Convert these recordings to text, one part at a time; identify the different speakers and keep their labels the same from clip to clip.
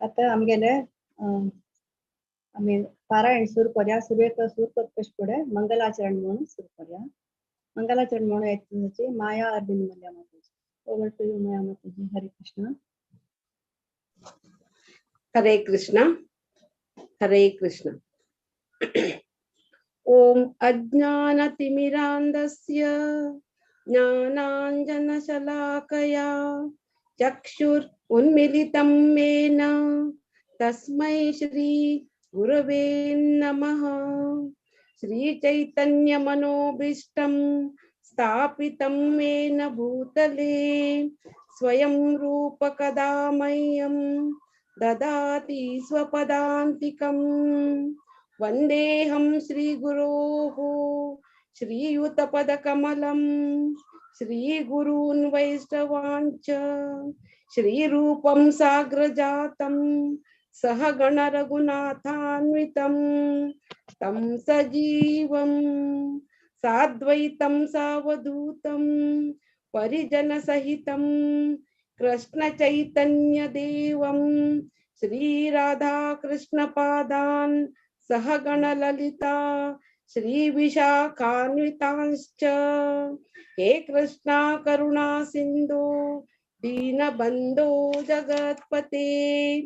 Speaker 1: आता आमगेले आम्ही पारायण सुरू करूया. सुरवेक सुरू करपाच पुढे मंगलाचरण म्हणून सुरू करूया. मंगलाचरण म्हणून एक माया अरविंद मल्या माताजी. ओव्हर टू यू माया माताजी. हरे कृष्ण.
Speaker 2: हरे कृष्ण. हरे कृष्ण. ओम अज्ञानतिमिरान्धस्य ज्ञानाञ्जनशलाकया चक्षुरुन्मीलितं येन तस्मै श्री गुरवे नमः. श्री चैतन्य मनोभीष्टं स्थापितं येन भूतले स्वयं रूप कदा मह्यं ददाति स्वपदान्तिकम्. वन्देऽहं श्रीगुरोः श्रीयुतपदकमलं श्रीगुरून् वैष्णवांश्च श्रीरूपं साग्रजातं सहगण रघुनाथान्वितं तं सजीवं साद्वैतं सावधूतं परिजनसहितं कृष्ण चैतन्य देवं श्री राधा कृष्ण पादान् सहगण ललिता श्री विशाखान्वितांश्च हे कृष्णा करुणा सिंधु दीनबंधो जगत्पते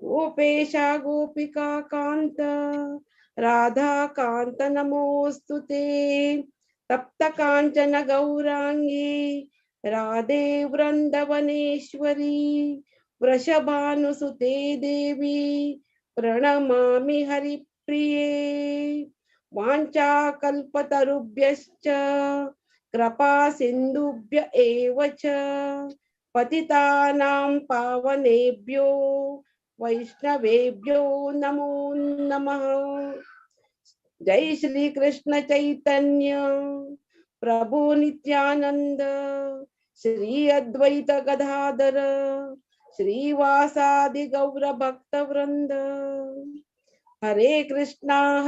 Speaker 2: गोपेशा गोपिका कांत राधा कांत नमोस्तुते. तप्त कांचन गौरांगी राधे वृंदवनेश्वरी वृषभानुसुते देवी प्रणमामि हरिप्रिये. वाञ्छाकल्पतरुभ्यश्च कृपा सिन्धुभ्य एव च पतितानां पावनेभ्यो वैष्णवेभ्यो नमो नमः. जय श्री कृष्ण चैतन्य प्रभु नित्यानंद श्री अद्वैत गदाधर श्रीवासादि गौर भक्त वृंद. हरे कृष्णा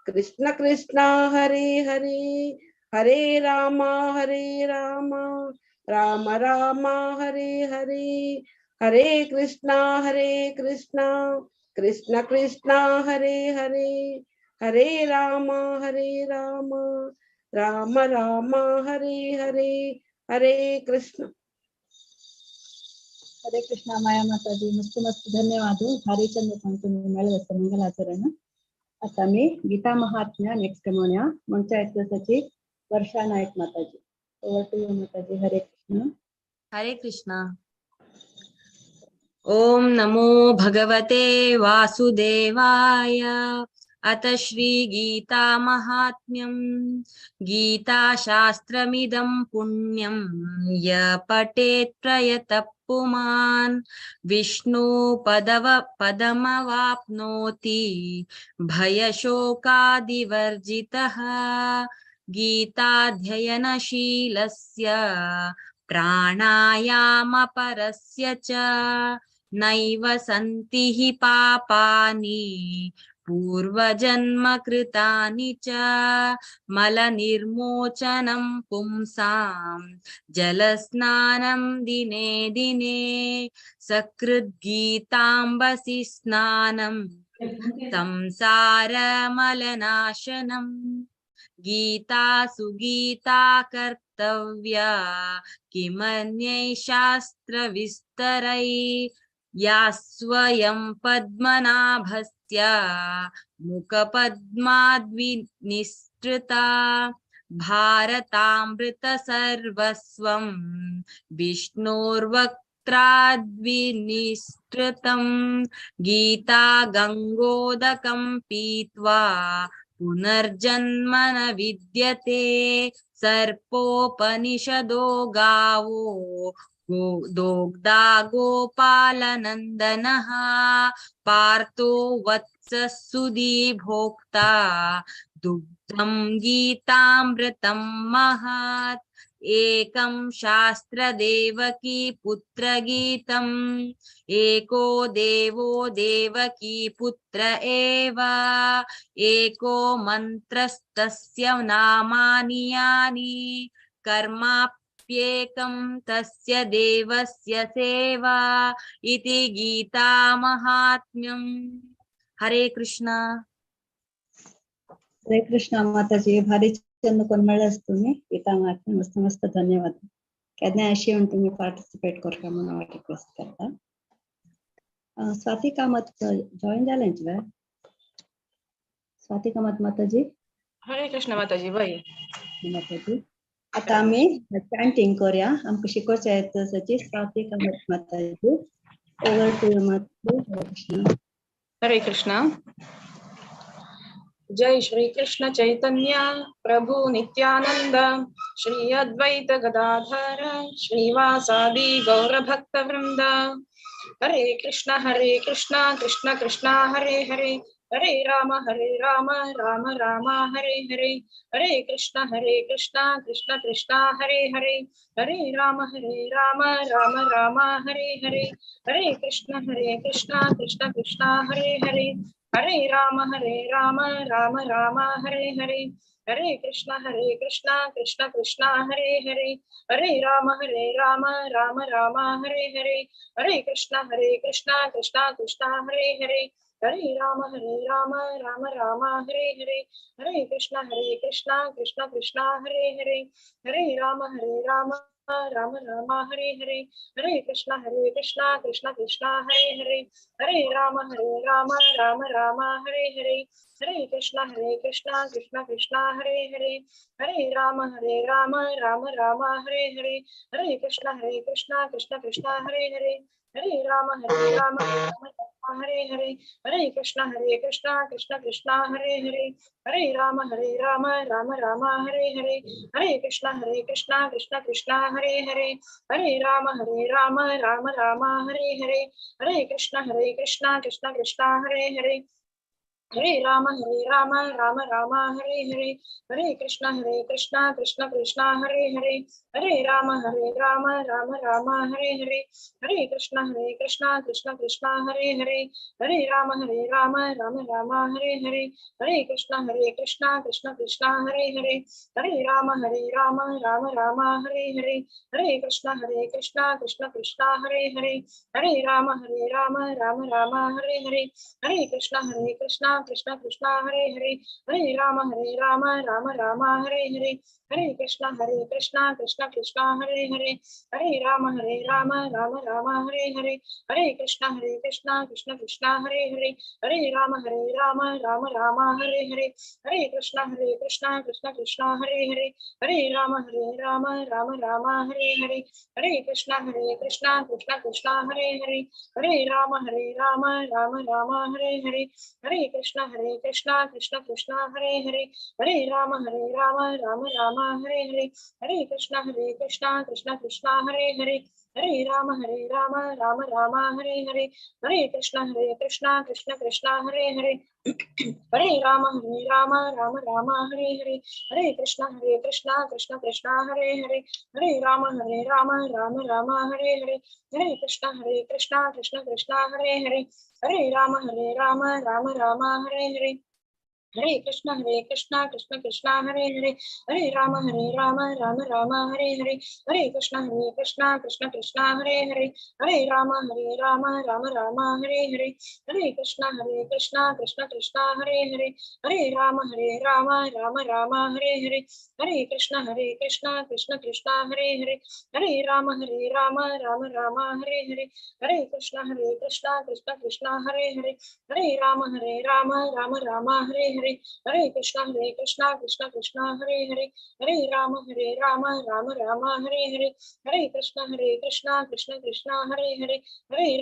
Speaker 2: कृष्ण कृष्ण हरे हरे हरे राम राम राम हरे हरे. हरे कृष्णा कृष्ण कृष्ण हरे हरे हरे राम राम राम हरे हरे. हरे कृष्ण.
Speaker 1: हरे कृष्ण माया माताजी. मस्त मस्त धन्यवाद. भारी चंद सांगतो मेळवस्त मंगलाचरण. आता मी गीता महात्म्य नेक्स्ट म्हणूया. म्हणच्या दिवसाची वर्षा नायक माताजी. ओव्हर टू यू माताजी. हरे कृष्ण.
Speaker 3: हरे कृष्ण. ओम नमो भगवते वासुदेवाय. अथ श्री गीता महात्म्यं. गीता शास्त्रमिदं पुण्यं य पठेत् प्रयतः पुमान् विष्णु पदमवाप्नोति भयशोकादिवर्जितः. गीताध्ययनशीलस्य प्राणायामपरस्य च नैव सन्ति हि पापानि पूर्वजन्म कृतानि च. मलनिर्मोचनं पुंसां जलस्नानं दिने दिने सकृद्गीताम्बसि स्नानं संसारमलनाशनम्. गीता सुगीता कर्तव्या किमन्यै शास्त्रविस्तरै या स्वयं पद्मनाभस्य मुखपद्माद्विनिसृता. भारतामृत सर्वस्वं विष्णोर्वक्त्राद्विनिसृतं. गीता गंगोदकं पीत्वा पुनर्जन्म न विद्यते. सर्पोपनिषदो गावो दोग्धा गोपालनन्दनः. पार्थो वत्सः सुधी भोक्ता दुग्धं गीतामृतं महत्. एकं शास्त्र देवकी पुत्र गीतम् एको देवो देवकी पुत्र एव. एको मन्त्रस्तस्य नामानि यानि कर्मा नास्त्येकं तस्य देवस्य सेवा इति गीता महात्म्यम्। हरे कृष्णा.
Speaker 1: हरे कृष्णा माताजी. भारी चंद कोणमळ्ळेस तुम्ही गीता महात्म्य मस्त मस्त धन्यवाद. केन्ना अशी म्हणून तुम्ही पार्टिसिपेट करता म्हणून रिक्वेस्ट करता. स्वाती कामत जॉइन जालेंच वे. स्वाती कामत माताजी.
Speaker 4: हरे कृष्ण माताजी बाई.
Speaker 1: माताजी आता आम्ही चॅन्टिंग करूया. आमकां शिकोवचे आहेत सची स्वाती कामत माताजी. ओवर टू माताजी.
Speaker 4: हरे कृष्ण. जय श्री कृष्ण चैतन्य प्रभु नित्यानंद श्री अद्वैत गदाधर श्रीवासादि गौर भक्त वृंद. हरे कृष्ण कृष्ण कृष्ण हरे हरे हरे राम राम राम हरे हरे. हरे कृष्ण कृष्ण कृष्ण हरे हरे हरे राम राम राम हरे हरे. हरे कृष्ण कृष्ण कृष्ण हरे हरे हरे राम राम राम हरे हरे. हरे कृष्ण कृष्ण कृष्ण हरे हरे हरे राम राम राम हरे हरे. हरे कृष्ण कृष्ण कृष्ण हरे हरे हरे राम राम राम हरे हरे. हरे कृष्ण कृष्ण कृष्ण हरे हरे हरे राम राम राम हरे हरे. हरे कृष्ण कृष्ण कृष्ण हरे हरे हरे राम राम राम हरे हरे. हरे कृष्ण कृष्ण कृष्ण हरे हरे हरे राम राम राम हरे हरे. हरे कृष्ण कृष्ण कृष्ण हरे हरे हरे राम राम हरे हरे. हरे कृष्ण कृष्ण कृष्ण हरे हरे हरे राम राम हरे हरे. हरे कृष्ण कृष्ण कृष्ण हरे हरे हरे राम राम राम हरे हरे. हरे कृष्ण कृष्ण कृष्ण हरे हरे हरे राम राम राम हरे हरे. हरे कृष्ण कृष्ण कृष्ण हरे हरे हरे राम राम राम हरे हरे. हरे कृष्ण कृष्ण कृष्ण हरे हरे हरे राम राम राम हरे हरे. हरे कृष्ण कृष्ण कृष्ण हरे हरे हरे राम राम राम हरे हरे. हरे कृष्ण कृष्ण कृष्ण हरे हरे हरे राम राम राम हरे हरे. हरे कृष्ण कृष्ण कृष्ण हरे हरे हरे राम राम राम हरे हरे. हरे कृष्ण कृष्ण कृष्ण हरे हरे हरे राम राम राम हरे हरे. हरे कृष्ण कृष्ण कृष्ण हरे हरे हरे राम राम राम हरे हरे. हरे कृष्ण कृष्ण कृष्ण हरे हरे हरे राम राम राम हरे हरे. हरे कृष्ण कृष्ण कृष्ण हरे हरे हरे राम राम राम हरे हरे. हरे कृष्ण कृष्ण कृष्ण हरे हरे हरे राम राम राम हरे हरे. हरे कृष्ण कृष्ण कृष्ण हरे हरे हरे राम राम राम हरे हरे. हरे कृष्ण कृष्ण कृष्ण हरे हरे हरे राम राम राम हरे हरे. हरे कृष्ण कृष्ण कृष्ण हरे हरे हरे राम राम राम हरे हरे. हरे कृष्ण कृष्ण कृष्ण हरे हरे हरे राम राम राम हरे हरे. हरे कृष्ण कृष्ण कृष्ण हरे हरे हरे राम राम राम हरे हरे. हरे कृष्ण कृष्ण कृष्ण हरे हरे हरे राम राम राम हरे हरे. हरे कृष्ण कृष्ण कृष्ण हरे हरे हरे राम राम राम हरे हरे. हरे कृष्ण कृष्ण कृष्ण हरे हरे हरे राम राम राम हरे हरे. हरे कृष्ण कृष्ण कृष्ण हरे हरे हरे राम राम राम हरे हरे. हरे कृष्ण कृष्ण कृष्ण हरे हरे हरे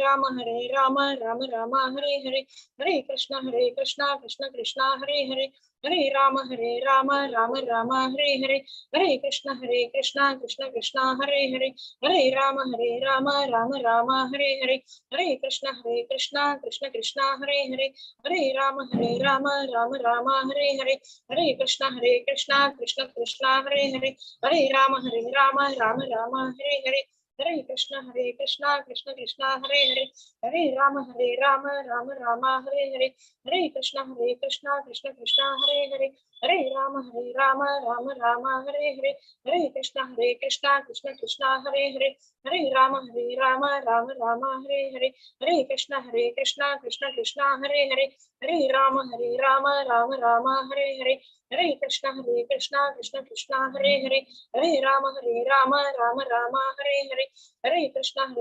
Speaker 4: राम राम राम हरे हरे. हरे कृष्ण कृष्ण कृष्ण हरे हरे हरे राम राम राम हरे हरे. हरे कृष्ण कृष्ण कृष्ण हरे हरे हरे राम राम राम हरे हरे. हरे कृष्ण कृष्ण कृष्ण हरे हरे हरे राम राम राम हरे हरे. हरे कृष्ण कृष्ण कृष्ण हरे हरे हरे राम राम राम हरे हरे. हरे कृष्ण कृष्ण कृष्ण हरे हरे हरे राम राम राम हरे हरे. हरे कृष्ण कृष्ण कृष्ण हरे हरे, हरे राम राम राम हरे हरे, हरे कृष्ण कृष्ण कृष्ण हरे हरे, हरे राम राम हरे हरे, हरे कृष्ण कृष्ण कृष्ण हरे हरे, हरे राम राम हरे हरे, हरे कृष्ण कृष्ण कृष्ण हरे हरे, हरे राम राम हरे हरे, हरे कृष्ण कृष्ण कृष्ण हरे हरे, हरे राम राम हरे हरे, हरे कृष्ण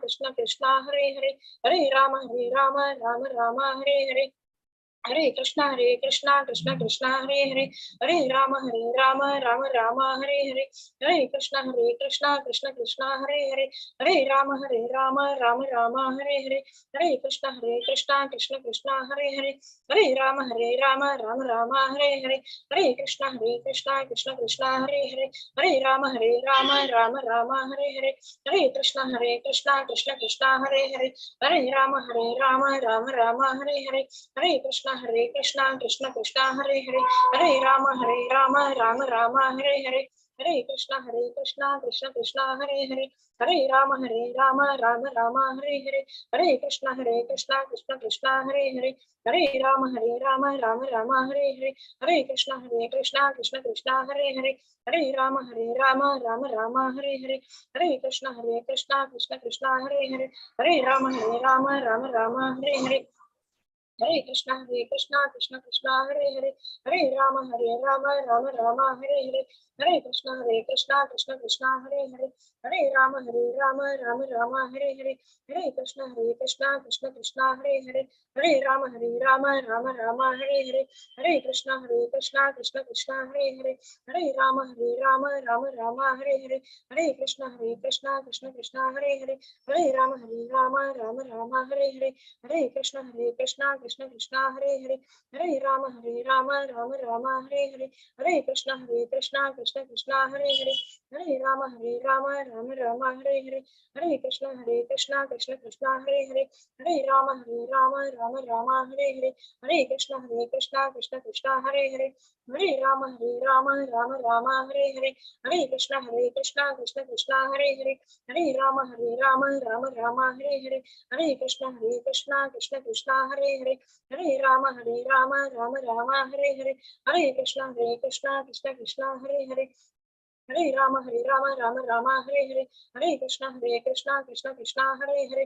Speaker 4: कृष्ण कृष्ण हरे हरे, हरे राम राम हरे हरे, हरे कृष्णा कृष्ण कृष्ण हरे हरे, हरे राम राम हरे हरे, हरे कृष्णा कृष्ण कृष्ण हरे हरे, हरे राम राम हरे हरे, हरे कृष्णा कृष्ण कृष्ण हरे हरे, हरे राम राम हरे हरे, हरे कृष्णा कृष्ण कृष्ण हरे हरे, हरे राम राम हरे हरे, हरे कृष्णा कृष्ण कृष्ण हरे हरे, हरे राम राम हरे हरे, हरे कृष्ण कृष्ण कृष्ण हरे हरे, हरे राम राम हरे हरे, हरे कृष्ण कृष्ण कृष्ण हरे हरे, हरे राम राम हरे हरे, हरे कृष्ण कृष्ण कृष्ण हरे हरे, हरे राम राम हरे हरे, हरे कृष्ण कृष्ण कृष्ण हरे हरे, हरे राम राम हरे हरे, हरे कृष्ण कृष्ण कृष्ण हरे हरे, हरे राम राम हरे हरे, हरे कृष्णा कृष्ण कृष्ण हरे हरे, हरे राम राम हरे हरे, हरे कृष्णा कृष्ण कृष्ण हरे हरे, हरे राम राम हरे हरे, हरे कृष्णा कृष्ण कृष्ण हरे हरे, हरे राम राम हरे हरे, हरे कृष्णा कृष्ण कृष्ण हरे हरे, हरे राम राम हरे हरे, हरे कृष्णा कृष्ण कृष्ण हरे हरे, हरे राम राम हरे हरे, हरे कृष्ण कृष्ण कृष्ण हरे हरे, हरे राम राम हरे हरे, हरे कृष्ण कृष्ण कृष्ण हरे हरे, हरे राम राम हरे हरे, हरे कृष्ण कृष्ण कृष्ण हरे हरे, हरे राम राम हरे हरे, हरे कृष्ण कृष्ण कृष्ण हरे हरे, हरे राम राम हरे हरे, हरे कृष्ण कृष्ण कृष्ण हरे हरे, हरे राम राम हरे हरे, हरे कृष्ण कृष्ण कृष्ण हरे हरे, हरे राम राम हरे हरे, हरे कृष्ण कृष्ण कृष्ण हरे हरे, हरे राम राम हरे हरे, हरे कृष्ण कृष्ण कृष्ण हरे हरे, हरे राम राम हरे हरे, हरे कृष्ण कृष्ण कृष्ण हरे हरे, हरे राम राम हरे हरे, हरे कृष्ण कृष्ण कृष्ण हरे हरे, हरे राम राम हरे हरे, हरे कृष्ण कृष्ण कृष्ण हरे हरे,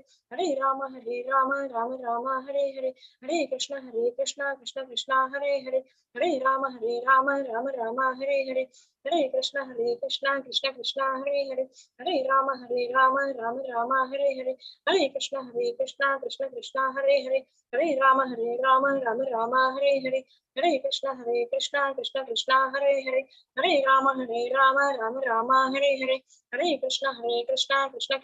Speaker 4: हरे राम राम हरे हरे, हरे कृष्ण कृष्ण कृष्ण हरे हरे, हरे राम राम हरे हरे, हरे कृष्ण कृष्ण कृष्ण हरे हरे, हरे राम राम हरे हरे, हरे कृष्ण कृष्ण कृष्ण हरे हरे, हरे राम राम हरे हरे, हरे कृष्ण कृष्ण कृष्ण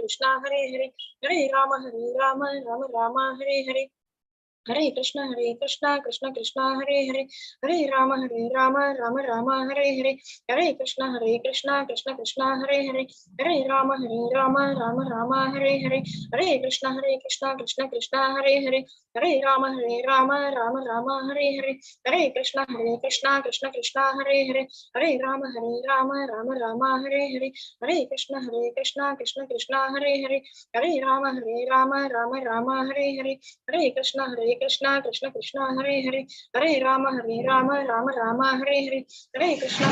Speaker 4: हरे हरे, हरे राम राम हरे हरे, हरे कृष्ण कृष्ण कृष्ण हरे हरे, हरे राम राम हरे हरे, हरे कृष्ण कृष्ण कृष्ण हरे हरे, हरे राम राम हरे हरे, हरे कृष्ण कृष्ण कृष्ण हरे हरे, हरे राम राम हरे हरे, हरे कृष्ण कृष्ण कृष्ण हरे हरे, हरे राम राम हरे हरे, हरे कृष्ण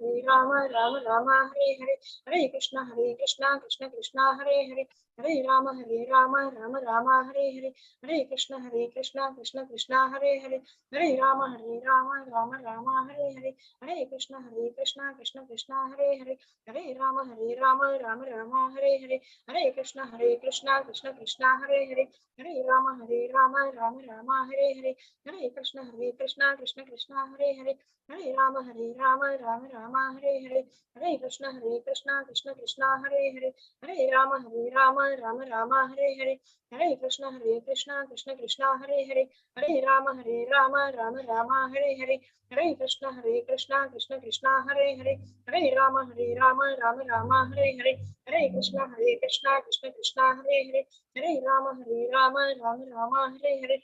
Speaker 4: कृष्ण कृष्ण हरे हरे, हरे राम राम हरे हरे, हरे कृष्ण कृष्ण कृष्ण हरे हरे, हरे राम राम हरे हरे, हरे कृष्ण कृष्ण कृष्ण हरे हरे, हरे राम राम हरे हरे, हरे कृष्ण कृष्ण कृष्ण हरे हरे, हरे राम राम हरे हरे, हरे कृष्ण कृष्ण कृष्ण हरे हरे, हरे राम राम हरे हरे, हरे कृष्ण कृष्ण कृष्ण हरे हरे, हरे राम राम हरे हरे, हरे कृष्ण कृष्ण कृष्ण हरे हरे, हरे राम राम हरे हरे, हरे कृष्ण कृष्ण कृष्ण हरे हरे, हरे राम राम हरे हरे, हरे कृष्ण कृष्ण कृष्ण हरे हरे, हरे राम राम हरे हरे, हरे कृष्ण कृष्ण कृष्ण हरे हरे, हरे राम राम हरे हरे, हरे कृष्ण कृष्ण कृष्ण हरे हरे, हरे राम राम हरे हरे,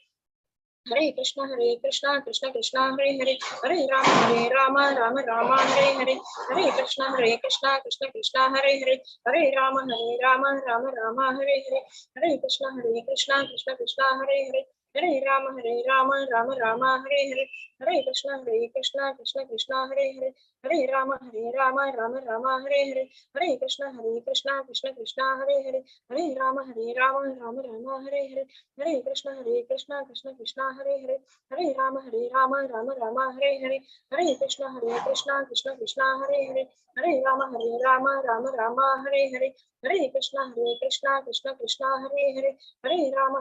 Speaker 4: हरे कृष्णा कृष्ण कृष्णा हरे हरे, हरे राम राम राम हरे हरे, हरे कृष्णा कृष्ण कृष्णा हरे हरे, हरे राम राम राम हरे हरे, हरे कृष्णा कृष्ण कृष्णा हरे हरे, हरे राम राम हरे हरे, हरे कृष्णा कृष्ण कृष्णा हरे हरे, हरे राम राम हरे हरे, हरे कृष्णा कृष्ण कृष्णा हरे हरे, हरे राम राम हरे हरे, हरे कृष्णा कृष्ण कृष्णा हरे हरे, हरे राम राम हरे हरे, हरे कृष्णा कृष्ण कृष्णा हरे हरे, हरे राम राम हरे हरे, हरे कृष्णा कृष्ण कृष्णा हरे हरे, हरे राम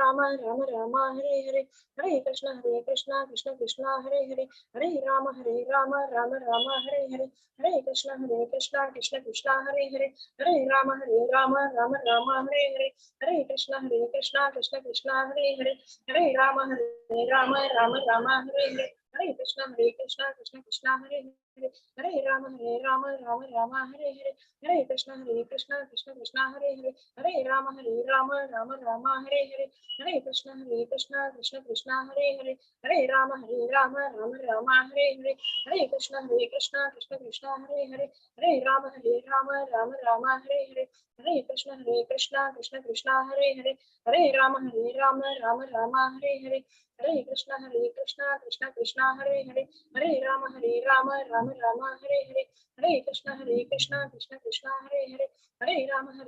Speaker 4: राम हरे हरे, हरे कृष्णा कृष्ण कृष्णा हरे हरे, हरे राम राम हरे हरे, हरे कृष्णा कृष्ण कृष्णा हरे हरे, हरे राम राम हरे हरे, हरे कृष्णा कृष्ण कृष्णा हरे हरे, हरे राम राम हरे हरे, हरे कृष्णा कृष्ण कृष्णा हरे हरे, हरे राम राम हरे हरे, हरे कृष्णा कृष्ण कृष्णा हरे हरे, हरे राम राम हरे हरे, हरे कृष्णा कृष्ण कृष्णा हरे हरे, हरे राम राम हरे हरे, हरे कृष्णा कृष्ण कृष्णा हरे हरे, हरे राम राम हरे हरे, हरे कृष्णा कृष्ण कृष्णा हरे हरे, हरे राम राम हरे हरे, हरे कृष्णा कृष्ण कृष्णा हरे हरे, हरे राम राम हरे हरे, हरे कृष्णा कृष्ण कृष्णा हरे हरे, हरे राम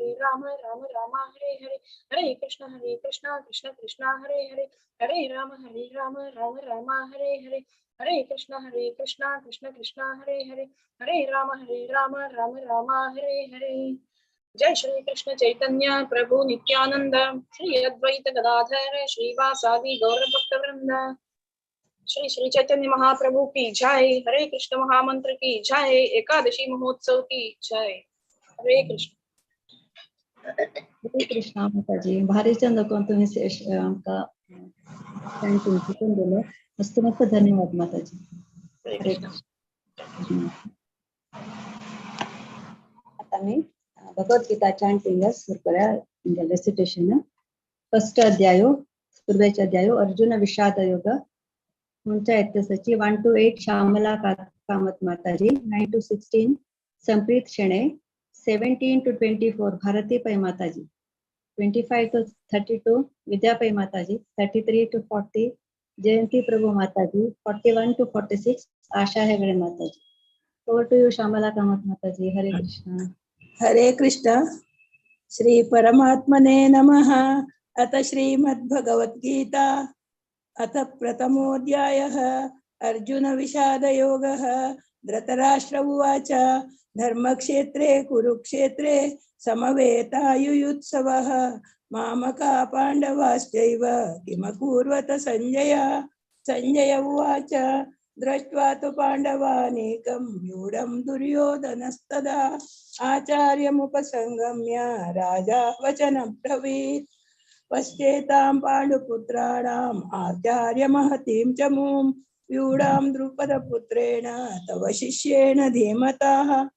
Speaker 4: राम हरे हरे, हरे कृष्णा कृष्ण कृष्णा हरे हरे, हरे राम राम हरे हरे, हरे कृष्णा कृष्ण कृष्णा हरे हरे, हरे राम राम हरे हरे। जय श्री कृष्ण चैतन्य प्रभु नित्यानंद, श्री अद्वैत गदाधर श्रीवासादि गौर भक्त वृंद, श्री श्री चैतन्य महाप्रभु की जय, हरे कृष्ण महामंत्र की जय, एकादशी महोत्सव की जय। हरे कृष्ण।
Speaker 1: हरे कृष्णा माताजी, भारी छंद करून तुम्ही आमका chanting शिकून दिलं. मस्त मस्त धन्यवाद माताजी. हरे कृष्ण. आता मी भगवद्गीता chanting सुरू करूया, म्हणजे रेसिटेशन. फर्स्ट अध्याय, पूर्वेचा अध्याय, अर्जुन विषाद योग. मुंचा यत्तसची 1 to 8 श्यामला कामत माताजी, 9 to 16 संप्रीत शेणे, 17 to 24 भारती पै माताजी, 25 to 32 विद्या पै माताजी, 33 to 40 जयंती प्रभु माताजी, 41 to 46 आशा हेगड़े माताजी. ओवर टू यू श्यामला कामत माताजी. हरे कृष्णा.
Speaker 5: हरे कृष्ण. श्री परमात्मने नमः. अथ श्रीमद्भगवद्गीता अथ प्रथमोऽध्यायः अर्जुन विषाद योगः. धृतराष्ट्र उवाच धर्मक्षेत्रे कुरुक्षेत्रे समवेतायुयुत्सवः मामका पाण्डवाश्चैव किमकुर्वत संजय. संजय उवाच दृष्ट्वा तु पाण्डवानेकं व्यूढं दुर्योधनस्तदा आचार्यमुपसंगम्य राजा वचनं ब्रवीत्. पश्येतां पाण्डुपुत्राणाम् आचार्यमहतीं च मूं व्यूढां द्रुपदपुत्रेण तव शिष्येण धीमताः.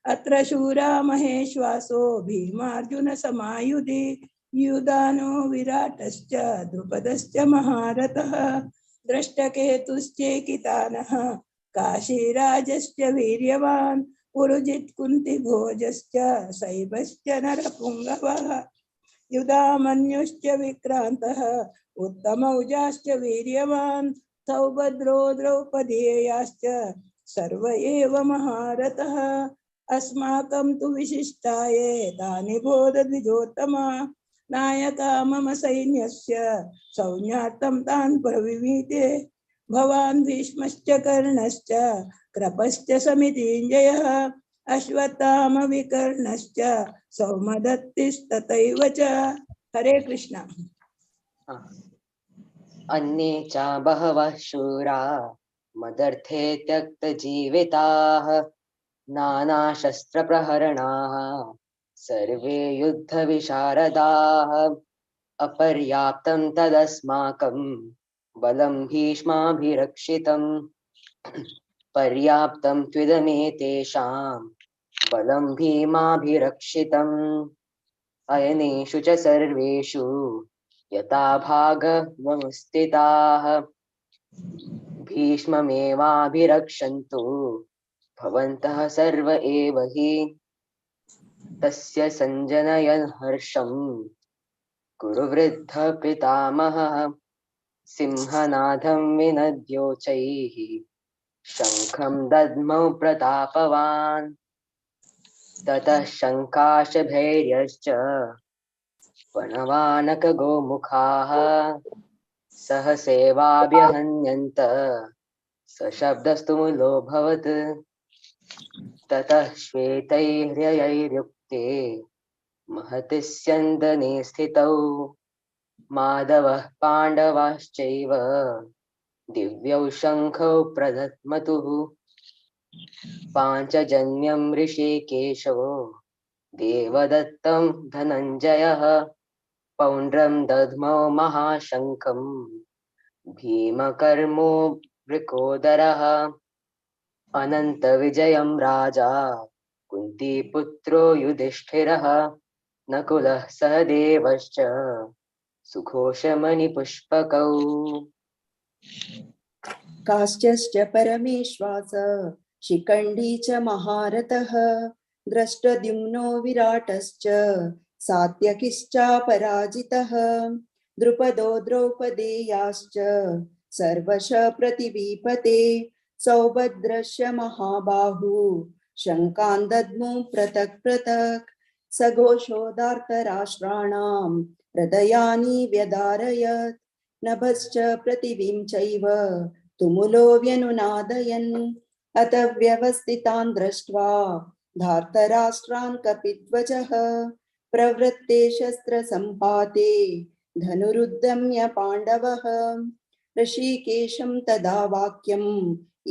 Speaker 5: अत्र शूरा महेश्वासो भीमार्जुनसमायुधि युधानो विराटश्च द्रुपदश्च महारथः. दृष्टकेतुश्चेकितानः काशीराजश्च वीर्यवान् पुरुजित् कुन्तिभोजश्च शैबश्च नरपुङ्गवः. युधामन्युश्च विक्रान्तः उत्तमौजाश्च वीर्यवान् सौभद्रो द्रौपदेयाश्च सर्व एव महारथः. अस्माकं तु विशिष्टाये तानि बोध द्विजोत्तमा नायका मम सैन्यस्य सौज्ञार्थं तान् प्रविमीते. भवान् भीष्मश्च कर्णश्च कृपश्च समितिञ्जयः अश्वत्थाम विकर्णश्च सौमदत्तिस्तथैव च. हरे कृष्ण.
Speaker 6: अन्ये च बहवः शूरा मदर्थे त्यक्तजीविताः नानाशस्त्रप्रहरणाः सर्वे युद्धविशारदाः. अपर्याप्तं तदस्माकं बलं भीष्माभिरक्षितम् पर्याप्तं त्विदमेतेषां बलं भीमाभिरक्षितम्. अयनेषु च सर्वेषु यथा भागवतस्थिताः भीष्ममेवाभिरक्षन्तु भवन्तः सर्व एव हि तस्य सञ्जनयन् हर्षम् कुरुवृद्ध पितामहः सिंहनादं विनद्योचैः शङ्खं दद्मौ प्रतापवान् ततः शङ्काशभैर्यश्च वणवानकगोमुखाः सहसेवाभ्यहन्यन्त सशब्दस्तुमुलोऽभवत् ततः श्वेतैर्हृयैर्युक्ते महति स्यन्दने स्थितौ माधवः पाण्डवाश्चैव दिव्यौ शङ्खौ प्रदध्मतुः पाञ्चजन्यं ऋषिकेशो देवदत्तं धनञ्जयः पौण्ड्रं दध्मौ महाशङ्खं भीमकर्मो वृकोदरः अनन्तविजयं राजा कुन्तीपुत्रो युधिष्ठिरः नकुलः सहदेवश्च सुघोषमणिपुष्पकौ
Speaker 7: काश्चश्च परमेश्वास शिखण्डी च महारथः दृष्टद्युम्नो विराटश्च सात्यकिश्चापराजितः द्रुपदो द्रौपदेयाश्च सर्वश प्रतिवीपते सौभद्रश्च महाबाहु शङ्कान् दद्मो पृथक् पृथक् सघोषोदार्तराष्ट्राणां हृदयानि व्यधारयत् नभश्च पृथिवीं चैव तुमुलो व्यनुनादयन् अत व्यवस्थितान् दृष्ट्वा धार्तराष्ट्रान् कपिध्वजः प्रवृत्ते शस्त्रसम्पाते धनुरुद्यम्य पाण्डवः ऋषिकेशं तदा वाक्यम्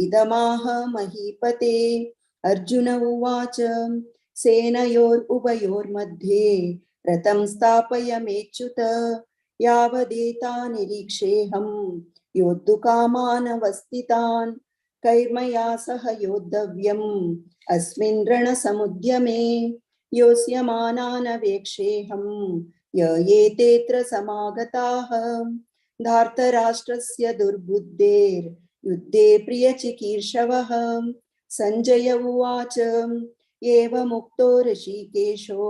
Speaker 7: इदमाह महीपते अर्जुन उवाच सेनयोरुभयोर्मध्ये रथं स्थापयमेच्युत यावदेता निरीक्षेऽहं योद्धुकामानवस्थितान् कैर्मया सह योद्धव्यम् अस्मिन् रणसमुद्यमे योत्स्यमानानवेक्षेऽहं य एतेऽत्र समागताः धार्तराष्ट्रस्य दुर्बुद्धेर्युद्धे प्रियचिकीर्षवः सञ्जय उवाच एवमुक्तो ऋषिकेशो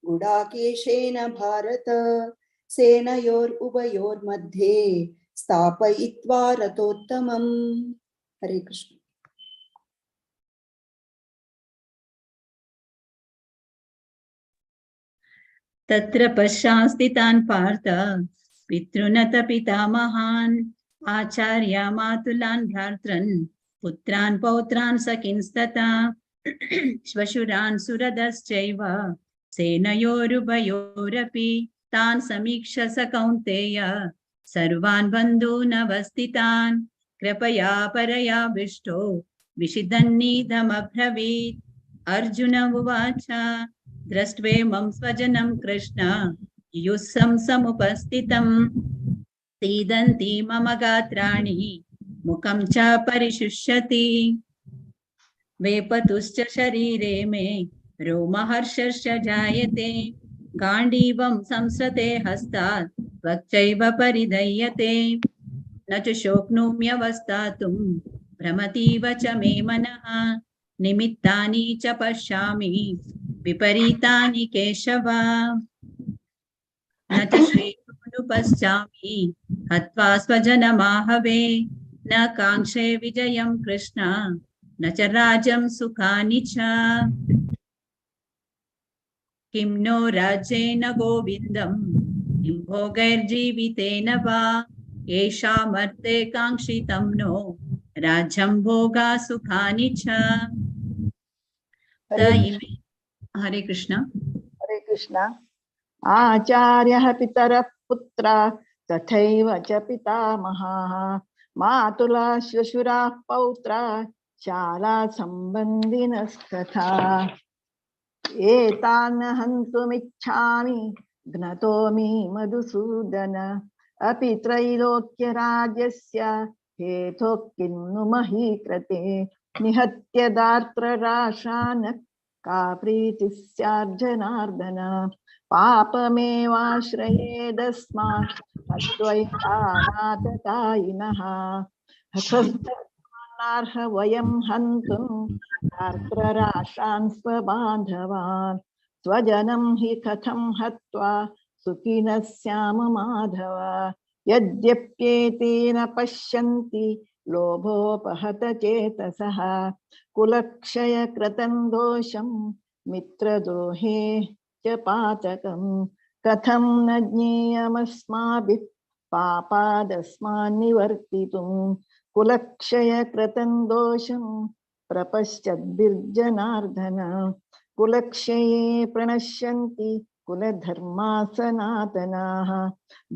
Speaker 7: गुडाकेशेन भारत सेनयोरुभयोर्मध्ये स्थापयित्वा रथोत्तमम्। हरे कृष्ण।
Speaker 8: तत्र पश्चास्थितान् पार्थ पितृनत पितामहान् आचार्य मातुलान् भ्रातॄन् पुत्रान् पौत्रान् सखींस्तथा श्वशुरान् सुहृदश्चैव सेनयोरुभयोरपि तान् समीक्ष स कौन्तेय सर्वान् बन्धून् अवस्थितान् कृपया परयाविष्टो विषिदन्निदमब्रवीत्। अर्जुन उवाच दृष्ट्वेमं स्वजनं कृष्ण युयुत्सं समुपस्थितं सीदन्ति मम गात्राणि मुखं च परिशुष्यति वेपतुश्च शरीरे मे रोमहर्षश्च जायते गाण्डीवं संसृते हस्तात् वक्चैव परिधय्यते न च शोक्नोम्यवस्थातुं भ्रमतीव च मे मनः निमित्तानि च पश्यामि विपरीतानि केशव न च श्रेयोनुपश्चामि हत्वा स्वजनमाहवे न काङ्क्षे विजयं कृष्ण न च राज्यं सुखानि च किं नो राज्येन गोविन्दं किं भोगैर्जीवितेन वा येषामर्थे काङ्क्षितं नो राज्यं भोगा सुखानि च। हरे कृष्ण।
Speaker 5: हरे कृष्ण। आचार्यः पितरः पुत्राः तथैव च पितामहाः मातुला श्वशुराः पौत्राः शाला सम्बन्धिनस्तथा एतान् हन्तुमिच्छामि घ्नतोऽमि मधुसूदन अपि त्रैलोक्यराज्यस्य हेतोः किन्नु मही कृते निहत्य दार्तराष्ट्रान् का प्रीतिः स्यात् जनार्दन पापमेवाश्रयेदस्मात् अद्वैतानाततायिनः हतस्तार्ह वयं हन्तुं राष्ट्रान् स्वबान्धवान् स्वजनं हि कथं हत्वा सुखिनः स्याम माधव यद्यप्येतेन पश्यन्ति लोभोपहत चेतसः कुलक्षयकृतं दोषं मित्रद्रोहे च पातकं कथं न ज्ञेयमस्माभिः पापादस्मान्निवर्तितुं कुलक्षयकृतं दोषं प्रपश्यद्भिर्जनार्दन कुलक्षये प्रणश्यन्ति कुलधर्मा सनातनाः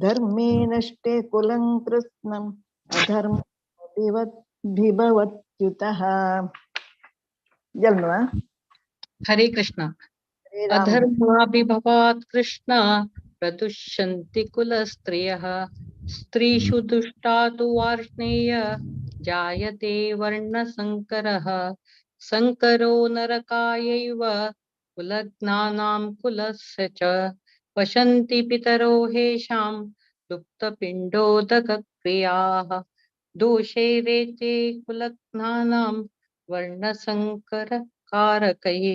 Speaker 5: धर्मे नष्टे कुलं कृत्स्नम् अधर्मविभवत्युतः जन्म
Speaker 9: हरे कृष्ण। अधर्माभिभवात् कृष्ण प्रदुष्यन्ति कुलस्त्रियः स्त्रीषु दुष्टा तु वार्ष्णेय जायते वर्णसंकरः संकरो नरकायैव कुलज्ञानां कुलस्य च पशन्ति पितरो हेषां लुप्तपिण्डोदकक्रियाः दोषे रेचे कुलज्ञानां वर्णसंकरकारकैः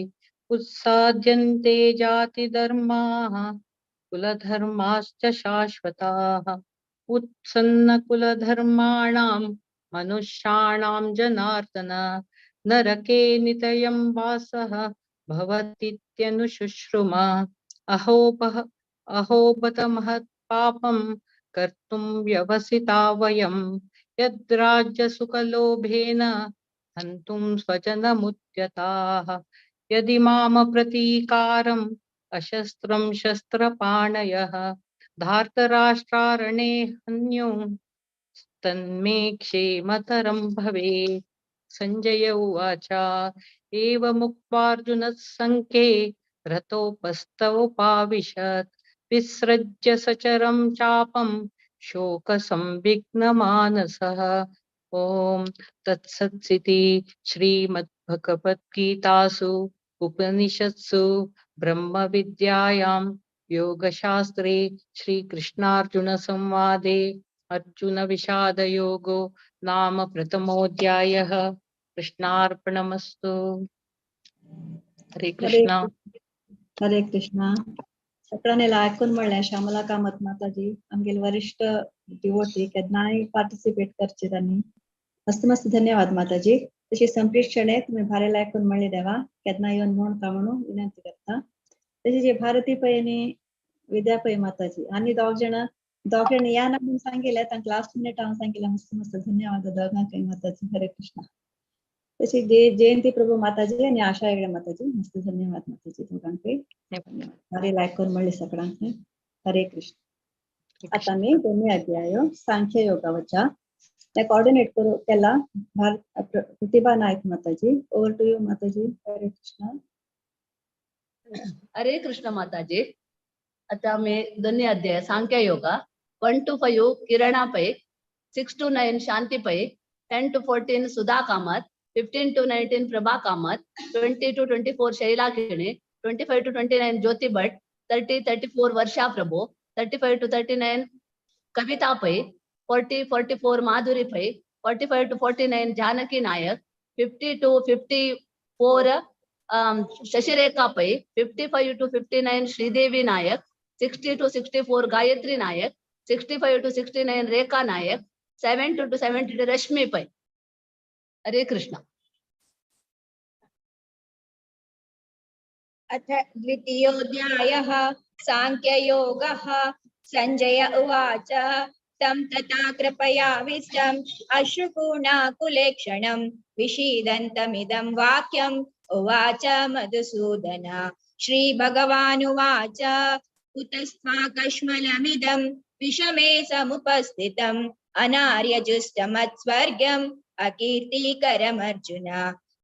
Speaker 9: उत्साद्यन्ते जातिधर्माः कुलधर्माश्च शाश्वताः उत्सन्नकुलधर्माणां मनुष्याणां जनार्दन नरके नित्यं वासः भवतीत्यनुशुश्रुम अहो बत महत्पापं कर्तुं व्यवसिता वयं यद्राज्यसुखलोभेन हन्तुं स्वजनमुद्यताः यदि माम प्रतीकारम् अशस्त्रं शस्त्रपाणयः धार्तराष्ट्रारणे हन्युं तन्मे क्षेमतरं भवेत्। संजय उवाच एवमुक्त्वार्जुनः संख्ये रथोपस्थमुपाविशत् विसृज्य सचरं चापं शोकसंविघ्नमानसः। ओम तत्सत्सिति श्रीमद्भगवद्गीतासु उपनिषत्सु ब्रह्म विद्यायां योगशास्त्रे श्रीकृष्णार्जुन संवादे अर्जुन विषाद योगो नाम प्रथमोऽध्यायः। कृष्णार्पणमस्तु। हरे कृष्ण।
Speaker 1: हरे कृष्ण. सगळ्यांना ऐकून म्हणलें श्यामला कामत माताजी आमगेल वरिष्ठ डिवोटी केन्नाय पार्टिसिपेट करचे त्यांनी मस्त मस्त धन्यवाद माताजी. तशी संप्रीत शेळे तुम्ही भारेला ऐकून म्हणले देवा केन्ना येऊन म्हण का म्हणून विनंती करता. तशी जे भारती पै आणि विद्या पै माताजी आणि दोघ जण या ना म्हणून सांगितले तांक लास्ट मिनिट हांव सांगितले मस्त मस्त धन्यवाद दोघांकय माताजी. हरे कृष्ण. तशी जयंती प्रभू माताजी आणि आशा हेगडे माताजी मस्त धन्यवाद माताजी दोघांकय. भारेला ऐकून म्हणले सगळ्यांक. हरे कृष्ण. आता मी दोन्ही अध्याय सांख्य योगावरच्या कोऑर्डिनेट करू केला प्रतिभा नाईक माताजी. ओव्हर टू यू माताजी. हरे कृष्ण.
Speaker 10: हरे कृष्ण माताजी. आता मी दोन्ही अध्याय सांख्य yoga 1 to 5 kirana Pai, 6 to 9 Shanti Pai, 10 to 14 Sudha Kamat, 15 to 19 Prabha Kamat, 20 to 24 शैला किणे, 25 to 29 ज्योति भट्ट, 30-34 वर्षा प्रभु, 35 to 39 Kavita Pai, 40-44 Madhuri Pai, 45 to 49 Janaki नायक, 50 to 54 Shashirekha Pai, 55 to 59 Sridevi नायक, 60 to 64 गायत्री नायक, 65 to 69 रेखा नायक, 70 to 72 रश्मि पै. हरे कृष्ण.
Speaker 11: अथ द्वितीयोऽध्यायः सांख्ययोगः. संजय उवाच तं तथा कृपयाविष्टम् अश्रुपूर्णाकुलेक्षणं विषीदन्तमिदं वाक्यम् उवाच मधुसूदन. श्रीभगवानुवाच कुतस्त्वाकश्मलमिदं विषमे समुपस्थितम् अनार्यजुष्टमत्स्वर्गम् अकीर्तिकरमर्जुन.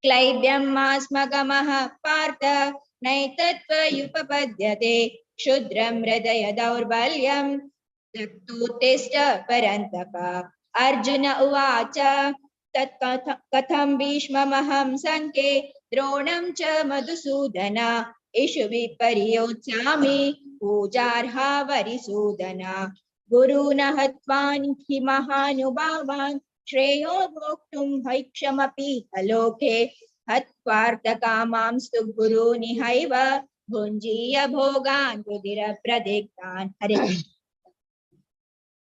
Speaker 11: क्लैब्यं मास्मगमः पार्थ नैतत्त्वयुपपद्यते क्षुद्रं हृदय दौर्बल्यं तत्तुत्तिष्ठ परन्तप. अर्जुन उवाच कथं भीष्ममहं सङ्ख्ये द्रोणं च मधुसूदन इषु विपर्योत्स्यामि पूजार्हा वरिसूदन गुरून् हत्वा हि महानुभावान् श्रेयो भोक्तुं भैक्षमपि लोके हत्वार्थकामांस्तु गुरूनिहैव भुञ्जीय भोगान् रुधिरप्रदिग्धान्। हरे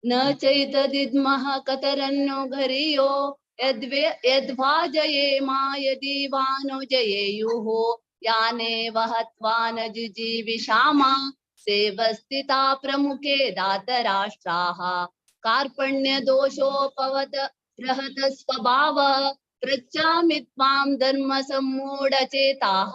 Speaker 10: न चैतदिद्मः कतरन्नो घरियो यद्वा जयेमा यदि वा नो जयेयुः याने वहत्वा न जुजीविषामा सेवस्थिता प्रमुखे दातराष्ट्राः कार्पण्य दोषोपवत रहत स्वभाव पृच्छामि त्वां धर्म सम्मूढचेताः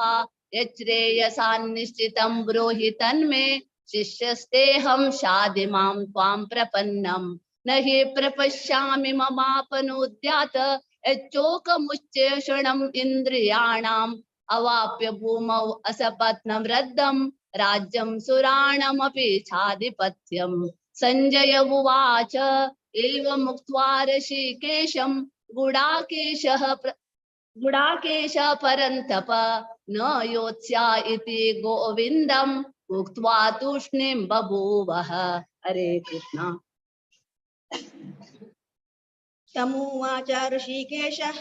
Speaker 10: यच्छ्रेयसान्निश्चितं ब्रूहि तन्मे शिष्यस्तेऽहं शाधिमां त्वां प्रपन्नं न हि प्रपश्यामि ममापनोद्यात यच्चोकमुच्चेषणम् इन्द्रियाणाम् अवाप्य भूमौ असपत्नं रद्धं राज्यं सुराणमपि चाधिपत्यम्। संजय उवाच एवमुक्त्वा ऋषिकेशं गुडाकेश परन्तप न योत्स्या इति गोविन्दम् उक्त्वा तूष्णीं बभूवः। हरे कृष्ण।
Speaker 11: तमुवाच ऋषिकेशः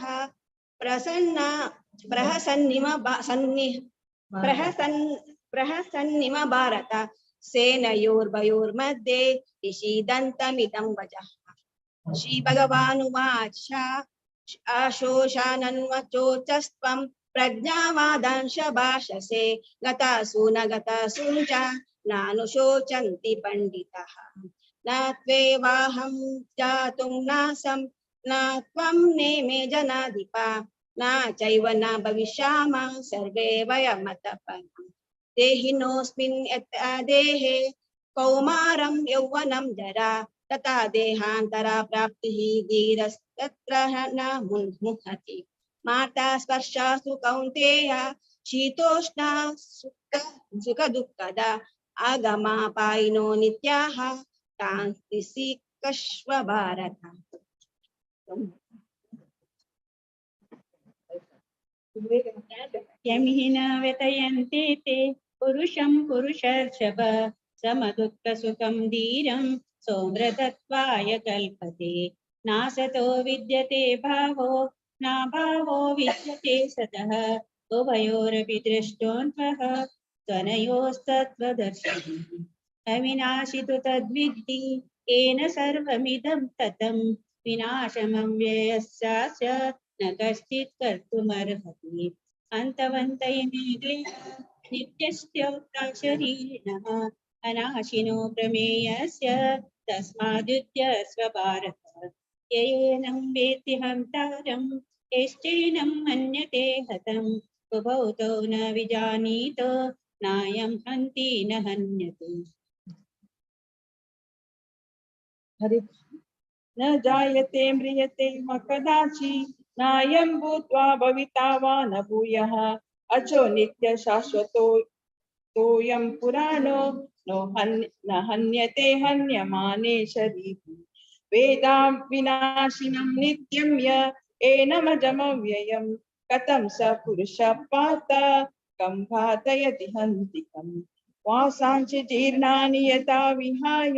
Speaker 11: प्रहसन्निम भारत सेनयोर्भयोर्मध्ये विषीदन्तमिदं वचः। श्रीभगवानुवाच आशोषानन्वचोचस्त्वं प्रज्ञावादांश भाषसे गतासु न गतासु च नानुशोचन्ति पंडिताः न त्वेवाहं जातुं नासं न त्वं नेमे जनाधिपा न चैव न भविष्यामः सर्वे वयमतपः देहिनोऽस्मिन् यथा देहे कौमारं यौवनं जरा तथा देहान्तरा प्राप्तिः धीरस्तत्र न मुह्यति माता स्पर्शास्तु कौन्तेय शीतोष्णा सुख दुःखदा आगमापायिनो नित्याः कान्तिसि कश्व भारत।
Speaker 8: यं हि न व्यतयन्ते ते पुरुषं पुरुषर्षभ समदुःखसुखं धीरं सोमृतत्वाय कल्पते नासतो विद्यते भावो नाभावो विद्यते सतः उभयोरपि दृष्टोऽन्वः त्वनयोस्तत्त्वदर्शिनः अविनाशि तु तद्विद्धि येन सर्वमिदं ततं विनाशमव्ययस्यास्य न कश्चित् कर्तुमर्हति अन्तवन्त इमे देहा नित्यस्योक्ता शरीरिणः अनाशिनो प्रमेयस्य तस्माद्युध्यस्व भारत येनं वेत्ति हन्तारं यश्चैनं मन्यते हतम् उभौ तौ न विजानीतो नायं हन्ति न हन्यते।
Speaker 2: हरे न जायते म्रियते वा कदाचि नायं भूत्वा भविता वा न भूयः अचो नित्य शाश्वतो तोयं पुराणो न हन्यते हन्यमाने शरीरे वेदां विनाशिनं नित्यं य एनमजमव्ययं कथं स पुरुषः पार्थ कं घातयति हन्तिकम् वासांसि जीर्णानि यथा विहाय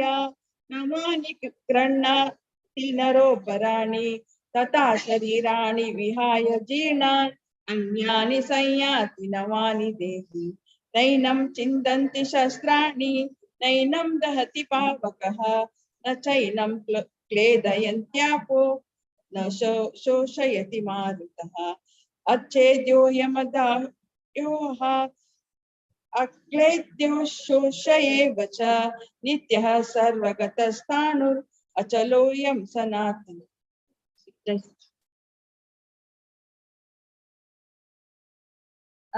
Speaker 2: नवानि गृह्णाति नरोपराणि तथा शरीराणि विहाय जीर्णानि अन्यानि संयाति नवानि देहि नैनं चिन्दन्ति शस्त्राणि नैनं दहति पावकः न चैनं क्लेदयन्त्यापो न शोषयति मारुतः अच्छेद्योऽयमदाह्योः अक्लेद्यो शोषयेव च नित्यः सर्वगतस्थाणुर् अचलोऽयं सनातनः।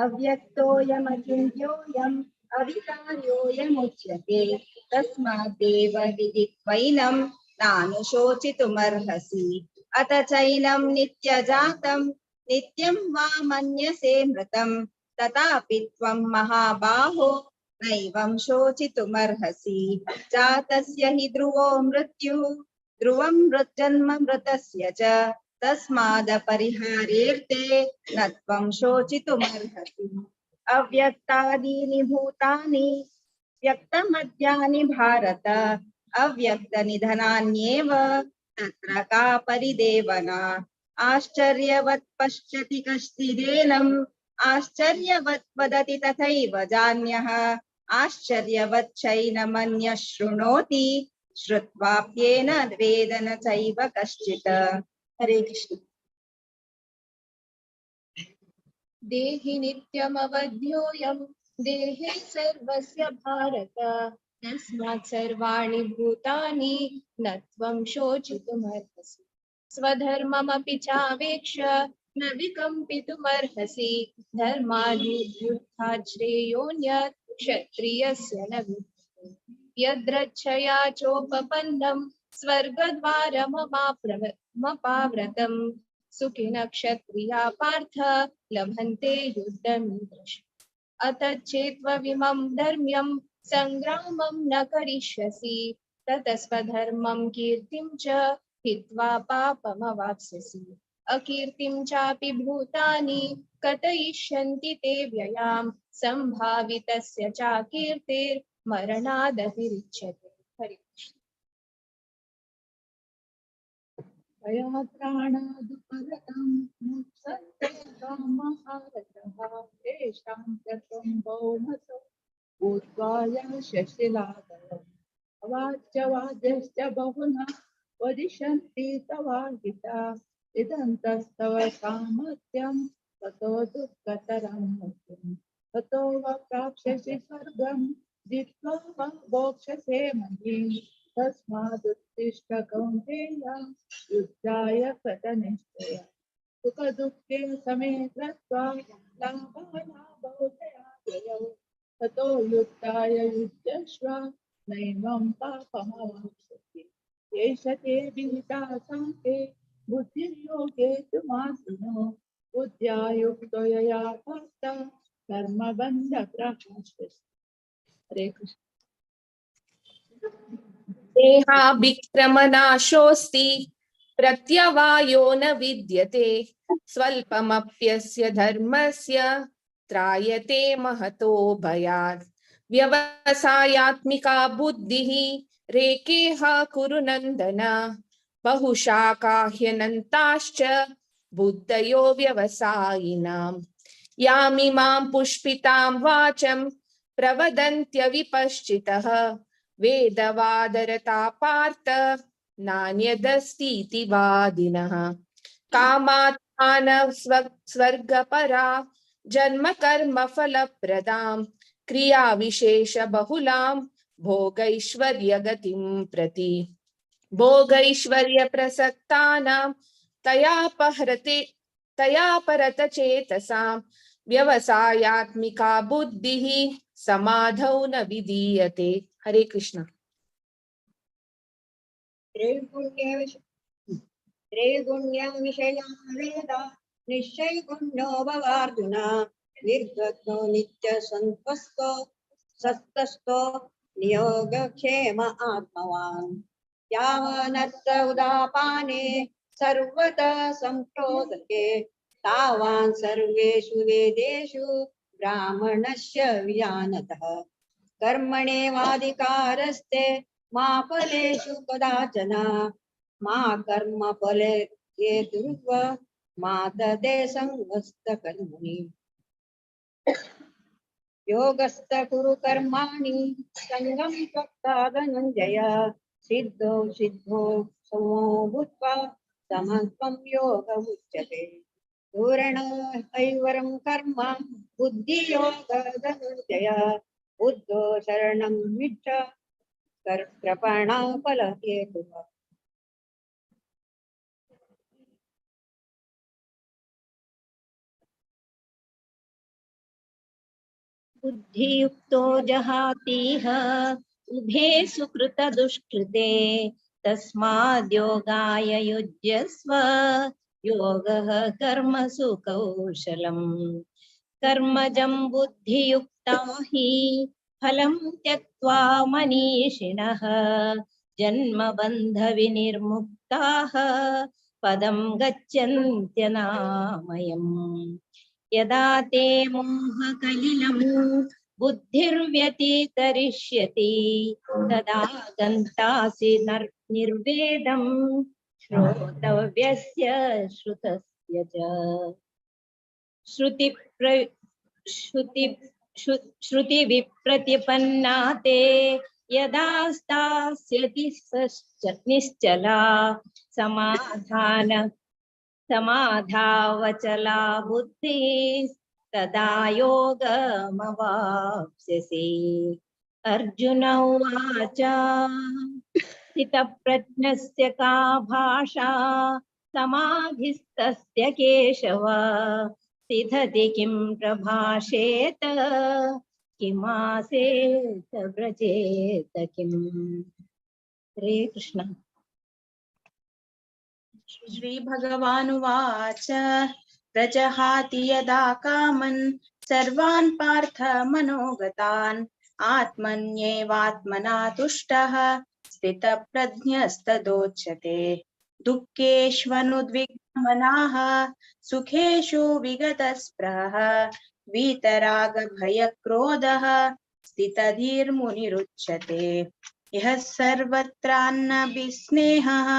Speaker 11: अव्यक्तोऽयमचिन्त्योऽयम् अविकार्योऽयमुच्यते तस्माद्देव विदित्वैनं नानुशोचितुमर्हसि अथ चैनं नित्यजातं नित्यं वा मन्यसे मृतं तथापि त्वं महाबाहो नैवं शोचितुमर्हसि जातस्य हि ध्रुवो मृत्युः ध्रुवं जन्म मृतस्य च तस्मादपरिहार्येऽर्थे न त्वं शोचितुमर्हसि। अव्यक्तादीनि भूतानि व्यक्तमद्यानि भारत अव्यक्तनिधनान्येव तत्र का परिदेवना। आश्चर्यवत् पश्यति कश्चिदेनम् आश्चर्यवत् वदति तथैव जान्यः आश्चर्यवत् चैनमन्यः शृणोति श्रुत्वाप्येन वेद न चैव कश्चित्। हरे कृष्ण।
Speaker 12: देहि नित्यमवध्योऽयं देहे सर्वस्य भारत तस्मात् सर्वाणि भूतानि न त्वं शोचितुमर्हसि। स्वधर्ममपि चावेक्ष न विकम्पितुमर्हसि। धर्माद्युद्धात् श्रेयोऽन्यत् क्षत्रियस्य न विद्यते। यद्रच्छया चोपपन्नं स्वर्गद्वारमपाव्रतं सुखिनः क्षत्रिया पार्थ लभन्ते युद्धमीदृशम्। अतश्चेत्त्वमिमं धर्म्यं संग्रामं न करिष्यसि ततः स्वधर्मं कीर्तिं च हित्वा पापमवाप्स्यसि। अकीर्तिं चापि भूतानि कथयिष्यन्ति ते व्ययां सम्भावितस्य चाकीर्तिर्मरणादतिरिच्यते। हरे कृष्ण।
Speaker 13: भयात्राणादुपरतं मुत्सत्तेषां तेषां तत्त्वं बहुमतो भूत्वाय शशिलादयम्। अवाच्यवाद्यश्च बहुना वदिष्यन्ति तवाहिता इदन्तस्तव सामर्थ्यं ततो दुःखतरं मुक्तिं। ततो वा प्राप्स्यसि स्वर्गं जित्वा वा भोक्ष्यसे महीम्। तस्मादुत्तिष्ठ कौन्तेय युद्धाय कृतनिश्चय। सुखदुःखे समे कृत्वा लाभालाभौ जयाजयौ ततो युद्धाय युज्यस्व नैवं पापमवाप्स्यसि। एष ते विहिता साङ्ख्ये बुद्धिर्योगे तु मार्जिनो बुद्ध्या युक्तो यया पार्थ कर्मबन्धप्रहास्यसि। हरे कृष्ण।
Speaker 12: देहाभिक्रमनाशोऽस्ति प्रत्यवायो न विद्यते स्वल्पमप्यस्य धर्मस्य त्रायते महतो भयात्। व्यवसायात्मिका बुद्धिः रेकेह कुरु नन्दन बहुशाखा ह्यनन्ताश्च बुद्धयो व्यवसायिनाम्। यामिमां पुष्पितां वाचं प्रवदन्त्यविपश्चितः वेदवादरता पार्थ नान्यदस्तीति वादिनः। कामात्मानः स्वर्गपरा जन्म कर्म फलप्रदां क्रिया विशेष बहुलां भोगैश्वर्य गतिं प्रति। भोगैश्वर्य प्रसक्तानां तया परत चेतसां व्यवसायात्मिका बुद्धिः समाधौ न विधीयते। हरे कृष्ण।
Speaker 8: त्रैगुण्य विषया वेद निश्चयगुण्यो भवार्जुन निर्गतो नित्य संतस्तो सत्तस्तो नियोगक्षेम आत्मवान्। यावनत्त उदापाने सर्वतः संप्रोदके तावान् सर्वेषु वेदेषु ब्राह्मणस्य विजानतः। कर्मणेवाधिकारस्ते मा फलेषु कदाचन मा कर्म फले हेतुर्व मा तदे संगस्तकर्मणि। योगस्थ कुरु कर्माणि संगं त्यक्त्वा धनञ्जय सिद्धो सिद्धो समो भूत्वा समत्वं योग उच्यते। पूर्ण ऐवरं कर्म बुद्धियोग धनञ्जय बुद्धो शरणं विच्छ कृपणा फलहेतुः।
Speaker 12: बुद्धियुक्तो जहातीह उभे सुकृत दुष्कृते तस्माद्योगाय युज्यस्व योगः कर्मसु कौशलम्। कर्मजं बुद्धियुक्ता हि फलं त्यक्त्वा मनीषिणः जन्मबन्ध विनिर्मुक्ताः पदं गच्छन्त्यनामयम् यदा ते मोहकलिलं बुद्धिर्व्यतितरिष्यति तदा गन्तासि निर्वेदं श्रोतव्यस्य श्रुतस्य च श्रुतिविप्रतिपन्ना ते यदा स्थास्यति निश्चला समाधावचला बुद्धिः तदा योगमवाप्स्यसि अर्जुन उवाच स्थितप्रज्ञस्य का भाषा समाधिस्तस्य केशव सिद्धति किं प्रभाषेत किमासेत व्रजेत किम् हरे कृष्ण
Speaker 4: श्रीभगवानुवाच प्रजहाति यदा कामन् सर्वान् पार्थ मनोगतान् आत्मन्येवात्मना तुष्टः स्थितप्रज्ञस्तदोच्यते दुःखेष्वनुद्विग्नमनाः सुखेषु विगतस्पृहः वीतरागभयक्रोधः स्थितधीर्मुनिरुच्यते यः सर्वत्रान्नभिस्नेहः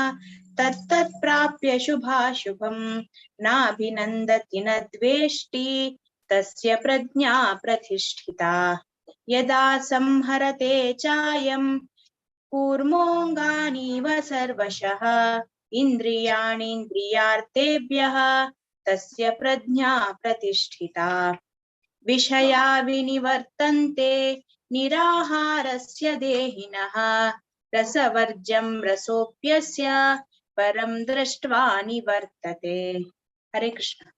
Speaker 4: तत्तत्प्राप्य शुभाशुभं नाभिनन्दति न द्वेष्टि तस्य प्रज्ञा प्रतिष्ठिता यदा संहरते चायं कूर्मोऽङ्गानीव सर्वशः इन्द्रियाणीन्द्रियार्थेभ्यः तस्य प्रज्ञा प्रतिष्ठिता विषया विनिवर्तन्ते निराहारस्य देहिनः रसवर्ज्यं रसोऽप्यस्य परं दृष्ट्वा निवर्तते हरे कृष्ण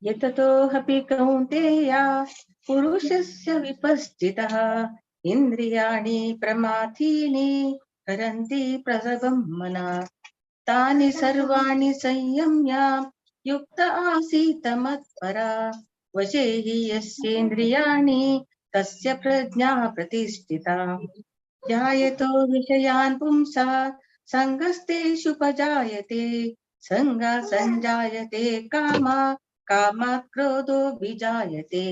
Speaker 4: यततोऽपि कौन्तेय पुरुषस्य विपस्थितः इन्द्रियाणि प्रमाथीनि हरन्ति प्रसवं मनः तानि सर्वाणि संयम्य युक्त आसीत् मत्परा वशे हि यस्येन्द्रियाणि तस्य प्रज्ञा प्रतिष्ठिता ध्यायतो विषयान् पुंसः सङ्गस्तेषुपजायते सङ्गः सञ्जायते कामात् क्रोधो विजायते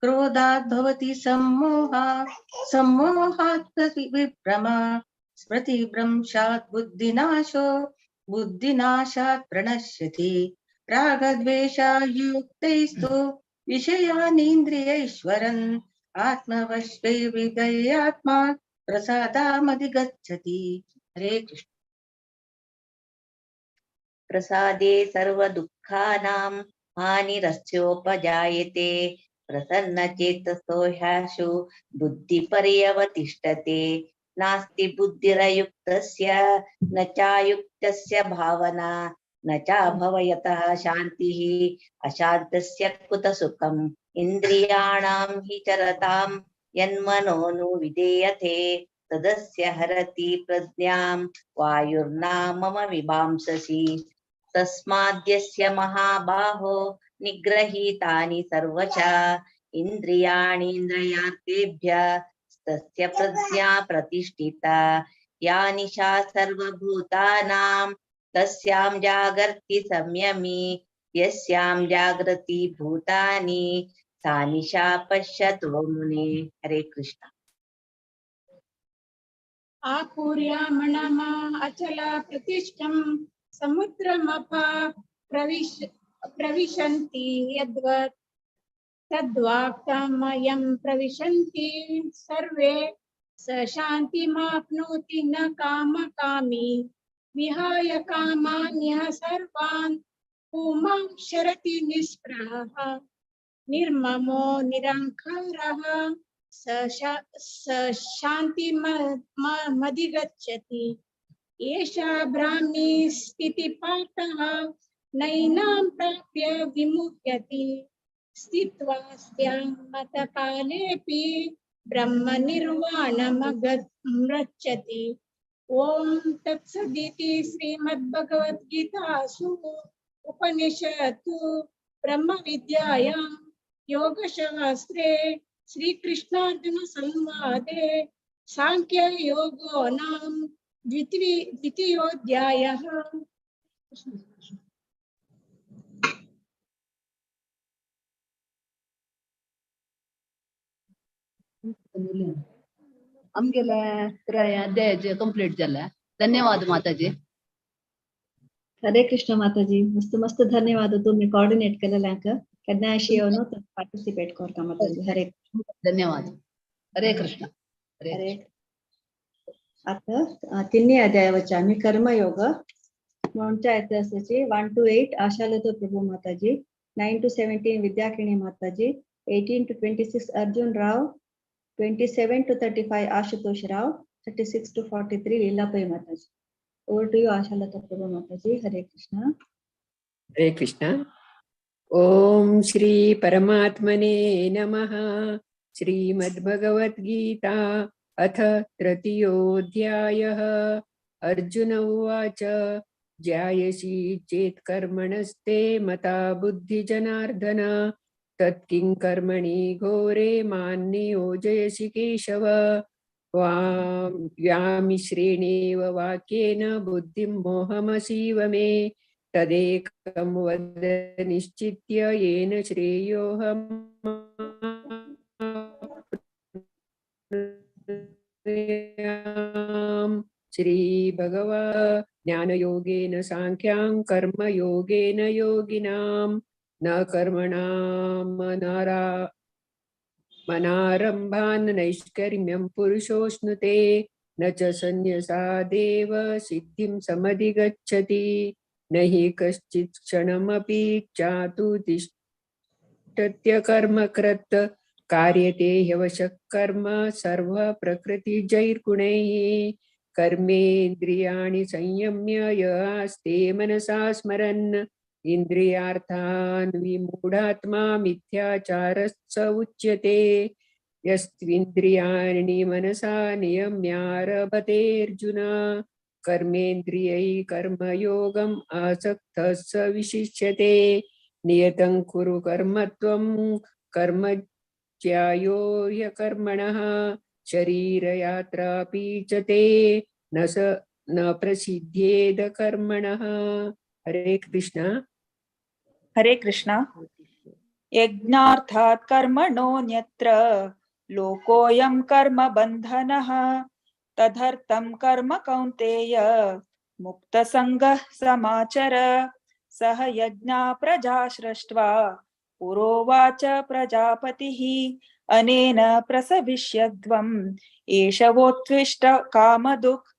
Speaker 4: क्रोधात् भवति सम्मोहः सम्मोहात् विभ्रमः स्मृतिभ्रंशात् बुद्धिनाशात् प्रणश्यति रागद्वेषयुक्तैस्तु विषयानीन्द्रियैश्वरन् आत्मवश्यै विगयात्मा प्रसादामधिगच्छति हरे कृष्ण
Speaker 12: प्रसादे सर्वदुःखानां हानिरस्योपजायते प्रसन्नचेतसो ह्याशु बुद्धिपर्यवतिष्ठते नास्ति बुद्धिरयुक्तस्य न चायुक्तस्य भावना न चाभवयतः शान्तिः अशान्तस्य कुतः सुखम् इन्द्रियाणां हि चरतां यन्मनो विधेयते तदस्य हरति प्रज्ञां वायुर्नामम विभांससि तस्माद्यस्य महाबाहो निग्रहीतानि सर्वशः इन्द्रियाणीन्द्रियार्थेभ्यः तस्य प्रज्ञा प्रतिष्ठिता या निशा सर्वभूतानां तस्यां जागर्ति संयमी यस्यां जागृति भूतानि सा निशा पश्यतो मुने हरे कृष्ण
Speaker 8: आपूर्यामणमा अचला प्रतिष्ठं समुद्रमपा प्रविशन्ति यद्वत् तद्वाक्तामयं प्रविशन्ति सर्वे स शान्तिमाप्नोति न कामकामी विहाय कामान्यः सर्वान् पुमां शरति निःस्पृहः निर्ममो निरङ्कारः स शान्तिमधिगच्छति एषा ब्राह्मी स्थितिपाठः नैनां प्राप्य विमुह्यति स्थित्वा मतकालेऽपि ब्रह्म निर्वाणमगच्छति ॐ तत्सदिति श्रीमद्भगवद्गीतासु उपनिषत्सु ब्रह्मविद्यायां योगशास्त्रे श्रीकृष्णार्जुन संवादे सांख्ययोगो नाम द्वितीयोऽध्यायः।
Speaker 10: आमगेले 3 अध्याय कंप्लीट जाला. धन्यवाद माताजी.
Speaker 1: हरे कृष्ण माताजी. मस्त मस्त धन्यवाद. तुम्ही कोऑर्डिनेट केलेल्यांक केन्ना येवन पार्टिसिपेट करता माताजी. हरे
Speaker 10: धन्यवाद. हरे कृष्ण.
Speaker 1: हरे आता तिन्ही अध्यायावरचे आम्ही कर्मयोग म्हणच्या इतिहासाची 1 to 8 आशालता प्रभू माताजी, 9 to 17 विद्याकिणी माताजी, 18 to 26 Arjuna Rao, 27 to 35 Ashutosh Rao, 36 to 43 Leelabai माताजी. ओवर टू यू आशालता प्रभू माताजी. हरे कृष्ण.
Speaker 14: हरे कृष्ण. ओम श्री परमात्मने नमः. श्रीमद्भगवद्गीता अथ तृतीयोऽध्यायः. अर्जुन उवाच ज्यायसि चेत् कर्मणस्ते मता बुद्धिजनार्दन तत्किं कर्मणि घोरे मां नियोजयसि केशव. व्यामिश्रेणेव वाक्येन बुद्धिं मोहमसीव मे तदेकं वद निश्चित्य येन श्रेयोऽहम् श्री भगवान् ज्ञानयोगेन सांख्यां कर्मयोगेन योगिनां न कर्मणां मनारम्भान् नैष्कर्म्यं पुरुषोऽश्नुते न च संन्यसादेव सिद्धिं समधिगच्छति न हि कश्चित् क्षणमपि चातु तिष्ठत्य कर्मकृत् कार्यते ह्यवशः कर्म सर्व प्रकृतिजैर्गुणैः कर्मेन्द्रियाणि संयम्य यस्ते मनसा स्मरन् इंद्रियार्थान् विमूढात्मा मिथ्याचारश्च उच्यते. यस्त्विन्द्रियाणि मनसा नियम्यारभते अर्जुन कर्मेन्द्रियैः कर्मयोगम् आसक्तः स विशिष्यते. नियतं कुरु कर्मत्वं कर्म ज्यायो ह्यकर्मणः शरीरयात्रापि च ते न प्रसिद्ध्येद कर्मणः. हरे कृष्ण.
Speaker 15: हरे कृष्ण. यज्ञार्थात् कर्मणोऽन्यत्र लोकोऽयं कर्म बन्धनः तदर्थं कर्म कौन्तेय मुक्तसङ्गः समाचर. सह यज्ञा प्रजा सृष्ट्वा पुरोवाच प्रजापतिः अनेन प्रसविष्यध्वम् एष वोत्विष्ट कामदुक्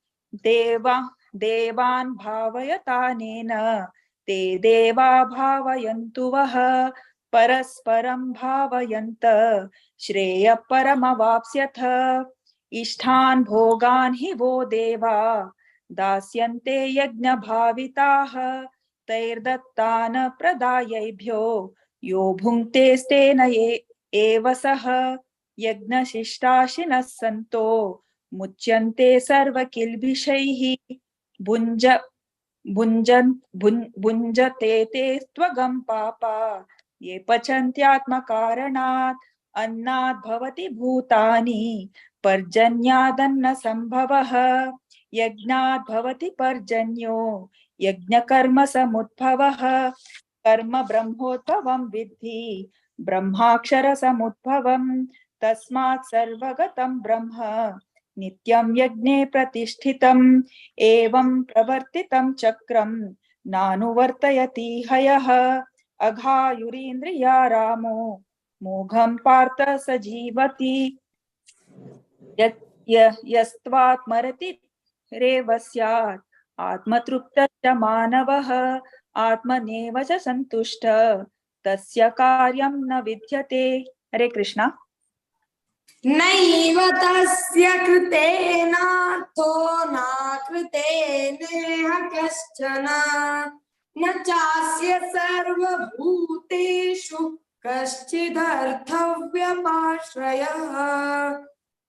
Speaker 15: देवान् भावयतानेन ते देवा भावयन्तु वः परस्परं भावयन्त श्रेयः परमवाप्स्यथ. इष्टान् भोगान् हि वो देवा दास्यन्ते यज्ञभाविताः तैर्दत्तान् प्रदायैभ्यो यो भुङ्क्तेस्तेन एव सः. यज्ञशिष्टाशिनः सन्तो मुच्यन्ते सर्वकिल्बिषैः भुञ्जते ते त्वगं पापा ये पचन्त्यात्मकारणात्. अन्नात् भवति भूतानि पर्जन्यादन्न संभवः. यज्ञात् भवति पर्जन्यो यज्ञकर्म समुद्भवः. कर्म ब्रह्मोद्भवं विद्धि ब्रह्माक्षर समुद्भवम्. तस्मात् सर्वगतं ब्रह्म नित्यं यज्ञे प्रतिष्ठितम्. एवं प्रवर्तितं चक्रं नानुवर्तयति हयः. अघायुरीन्द्रिया रामो मोघं पार्थ स जीवति. यस्त्वात्मरति रेव स्यात् आत्मतृप्तश्च मानवः. आत्मनेव च सन्तुष्ट तस्य कार्यं न विद्यते. हरे कृष्ण.
Speaker 2: नैव तस्य कृतेनार्थो न कृतेनेह कश्चन न चास्य सर्वभूतेषु कश्चिदर्थव्यपाश्रयः.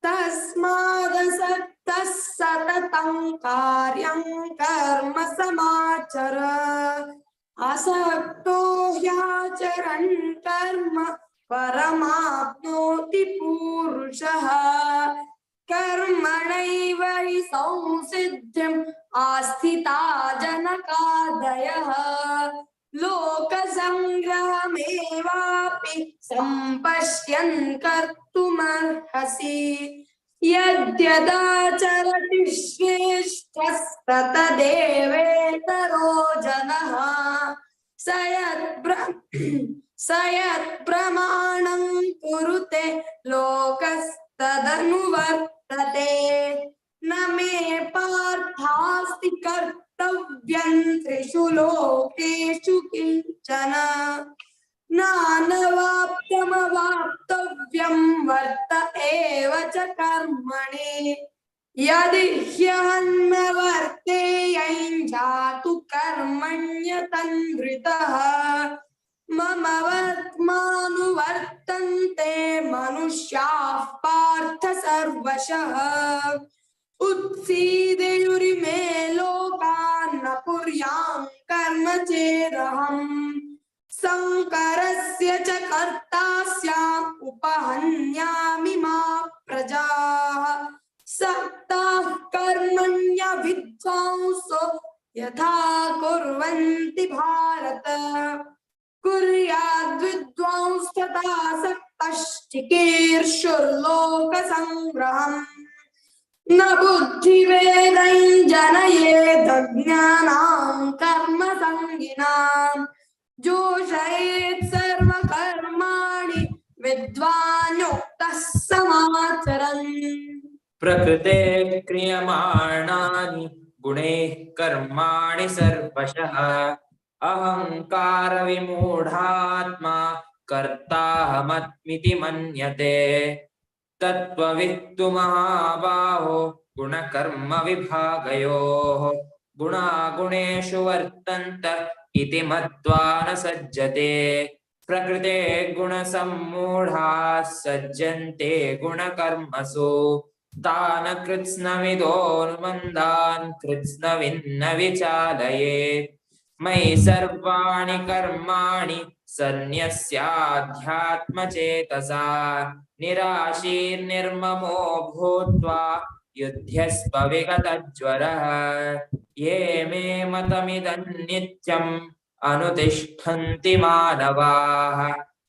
Speaker 2: तस्मादसक्तः सततं कार्यं कर्म समाचर. असक्तो ह्याचरन् कर्म परमाप्नोति पुरुषः.
Speaker 16: कर्मणैव हि संसिद्धिम् आस्थिता जनकादयः लोकसंग्रहमेवापि सम्पश्यन् कर्तुमर्हसि यद्यदाचरति श्रेष्ठस्ततदेवेतरो जनः स यत्प्रमाणं कुरुते लोकस्तदनुवर्तते न मे पार्थास्ति कर्तव्यं त्रिषु लोकेषु किंचन नानवाप्तमवाप्तव्यं वर्त एव च कर्मणि यदि ह्यहन्न वर्तेयं जातु कर्मण्यतन्द्रितः मम वर्त्मानुवर्तन्ते मनुष्याः पार्थ सर्वशः उत्सीदेयुरिमे लोकान् न कुर्यां कर्म चेदहम् संकरस्य च कर्ता स्याम् उपहन्यामि मा प्रजाः सक्ताः कर्मण्यभिद्वांसो यथा कुर्वन्ति भारत कुर्याद्विद्वांस्तथा सक्तश्चिकीर्षुर्लोकसङ्ग्रहम् न बुद्धिभेदं जनयेत् ज्ञानां कर्मसङ्गिनाम् जोषयेत् सर्वकर्माणि विद्वान् युक्तः समाचरन्
Speaker 17: प्रकृते क्रियमाणानि गुणैः कर्माणि सर्वशः अहंकार विमूढात्मा कर्ताहमस्मीति मन्यते तत्त्ववित्तु महाबाहो गुणकर्म विभागयोः गुणागुणेषु वर्तन्त इति मत्वा न सज्जते प्रकृते गुणसम्मूढाः सज्जन्ते गुणकर्मसु तान् कृत्स्नविदोन्मन्दान् कृत्स्नविन्न विचालयेत् मयि सर्वाणि कर्माणि सन्न्यस्याध्यात्मचेतसा निराशीर्निर्ममो भूत्वा युध्यस्व विगतज्वरः ये मे मतमिदं नित्यम् अनुतिष्ठन्ति मानवाः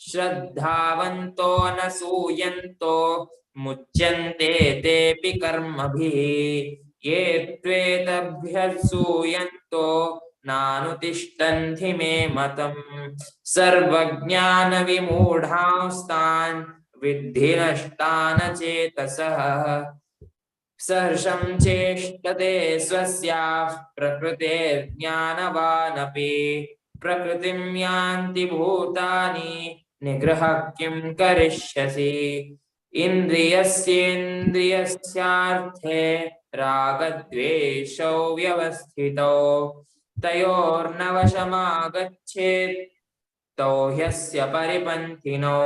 Speaker 17: श्रद्धावन्तो न सूयन्तो मुच्यन्ते तेऽपि कर्मभिः ये त्वेतभ्यसूयन्तो नानुतिष्ठन्ति मे मतम् सर्वज्ञानविमूढांस्तान् विद्धि नष्टान् चेतसः सहर्षं चेष्टते स्वस्याः प्रकृतेर्ज्ञानवानपि प्रकृतिं यान्ति भूतानि निग्रह किं करिष्यसि इन्द्रियस्येन्द्रियस्यार्थे रागद्वेषौ व्यवस्थितौ तयोर्नवशमागच्छेत् तौ ह्यस्य परिपन्थिनौ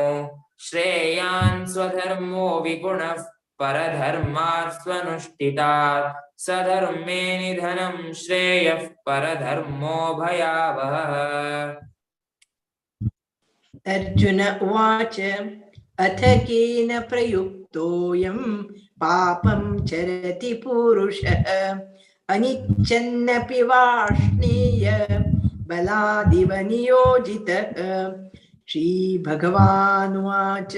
Speaker 17: श्रेयान् स्वधर्मो विगुणः परधर्मार्स्वनुष्ठितात् सधर्मे निधनं श्रेयः परधर्मो भयावहः।
Speaker 18: अर्जुन उवाच अथ केन प्रयुक्तोऽयं पापं चरति पुरुषः अनिच्छन्नपि वाष्णेय बलादिव नियोजितः श्रीभगवानुवाच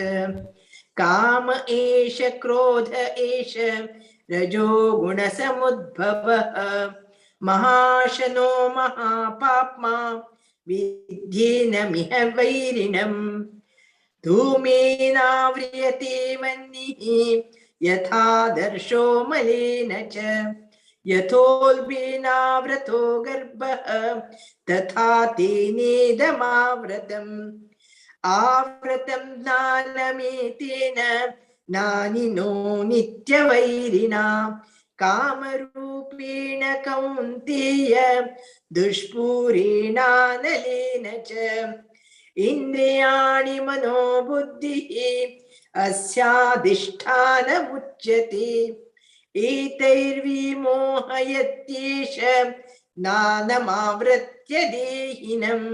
Speaker 18: काम एष क्रोध एष रजो गुणसमुद्भवः महाशनो महापाप्मा विद्येनमिह वैरिणम् धूमेनाव्रियते वह्निः यथा दर्शो मलेन च यथोल्बेनावृतो गर्भः तथा तेनेदमावृतम् आवृतं ज्ञानमेतेन नानिनो नित्यवैरिणा कामरूपेण कौन्तेय दुष्पूरेणानलेन च इन्द्रियाणि मनोबुद्धिः अस्याधिष्ठानमुच्यते एतैर्विमोहयत्येष ज्ञानमावृत्य देहिनम्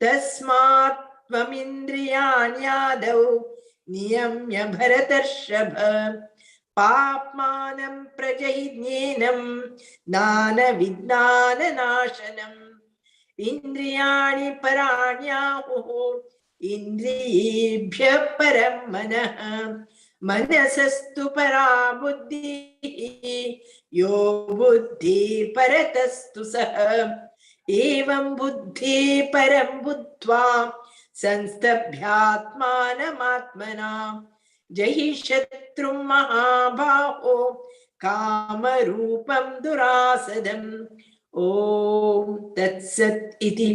Speaker 18: तस्मात् त्वमिन्द्रियाण्यादौ नियम्य भरतर्षभ पाप्मानं प्रजहिज्ञेनं नानविज्ञाननाशनम् इन्द्रियाणि पराण्याहुः इन्द्रियेभ्यः परं मनः मनसस्तु परा बुद्धिः यो बुद्धिर्परतस्तु सः एवं बुद्धि परं बुद्ध्वा संस्तभ्यात्मानमात्मना जहि शत्रुं महाबाहो कामरूपं दुरासदम् ओम तत्सत् इति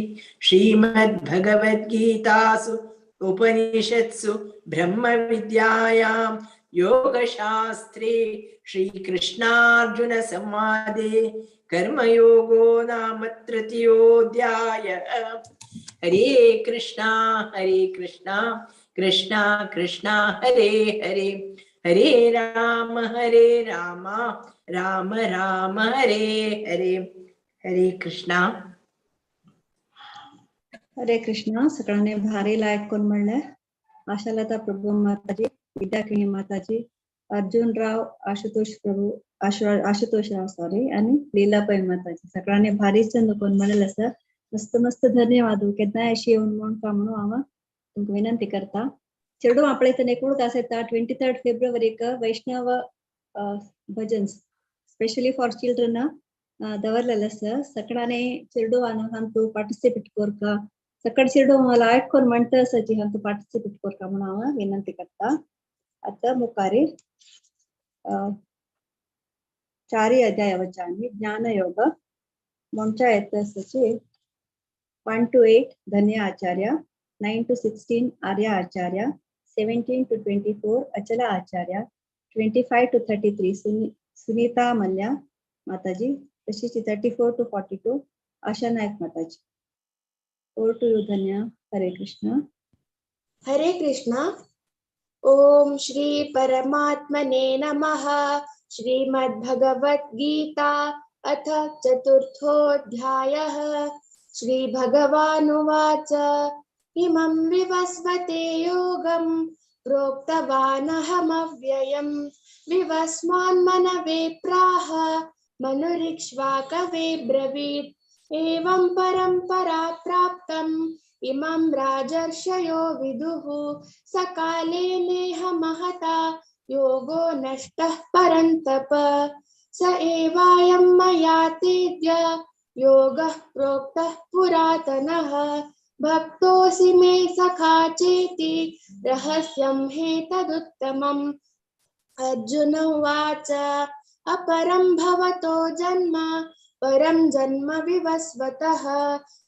Speaker 18: श्रीमद्भगवद्गीतासु उपनिषत्सु ब्रह्मविद्यायां योगशास्त्रे श्रीकृष्णार्जुन संवादे कर्मयोगो नाम तृतीयोऽध्यायः। हरे कृष्णा कृष्णा कृष्णा हरे हरे हरे राम राम राम हरे हरे हरे कृष्णा.
Speaker 1: हरे कृष्णा. सगळ्यांनी भारीला ऐकून म्हणले. आशालता प्रभू माताजी, विद्याकिनी माताजी, अर्जुनराव, आशुतोष प्रभू, आशुतोषराव सॉरी आणि लीलाबाई माताजी सगळ्यांनी भारीचं नुकून म्हणलं सर. मस्त मस्त धन्यवाद. केदना अशी येऊन म्हणून का म्हणून आम्हा तुमका विनंती करता. चेडू आपल्या इथं एकूणच असे 23 फेब्रुवारी वैष्णव भजन स्पेशली फॉर चिल्ड्रन दवरलेलं सर. सगळ्यांनी चिरडू तू पार्टिसिपेट कर का सकड चिरडू मला ऐकून म्हणतं असायची तू पार्टिसिपेट कर का म्हणून आम्हा विनंती करता. आता मुखारी 4 अध्यायावरच्या आम्ही ज्ञानयोग म्हणच्या येतं असायची 1 to 8 धन्य आचार्य, 9 to 16 आर्य आचार्य, 17 to 24 अचला आचार्य, 25 to 33 सुनीता मल्ल्या माताजी, तशीच 34 to 42 आशा नायक माताजी. ओवर टू यू धन्य. हरे कृष्ण.
Speaker 16: हरे कृष्णा. ओम श्री परमात्मने नमः. श्रीमद्भगवद्गीता अथ चतुर्थोऽध्यायः. श्री भगवानुवाच इमं विवस्वते योगं प्रोक्तवानहमव्ययम् विवस्वान्मनवे प्राह मनुरिक्ष्वाकवे ब्रवीत्. एवं परम्परा प्राप्तम् इमं राजर्षयो विदुः. सकाले नेह महता योगो नष्टः परन्तप. स एवायं मया तेद्य योगः प्रोक्तः पुरातनः. भक्तोऽसि मे सखा चेति रहस्यं ह्येतदुत्तमम्. अर्जुन उवाच अपरं भवतो जन्म परं जन्म विवस्वतः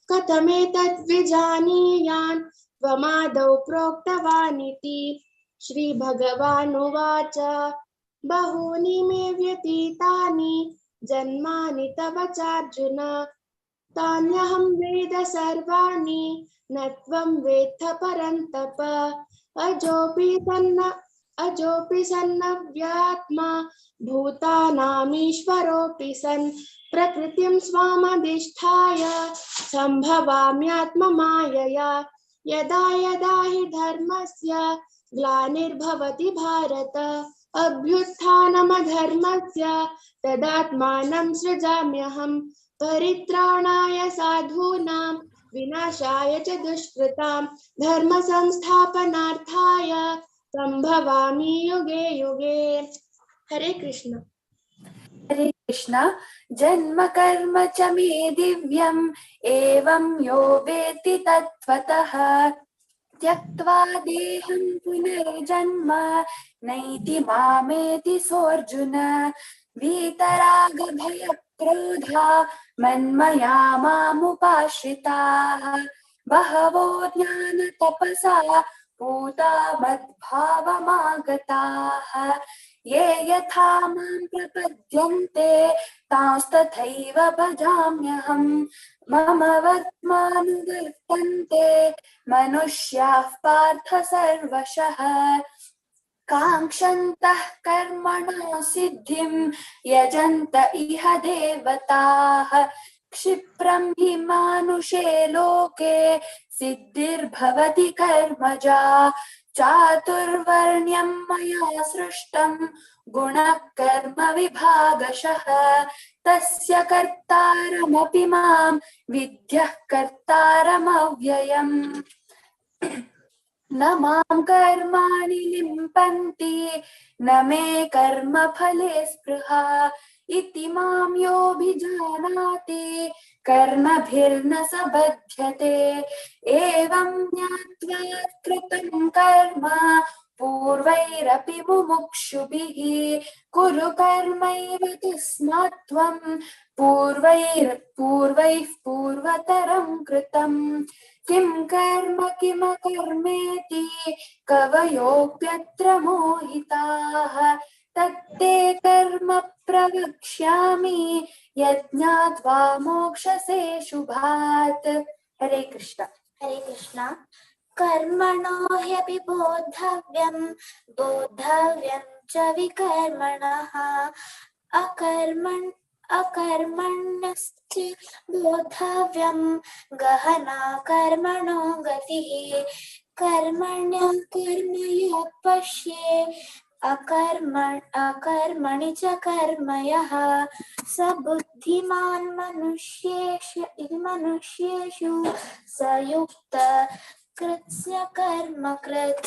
Speaker 16: कथमेतद् विजानीयान् त्वमादौ प्रोक्तवानिति. श्रीभगवानुवाच बहूनि मे व्यतीतानि जन्मानि तव चार्जुन तान्यहं वेद सर्वाणि न त्वं वेत्थ परन्तप. अजोऽपि सन्नव्यात्मा भूतानामीश्वरोऽपि सन् प्रकृतिं स्वामधिष्ठाय सम्भवाम्यात्ममायया. यदा यदा हि धर्मस्य ग्लानिर्भवति भारत अभ्युत्थानमधर्मस्य तदात्मानं सृजाम्यहम्. परित्राणाय साधूनां विनाशाय च दुष्कृतां धर्म संस्थापनार्थाय संभवामि युगे युगे. हरे कृष्ण.
Speaker 19: हरे कृष्ण. जन्म कर्म च मे दिव्यम् एवं यो वेत्ति तत्त्वतः त्यक्त्वा देहं पुनर्जन्म नैति मामेति सोऽर्जुन. वीतरागभयक्रोधा मन्मया मामुपाश्रिताः बहवो ज्ञानतपसा पूता मद्भावमागताः. ये यथा मां प्रपद्यन्ते तांस्तथैव भजाम्यहम्. मम वर्त्मानुवर्तन्ते मनुष्याः पार्थ सर्वशः. काङ्क्षन्तः कर्मणो सिद्धिं यजन्त इह देवताः. क्षिप्रं हि मानुषे लोके सिद्धिर्भवति कर्मजा चातुर्वर्ण्यं मया सृष्टं गुणः कर्म विभागशः तस्य कर्तारमपि मां विद्यः कर्तारमव्ययम् न मां कर्माणि लिम्पन्ति न मे कर्मफले स्पृहा इति मां योऽभिजानाति कर्मभिर्न स बध्यते एवं ज्ञात्वा कृतं कर्म पूर्वैरपि मुमुक्षुभिः कुरु कर्मैव तस्मात् त्वं पूर्वैः पूर्वतरं कृतम् किं कर्म किमकर्मेति कवयोऽप्यत्र मोहिताः तत्ते कर्म प्रवक्ष्यामि यज्ञात्वा मोक्षसे शुभात्। हरे कृष्ण।
Speaker 20: हरे कृष्ण। कर्मणो ह्यपि बोद्धव्यं च विकर्मणः अकर्मण्यस्य बोद्धव्यं गहना कर्मणो गतिः कर्मण्यः कर्म यः पश्ये अकर्मणि च कर्म यः स बुद्धिमान् मनुष्येषु स युक्त कृत्स्य कर्म कृत्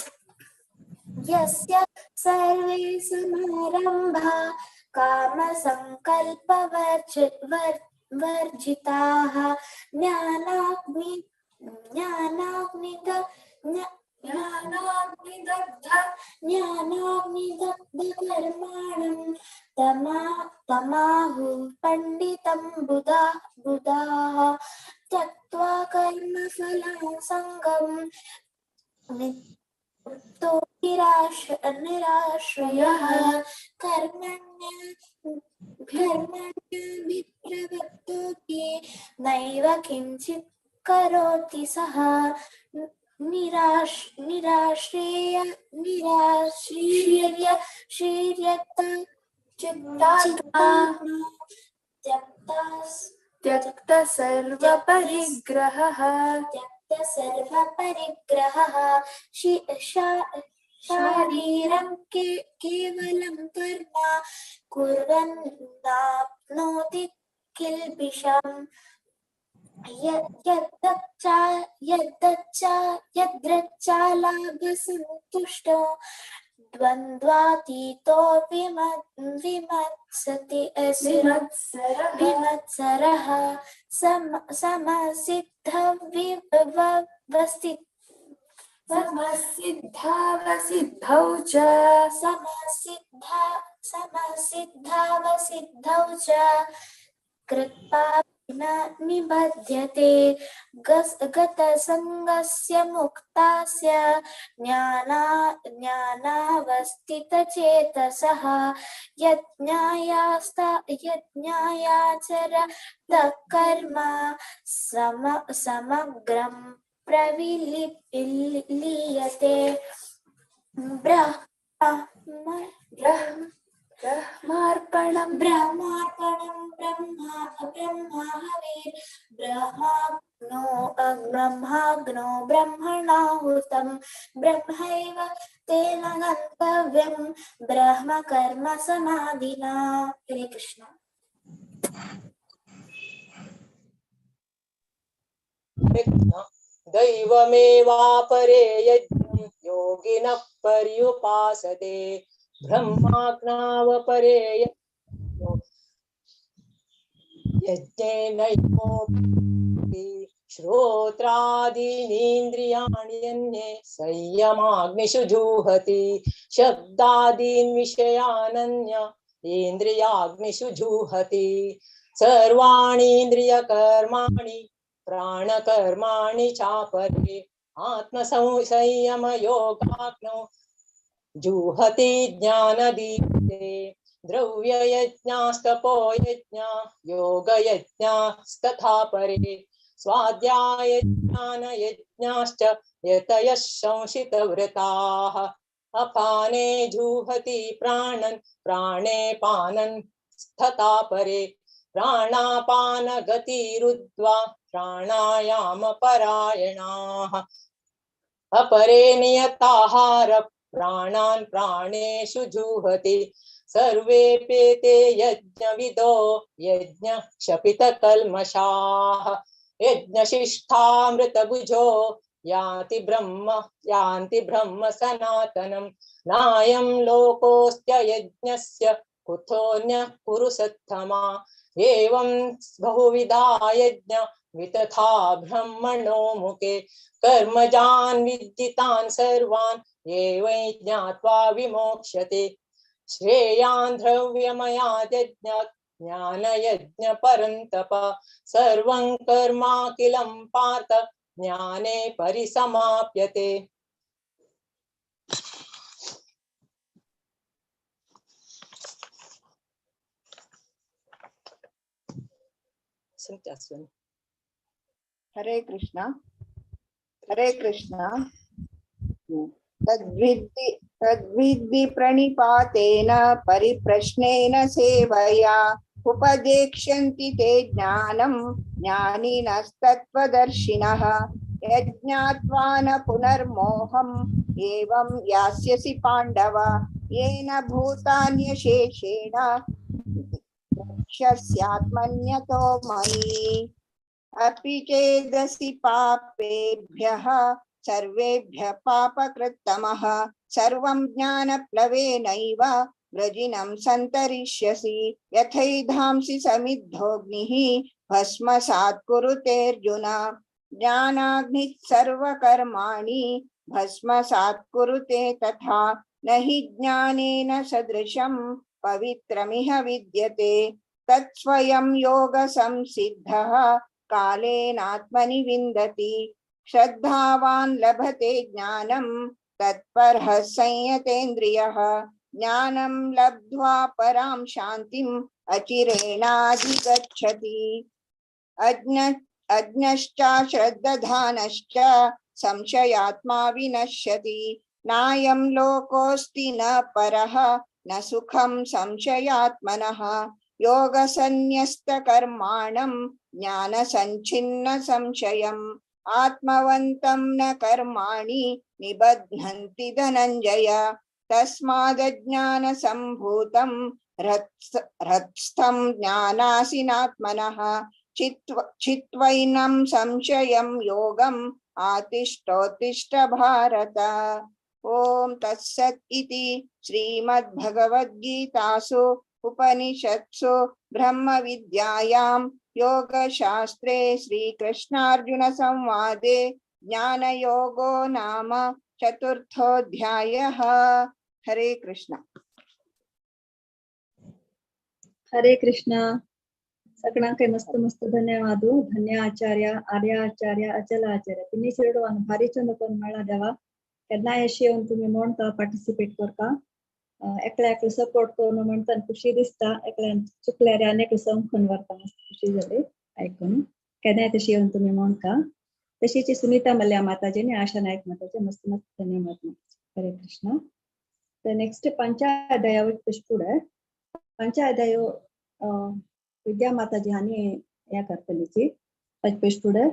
Speaker 20: यस्य सर्वे समारम्भा कामसङ्कल्पवर्जिताः ज्ञानाग्निदग्धकर्माणं तमाहुः पण्डितं बुधाः त्यक्त्वा कर्मफलासङ्गं निराश्रयः कर्मण्यभिप्रवृत्तोऽपि नैव किञ्चित् करोति सः त्यक्त सर्वपरिग्रहः शारीरं केवलं कर्म कुर्वन्नाप्नोति किल्बिषम् यद्रच्चालाभसन्तुष्टो द्वन्द्वातीतो विमत्सरः समसिद्धावसिद्धौ च कृत्वा न निबध्यते गतसङ्गस्य मुक्तास्य ज्ञानावस्थितचेतसः यज्ञायाचरतः कर्म समग्रं प्रविलीयते ब्रह्मार्पणं ब्रह्माहविर् ब्रह्माग्नो ब्रह्मणाहुतं ब्रह्मैव तेन गन्तव्यं ब्रह्म कर्म समाधिना। हरे कृष्ण।
Speaker 21: दैवमेवापरे यज्ञं योगिनः पर्युपासते ब्रह्माज्ञावपरे यज्ञेनैवोपि श्रोत्रादीनीन्द्रियाणि अन्ये संयमाग्निषु जुहति शब्दादीन् विषयानन्य इन्द्रियाग्निषु जुहति सर्वाणीन्द्रियकर्माणि प्राणकर्माणि चापरे आत्मसंयमयोगाग्नौ जुहति ज्ञानदीप्ते द्रव्ययज्ञास्तपो यज्ञा योगयज्ञास्तथा परे स्वाध्यायज्ञानयज्ञाश्च यतयः संशितव्रताः अपाने जुहति प्राणन् प्राणे पानन् तथा परे प्राणापानगतिरुद्ध्वा प्राणायामपरायणाः अपरे नियताहार प्राणान् प्राणेषु जुहति सर्वेऽप्येते यज्ञविदो यज्ञक्षपितकल्मषाः यज्ञशिष्ठामृतभुजो यान्ति ब्रह्म सनातनं नायं लोकोऽस्त्ययज्ञस्य कुतोऽन्यः कुरु सत्तमा एवं बहुविधा यज्ञ वितथा ब्रह्मणो मुखे कर्मजान् विद्दितान् सर्वान् ये वै ज्ञात्वा विमोक्ष्यते श्रेयान् द्रव्यमयाद्यज्ञात् ज्ञानयज्ञ परन्तप सर्वं कर्माखिलं पार्थ ज्ञाने परिसमाप्यते।
Speaker 5: हरे कृष्ण हरे कृष्ण। तद्विद्धि प्रणिपातेन परिप्रश्नेन सेवया उपदेक्ष्यन्ति ते ज्ञानं ज्ञानिनस्तत्त्वदर्शिनः यज्ञात्वा न पुनर्मोहम् एवं यास्यसि पाण्डव येन भूतान्यशेषेण द्रक्ष्यस्यात्मन्यतो मयि अपि चेदसि पापेभ्यः सर्वेभ्यः पापकृत्तमः सर्वं ज्ञानप्लवेनैव व्रजिनं सन्तरिष्यसि यथैधांसि समिद्धोऽग्निः भस्मसात् कुरुतेऽर्जुन ज्ञानाग्निः सर्वकर्माणि भस्मसात् कुरुते तथा न हि ज्ञानेन सदृशं पवित्रमिह विद्यते तत्स्वयं योगसंसिद्धः कालेनात्मनि विन्दति श्रद्धावान् लभते ज्ञानं तत्परः संयतेन्द्रियः ज्ञानं लब्ध्वा परां शान्तिम् अचिरेणाधिगच्छति अज्ञश्च श्रद्धानश्च संशयात्मा विनश्यति नायं लोकोऽस्ति न परः न सुखं संशयात्मनः योगसन्न्यस्तकर्माणं ज्ञानसञ्छिन्न संशयम् आत्मवन्तं न कर्माणि निबध्नन्ति धनञ्जय तस्मादज्ञानसम्भूतं हृत्स्थं ज्ञानासीनात्मनः चित्वैनं संशयं योगम् आतिष्ठोत्तिष्ठ भारत। ओम तत्सत् इति श्रीमद्भगवद्गीतासु उपनिषत्सु ब्रह्मविद्यायां योगशास्त्रे श्रीकृष्णार्जुन संवादे ज्ञानयोगो नाम चतुर्थोऽध्यायः। हरे कृष्ण।
Speaker 1: हरे कृष्ण। सगळ्यांके मस्त मस्त धन्यवाद। धन्य आचार्य, आर्य आचार्य, अचल आचार्य तिन्ही शिरडवान भारी चंद करून मेळा देवा केन्ना अशी येवन तुम्ही म्हणता पार्टिसिपेट करता एकल्या एकलो सपोर्ट करून म्हणटा खुशी दिसता एकल्यान चुकल्यार आनी एकलो समखून व्हरता खुशी जाली आयकून केन्नाय तशी येवन तुम्ही म्हणता तशीच सुनीता मल्ल्या माताजी आणि आशा नायक माताजी मस्त मस्त धन्यवाद। हरे कृष्ण। तर नेक्स्ट पंचाध्याय पुढे पंचाध्याय विद्या माताजी हांणी या करतलीची पुढे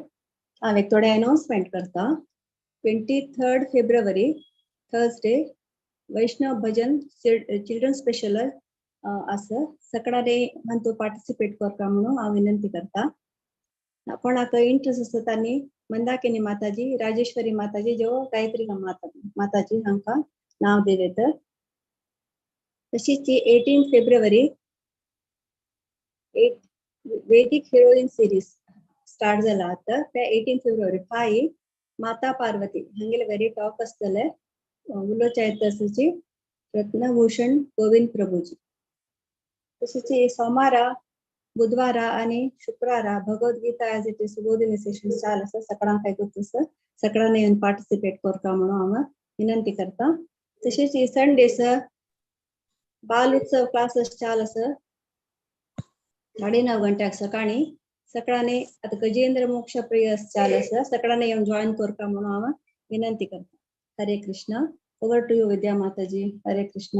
Speaker 1: हांव एक थोडे अनाउन्समेंट करता। 23rd February थर्सडे वैष्णव भजन चिल्ड्रन स्पेशल आसा सकाळी हातूंत पार्टिसिपेट करता म्हणून हांव विनंती करता। कोणाक इंट्रस्ट आसा तांणी मंदाकिनी माताजी, राजेश्वरी माताजी, जो गायत्री माताजी हांकां नाव दिलेत। तशीच 18 February वैदिक हिरोइन सिरीज स्टार्ट जाला आता त्या 18 February 5 माता पार्वती हांगेले वेरी टॉक आसतले उलो चैतसची रत्नभूषण गोविंद प्रभुजी। तशीच सोमारा बुधवारा आणि शुक्रारा भगवद्गीता एज इट इज बोधिनी सेशन चाल आसा सकाळांक आयकूंक आसा सकाळान येवन पार्टिसिपेट करता म्हणून हांव विनंती करता। तशीच संडेस बाल उत्सव क्लासेस चाल आसा 9:30 गंटयाक सकाळी सकाळांनी आता गजेंद्र मोक्ष प्रिय चाल आसा सकाळान येवन जॉइन करता म्हणून हांव विनंती करता। हरे कृष्ण। ओवर टू यू विद्या माताजी। हरे कृष्ण।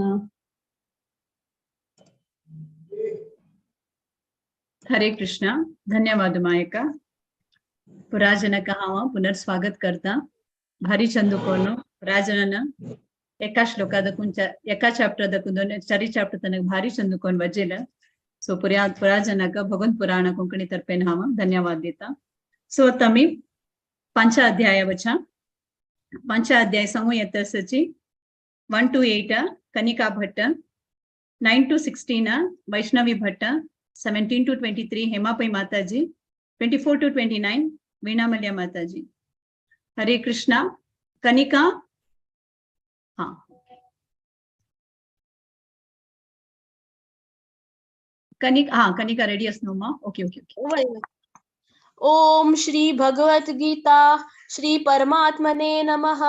Speaker 3: हरे कृष्ण। धन्यवाद मायका। पुराजनक हांव पुनर्स्वागत करता।
Speaker 1: ಭಾರಿ ಚಂದಕೋನು ರಾಜನನ एका श्लोकाद कुंचा एका चॅप्टर दोन चारी चॅप्टर तनक भारी चंदुकोन वजेल सो पुराजनक भगवंत पुराण कोंकणी तर्फे नाम धन्यवाद देता सो तमी पंच अध्याय वचा पंच अध्याय समूह यतसची 1 to 8 Kanika Bhatt 9 to 16 Vaishnavi Bhatt 17 to 23 हेमापई माताजी 24 to 29 वीणामल्य माताजी हरे कृष्णा कनिका हाँ कनिका रेडी असनो मा ओके ओके ओके
Speaker 16: ओम श्री भगवत गीता श्री परमात्मने नमः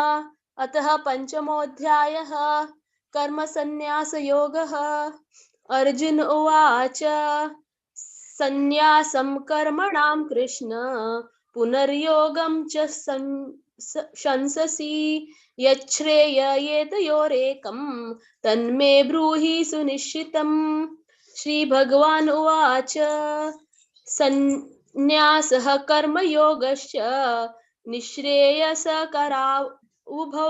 Speaker 16: अतः पंचमोऽध्यायः कर्म संन्यास योगः अर्जुन उवाच संन्यासं कर्मणां कृष्ण पुनर्योगं च शंससि यच्छ्रेययेतयोरेकं तन्मे ब्रूहि सुनिश्चितम् श्री भगवान उवाच संन्यासः कर्मयोगश्च निःश्रेयसकरा उभौ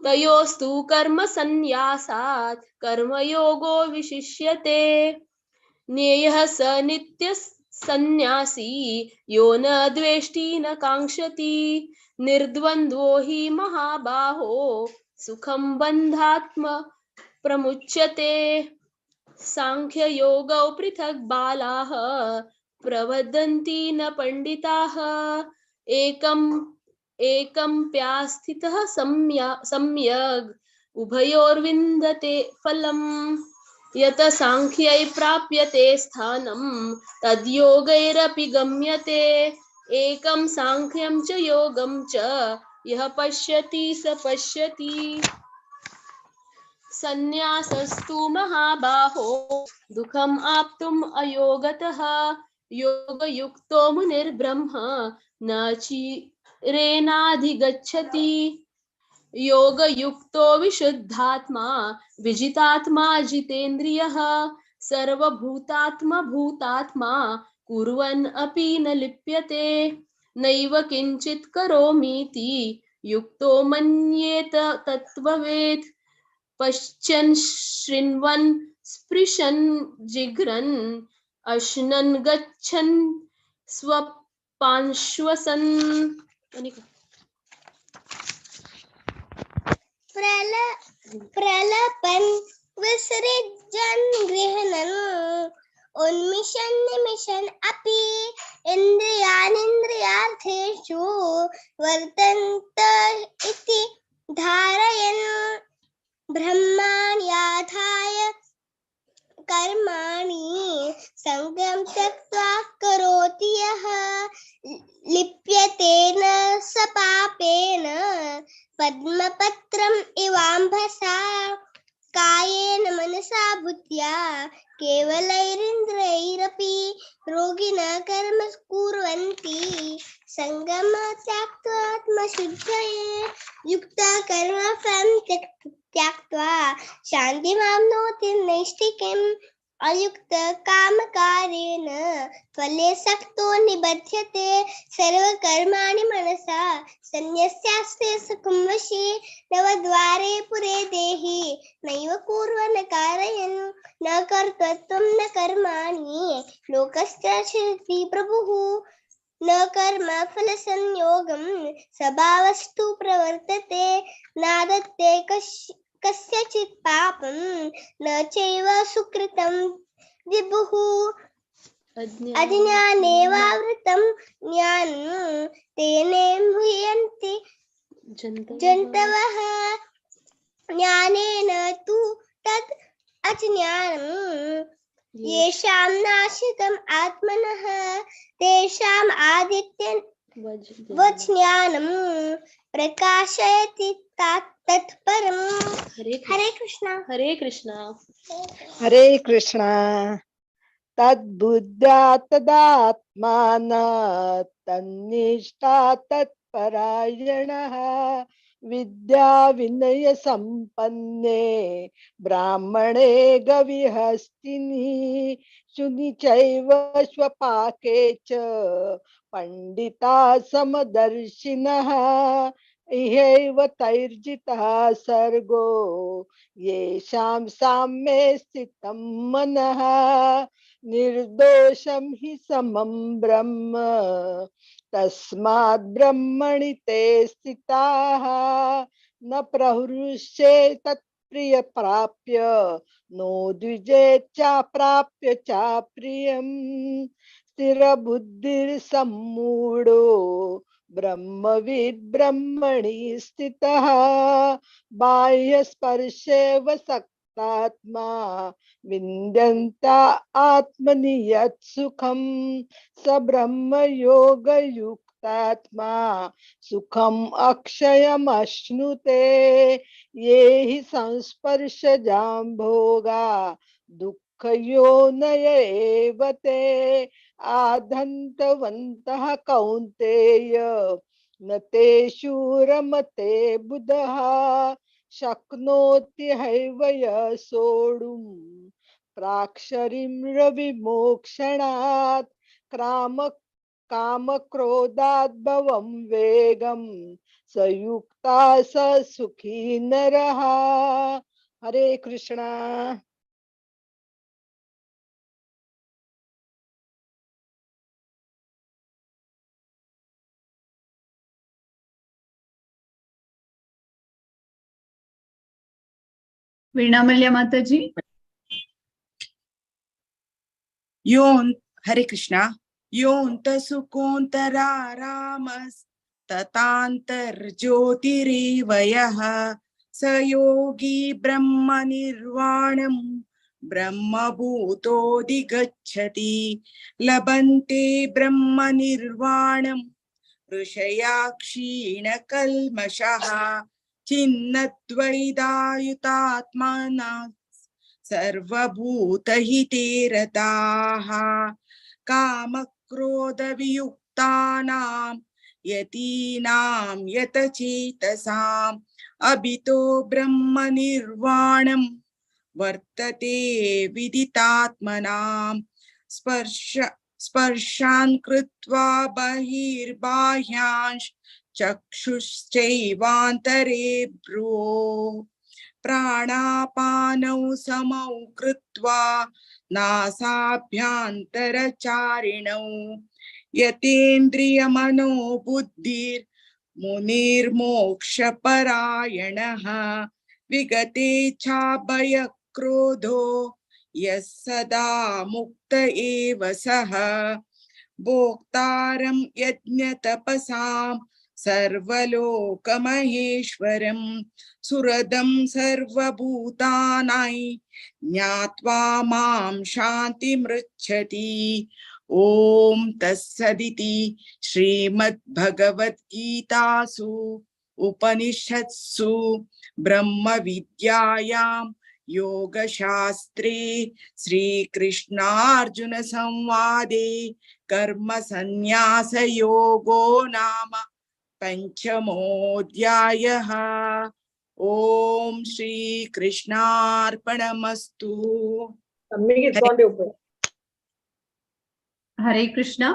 Speaker 16: तयोस्तु कर्म संन्यासात् कर्मयोगो विशिष्यते ज्ञेयः स नित्यः सन्न्यासी यो न द्वेष्टि न काङ्क्षति निर्द्वन्द्वो हि महाबाहो सुखं बन्धात्म प्रमुच्यते सांख्ययोगौ पृथक् बालाः प्रवदन्ति न पंडिताः एकं प्यास्थितः सम्यग् उभयोर्विन्दते फलम् यत सांख्यै प्राप्यते स्थानं तद्योगैरपि गम्यते एकं सांख्यं च योगं च यः पश्यति स पश्यति संन्यासस्तु महाबाहो दुःखम् आप्तुम् अयोगतः योगयुक्तो मुनिर्ब्रह्म न चिरेणाधिगच्छति योगयुक्तो विशुद्धात्मा विजितात्मा जितेन्द्रियः सर्वभूतात्मा भूतात्मा कुर्वन् अपि न लिप्यते नैव किञ्चित् करोमीति युक्तो मन्येत तत्त्ववेत् पश्यन् शृण्वन् स्पृशन् जिघ्रन् अश्नन् गच्छन् स्वपांश्वसन्
Speaker 20: प्रलपन् विसृजन् गृह्णन् उन्मिषन् निमिषन् अपि इन्द्रियाणीन्द्रियार्थेषु वर्तन्त इति धारयन् ब्रह्मण्याधाय कर्माणि सङ्गं त्यक्त्वा करोति यः लिप्यते न स पापेन पद्मपत्रम् इवाम्भसा कायेन मनसा बुद्ध्या केवलैरिन्द्रियैरपि रोगिणः कर्म कुर्वन्ति सङ्गं त्यक्त्वा आत्मशुद्धये युक्तः कर्मफलं त्यक्त्वा शान्तिमाप्नोति नैष्ठिकीम् अयुक्त कामकारेण फले सक्तो निबध्यते सर्वकर्माणि मनसा सन्न्यस्यास्ते सुखं वशे नवद्वारे पुरे देहि नैव कुर्वन् कारयन् न कर्तृत्वं न कर्माणि लोकस्याचरति प्रभुः न कर्म फलसंयोगं स्वभावस्तु प्रवर्तते नादत्ते कस्यचित् पापं न चैव सुकृतं विभुः अज्ञानेवावृतं ज्ञानं तेन मुह्यन्ति जन्तवः ज्ञानेन तु तत् अज्ञानं येषां नाशितम् आत्मनः तेषाम् आदित्यं वज्ञानं प्रकाशयति तत्परम् हरे कृष्णा
Speaker 16: हरे कृष्णा
Speaker 5: हरे कृष्ण तद्बुद्ध्या तदात्मान तन्निष्ठा तत्परायणः विद्या विनय संपन्ने ब्राह्मणे गविहस्तिनि शुनि चैव स्वपाके च पंडिता समदर्शिनः इहैव तैर्जितः सर्गो येषां साम्ये स्थितं मनः निर्दोषं हि समं ब्रह्म तस्माद् ब्रह्मणि ते स्थिताः न प्रहृष्ये तत्प्रिय प्राप्य नो द्विजेत् चाप्राप्य चाप्रियम् स्थिरबुद्धिर्सम्मूढो ब्रह्मविद् ब्रह्मणि स्थितः बाह्यस्पर्शेव सक्तात्मा विन्द्यन्ता आत्मनि यत् सुखं स ब्रह्मयोगयुक्तात्मा सुखम् अक्षयम् अश्नुते ये हि संस्पर्शजां भोगा दुःखयोनय एव ते आधन्तवन्तः कौन्तेय न तेषु रमते बुधः शक्नोति हैव यः सोढुम् प्राक्षरीं रविमोक्षणात् कामक्रोधात् भवं वेगं सयुक्ता स सुखी नरः। हरे कृष्णा।
Speaker 3: वीणामल्य माताजी।
Speaker 15: हरे कृष्णा। योऽन्त सुकोऽन्तरारामस्ततान्तर्ज्योतिरेव यः स योगी ब्रह्मनिर्वाणं ब्रह्मभूतोऽधिगच्छति लभन्ते ब्रह्मनिर्वाणं ऋषया क्षीणकल्मषः छिन्नद्वैधायुतात्मना सर्वभूतहिते रताः कामक्रोधवियुक्तानां यतीनां यतचेतसाम् अभितो ब्रह्मनिर्वाणं वर्तते विदितात्मनां स्पर्शान् कृत्वा बहिर्बाह्यांश् चक्षुश्चैवान्तरे भ्रुवोः प्राणापानौ समौ कृत्वा नासाभ्यन्तरचारिणौ यतेन्द्रियमनोबुद्धिर्मुनिर्मोक्षपरायणः विगतेच्छाभयक्रोधो यः सदा मुक्त एव सः भोक्तारं यज्ञतपसां सर्वलोकमहेश्वरं सुहृदं सर्वभूतानां ज्ञात्वा मां शान्तिमृच्छति। ओम तत्सदिति श्रीमद्भगवद्गीतासु उपनिषत्सु ब्रह्मविद्यायां योगशास्त्रे श्रीकृष्णार्जुन संवादे कर्मसन्न्यासयोगो नाम पंचमोऽध्यायः। ओम श्री कृष्णार्पणमस्तु।
Speaker 3: हरे कृष्णा.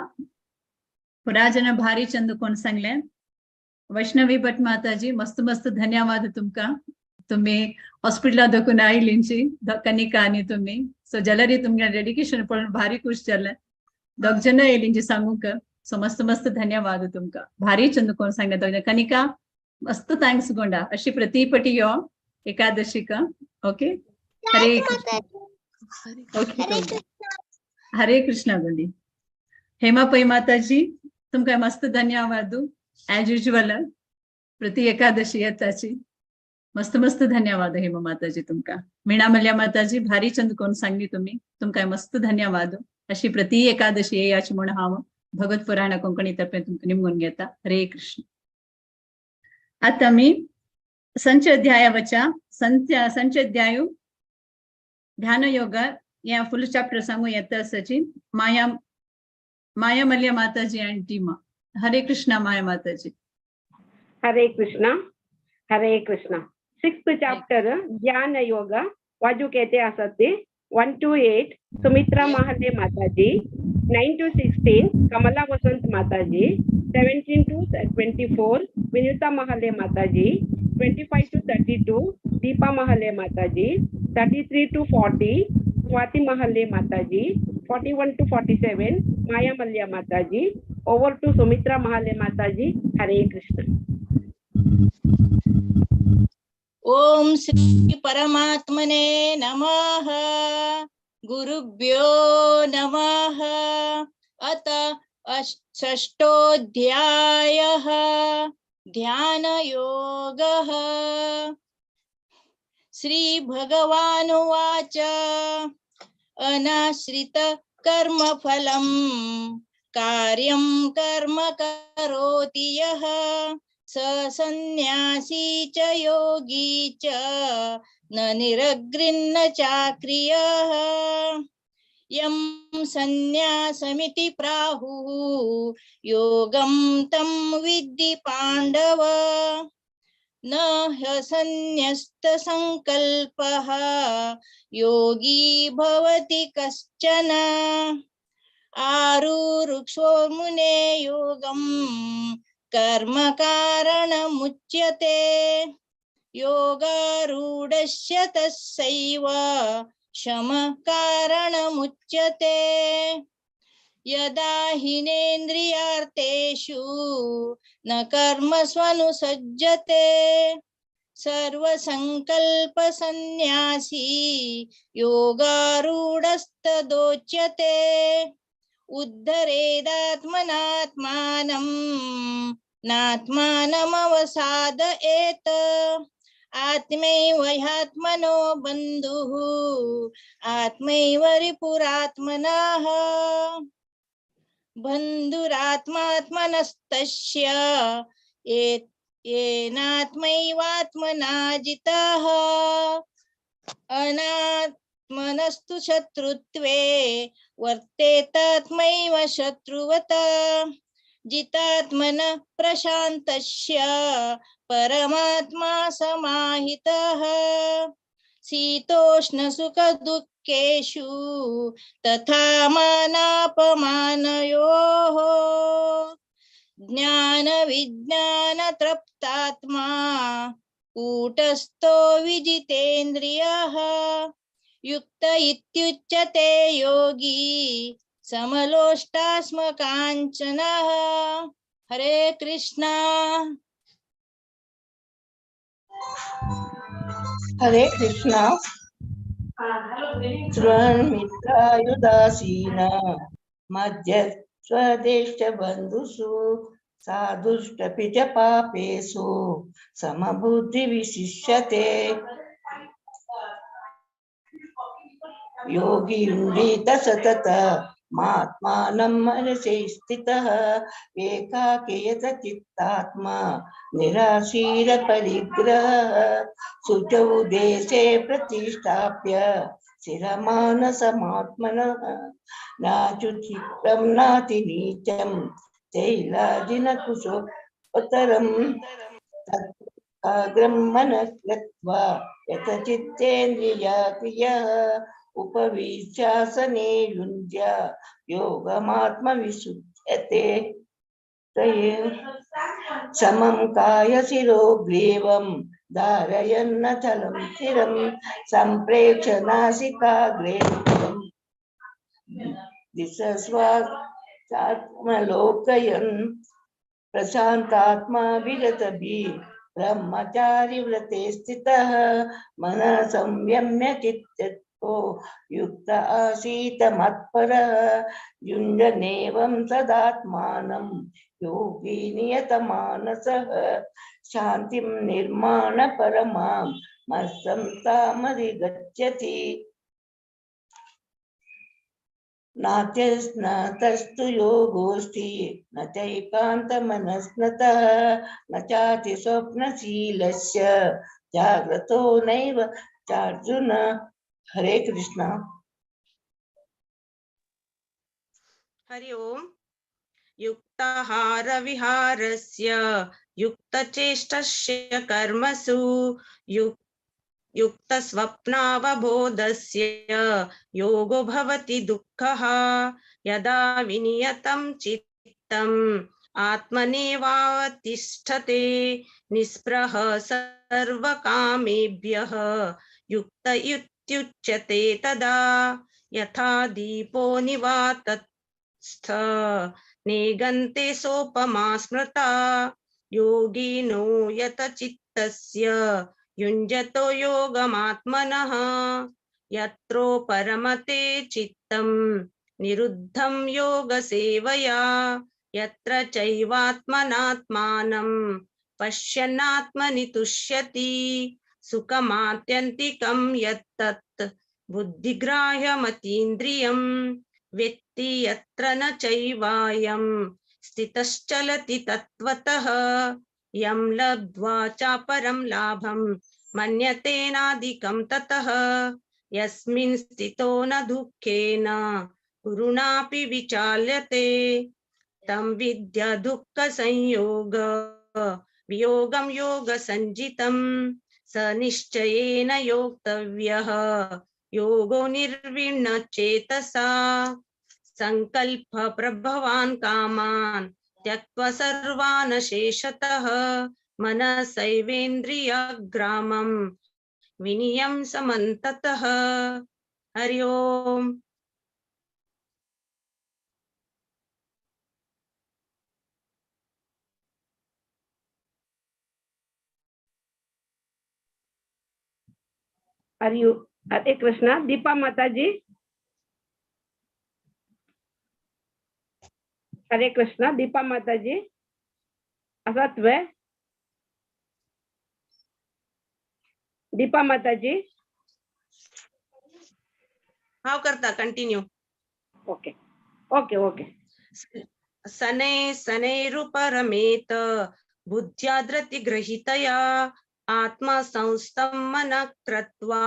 Speaker 3: पुराजन भारी चंदुकोन सांगले. वैष्णवी भट माताजी मस्त मस्त धन्यवाद तुमका. तुम्ही हॉस्पिटल दाखवून आयलींची कनिका आणि तुम्ही सो जलरी तुमगे डेडिकेशन पण भारी खुश झालं. दोग जण येलींची सांगू का सो मस्त मस्त धन्यवाद तुमका. भारी चंदुकोन सांगले दोग कनिका मस्त थँक्स गोंडा अशी प्रतिपटी यो एकादशी का. ओके हरे कृष्ण. ओके हरे कृष्णा गोंडी. हेमा पै माताजी तुमका मस्त धन्यवाद ॲज युजुअल प्रति एकादशी येताची मस्त मस्त धन्यवाद हेमा माताजी तुमका. मीणामल्ल्या माताजी भारी चंदकोन सांगली तुम्ही तुमका मस्त धन्यवाद अशी प्रति एकादशी येयाची म्हण हांव भगवत पुराण कोंकणी तर्फे तुमका निमगून घेता. हरे कृष्ण. आता मी संच अध्यायावच्या संच अध्यायू ध्यान योग या फुल चॅप्टर सांगू येता असाची माया मल्ल्या माताजी आणि टीमा. हरे कृष्णा माया माताजी.
Speaker 2: हरे कृष्णा. हरे कृष्णा. 6th चैप्टर ज्ञान योग वाजू कहते आसते 1 to 8 सुमित्रा महाले माताजी 9 to 16 Kamala Vasant Mataji, 17 to 24 Vinuta Mahale Mataji, 25 to 32 Deepa Mahale Mataji, 33 to 40 Swati Mahale Mataji, 41 to 47 Maya Malya Mataji. Over to Sumitra Mahale Mataji. Hare Krishna.
Speaker 11: ओम श्री परमात्मने नमः। गुरुभ्यो नमः। अथ षष्ठोऽध्यायः ध्यानयोगः। श्रीभगवानुवाच अनाश्रित कर्मफलं कार्यं कर्म करोति यः स सन्न्यासी च योगी च न निरग्रिन्न चाक्रियः। यं सन्न्यासमिति प्राहुः योगं तं विद्धि पाण्डव। न ह्यसन्न्यस्तसङ्कल्पः योगी भवति कश्चन। आरुरुक्षो मुने योगं कर्म कारणमुच्यते। योगारूढस्य तस्यैव शमः कारणमुच्यते। यदा हिनेन्द्रियार्थेषु न कर्मस्वनुसज्जते सर्वसङ्कल्पसन्न्यासी योगारूढस्तदोच्यते। उद्धरेदात्मनात्मानं नात्मानमवसादयेत्। आत्मैव ह्यात्मनो बन्धुः आत्मैव रिपुरात्मनः। बन्धुरात्मात्मनस्तस्य येनात्मैवात्मना जितः। अनात्मनस्तु शत्रुत्वे वर्तेतात्मैव शत्रुवत्। जितात्मनः प्रशान्तस्य परमात्मा समाहितः। शीतोष्णसुखदुःखेषु तथा मानापमानयोः। ज्ञानविज्ञानतृप्तात्मा कूटस्थो विजितेन्द्रियः। युक्त इत्युच्यते योगी समलोष्टास्मकाञ्चनः। हरे कृष्णा।
Speaker 6: हरे कृष्णा। स्वमित्रायुदासीन मध्य स्वदेश बंधुषु साधुष्टपि च पापेषु समबुद्धि विशिष्यते। योगी युञ्जीत सतत मात्मानं मनसि स्थितः। एकाकीयत चित्तात्मा निराशीर परिग्रहः। शुचौ देशे प्रतिष्ठाप्य स्थिरमानसमात्मनः। नाचुचित्रं नातिनीचं चैलाजिनकुशोत्तरम्। तत्राग्रं मनः कृत्वा यतचित्तेन्द्रियक्रियः। उपविश्यासने युञ्ज्य योगमात्मविशुद्धते। समं कायशिरो ग्रीवं धारयन्नचलं स्थिरं। सम्प्रेक्ष्य नासिकाग्रे दिशस्वात्मलोकयन्। प्रशान्तात्मा विगतभिः ब्रह्मचारी व्रते स्थितः। मनः संयम्य चित्तो युक्त आसीत मत्परः। युञ्जनेवं सदात्मानं योगी नियतमानसः। शान्तिं निर्माण परमां मत्संस्थामधिगच्छति। नात्यस्नातस्तु योगोऽस्ति न चैकान्तमनस्नतः। न चाति स्वप्नशीलस्य जाग्रतो नैव चार्जुन। हरे कृष्णा।
Speaker 21: हरि ओम। युक्ताहार विहारस्य युक्तचेष्टस्य कर्मसु युक्तस्वप्नावबोधस्य योगो भवति दुःखः यदा विनियतं चित्तम् आत्मनेवावतिष्ठते निःस्पृह सर्वकामेभ्यः युक्त इत्युच्यते तदा यथा दीपो निवातस्थ नेगन्ते सोपमा स्मृता योगिनो यत चित्तस्य युञ्जतो योगमात्मनः यत्रो परमते चित्तं निरुद्धं योगसेवया यत्र चैवात्मनात्मानं पश्यन्नात्मनि तुष्यति सुखमात्यन्तिकं यत्तत् बुद्धिग्राह्यमतीन्द्रियं वेत्ति यत्र न चैवायं स्थितश्चलति तत्त्वतः यं लब्ध्वा चापरं लाभं मन्यतेनाधिकं ततः यस्मिन् स्थितो न दुःखेन गुरुणापि विचाल्यते तं विद्या दुःखसंयोग वियोगं योगसञ्जितं स निश्चयेन योक्तव्यः योगो निर्विण्णचेतसा संकल्प प्रभवान् कामान् त्यक्त्वा सर्वान् शेषतः मनसैवेन्द्रियग्रामं विनियम समन्ततः। हरि ओम।
Speaker 2: हरे कृष्णा। दीपा माता जी। हरे कृष्णा। दीपा माता जी असत्व। दीपा माता जी।
Speaker 21: हाँ करता कंटिन्यू।
Speaker 2: Okay okay okay.
Speaker 21: सने सनैरुपरमेत बुद्ध्या धृतिगृहीतया आत्मा संस्थं मनः कृत्वा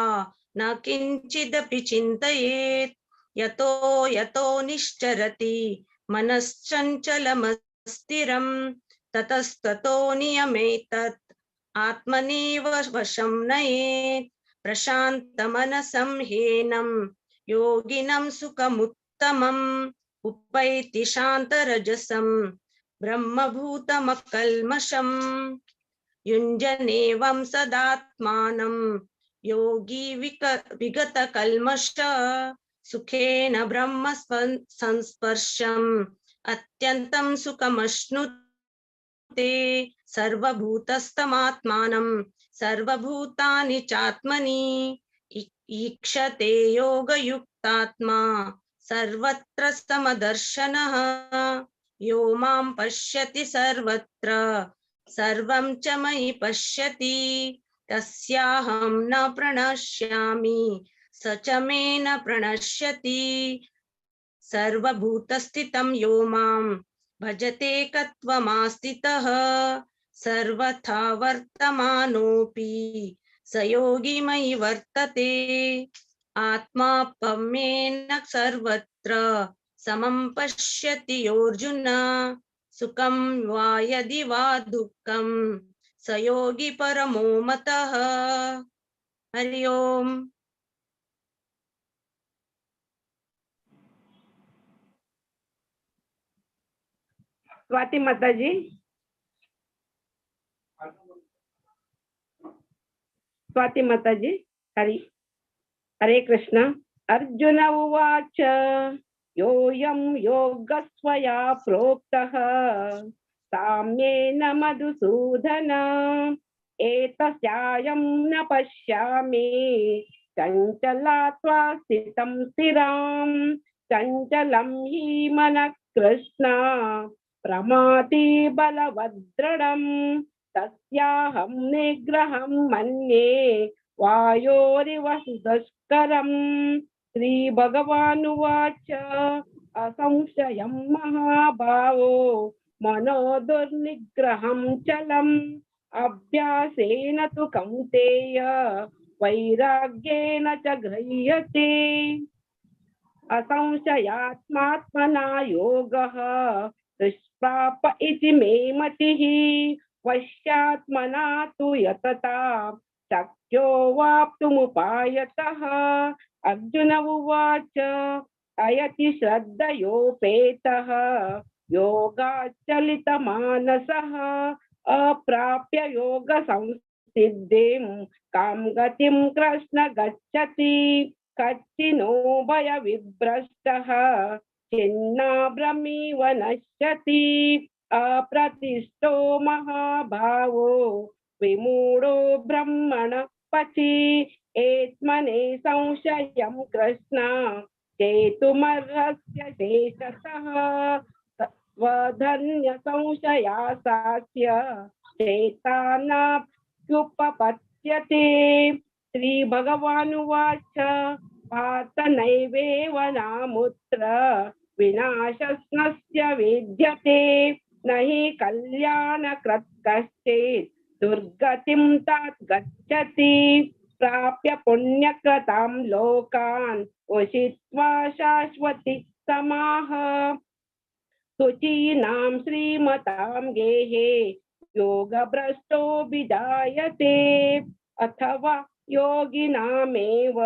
Speaker 21: न किंचिदपि चिन्तयेत् यतो यतो निश्चरति मनश्चञ्चलमस्थिरं ततस्ततो नियमेतत् आत्मनेव वशं नयेत् प्रशान्तमनसं ह्येनं योगिनं सुखमुत्तमम् उपैति शान्तरजसं ब्रह्मभूतमकल्मषम् युञ्जनेवं सदात्मानं योगी विगतकल्मष सुखेन ब्रह्म संस्पर्शम् अत्यन्तं सुखमश्नुते सर्वभूतस्थमात्मानं सर्वभूतानि चात्मनि ईक्षते योगयुक्तात्मा सर्वत्र समदर्शनः यो मां पश्यति सर्वत्र सर्वं च मयि पश्यति तस्याहं न प्रणश्यामि स च मे न प्रणश्यति सर्वभूतस्थितं यो मां भजते कत्वमास्थितः सर्वथा वर्तमानोऽपि स योगी मयि वर्तते आत्मा पम्येन सर्वत्र समं पश्यति योऽर्जुन सुखं वा यदि वा दुःखं स योगी परमो मतः। हरि ओम।
Speaker 2: स्वाति माता जी। स्वाति माता जी। हरे कृष्ण। अर्जुन उवाच योऽयं योगस्त्वया प्रोक्तः साम्येन मधुसूदन एतस्यायं न पश्यामि चञ्चलात्वा स्थितं स्थिरां चञ्चलं हि मनः कृष्ण प्रमाथि बलवद्दृढम् तस्याहं निग्रहं मन्ये वायोरिव दुष्करम्। श्री भगवानुवाच असंशयं महाभावो मनो दुर्निग्रहं चलम् अभ्यासेन तु कौन्तेय वैराग्येन च गृह्यते। असंशयात्मात्मना योगः दुष्प्राप इति मे मतिः वश्यात्मना तु यतता शक्यो वाप्तुमुपायतः। अर्जुन उवाच अयति श्रद्धयोपेतः योगाच्चलितमानसः अप्राप्य योगसंसिद्धिं कां गतिं कृष्ण गच्छति। कच्चिनो भयविभ्रष्टः छिन्नाभ्रमिव नश्यति। अप्रतिष्ठो महाभावो विमूढो ब्रह्मण पचि। एत्मने संशयं कृष्ण चेतुमर्हस्य शेषतः। स्वधन्य संशयासास्य चेतानाप्युपपद्यते। श्री भगवानुवाच पार्थ नैवेव नामुत्र विनाशस्नस्य विद्यते। न हि कल्याणकृत् कश्चित् दुर्गतिं तात गच्छति। प्राप्य पुण्यकृतां लोकान् उषित्वा शाश्वती समाः। शुचीनां श्रीमतां गेहे योगभ्रष्टो विजायते। अथवा योगिनामेव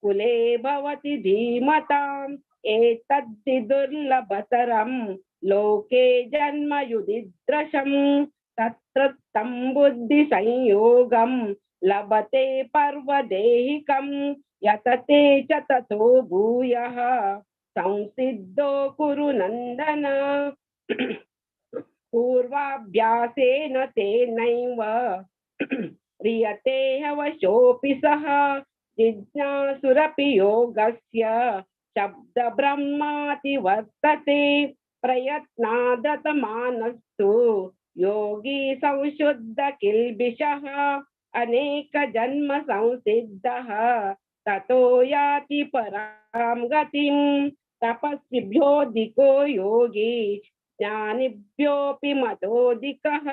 Speaker 2: कुले भवति धीमताम्। एतद्धि दुर्लभतरं लोके जन्म युधिदृशम्। तत्र तं बुद्धिसंयोगं लभते पर्वदेहिकं। यतते च ततो भूयः संसिद्धो कुरु नन्दन। पूर्वाभ्यासेन तेनैव ह्रियते हवशोऽपि सः। जिज्ञासुरपि योगस्य शब्दब्रह्माति वर्तते। प्रयत्नादतमानस्तु योगी संशुद्ध किल्बिषः। अनेक जन्म संसिद्धः ततो याति परां गतिम्। तपस्विभ्योऽधिको योगी ज्ञानिभ्योऽपि मतोऽधिकः।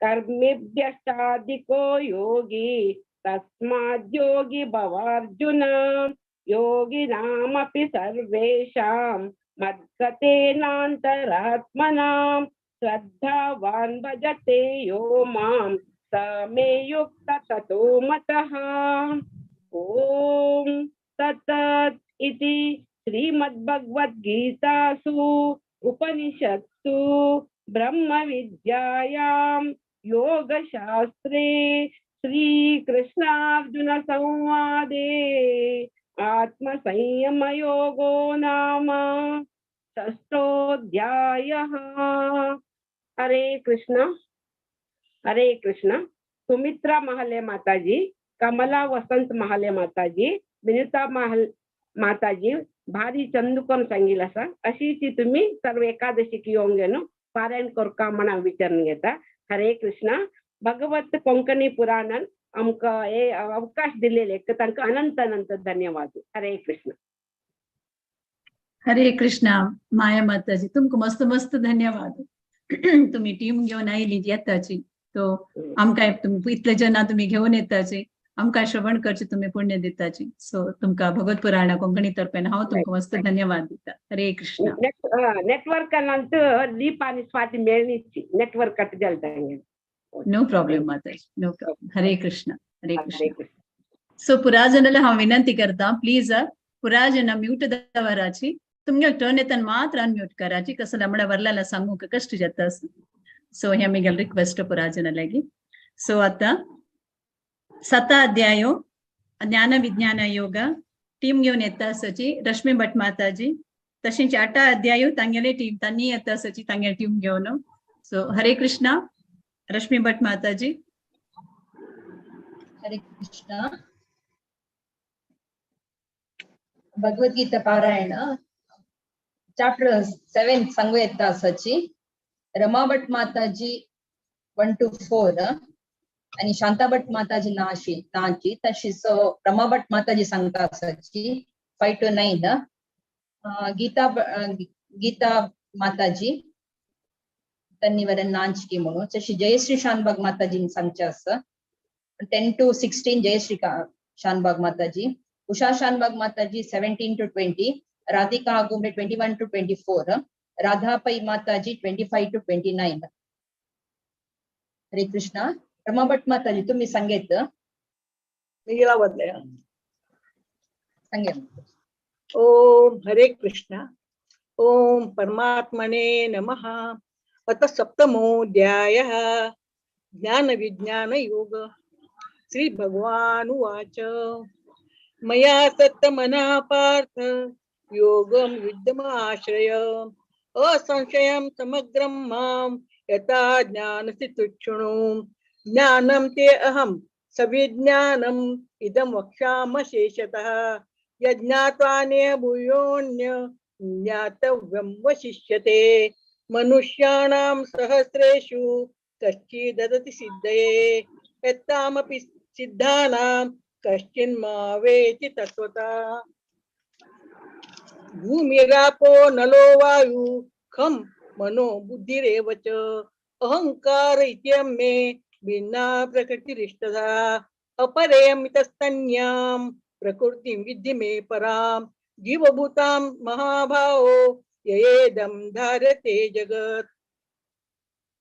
Speaker 2: कर्मिभ्यश्चाधिको योगी तस्माद्योगी भवार्जुन। योगिनामपि सर्वेषां मद्गतेनान्तरात्मना। श्रद्धावान् भजते यो मां स मे युक्त ततो मतः। ॐ तत्सत् इति श्रीमद्भगवद्गीतासु उपनिषत्सु ब्रह्मविद्यायां योगशास्त्रे श्रीकृष्णार्जुन संवादे आत्मसंयमयोगो नाम षष्ठोऽध्यायः। हरे कृष्ण हरे कृष्ण। सुमित्रा महले माताजी, कमला वसंत महले माताजी, विनिता महल माताजी भारी चंदुकन सांगितलं असा अशी ती तुम्ही सर्व एकादशी किंवा पारायण करका म्हणा विचारून घेता। हरे कृष्ण। भगवत कोंकणी पुराणान आमका हे अवकाश दिलेले तांकां अनंत अनंत धन्यवाद। हरे कृष्ण।
Speaker 3: हरे कृष्णा माया माताजी, तुमको मस्त मस्त धन्यवाद। तुम्ही टीम घेऊन आयली येताची, तो आमकां तुम्ही इतले जना तुम्ही घेऊन येताची, आमकां श्रवण करचे तुम्ही पुण्य दिताची। सो तुमका भगवत पुराण कोंकणी तर्फेन हांव तुमकां मस्त धन्यवाद दिता। हरे कृष्ण।
Speaker 2: नेटवर्क नंतर दीप आणि स्वाती मेळणीची नेटवर्क कट जालता।
Speaker 3: नो प्रॉब्लेम माताजी, नो प्रॉब्लेम। हरे कृष्ण हरे कृष्ण। सो पुराजनाला हांव विनंती करता, प्लीज पुराजना म्यूट दवराची, तुमगे टर्न येतान मात्र अनम्यूट कराची, कसं लमडा वरला सांगू कष्ट जाता। सो हे आमगेल रिक्वेस्ट पुराजनालागी। सो आता 7 अध्यायो ज्ञान विज्ञान योग टीम घेऊन येता सची रश्मी भट माताजी, तशीच 8 अध्यायो तांगेले टीम तांनी येता सची तांगे टीम घेऊन। सो हरे कृष्णा रश्मी भट माताजी।
Speaker 7: हरे कृष्ण। भगवद्गीता पारायण चैप्टर 7 संगो येता सची रमा भट माताजी 1 to 4 आणि शांता भट माताजी नाची तशीच रमा भट माताजी सांगता सची 5 to 9 गीता माताजी तन्नीवरन नांचकी म्हणून तशी जयश्री शानबाग माताजी सांगचे आसा 10 to 16 जयश्री शानबाग माताजी, उषा शानबाग माताजी 17 to 20, राधिका आगुंबे 21 to 24, राधा पै माताजी 25 to 29। हरे कृष्णा। रमा भट माताजी तुम्ही सांगेत
Speaker 1: गेला बदलय.
Speaker 7: संज्ञा
Speaker 1: ओम हरे कृष्णा. ओम परमात्मने नमः. अथ सप्तमोऽध्यायः. ज्ञान विज्ञान योग. श्री भगवान उवाच. मया सत्तमनः पार्थ योगं युद्धमाश्रय असंशयं समग्रं मां यथा ज्ञानसि तुच्छृणु. ज्ञानं ते अहं सविज्ञानम् इदं वक्ष्यामशेषतः. यज्ञात्वानेह भूयोऽन्य ज्ञातव्यं वशिष्यते. मनुष्याणां सहस्रेषु कश्चिददति सिद्धये यत्तामपि सिद्धानां कश्चिन्मा वेति तत्त्वतः. भूमिरापो नलो वायु खं मनो बुद्धिरेव च अहंकार इत्ययं मे भिन्ना प्रकृतिरिष्टधा. अपरेयमितस्तन्यां प्रकृतिं विद्धि मे परां. जीवभूतां महाभावो ययेदं धारते जगत्.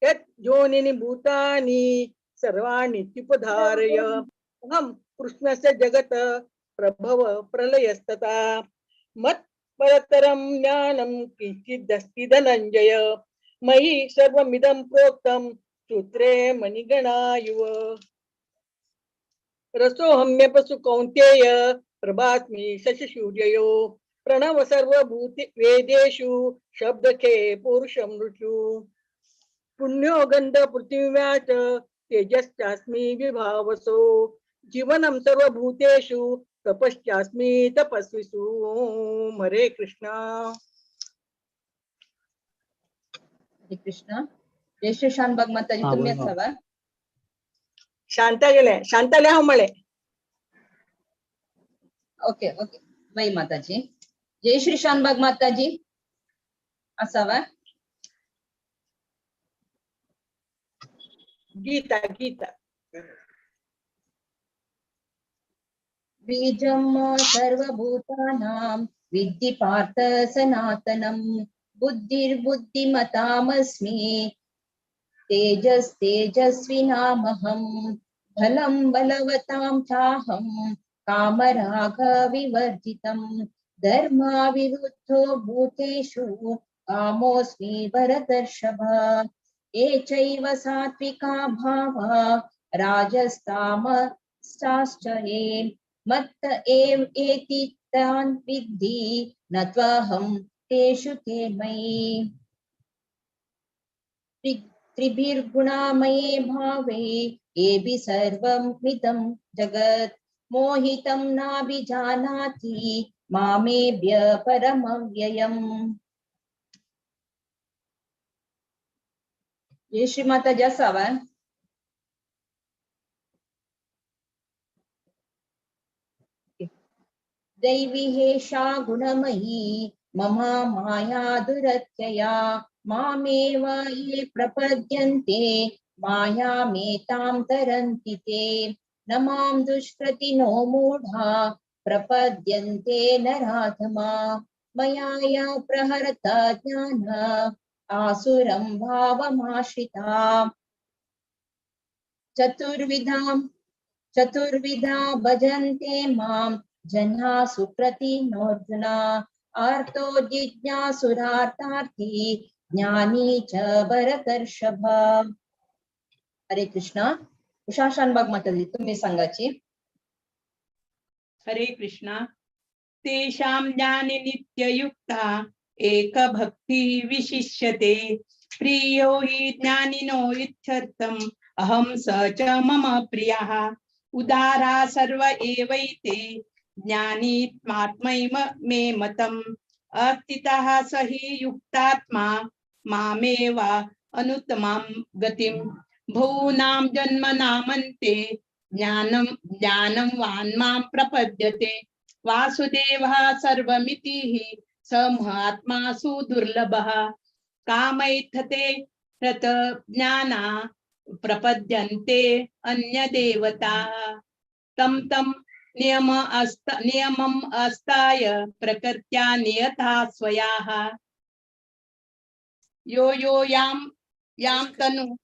Speaker 1: यत् योनिनि भूतानि सर्वाणि त्युपधारय अहं कृष्णस्य जगत प्रभव प्रलयस्तथा. मत्परतरं ज्ञानं किञ्चिदस्ति धनञ्जय. मयि सर्वमिदं प्रोक्तं सूत्रे मणिगणा इव. रसोऽहम्यपसु कौन्तेय प्रभास्मि शशिसूर्ययो. प्रणव सर्वभूति वेदेषु शब्दके पुरुषं ऋषु. पुण्यो गन्ध पृथिव्या च तेजश्चास्मि विभावसो. जीवनं सर्वभूतेषु तपश्चास्मि तपस्विषु. ओम हरे कृष्णा.
Speaker 7: हरे कृष्णा. जय श्री शानबाग माताजी तुम्ही असावा.
Speaker 1: शांता गेले शांताले हा मळे.
Speaker 7: ओके ओके वही माताजी. जय श्री शानबाग माताजी असावा.
Speaker 1: गीता गीता.
Speaker 7: बीजं सर्वभूतानां विद्धि पार्थ सनातनं. बुद्धिर्बुद्धिमतामस्मि तेजस्तेजस्विनामहं. बलं बलवतां चाहं कामरागविवर्जितं. धर्माविरुद्धो भूतेषु कामोऽस्मि भरतर्षभ. ये चैव सात्विका भावा राजस्तामश्चाश्च ये मत्त एव एति तान् विद्धि न त्वहं तेषु ते मयि. त्रिभिर्गुणामये भावे येभि सर्वमिदं जगत्. मोहितं नाभिजानाति मामेभ्य परमव्ययम्. जय श्री माता जसावा. दैवी हेषा गुणमयी मम माया दुरत्यया. मामेव ये प्रपद्यन्ते मायामेतां तरन्ति ते. न मां दुष्कृतिनो मूढा प्रपद्यन्ते नराधमा. मया या प्रहरता ज्ञान आसुरं भावमाश्रिता. चतुर्विधा भजन्ते मां जना सुकृतिनोऽर्जुना. आर्तो जिज्ञासुरार्थार्थी ज्ञानी च भरतर्षभ. हरे कृष्णा. उषा शानबाग माताजी तुम्ही सांगाची.
Speaker 9: हरे कृष्णा. तेषां ज्ञाने नित्ययुक्ता एक भक्ति विशिष्यते. प्रियो हि ज्ञानिनो इत्यर्थम् अहं स च मम प्रियः. उदारा सर्व एवैते ज्ञानीत्मात्मैव मे मतम्. अस्थितः स हि युक्तात्मा मामेव अनुत्तमां गतिम्. भूनां जन्मनामन्ते ज्ञानवान् मां प्रपद्यते. वासुदेवः सर्वमिति हि स महात्मासु दुर्लभः. कामैथते रत ज्ञाना प्रपद्यन्ते अन्यदेवता. तं नियमम् अस्ताय प्रकृत्या नियता स्वयाः. यो यां तनु.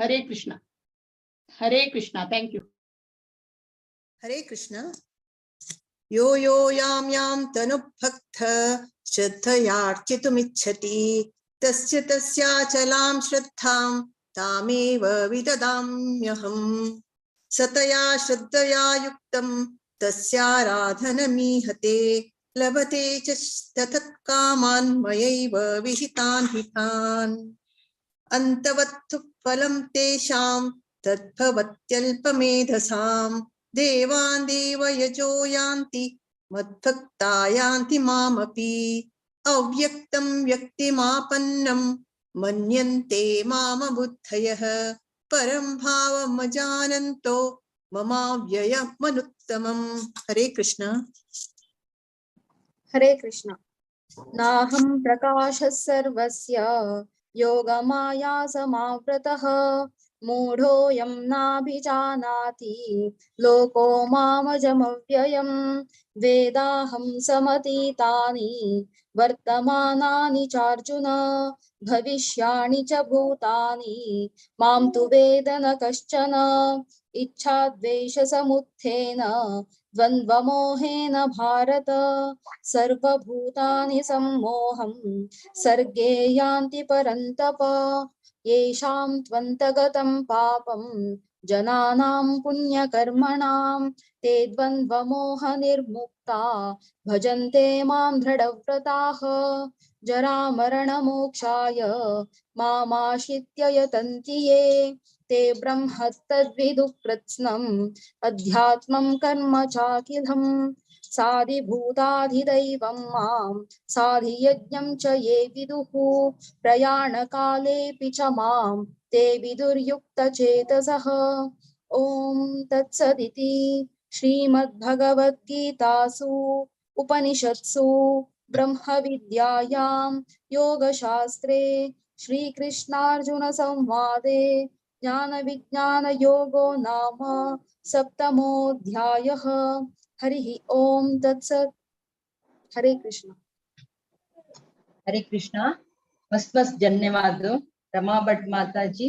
Speaker 9: हरे कृष्णा. हरे कृष्णा. Thank you.
Speaker 13: हरे कृष्ण। यो यो यां यां तनुभक्त श्रद्धयार्चितुमिच्छति तस्य तस्याचलां श्रद्धां तामेव विददाम्यहम्। सतया श्रद्धया युक्तं तस्याराधनमीहते लभते च तत्कामान् मयैव विहितान् हितान्। अन्तवत्तु फलं तेषां तद्भवत्यल्पमेधसां देवान् देवयजो यान्ति मद्भक्ता यान्ति मामपि। अव्यक्तं व्यक्तिमापन्नं मन्यन्ते मामबुद्धयः परं भावमजानन्तो ममाव्ययमनुत्तमम्। हरे कृष्ण।
Speaker 22: हरे कृष्ण। नाहं प्रकाशः सर्वस्य योगमाया समावृतः मूढोऽयं नाभिजानाति लोको मामजमव्ययम्। वेदाहं समतीतानि वर्तमानानि चार्जुन भविष्याणि च भूतानि मां तु वेद न कश्चन। इच्छाद्वेषसमुत्थेन द्वन्द्वमोहेन भारत सर्वभूतानि सम्मोहं सर्गे यान्ति परन्तप। येषां त्वन्तगतं पापं जनानां पुण्यकर्मणां ते द्वन्द्वमोहनिर्मुक्ता भजन्ते मां दृढव्रताः। जरामरणमोक्षाय मामाश्रित्य यतन्ति ये ते ब्रह्म तद्विदुः कृत्स्नम् अध्यात्मं कर्म चाखिलम्। साधिभूताधिदैवं मां साधियज्ञं च ये विदुः प्रयाणकालेऽपि च मां ते विदुर्युक्तचेतसः। ॐ तत्सदिति श्रीमद्भगवद्गीतासु उपनिषत्सु ब्रह्मविद्यायां योगशास्त्रे श्रीकृष्णार्जुनसंवादे ज्ञानविज्ञानयोगो नाम सप्तमोऽध्यायः। हरिः ओम तत्सत्। हरे कृष्ण।
Speaker 7: हरे कृष्ण. मस्त मस्त धन्यवाद रमा भट माताजी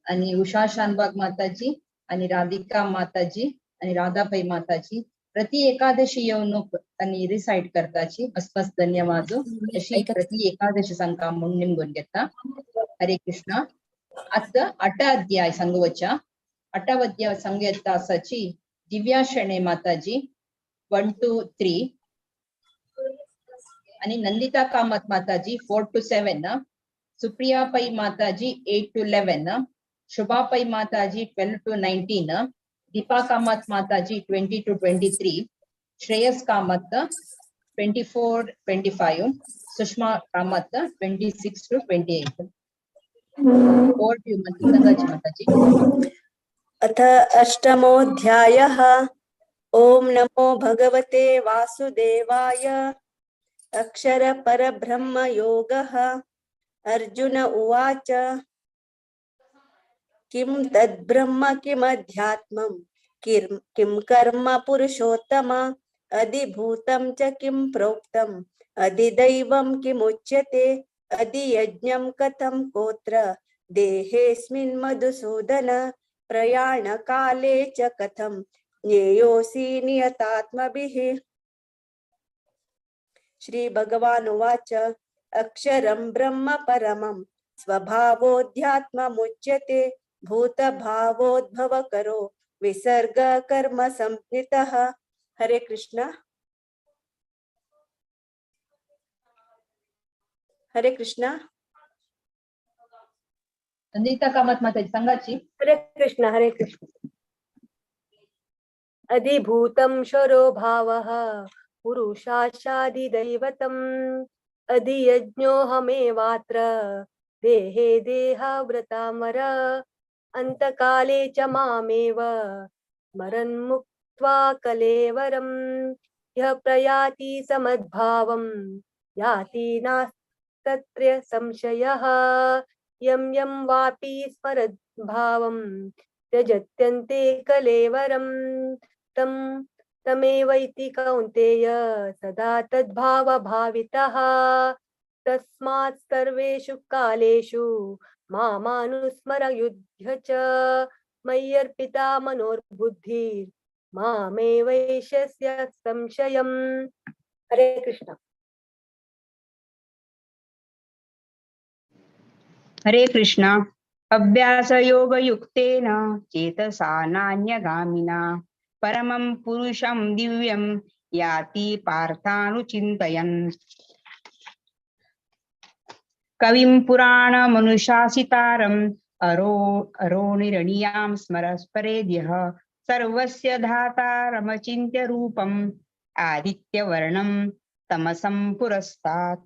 Speaker 7: आणि उषा शानबाग माताजी आणि राधिका माताजी आणि राधाबाई माताजी प्रति एकादशी येऊन आणि रिसाइट करताची मस्त मस्त धन्यवाद. अशी प्रति एकादशी संका म्हणून निमगून घेता. हरे कृष्ण. आता 8 अध्याय संगवचा 8 अध्याय संगीता सची दिव्या शणे माताजी 1 to 3 आणि नंदिता कामत माताजी 4 to 7, सुप्रिया पै माताजी 8 to 11, शुभा पै माताजी 12 to 19, दीपा कामत माताजी 20 to 23, Shreyas Kamat 24-25, Sushma Kamat 26 to 28. माताजी.
Speaker 23: अथ अष्टमोऽध्यायः. ओम नमो भगवते वासुदेवाय. अक्षर परब्रह्म योगः. अर्जुन उवाच किं तद्ब्रह्म किमध्यात्मं किं कर्म पुरुषोत्तम अधिभूतं च किं प्रोक्तम् अधिदैवं किमुच्यते अधियज्ञं कथं कोत्र देहेऽस्मिन् मधुसूदन प्रयाणकाले च कथं ज्ञेयोऽसि नियतात्मभिः. श्री भगवान् उवाच अक्षरं ब्रह्म परमं स्वभावोऽध्यात्ममुच्यते भूतभावोद्भवकरो विसर्ग कर्म संज्ञितः. हरे कृष्ण. हरे कृष्ण.
Speaker 7: नंदिता कामत माताजी संगाची.
Speaker 23: हरे कृष्ण. हरे कृष्ण. अधिभूतं शरो भावः पुरुषाशादिदैवतम् अधियज्ञोऽहमेवात्र देहे देहावृतामर अन्तकाले च मामेव स्मरन्मुक्त्वा कलेवरम् यः प्रयाति समद्भावं याति नास्तत्र संशयः यं यं वापि स्मरद्भावं त्यजत्यन्ते कलेवरम् तं तमेवैति कौन्तेय सदा तद्भावभावितः. तस्मात् सर्वेषु कालेषु मामानुस्मर युध्य च मय्यर्पिता मनोर्बुद्धिः मामे वैश्यस्य संशयम्। हरे कृष्ण।
Speaker 4: हरे कृष्ण। अभ्यास योग युक्तेन चेतसा नान्यगामिना परमं पुरुषं दिव्यं याति पार्थानुचिन्तयन्। कविं पुराणमनुशासितारम् अरोनिरणीयां स्मरस्परेद्यः सर्वस्य धातारमचिन्त्य रूपम् आदित्यवर्णं तमसं पुरस्तात्।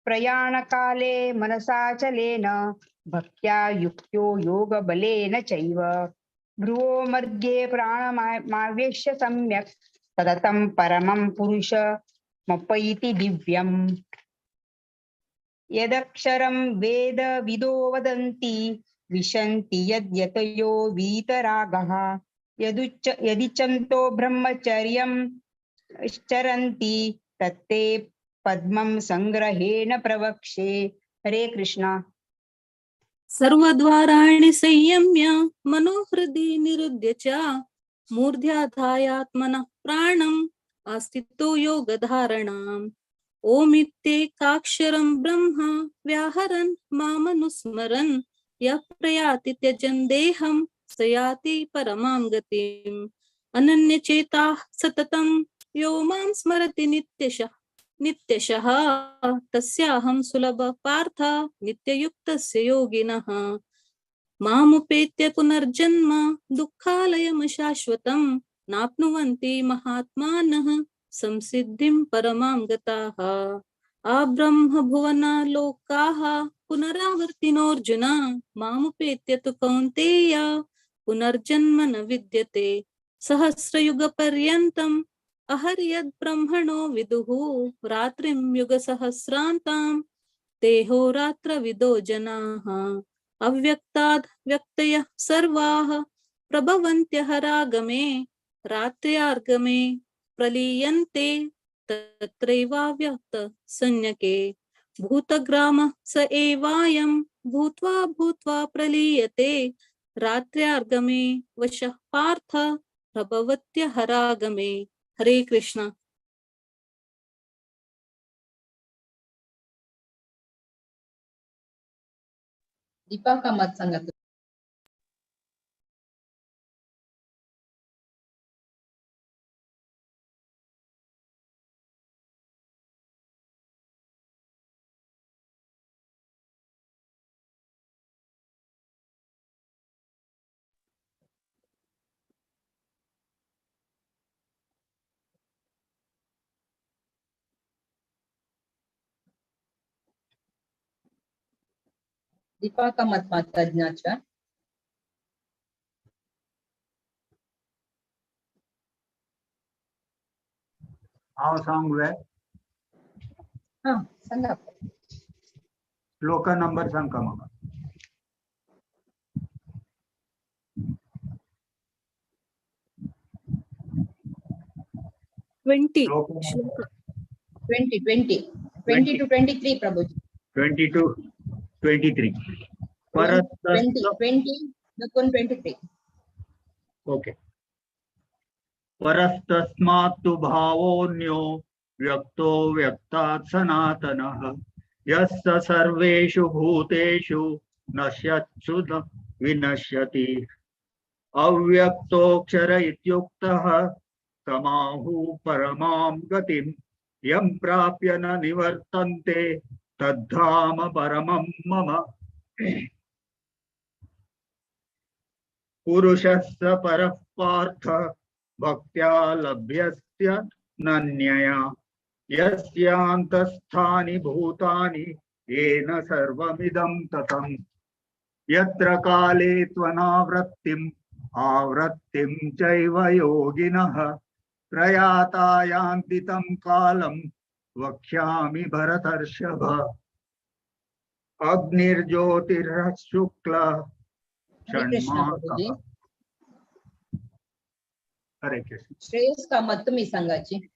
Speaker 4: प्रयाणकाले मनसाचलेन भक्त्या युक्तो योगबलेन चैव भ्रुवो मध्ये प्राणमावेश्य सम्यक् सततं परमं पुरुषमपैति दिव्यम्। यदक्षरं वेद विदो वदन्ति विशन्ति यद्यतयो वीतरागः यदिच्छन्तो ब्रह्मचर्यं चरन्ति तत्ते पद्मं संग्रहेण प्रवक्ष्ये। हरे कृष्णा।
Speaker 8: सर्वद्वाराणि संयम्य मनोहृदि निरुद्य च मूर्ध्याधायात्मनः प्राणम् आस्थितो योगधारणाम्। ओमित्येकाक्षरं ब्रह्म व्याहरन् मामनुस्मरन् यः प्रयाति त्यजन् देहं स याति परमां गतिम्। अनन्यचेताः सततं यो मां स्मरति नित्यशः तस्याहं सुलभ पार्थ नित्ययुक्तस्य योगिनः। मामुपेत्य पुनर्जन्म दुःखालयमशाश्वतं नाप्नुवन्ति महात्मानः संसिद्धिं परमां गताः। आब्रह्म भुवना लोकाः पुनरावर्तिनोऽर्जुन मामुपेत्य तु कौन्तेय पुनर्जन्म न विद्यते। सहस्रयुगपर्यन्तम् अहर्यद् ब्रह्मणो विदुः रात्रिं युगसहस्रान्तां देहो रात्रविदो जनाः। अव्यक्ताद् व्यक्तयः सर्वाः प्रभवन्त्यहरागमे रात्र्यार्गमे प्रलीयन्ते तत्रैवाव्यक्त संज्ञके। भूतग्रामः स एवायं भूत्वा भूत्वा प्रलीयते रात्र्यार्गमे वशः पार्थ प्रभवत्यहरागमे। हरे कृष्ण।
Speaker 7: दीपा का मत सांगा. दीपा का मत माताजींचा.
Speaker 12: हांव सांगूया.
Speaker 7: हां सांगा.
Speaker 12: श्लोक नंबर सांगा म्हाका.
Speaker 8: 20
Speaker 7: to 23 प्रभुजी.
Speaker 12: 20 to 23.
Speaker 7: 23.
Speaker 12: ओके. परस्तस्मात् तु भावोऽन्यो व्यक्तो व्यक्तात् सनातनः यस्य सर्वेषु भूतेषु नश्यत्सु न विनश्यति. अव्यक्तोऽक्षर इत्युक्तः समाहुः परमां गतिं यं प्राप्य न निवर्तन्ते तद्धाम परमं मम. पुरुषस्य परः पार्थ भक्त्या लभ्यस्य नन्यया यस्यान्तस्थानि भूतानि येन सर्वमिदं ततं. यत्र काले त्वनावृत्तिम् आवृत्तिं चैव योगिनः प्रयाता यान्ति तं कालं वक्ष्यामि भरतर्षभ. अग्निर्ज्योतिर्शुक्लः षण्मासः. हरे कृष्ण.
Speaker 7: श्रेयस का मत तुम्ही सांगायची.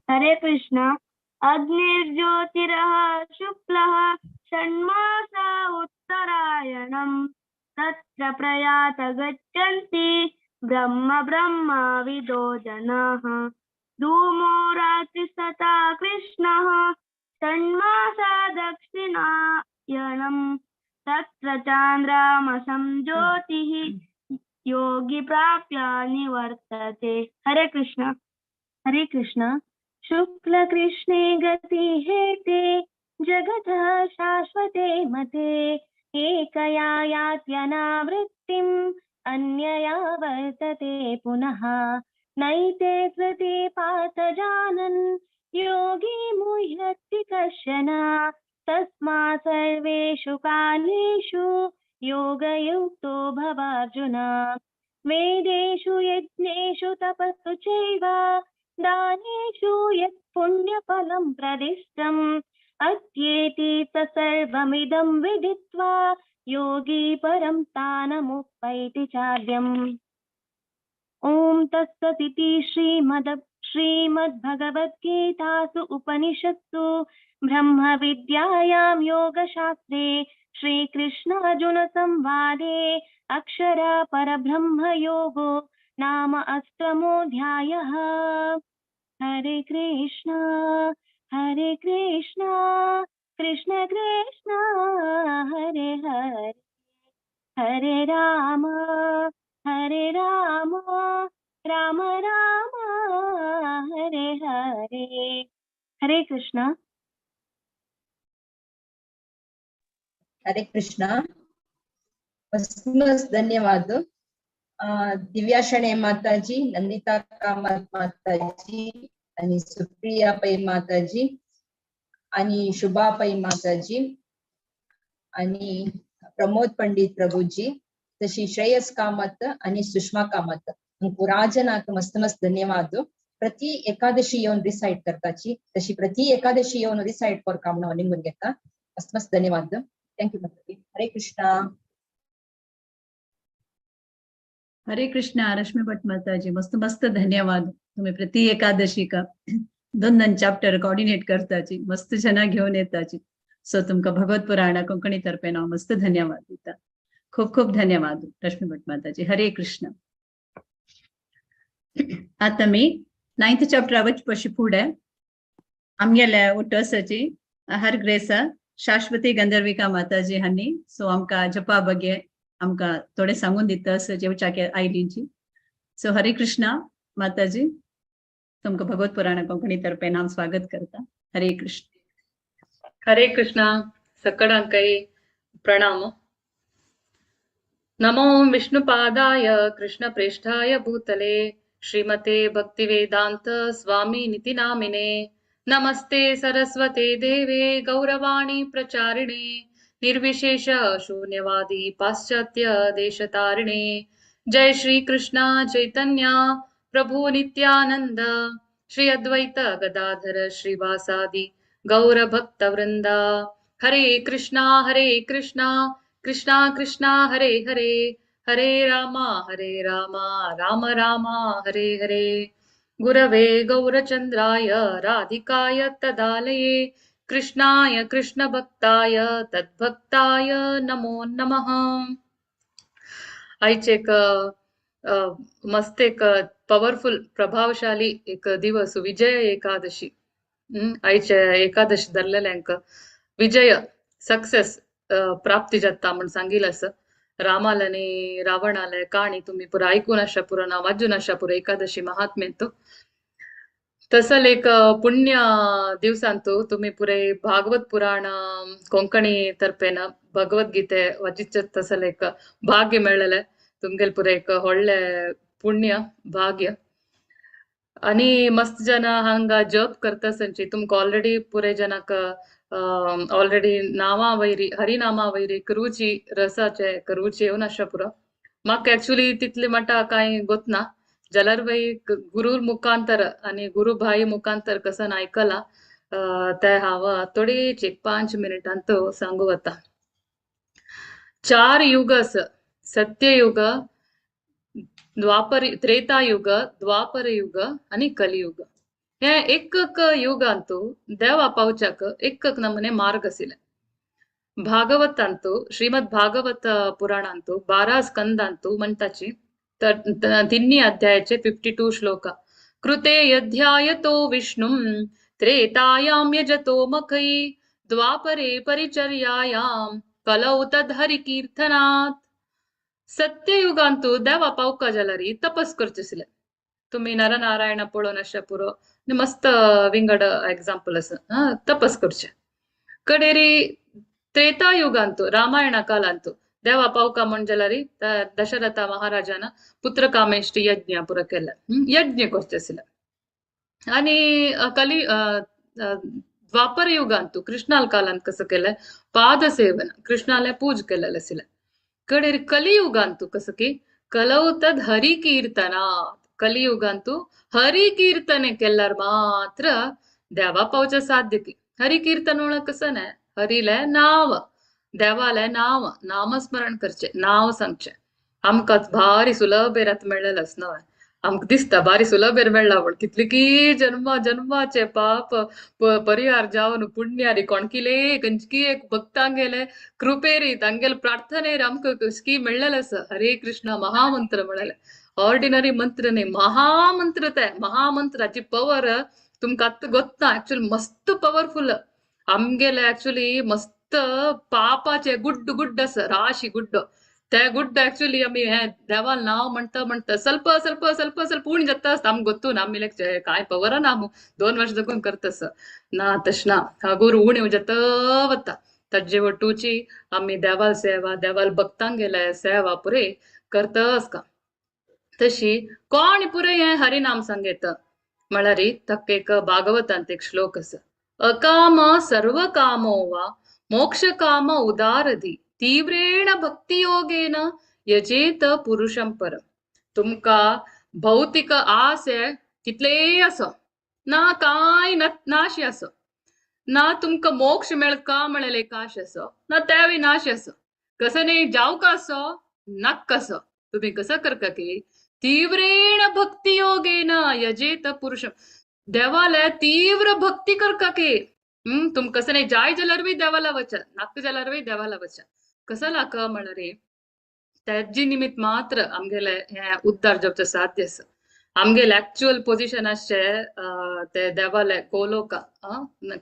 Speaker 20: हरे कृष्ण. अग्निर्ज्योतिरः शुक्लः षण्मासा उत्तरायणम् तत्र प्रयात गच्छन्ति ब्रह्म ब्रह्मविदो जनाः धूमो रात्रिस्तथा कृष्णः षण्मासा दक्षिणायनं तत्र चान्द्रामसं ज्योतिः योगी प्राप्य निवर्तते। हरे कृष्ण। हरे कृष्ण। शुक्ल कृष्णे गति हेते जगतः शाश्वते मते एकया यात्यनावृत्तिम् अन्यया वर्तते पुनः नैते कृते पार्थ जानन् योगी मुह्यति कश्चन तस्मात् सर्वेषु कालेषु योगयुक्तो भवार्जुन वेदेषु यज्ञेषु तपस्सु चैव दानेषु यत् पुण्यफलं प्रदिष्टम् अत्येति स सर्वमिदं विदित्वा योगी परं स्थानमुपैति चार्यम्। ॐ तत्सदिति श्रीमद्भगवद्गीतासु उपनिषत्सु ब्रह्मविद्यायां योगशास्त्रे श्रीकृष्णार्जुन संवादे अक्षरपरब्रह्मयोगो नाम अष्टमोऽध्यायः। हरे कृष्णा कृष्ण कृष्ण हरे हरे हरे राम राम राम हरे हरे। हरे कृष्ण।
Speaker 7: हरे कृष्ण। मस्त धन्यवाद दिव्याशणे माताजी, नंदिता कामत माताजी आणि सुप्रियाबाई माताजी आणि शुभाबाई माताजी आणि प्रमोद पंडित प्रभुजी, तशी श्रेयस कामत आणि सुषमा कामत पुराजनाक मस्त मस्त धन्यवाद. प्रति एकादशी येऊन रिसाइट करताची, तशी प्रति एकादशी येऊन रिसाइट कर कामना निघून घेता. मस्त मस्त धन्यवाद. थँक्यू माताजी. हरे कृष्णा.
Speaker 3: हरे कृष्णा. रश्मी भट माताजी मस्त मस्त धन्यवाद. तुम्ही प्रति एकादशी का दोन चॅप्टर कोऑर्डिनेट करताची, मस्त जना घेऊन येताची. सो तुमका भगवत पुराण कोंकणी तर्फे नाव मस्त धन्यवाद दिता. खूप खूप धन्यवाद रश्मी भट माताजी. हरे कृष्ण. आता मी 9th चॅप्टर पशी फुडे आमगेले उठोसाची हर ग्रेस शाश्वती गंधर्विका माताजी हांनी सो आमका जपा बगे आमका थोडे सांगून दिता जेवच्याके आयलींची. सो हरे कृष्णा माताजी, तुमका भगवत पुराण कोंकणी तर्फे नाम स्वागत करता. हरे कृष्ण.
Speaker 10: हरे कृष्णा. सकळांकೈ प्रणाम. नमो विष्णुपादाय कृष्णप्रेष्ठाय भूतले श्रीमते भक्तिवेदांत स्वामी निति नामिने. नमस्ते सरस्वते देवे गौरवाणी प्रचारिणे निर्विशेष शून्यवादी पाश्चात्य देशतारिणे. जय श्री कृष्ण चैतन्य प्रभु नित्यानंद श्री अद्वैत गदाधर श्रीवासादि गौर भक्त वृंदा. हरे कृष्णा कृष्णा कृष्णा हरे हरे हरे रामा राम रामा हरे हरे. गुरवे गौरचंद्राय राधिकाय तदालये कृष्णाय कृष्ण भक्ताय तद्भक्ताय नमो नमः. आयचे एक मस्त एक पॉवरफुल प्रभावशाली एक दिवस विजय एकादशी. आयचे एकादशी धरलेल्यांक विजय सक्सेस प्राप्ती जाता म्हणून सांगितलं असं. रामालाने रावणाला काणी तुम्ही पुरा ऐकून अशा पुरा ना वाजून अशा पुरा एकादशी महात्म्य तो तसल एक पुण्य दिवसांतू तुम्ही पुरे भागवत पुराण कोंकणी तर्फेन भगवद्गीते वाचित तसल एक भाग्य मिळलेलं तुमगेल पुरे एक ಒಳ್ಳೆ पुण्य भाग्य. आणि मस्त जन हांगा जप करता संची तुमका ऑलरेडी पुरे जनक ऑलरेडी नामा वैरी हरिनामा वैरी करूची रसाचे करूची येऊन अशा पुरा म्हाका ऍक्च्युली तितले मटा काय गोतना जाल्यार वय गुरु मुखांतर आणि गुरु भाई मुखांतर कसं ऐकला ते हांव थोडीच एक 5 मिनिटांत सांगू वता. 4 युगस सत्ययुग, द्वापर त्रेतायुग, द्वापर युग आणि कलियुग हे एक युगांतू देवा पावच्याक एक नमूने मार्ग आसिले. भागवतांतू श्रीमद भागवत पुराणांतू 12 स्कंदांतू म्हणताची तिन्ही अध्यायाचे 52 श्लोक. कृते यध्यायतो विष्णुं त्रेतायां यजतो मखै द्वापरे परिचर्यायां कलौ तद्हरिकीर्तनात्. सत्ययुगांतू देवा पावका जाल्यारी तपस करचेसिले. तुम्ही नरनारायण पळोवन अशें पुरो मस्त विंगड एग्जाम्पल आसा तपस करचे. कडेरी त्रेतायुगांतू रामायणा कालांतू देवा पावका म्हण जाल्यारी दशरथ महाराजान पुत्र कामेष्टी यज्ञ पुरो केला. यज्ञ करचेसिले. आणि कली द्वापर युगांतू कृष्णाल कालांत कसं केलंय पादसेवन कृष्णाला पूज केलेलं आशिल्लें. कडेर कलियुगांतू कसं की कलौ तद हरिकीर्तनात. कलियुगांतू हरिकीर्तने केल्यार मात्र देवा पावचे साध्य की. हरिकीर्तन म्हणल्यार कसं नाही हरिले नाव देवाले नाव नामस्मरण करचे नाव सांगचे. आमकां भारी सुलभेर आतां मेळ्ळेलें न्हय. आमकां दिसता भारी सुलभेर मेळ्ळा म्हण कितले की जन्माचे पाप परिहार जावन पुण्यारी कोणकिले खंयची एक भक्तांगेले कृपेरी तांगेले प्रार्थनेर आमकां कसकी मेळ्ळेलें आसा. हरे कृष्ण महामंत्र म्हळेलें. ऑर्डिनरी मंत्र न्ही महामंत्र. ते महामंत्राची पवर तुमकां आतां गोत्ता एक्चुअली मस्त पवरफुल. आमगेले एक्चुअली मस्त पापाचे गुड्ड आसा राशी गुड्ड. ते गुड्ड एक्चुअली आमी हे देवाल नाव म्हणता ಸ್ವಲ್ಪ उणी जाता आसता आमकां ಗೊತ್ತು आमी लायक काय पवर ना 2 वर्ष जगून करतस ना तशना हागोर उणी जाता वता. ताजे वटूची आमी देवाल सेवा देवाल भक्तांक गेले सेवा पुरे करतस का. तशी कोण पुरे हे हरिनाम सांगेत म्हळ्यार ताका एक भागवतांत एक श्लोक आसा. अकाम सर्व कामो वा मोक्ष काम उदारधी तीव्रेण भक्तियोगेन यजेत पुरुषं परम. तुमका भौतिक आसे कितलेय असो ना काय नाशी असो ना तुमका मोक्ष मेळका म्हणले काश असो ना त्यावेळी नाश असो कसं नाही जाऊ का असो नक्क असो तुम्ही कसं करका की तीव्रेण भक्तियोगेन यजेत पुरुषं. देवाला तीव्र भक्ती करका की तुम कसं नाही जाय जाल्यार बी देवाला वचा नक्क जाल्यार बी देवाला वचा. कसं लाक म्हणारे त्याची निमित्त मात्र आमगेले हे उद्धार जावचे साध्य आसा. आमगेले ऍक्च्युअल पोझिशन अशे ते देवाले गोलोका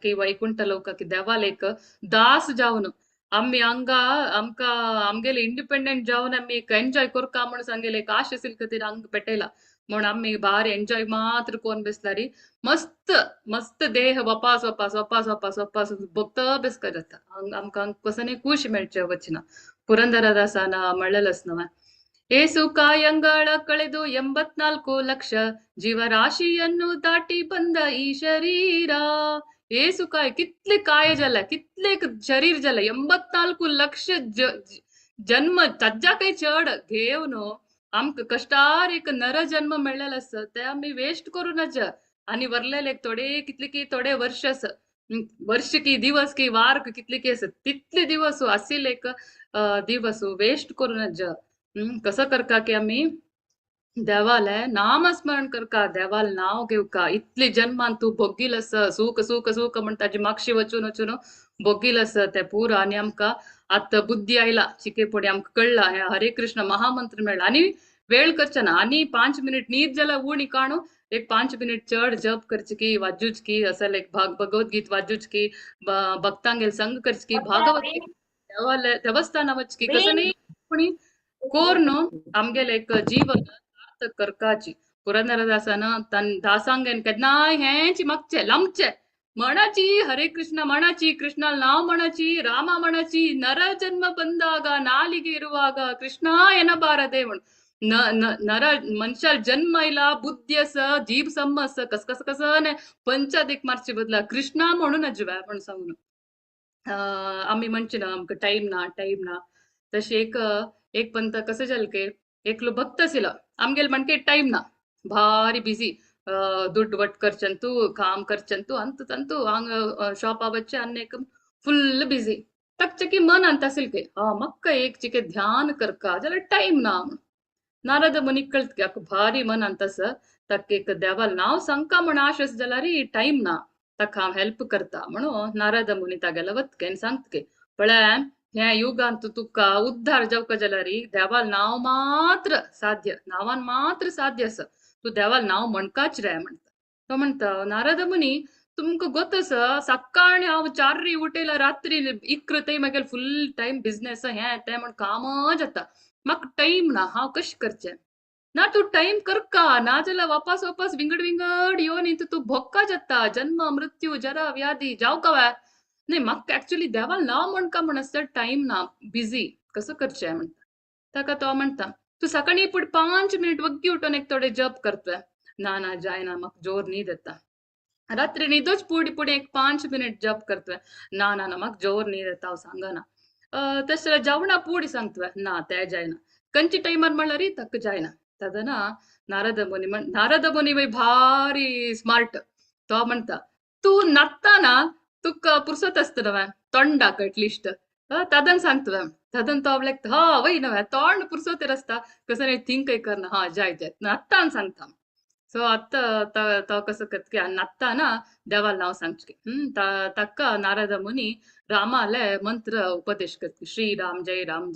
Speaker 10: की वैकुंठ लोका की देवाले एक दास जावन आम्ही आमकां आमगेले इंडिपेंडेंट जावन आम्ही एक एन्जॉय करका म्हण सांगेले एक आश आशिल्ली खातीर हांगा पेटयला म्हण आम्ही भार एन्जॉय मात्र कोण बेसलारी मस्त मस्त देह वपास भक्त बेसका जाता. आमकां कसं खुश मेळचे वचना. ಪುರಂದರದಾಸನ ಮಳ್ಳಲಸ್ನವ ಏಸು ಕಾಯಂಗಳ ಕಳೆದು 84 ಲಕ್ಷ ಜೀವರಾಶಿಯನ್ನು ದಾಟಿ ಬಂದ ಈ ಶರೀರ. ಏಸು काय कितले काय झाला कितले शरीर झाला 84 लक्ष जन्म ताज्या काही चढ घेऊन आमक कष्टार एक नर जन्म मेळलेला आसा ते आम्ही वेस्ट करू नजा. आणि वरलेले थोडे कितले की थोडे वर्ष आसा वर्ष की दिवस की वार कितले की आसा तितले दिवस आसिल एक दिवस वेस्ट करू नजा. कसं करका की आम्ही देवाला नामस्मरण करका देवाल नाव घेवका. इतले जन्मान तू भोगील आस सूख सूख सूख म्हण ताजी मागशी वचून भोगील आस ते पुरो. आणि आमकां आतां बुद्धी आयला शिकेपडी आमकां कळला हे हरे कृष्ण महामंत्र मेळ्ळा. आणि वेळ करचे ना आणि 5 मिनिट न्हीद जाल्यार उणी काणू एक 5 मिनिट चढ जप करचे की वाजूच की असं लायक भगवद्गीत वाजूच की भक्तांगेल संग करचे की भागवत देवस्थाना वच की कसं नाही कोणी कोर न्हू आमगेले एक जीवन सार्थक करकाची. पुरंदरदासान तन दासांगेन केन्नाय हेंच मागचे लमचे म्हणाची हरे कृष्ण म्हणाची कृष्णाल नाव म्हणाची ರಾಮ म्हणाची ನರ ಜನ್ಮ ಬಂದಾಗ ನಾಲಿಗೆ ಇರುವಾಗ ಕೃಷ್ಣ ಎನ್ನಬಾರದೆ म्हण नर मनशाल जन्म आयला बुद्धी आसा जीभ सम्म आसा कसं पंचादीक मारचे बदला कृष्णा म्हणून अजिबा म्हण सांगून आम्ही म्हणचे ना आमकां टाइम ना तशी एक पंत कसं जालें की एकलो भक्त आशिल्लो आमगेले म्हणके टाइम ना भारी बिझी ದುಡ್ಡು ಒಟ್ಟು ಖರ್ಚಂತೂ ಕಾಮ್ ಖರ್ಚಂತೂ ಅಂತೂ ಹಂಗ ಶಾಪ್ आवचे अन्नेक फुल बिझी तकचकी मन ಅಂತ ಸಿಲ್ಕೆ मक्क एक चिके ध्यान करका जाल्यार टाइम ना. नारद मुनी कळत की भारी मन अंतस तक एक देवाल नाव सांगका म्हण आशस जाल्यार टाइम ना तक हांव हेल्प करता म्हणून नारद मुनी तागेलो वतकेन सांगतके पळय ह्या युगांत तुका उद्धार जावका जाल्यार देवाल नाव मात्र साध्य, नावान मात्र साध्य आसा. तू देवाल नाव म्हणकाच रे म्हणटा. तो म्हणता नारद मुनी तुमका गोत आसा सकाळी हांव चार्री उठयला रात्री इक्र ते मागीर फुल टाइम बिझनेस हें तें म्हण काम जाता. म्हाका टाइम ना, हांव कशें करचें? ना तू टाइम करका, ना जाल्यार वापस वापस विंगड विंगड येवन इथं तू भोक्का जाता. जन्म मृत्यू जरा व्याधी जावका वय. नाही म्हाका ऍक्च्युअली देवाल नाव म्हणका म्हण आसता टाइम ना, बिझी, कसं करचें म्हणटा. ताका तो म्हणटा तू सकाळी पुढे 5 मिनिट वग्गी उठून एक थोडे जप करतोय. ना ना जायना, म्हाका जोर न्हीद येता. रात्री न्हिदूच पुढे पुढे एक 5 मिनिट जप करतोय. ना ना ना म्हाका जोर न्हीद येता, हांव सांगना. तशें जाल्यार जेवणा पुढे सांगतोय. ना तें जायना. खंयच्या टायमार म्हणल्यार ताका जायना. तदना नारद मुनी वय भारी स्मार्ट. तो म्हणटा तू नाचताना तुका पुरसत आसता न्हय तोंडाक एटलिस्ट. तदन सांगतोय. तदन तो आपल्याक वय न्हय तोंड पुरसोतेर आसता. कसं नाही थिंकय करना. जाय जाय नाचताना सांगता. सो आत्ता तो कसं करता की नाचताना देवाल नाव सांगचे. ताका नारद मुनी रामाले मंत्र उपदेश करता. श्री राम जय राम.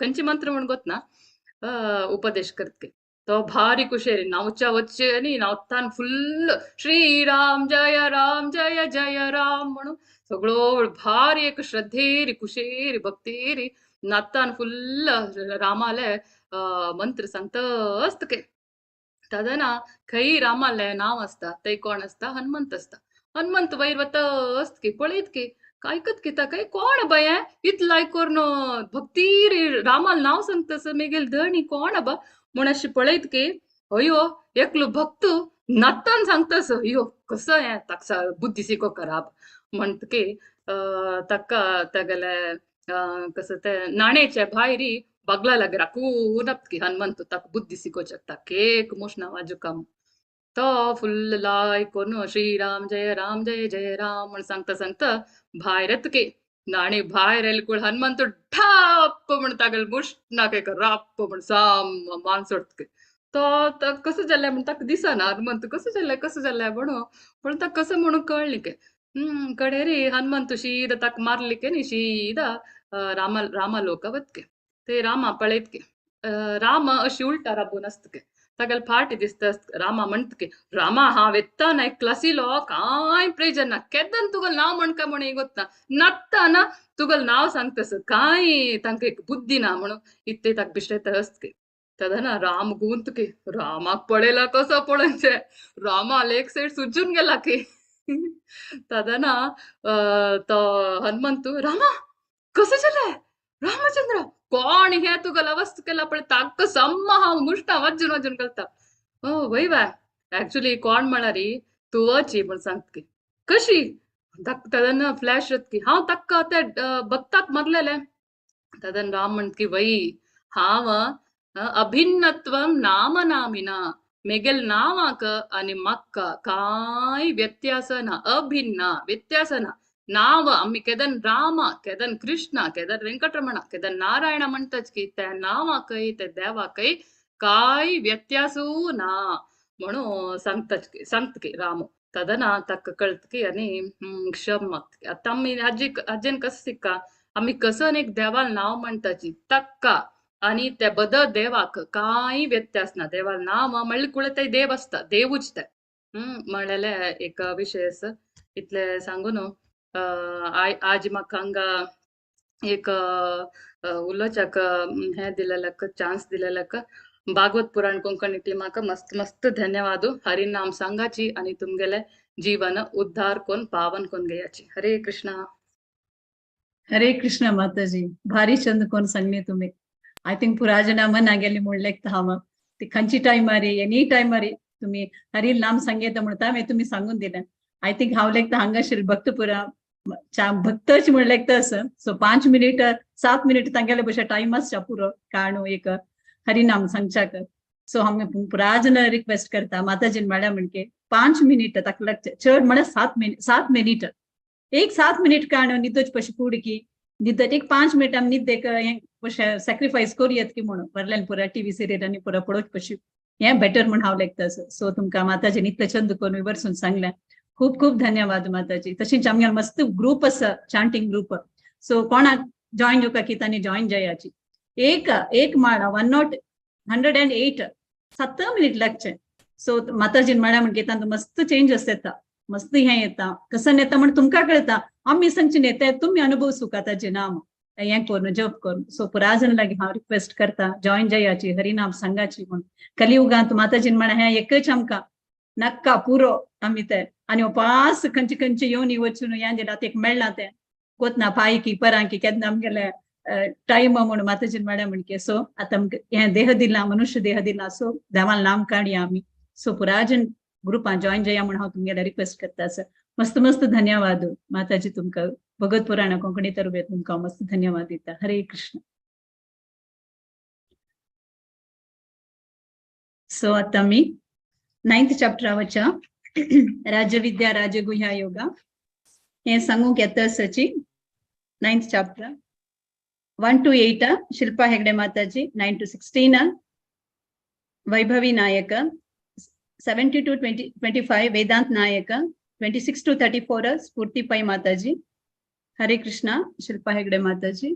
Speaker 10: खंयचे मंत्र म्हण गोत ना, उपदेश करता. तो भारी कुशेरी नावच्या वच्चे आणि नावतान फुल्ल श्रीराम जय जय राम म्हणून सगळो भारी एक श्रद्धेरी कुशेरी भक्तेरी नातान फुल्ल रामाले मंत्र सांगता असतके. तदना खंय रामाले नाव असता ते कोण असता? हनुमंत असता. हनुमंत वयर वता असतके पळयत की कायकत की ताका कोण बाय इतलं आयकोन भक्ती रामाल नाव सांगतास मेगेल धणी कोण बा म्हण अशी पळयत की अयो एकलो भक्त नातान सांगतास. अयो कसं हें ताका बुद्धी सिको खराब म्हणत की ताका तागेले कसं ते नाणेच्या भायरी बगला लागे राखूनत की हनुमंत ताका बुद्धी सिकोचक ताका एक मोशना वाजूकाम. तो फुल्ल आयकोन श्रीराम जय राम म्हण सांगता सांगता भायर येत की नाणे भायर येयले कूळ हनुमंत ठाप म्हण तागेले मुश्नाक एक राप म्हण साम मान सोडत. तो कसं जालें म्हण ताका दिसना हनुमंत कसं जालें म्हणून पण ताका कसं म्हणून कळ्ळें की कडेरी हनुमंत शीद ताका मारली की न्ही शीदा रामा लोका वतके. ते रामा पळयत की राम अशी उलटा राबून आसता की तागेले फाटी दिसता. रामा म्हणत की रामा हांव येताना एक क्लासीलो कांय प्रयोजन ना. केदन तुगेलें नाव म्हणका म्हण गोतना नाचताना तुगेलें नाव सांगतास कांय तांकां एक बुद्धी ना म्हणून इत्ते ताका बिश्टेता आसता की. तदना राम गुंत की रामाक पळयला कसो पळोवचे. रामाल एक सायड सुजून गेला की. तदना तो हनुमंत रामा कसं जालें रामचंद्र कोण हे तुगेलो अवस्थ केला पळय ताका सम्मा हांव मुश्टा वाजून घालता. वय बाय ऍक्च्युली कोण म्हळ्यार तू वची म्हण सांगता की कशी. तदन फ्लॅश येत की हांव ताका ते भक्ताक मारलेले. तदन राम म्हणत की वय हांव अभिन्नत्वम नाम नामिना मेगेल नावाक आणि म्हाका कांय व्यत्यास ना. अभिन्न व्यत्यास ना. नाव आम्ही केदन रामा केदन कृष्णा केदन वेंकटरमणा केदन नारायण म्हणटाच की त्या नावाकय त्या देवाकय कांय व्यत्यासू ना म्हणून सांगता की राम. तदना ताका कळत की आनी क्षम मागता. आता आम्ही हाजेन कसं शिका आम्ही कसं एक देवाल नाव म्हणटाची ताका आणि त्या बदल देवाक कांय व्यत्यास ना. देवाल नाव म्हणल्यार कुळे ते देव असता देवूच ते म्हणलेले एक विशय आसा. इतले सांगून आज म्हाका हांगा एक उलोवच्याक हे दिलेल्याक चान्स दिलेल्याक भागवत पुराण कोंकणी टीमाक मस्त मस्त धन्यवाद. हरिनाम सांगाची आणि तुमगेले जीवन उद्धार कोण पावन कोण गयाची. हरे कृष्णा
Speaker 3: माताजी भारी चंद कोण सांगले तुम्ही. आय थिंक पुरा जना मना गेली म्हणलेक हांव ती खंयची टायमारी एनी टायमारी तुम्ही हरी नाम सांगेता म्हणटा हांवें तुम्ही सांगून दिलें. आय थिंक हांव लेख हांगा भक्तपुरा भक्तच म्हणलेक असं. सो 5 मिनिट 7 मिनिट तांगेले भशेन टाइम आसचा पुरो काणू एक हरिनाम सांगच्याक. सो हांव पुरा जना रिक्वेस्ट करता माताजीन म्हळ्या म्हणके 5 मिनिट ताका लागचे चड म्हळ्यार 7 मिनिट एक 7 मिनिट काणू न्हिदोच पशी फूड की न्हिदत एक 5 मिनिट आमी न्हिद एक पशें सॅक्रिफायस करूयत की म्हणून वरल्यान पुरा टीव्ही सिरियलांनी पुरा पळोवच पशी हें बेटर म्हण हांव लेखता. सो तुमकां माताजीन इतलें चंद करून वरसून सांगलें. खूप खूप धन्यवाद माताजी. तशीच आमगे मस्त ग्रुप आसा चांटिंग ग्रुप. सो कोणाक जॉइन जो की तनी जॉइन जयाची एक माळा 108 7 मिनिट लागचे सो माताजीन म्हळ्या म्हणजे मस्त चेंज असता मस्त हे येता कसं नेता म्हण तुमका कळता आम्ही संची नेता तुम्ही अनुभव सुखाताचे नाम हें करून जप करून सो पुराजन लागी हांव रिक्वेस्ट करता जॉइन जयाची हरिनाम सांगाची म्हण कलियुगांत माताजीन म्हळ्या हें एकच आमकां नक्का पुरो आमी ते आनी उपास खंयचे खंयचे येवन वचून हें दिला एक मेळना तें कोतना पायकी परांकी केन्ना आमगेले टाइम म्हणून माताजीन म्हळ्या म्हणके सो आतां हें देह दिला मनुष्य देह दिला सो देवान नाम काडया आमी सो पुराजन ग्रुपान जॉइन जया म्हणून हांव तुमगेले रिक्वेस्ट करता सर मस्त मस्त धन्यवाद माताजी तुमकां भगवत पुराण कोंकणी तरबेत तुमकां मस्त धन्यवाद दिता हरे कृष्ण सो आता मी 9th चॅप्टरावरच्या राजविद्या राजगुह्या योगा हे सांगूंक येतासची 9th chapter 1 to 8 Shilpa Hegde माताजी 9 to 16 वैभवी नायक 70 to 25 वेदांत नायक 26 to 34 स्फूर्ति पै माताजी हरे कृष्णा शिल्पा हेगडे माताजी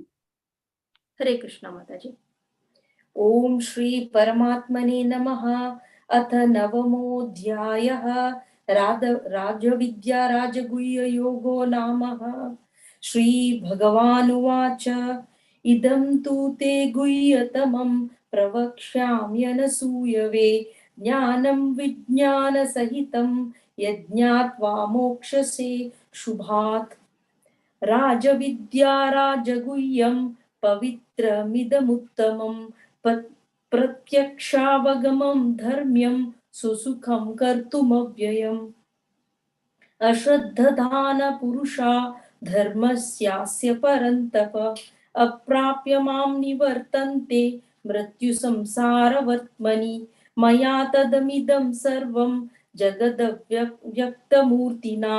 Speaker 14: हरे कृष्णा माताजी ओम श्री परमात्मने नमः अथ नवमोऽध्यायः राजविद्या राजगुह्य योगो नामः श्री भगवानुवाच इदं तु ते गुह्यतमं प्रवक्ष्याम्यनसूयवे ज्ञानं विज्ञानसहितं यज्ञात्वा मोक्षसे शुभात् राजविद्या राजगुह्यं पवित्रमिदमुत्तमं प्रत्यक्षावगमं धर्म्यं सुसुखं कर्तुमव्ययम् अश्रद्धधान पुरुषा धर्मस्यास्य परन्तप अप्राप्य मां निवर्तन्ते मृत्युसंसारवर्त्मनि मया तदमिदं सर्वं जगदव्यक्तमूर्तिना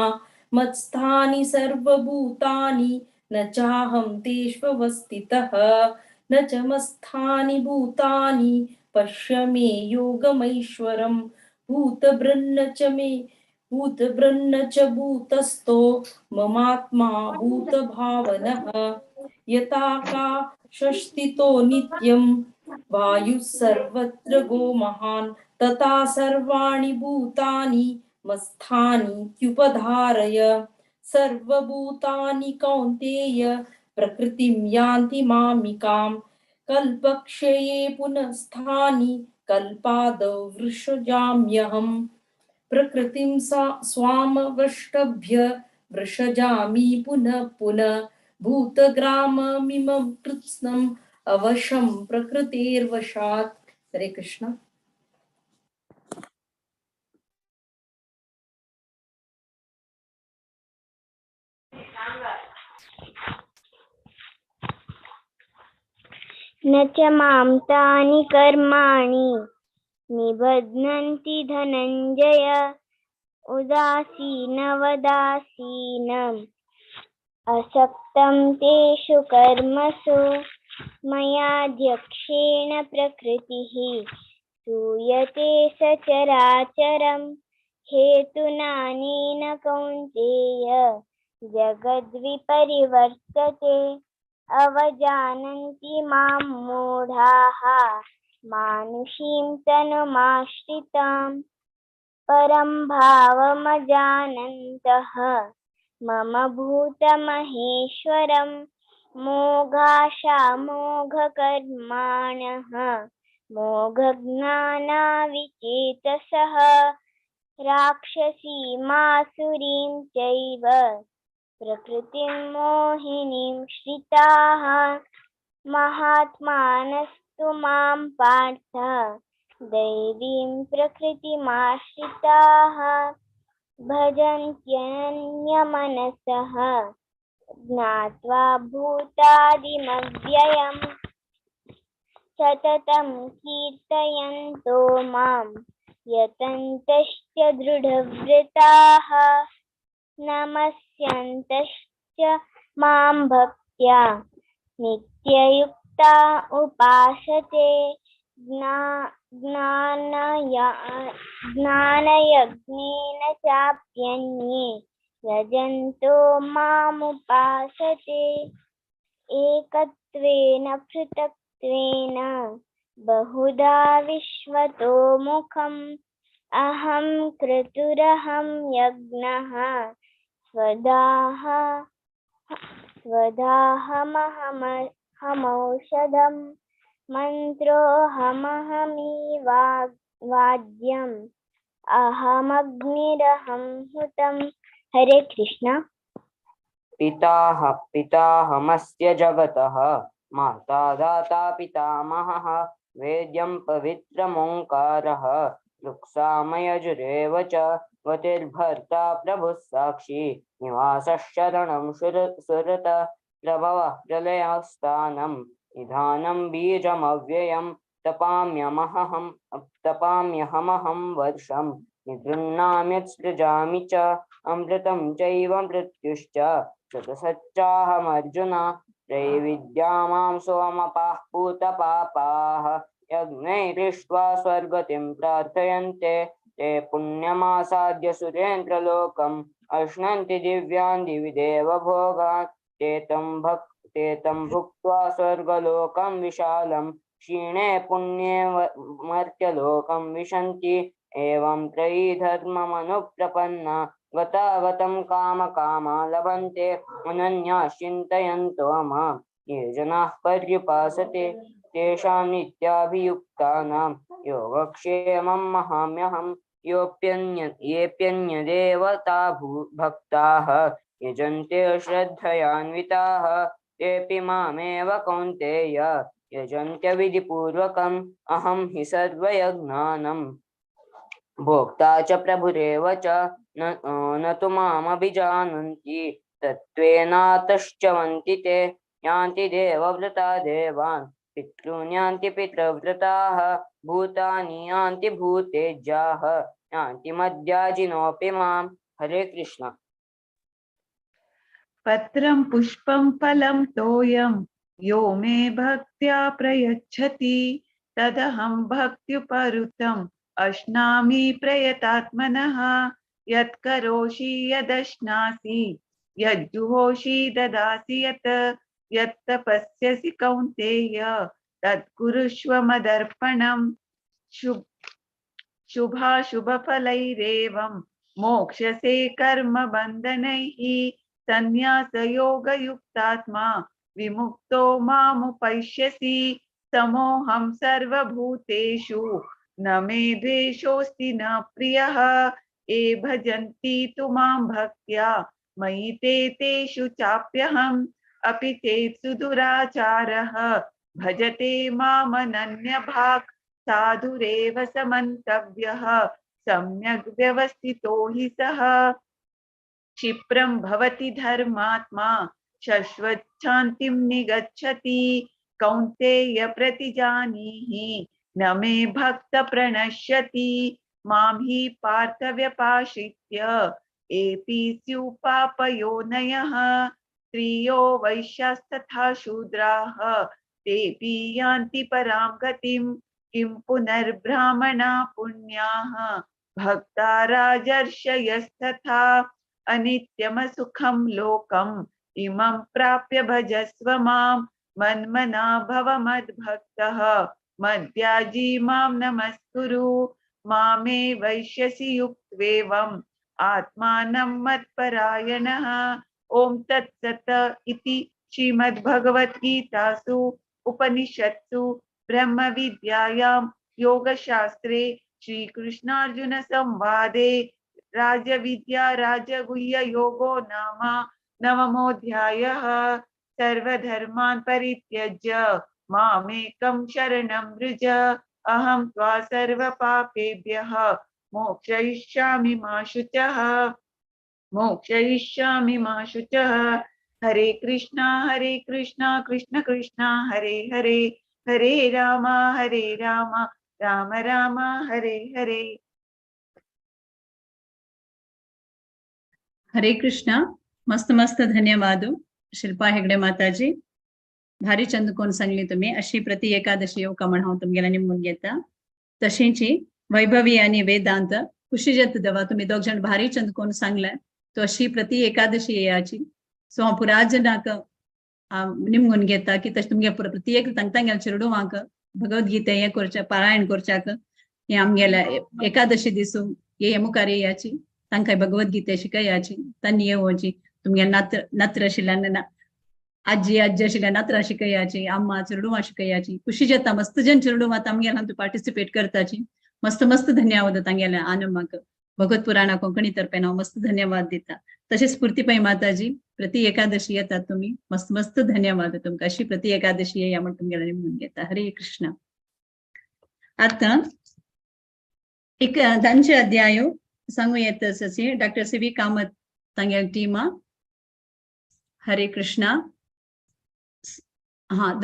Speaker 14: मत्स्थानि सर्वभूतानि न चाहं तेष्वस्थितः न च मत्स्थानि भूतानि पश्य मे योगमैश्वरं भूतभृन्न च भूतस्थो ममात्मा भूतभावनः यथाकाशस्थितो नित्यं वायुः सर्वत्र गो महान् तथा सर्वाणि भूतानि मत्स्थानीत्युपधारय सर्वभूतानि कौन्तेय प्रकृतिं यान्ति मामिकां कल्पक्षये पुनस्स्थानि कल्पादौ वृषजाम्यहम् प्रकृतिं स्वामवष्टभ्य वृषजामि पुनः पुनः भूतग्राममिमं कृत्स्नम् अवशं प्रकृतेर्वशात् हरे कृष्ण
Speaker 17: न च मां तानि कर्माणि निबध्नन्ति धनञ्जय उदासीनवदासीनम् असक्तं तेषु कर्मसु मयाध्यक्षेण प्रकृतिः सूयते सचराचरं हेतुनानेन कौन्तेय जगद्विपरिवर्तते अवजानन्ति मां मूढाः मानुषीं तनुमाश्रिताम् परं भावमजानन्तः मम भूतमहेश्वरं मोघाशामोघकर्माणः मोघज्ञानाविचेतसः राक्षसीमासुरीं चैव प्रकृतिं मोहिनीं श्रिताः महात्मानस्तु मां पार्थ दैवीं प्रकृतिमाश्रिताः भजन्त्यन्यमनसः ज्ञात्वा भूतादिमव्ययम् सततं कीर्तयन्तो मां यतन्तश्च दृढव्रताः नमस्यन्तश्च मां भक्त्या नित्ययुक्ता उपासते ज्ञानयज्ञेन चाप्यन्ये यजन्तो मामुपासते एकत्वेन पृथक्त्वेन बहुधा विश्वतो मुखम् अहं क्रतुरहं यज्ञः स्वदाहमहमौषधम् मन्त्रोऽहमहमी वाद्यम् अहमग्निरहं हुतम्। हरे कृष्ण।
Speaker 16: पिताहमस्य जगतः माता दाता पितामहः वेद्यं पवित्रमोङ्कारः ऋक्सामयजुरेव च गतिर्भर्ता प्रभुः साक्षी निवासः शरणं सुरत प्रभवः प्रलयस्थानं निधानं बीजमव्ययं तपाम्यहमहं वर्षं निगृह्णाम्यत्सृजामि च अमृतं चैव मृत्युश्च शतसच्चाहमर्जुन त्रैविद्या मां सोमपाः पूतपापाः यज्ञैरिष्ट्वा स्वर्गतिं प्रार्थयन्ते ते पुण्यमासाद्य सुरेन्द्रलोकम् अश्नन्ति दिव्यान् दिवि देवभोगान् ते तं भुक्त्वा स्वर्गलोकं विशालं क्षीणे पुण्ये मर्त्यलोकं विशन्ति एवं त्रयी धर्ममनुप्रपन्ना गतागतं कामकामा लभन्ते अनन्याः चिन्तयन्तो मां ये जनाः पर्युपासते तेषां नित्याभियुक्तानां योगक्षेमं महाम्यहं येऽप्यन्यदेवता भक्ताः यजन्ते श्रद्धयान्विताः तेऽपि मामेव कौन्तेय यजन्त्य विधिपूर्वकम् अहं हि सर्वयज्ञानं भोक्ता च प्रभुरेव च न तु मामभिजानन्ति तत्त्वेनातश्च वन्ति ते यान्ति देवव्रता देवान् पितॄन् यान्ति पितृव्रताः भूतानि यान्ति भूतेज्याः यान्ति मद्याजिनोऽपि माम्। हरे कृष्ण।
Speaker 18: पत्रं पुष्पं फलं तोयं यो मे भक्त्या प्रयच्छति तदहं भक्त्युपहृतम् अश्नामि प्रयतात्मनः यत्करोषि यदश्नासि यज्जुहोषि ददासि यत् तपस्यसि कौन्तेय तत्कुरुष्व मदर्पणम् शुभाशुभफलैरेवं मोक्षसे कर्मबन्धनैः संन्यासयोगयुक्तात्मा विमुक्तो मामुपैष्यसि समोऽहं सर्वभूतेषु न मे द्वेषोऽस्ति न प्रियः ये भजन्ति तु मां भक्त्या मयि तेषु चाप्यहम् अपि चेत् सुदुराचारः भजते मामनन्यभाक् साधुरेव समन्तव्यः सम्यग् व्यवस्थितो हि सः क्षिप्रं भवति धर्मात्मा शश्वच्छान्तिं निगच्छति कौन्तेय प्रतिजानीहि न मे भक्त प्रणश्यति मां हि पार्थ व्यपाश्रित्य एपि स्युपापयोनयः स्त्रियो वैश्यास्तथा शूद्राः तेऽपि यान्ति परां गतिं किं पुनर्ब्राह्मणा पुण्याः भक्ता राजर्षयस्तथा अनित्यमसुखं लोकम् इमं प्राप्य भजस्व मां मन्मना भव मद्भक्तः मद्याजी मां नमस्कुरु मामे वैश्यसि युक्त्वेवम् आत्मानं मत्परायणः। ओम तत्सत इति श्रीमद्भगवद्गीतासु उपनिषत्सु ब्रह्म विद्यायां योगशास्त्रे श्रीकृष्णार्जुन संवादे राजविद्या राजगुह्य योगो नाम नवमोऽध्यायः। सर्वधर्मान् परित्यज्य मामेकं शरणं व्रज अहं त्वा सर्वपापेभ्यः मोक्षयिष्यामि मा शुचः। हरे कृष्णा कृष्ण कृष्णा हरे हरे हरे राम राम राम हरे हरे।
Speaker 3: ಹರೇ ಕೃಷ್ಣ. मस्त मस्त धन्यवाद शिल्पा हेगडे माताजी. भारी चंद कोण सांगली तुम्ही अशी प्रति एकादशी कमण हांव तुमगेला निमून घेता. तशींची वैभवी आणि वेदांत खुशी जत दवा तुम्ही दोग जण भारी चंद कोण सांगलाय तो अशी प्रति एकादशी याची सो हांव पुराजनाक निम गुण घेता की तशें तुमगे प्रत्येक तांगेले चेडू म्हाका भगवद्गीते हे करचे पारायण करच्याक हे आमगेले एकादशी दिसू हे मुखार येयाची तांकां भगवद्गीते शिकयाची तांनी येवची तुमगे नत्र आशिल्ल्यान आजी आशिल्ल्या नत्र शिकयाची अम्मा चेडू शिकयाची खुशी जाता मस्त जन चेडू मात आमगेले तू पार्टिसिपेट करताची मस्त मस्त धन्यवाद तांगेले आन म्हाका भगवत पुराणा कोंकणी तर्फे हांव मस्त धन्यवाद दिता तशेंच स्फूर्तीपाई माताजी प्रति एकादशी येतात तुम्ही मस्त मस्त धन्यवाद तुमकां अशी प्रति एकादशी येया म्हण तुमगेले म्हणून घेता हरे कृष्ण आता एक तांचे अध्याय सांगू येता डॉक्टर सी वी कामत तांगेली टीमा हरे कृष्णा हाँ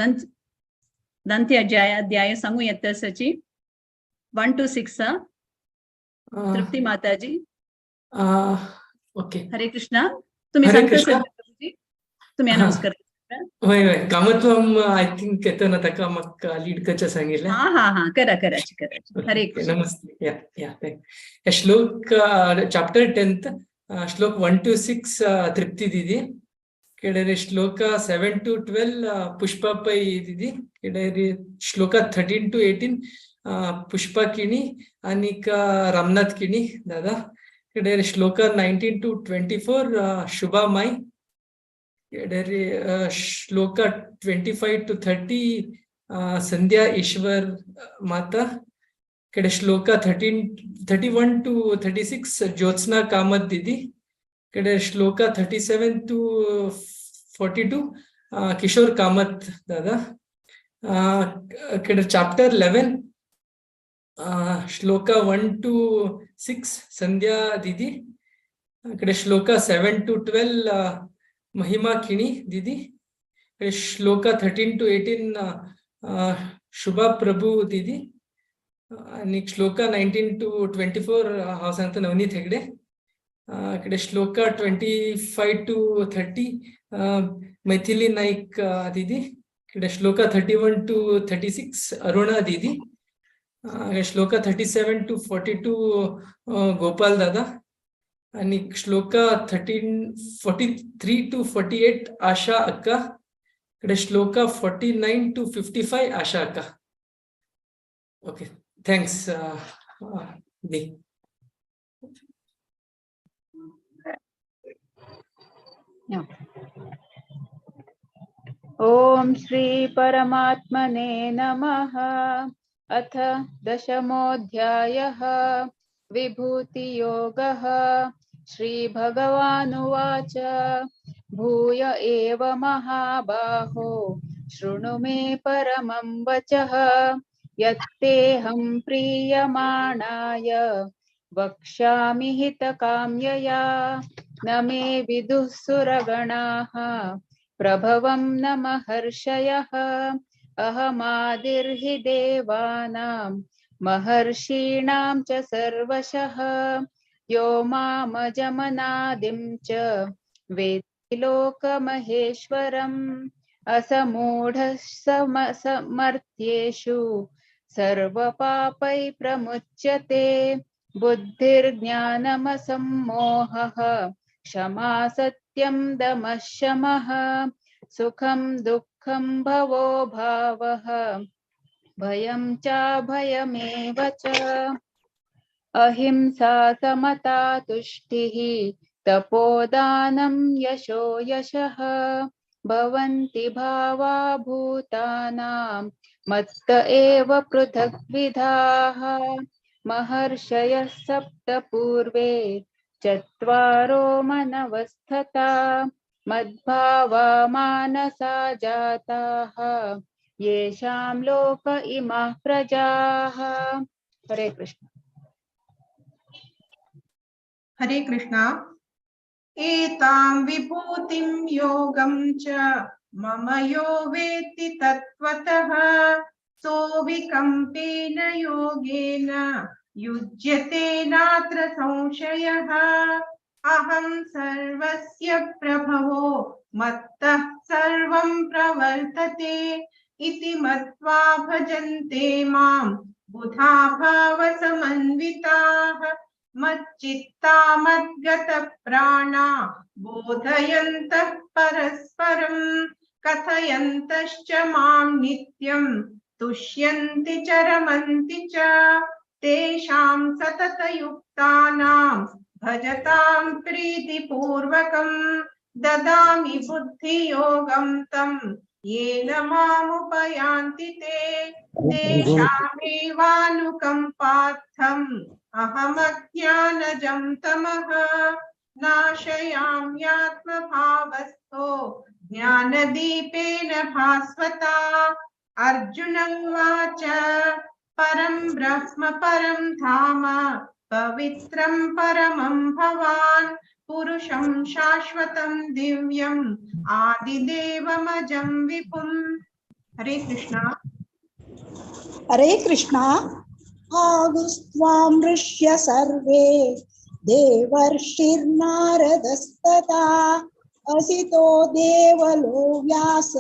Speaker 3: दंती अध्याय सांगू येता 1 to 6 तृप्ती माताजी
Speaker 5: ओके
Speaker 3: हरे कृष्णा तुम्ही
Speaker 5: हरे
Speaker 3: सांगता
Speaker 5: कृष्णा
Speaker 3: तुम्ही अनाउन्स करता
Speaker 5: होय होय कामत्वम आय थिंक येतो ना ताका म्हाका लीड करचे सांगिल्लें
Speaker 3: हा कराची हरे कृष्ण
Speaker 5: नमस्ते या श्लोक चैप्टर 10 श्लोक 1 to 6 तृप्ति दीदी केडे श्लोक 7 to 12 पुष्पा पै दीदी केडे श्लोक 13 to 18 पुष्पा किणी आणि रामनाथ किणी दादा केडे श्लोक 19 to 24 शुभा माई केडे श्लोक 25 to 30 संध्या ईश्वर माता केडे श्लोक 31 to 36 ज्योत्सना कामत दीदी केडे श्लोक 37 to 42 किशोर कामत दादा केडे चैप्टर 11 श्लोक 1 to 6 संध्या दीदी केडे श्लोक 7 to 12 महिमा किणी दीदी श्लोक 13 to 18 शुभा प्रभु दीदी आणि श्लोक 19 to 24 हांव सांगता नवनीत हेगडे इकडे श्लोक 25 to 30 मैथिली नाईक दीदी इकडे श्लोक 31 to 36 अरुणा दीदी श्लोक 37 to 42 गोपाल दादा आणि श्लोक 43 to 48 आशा अक्का इकडे श्लोक 49 to 55 आशा अक्का ओके थँक्स दी
Speaker 18: ओम श्री परमात्मने नमः अथ दशमोऽध्यायः विभूतियोगः श्रीभगवानुवाच भूय एव महाबाहो शृणु मे परमं वचः यत्तेऽहं प्रीयमाणाय वक्ष्यामि हितकाम्यया न मे विदुः सुरगणाः प्रभवं न महर्षयः अहमादिर्हि देवानां महर्षीणां च सर्वशः यो मामजमनादिं च वेत्ति लोकमहेश्वरम् असमूढः समर्थ्येषु सर्वपापै प्रमुच्यते बुद्धिर्ज्ञानमसम्मोहः क्षमा सत्यं दमः शमः सुखं दुःखं भवो भावः भयं चाभयमेव च अहिंसा समता तुष्टिः तपोदानं यशो यशः भवन्ति भावा भूतानां मत्त एव पृथग्विधाः महर्षयः सप्त पूर्वे चत्वारो मनवस्थता मद्भावा मानसा जाताः येषां लोक इमाः प्रजाः हरे कृष्ण
Speaker 15: हरे कृष्णा एतां विभूतिं योगं च मम यो वेत्ति तत्त्वतः सोऽविकम्पेन योगेन युज्यते नात्र संशयः अहं सर्वस्य प्रभवो मत्तः सर्वं प्रवर्तते इति मत्वा भजन्ते मां बुधा भावसमन्विताः मच्चित्ता मद्गतप्राणा बोधयन्तः परस्परं कथयन्तश्च मां नित्यं तुष्यन्ति च रमन्ति च तेषां सततयुक्तानां भजतां प्रीतिपूर्वकं ददामि बुद्धियोगं तं येन मामुपयान्ति ते तेषामेवानुकम्पार्थम् अहमज्ञानजं तमः नाशयाम्यात्मभावस्थो ज्ञानदीपेन भास्वता। अर्जुन उवाच परं ब्रह्म परं धाम पवित्रं परमं भवान् पुरुषं शाश्वतं दिव्यम् आदिदेवमजं विपुम्। हरे कृष्णा।
Speaker 6: हरे कृष्णा। आगुस्त्वां ऋष्य सर्वे देवर्षिर्नारदस्तथा असितो देवलो व्यास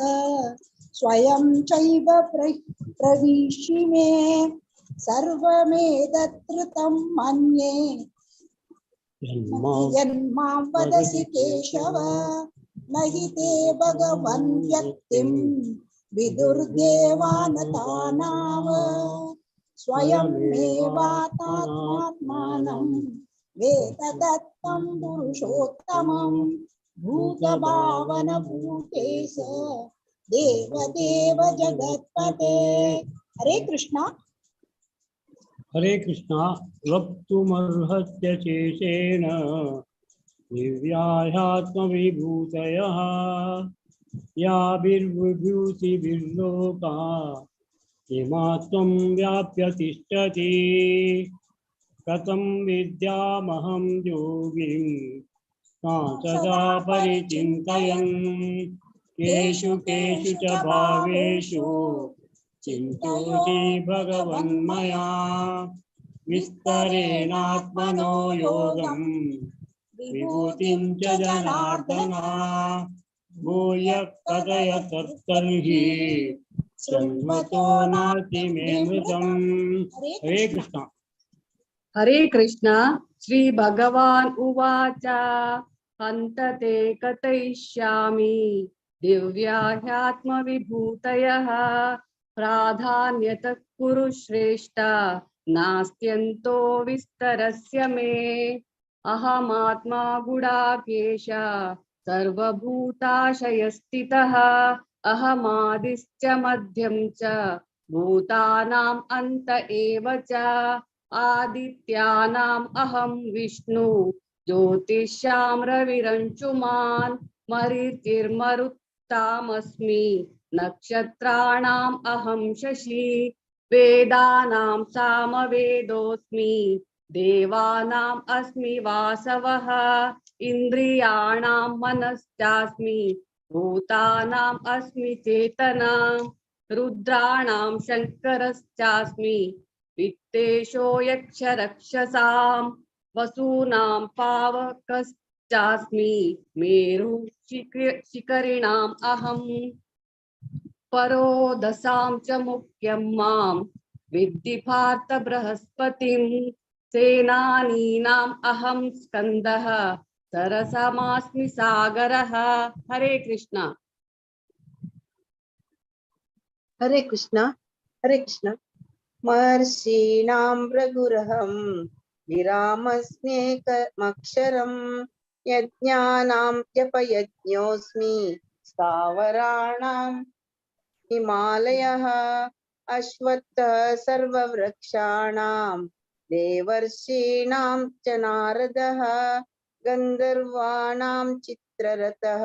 Speaker 6: स्वयं चैव प्रविशि मे सर्वमेतत्कृतं मन्ये यन्मां वदसि केशव न हि ते भगवन् व्यक्तिं विदुर्देवानतानाव स्वयमेवात्मात्मानं वेतदत्तं पुरुषोत्तमं भूतभावन भूतेश देवदेव जगत्पते। हरे कृष्णा।
Speaker 11: हरे कृष्णा। वक्तुमर्हस्य शेषेण दिव्याह्यात्मविभूतयः याभिर्विभूतिभिर्लोका किमात्मं व्याप्य तिष्ठति कथं विद्यामहं योगिं सदा परिचिन्तयन् केषु केषु च भावेषु चिन्तयति भगवन्मया विस्तरेणात्मनो योगं विभूतिं च जनार्दन भूयः कथय तर्हि शृण्वतो नास्ति मे मृतम्। हरे कृष्ण।
Speaker 19: हरे कृष्ण। श्री भगवान् उवाच हन्त ते कथयिष्यामि दिव्याह्यात्मविभूतयः प्राधान्यतः कुरु श्रेष्ठ नास्त्यन्तो विस्तरस्य मे अहमात्मा गुडाकेश सर्वभूताशयस्थितः अहमादिश्च मध्यं च भूतानाम् अन्त एव च आदित्यानाम् अहं विष्णु ज्योतिषां रविरंशुमान् मरीचिर्मरुत्तामस्मि नक्षत्राणाम् अहं शशि वेदानां सामवेदोऽस्मि देवानाम् अस्मि वासवः इन्द्रियाणां मनश्चास्मि भूतानाम् अस्मि चेतना रुद्राणां शङ्करश्चास्मि वित्तेशो यक्ष रक्षसां वसूनां पावकश्चास्मि मेरु शिखरिणाम् अहं परो दशां च मुख्यं मां विद्धि पार्थ बृहस्पतिं सेनानीनाम् अहं स्कन्दः सरसमास्मि सागरः। हरे कृष्ण।
Speaker 4: हरे कृष्ण। हरे कृष्ण। महर्षीणां भृगुरहं विरामस्म्येकमक्षरं यज्ञानां जपयज्ञोऽस्मि स्थावराणां हिमालयः अश्वत्थः सर्ववृक्षाणां देवर्षीणां च नारदः गन्धर्वाणां चित्ररथः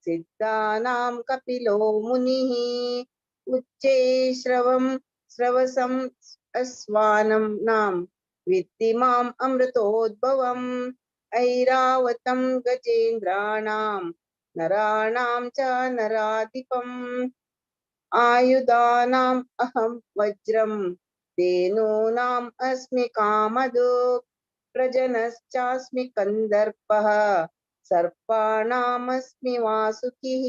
Speaker 4: सिद्धानां कपिलो मुनिः उच्चे श्रवसं अस्वानं नाम विद्धि माम् अमृतोद्भवम् ऐरावतं गजेन्द्राणां नराणां च नराधिपम् आयुधानाम् अहं वज्रं धेनूनाम् अस्मि कामधुक् प्रजनश्चास्मि कन्दर्पः सर्पाणामस्मि वासुकिः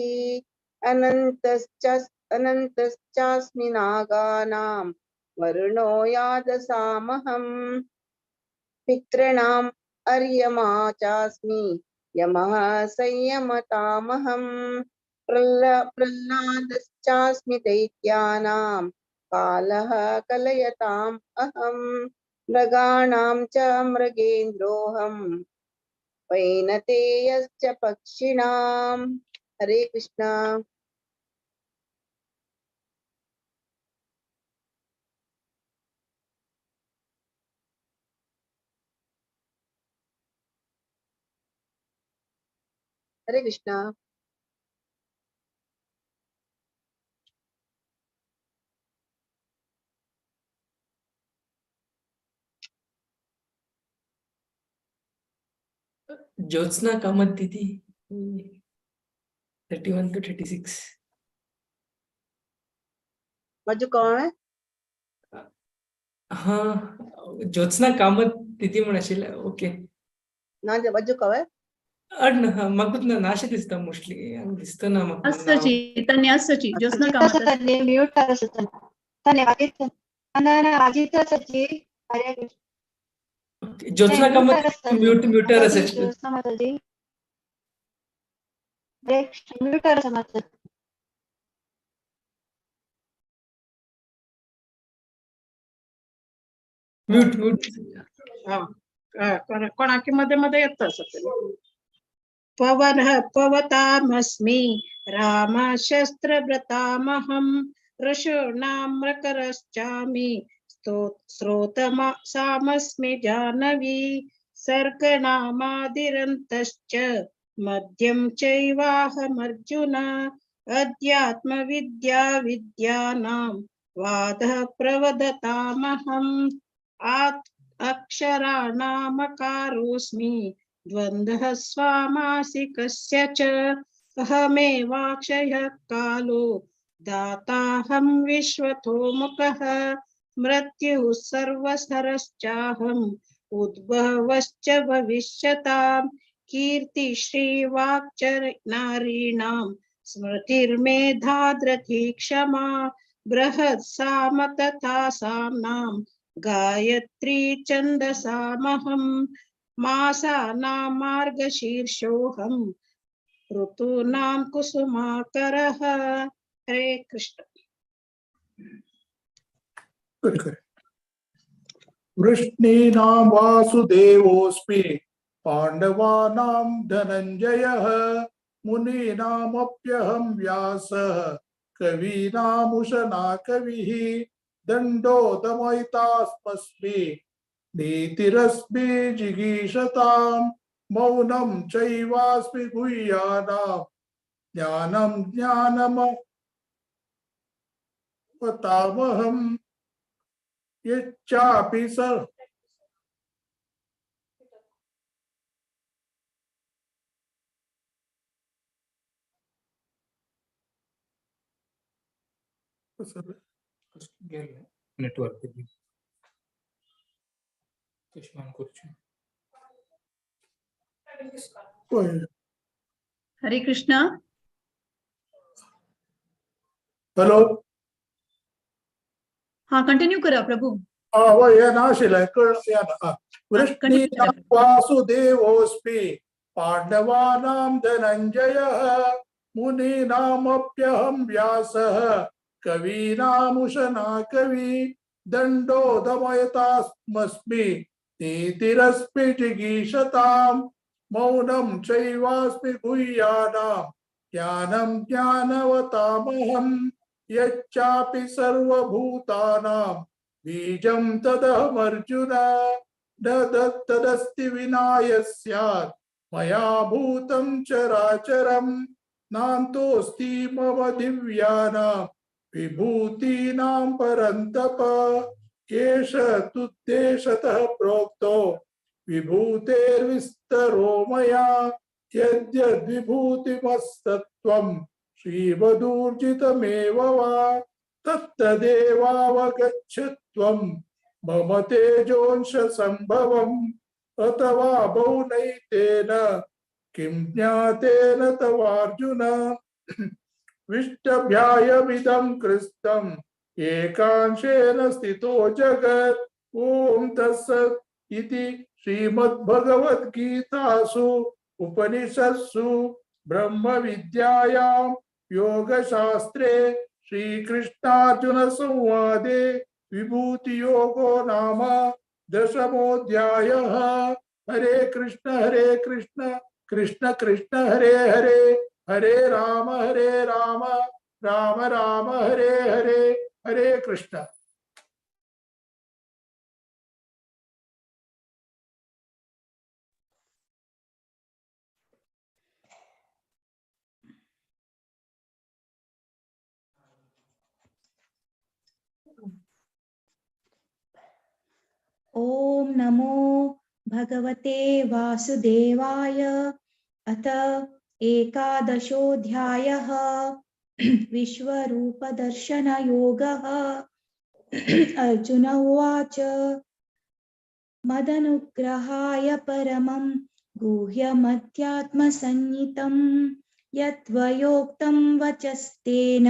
Speaker 4: अनन्तश्चास्मि नागानां वरुणो यादसामहम् पितॄणाम् अर्यमा चास्मि यमः संयमतामहम् प्रह्लादश्चास्मि दैत्यानां कालः कलयताम् अहं मृगाणां च मृगेन्द्रोऽहं वैनतेयश्च पक्षिणां। हरे कृष्णा। हरे कृष्णा।
Speaker 5: ज्योत्सना कामत दीदी 31 to 36.
Speaker 4: मजू कौन है?
Speaker 5: हाँ ज्योत्सना कामत दीदी म्हणून आशिल्लें. ओके
Speaker 4: ना मजू कौन है?
Speaker 5: म्हाका नाशें दिसता मोस्टली दिसतना म्हाका
Speaker 3: असची तन्ने असची ज्योत्स्ना कामत
Speaker 20: म्यूट कर
Speaker 5: ज्योत्सना कामत म्यूटर आसाची. म्यूट
Speaker 15: कोणाकी मध्ये मध्ये येत असत. पवतामस्मि राम शस्त्रव्रतामहं ऋषूणामृकरश्चामि स्रोतसामस्मि जानवी सर्गनामादिरन्तश्च मध्यं चैवाहमर्जुन अध्यात्मविद्या विद्यानां वादः प्रवदतामहम् अक्षराणामकारोऽस्मि द्वन्द्वः स्वामासिकस्य च अहमेवाक्षयः कालो दाताहं विश्वतो मुखः मृत्युः सर्वसरश्चाहम् उद्भवश्च भविष्यताम् कीर्तिश्रीवाक्चर नारीणां स्मृतिर्मेधा धृति क्षमा बृहत्साम तथा साम्नां गायत्री छन्दसामहम् मासानां मार्गशीर्षोऽहं ऋतूनां कुसुमाकरः. हरे कृष्ण.
Speaker 1: वृष्णीनां वासुदेवोऽस्मि पाण्डवानां धनञ्जयः मुनीनामप्यहं व्यासः कवीनामुशना कविः दण्डो दमयितास्मि नीतिरस्मि जिगीषतां मौनं चैवास्मि गुह्यानां ज्ञानं ज्ञानमवतामहं यच्चापि
Speaker 5: नेटवर्क
Speaker 3: हरे कृष्णा.
Speaker 1: हेलो
Speaker 3: हाँ कंटिन्यू करा प्रभु.
Speaker 1: वृष्णीनां वासुदेवोऽस्मि पाण्डवानां धनञ्जयः मुनीनामप्यहं व्यासः कवीनामुशना कवि दण्डो दमयतास्मि नीतिरस्मि जिगीषतां मौनं चैवास्मि गुह्यानां ज्ञानं ज्ञानवतामहं यच्चापि सर्वभूतानां बीजं तदहमर्जुन न तदस्ति विना यस्यात् मया भूतं चराचरं नान्तोऽस्ति मम दिव्यानां विभूतीनां परन्तप एष तुद्देशतः प्रोक्तो विभूतेर्विस्तरो मया यद्यद्विभूतिमस्तत्त्वं श्रीमदूर्जितमेव वा तत्तदेवावगच्छत्वं मम तेजोंश संभवम् अथवा बहुनैतेन किं ज्ञातेन तवार्जुन विष्टभ्यायमिदं कृष्णम् एकांशेन स्थितो जगत् ॐ तत्सत् इति श्रीमद्भगवद्गीतासु उपनिषत्सु ब्रह्मविद्यायां योगशास्त्रे श्रीकृष्णार्जुन संवादे विभूति योगो नाम दशमोऽध्यायः। हरे कृष्ण कृष्ण कृष्ण हरे हरे, हरे राम राम राम हरे हरे, हरे कृष्ण।
Speaker 2: ओम नमो भगवते वासुदेवाय। अथ एकादशोऽध्यायः। विश्वरूपदर्शनयोगः। अर्जुन उवाच मदनुग्रहाय परमं गुह्यमध्यात्मसंज्ञितं यत्त्वयोक्तं वचस्तेन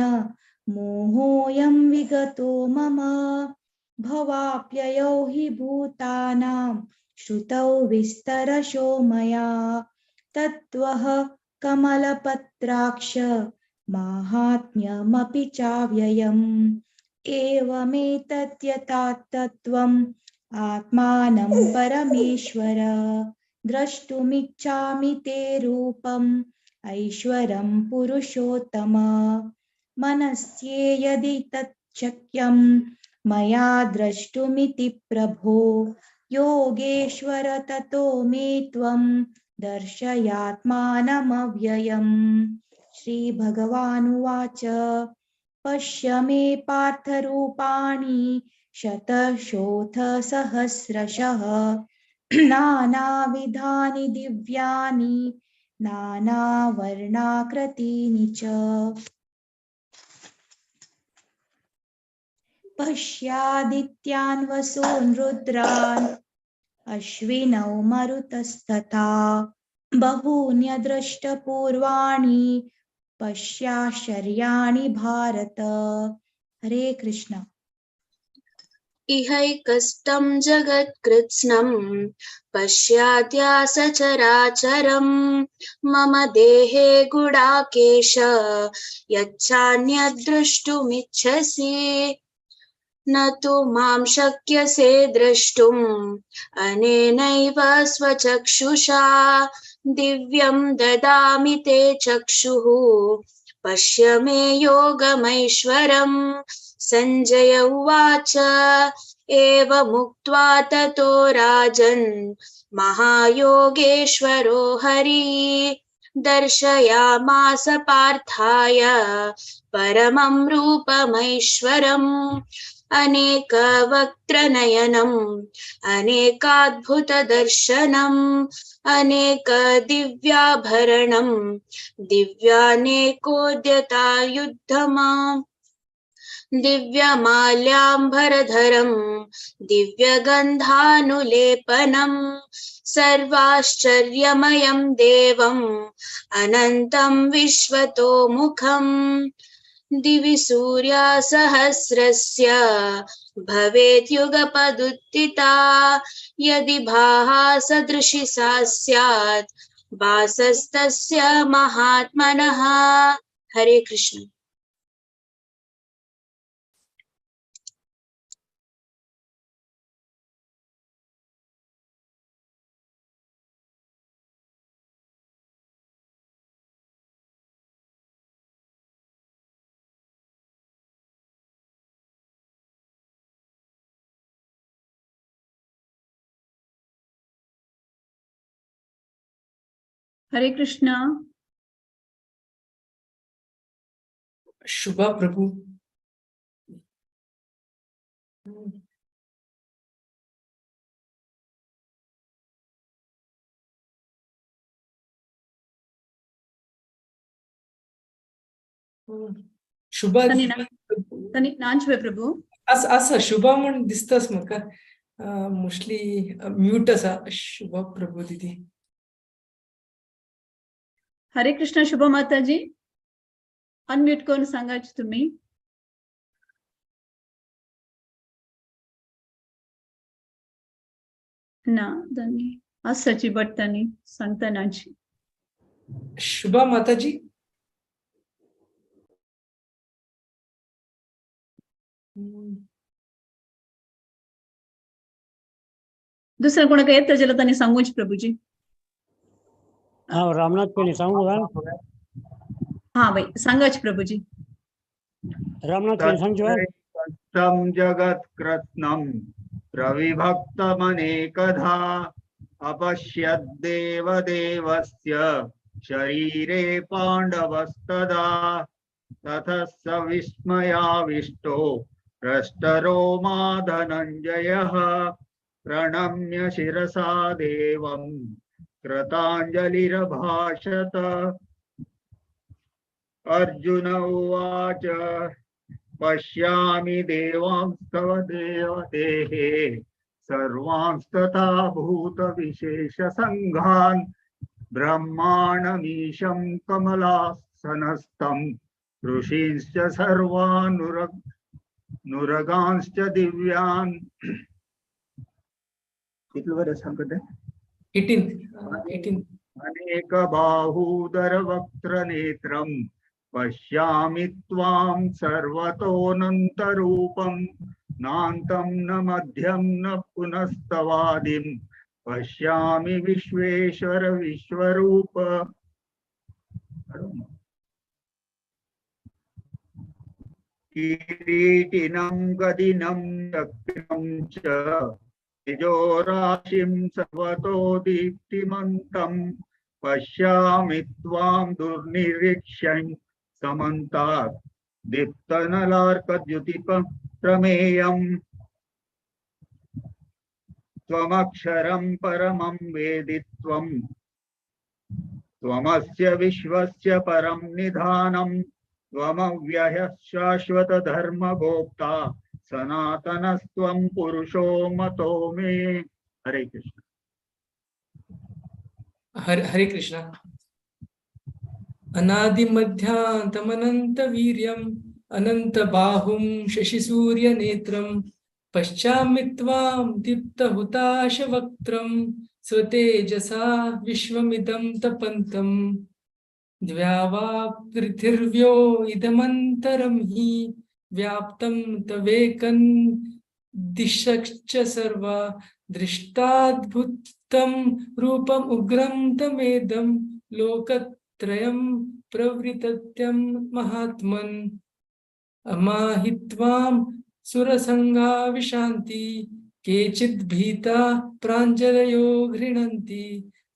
Speaker 2: मोहोऽयं विगतो मम। भवाप्ययौ हि भूतानां श्रुतौ विस्तरशो मया तत्त्वः कमलपत्राक्ष माहात्म्यमपि चाव्ययम्। एवमेतद्यथा तत्त्वम् आत्मानं परमेश्वर द्रष्टुमिच्छामि ते रूपम् ऐश्वरं पुरुषोत्तम। मनस्ये यदि तच्छक्यं मया द्रष्टुमिति प्रभो योगेश्वर ततो मे त्वं दर्शयात्मानमव्ययम्। श्रीभगवानुवाच पश्य मे पार्थरूपाणि शतशोऽथ सहस्रशः नानाविधानि दिव्यानि नानावर्णाकृतीनि च। पश्यादित्यान् वसून् रुद्रान् अश्विनौ मरुतस्तथा बहून्यदृष्टपूर्वाणि पश्याश्चर्याणि भारत। हरे कृष्ण।
Speaker 9: इहैकस्तं जगत्कृत्स्नं पश्याद्या सचराचरं मम देहे गुडाकेश यच्छान्यद्द्रष्टुमिच्छसि न तु मां शक्यसे द्रष्टुम् अनेनैव स्वचक्षुषा दिव्यं ददामि ते चक्षुः पश्य मे योगमैश्वरम्। संजय उवाच एवमुक्त्वा ततो राजन् महायोगेश्वरो हरिः दर्शयामास पार्थाय परमं रूपमैश्वरम्। अनेकवक्त्रनयनम् अनेकाद्भुतदर्शनम् अनेकदिव्याभरणम् दिव्यानेकोद्यतायुद्धम् दिव्यमाल्याम्बरधरम् दिव्यगन्धानुलेपनम् सर्वाश्चर्यमयं देवम् अनन्तं विश्वतोमुखम्। दिवि सूर्यसहस्रस्य भवेद्युगपदुत्थिता यदि भासदृशी सा स्यात् भासस्तस्य महात्मनः। हरे कृष्ण।
Speaker 3: हरे कृष्णा।
Speaker 5: शुभा प्रभु। शुभा
Speaker 3: तनी नांचवे प्रभु
Speaker 5: असा शुभा म्हणून दिसतास म्हाका मोस्टली म्यूट असा। शुभा प्रभु दीदी।
Speaker 3: हरे कृष्ण शुभ माताजी अनम्यूट करून सांगायचे तुम्ही। ना दानी असाची बटतानी सांगता नाची।
Speaker 5: शुभा माताजी
Speaker 3: दुसरं कोणाक येतं जाल्यार तांणी सांगूच प्रभुजी.
Speaker 11: हांव रामनाथ पेणे सांगू का?
Speaker 3: हा भाई सांगाच प्रभुजी.
Speaker 11: रामनाथ पेणे सांगू का?
Speaker 12: तत्सत्यं जगत्कृत्स्नं प्रविभक्तमनेकधा अपश्यद्देवदेवस्य शरीरे पाण्डवस्तदा ततः स विस्मयाविष्टो हृष्टरोमा धनञ्जयः प्रणम्य शिरसा देवं कृताञ्जलिरभाषत। अर्जुन उवाच पश्यामि देवांस्तव देवतेः सर्वांस्तथा भूतविशेषसङ्घान् ब्रह्माणमीशं कमलासनस्थं ऋषींश्च सर्वान् नुरगांश्च दिव्यान्। अनेकबाहूदरवक्त्रनेत्रं पश्यामि त्वां सर्वतोऽनन्तरूपं नान्तं न मध्यं न पुनस्तवादिं पश्यामि विश्वेश्वर विश्वरूप। किरीटिनं गदिनं चक्रं च तेजोराशिं सर्वतो दीप्तिमन्तं पश्यामि त्वां दुर्निरीक्ष्यं समन्तात् दीप्तनलार्कद्युतिप्रमेयम्। त्वमक्षरं परमं वेदित्वं त्वमस्य विश्वस्य परं निधानं त्वमव्ययः शाश्वतधर्मगोप्ता सनातनस्त्वं पुरुषो मतो मे। हरे कृष्ण।
Speaker 5: हरे कृष्ण। अनादिमध्यान्तमनन्तवीर्यम् अनन्तबाहुं शशिसूर्यनेत्रं पश्यामि त्वां दीप्तहुताशवक्त्रं स्वतेजसा विश्वमिदं तपन्तं द्व्यावा पृथिव्यो इदमन्तरं हि व्याप्तं तवेकं दिशश्च सर्वा दृष्टाद्भुतं रूपम् उग्रं तमेदं लोकत्रयं प्रवृतत्यं महात्मन् अमाहित्वां सुरसंगा विशान्ति केचिद् भीता प्राञ्जलयो गृह्णन्ति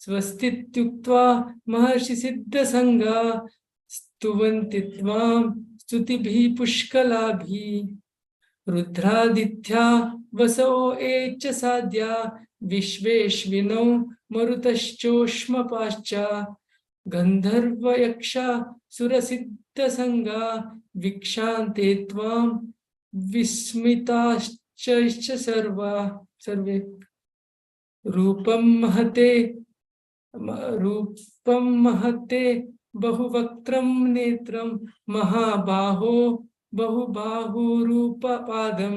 Speaker 5: स्वस्तीत्युक्त्वा महर्षि सिद्धसंगा स्तुवन्ति त्वां स्तुतिभिः पुष्कलाभिः। रुद्रादित्या वसो ये च साध्या विश्वेश्विनो मरुतश्चोष्मपाश्च गन्धर्वयक्षा सुरसिद्धसंगा वीक्षान्ते त्वां विस्मिताश्च सर्वे। रूपं महते बहुवक्त्रं नेत्रं महाबाहो बहुबाहुरूपपादं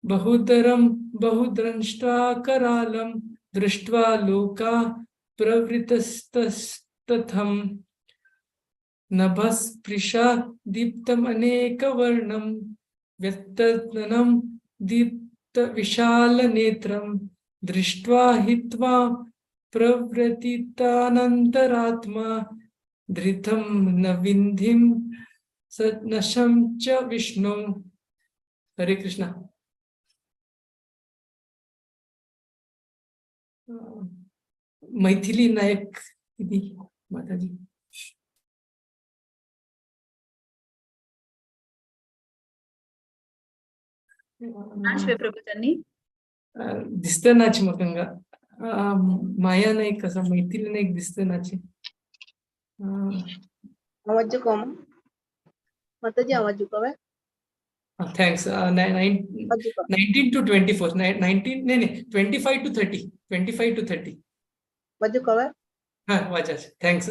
Speaker 5: बहुदरं बहुद्रष्टाकरालं दृष्ट्वा लोका प्रवृतस्तथं नभस्पृशा दीप्तमनेकवर्णं व्यक्तनं दीप्तविशालनेत्रं दृष्ट्वा हि त्वां प्रव्रतितानन्तरात्मा धृतं न विन्धिं सनशं च विष्णु। हरे कृष्णा। मैथिली नायक दीदी माताजी।
Speaker 3: प्रभूतांनी
Speaker 5: दिसतं नाच मकंगा माया नाईक कसं मैथिली नाईक दिसतं नाचे
Speaker 4: आवाज कम माताजी आवाज कम
Speaker 5: थैंक्स 19 to 24 19 नहीं 25 to 30 25 to 30
Speaker 4: वजू कम
Speaker 5: हाँ वाचा थैंक्स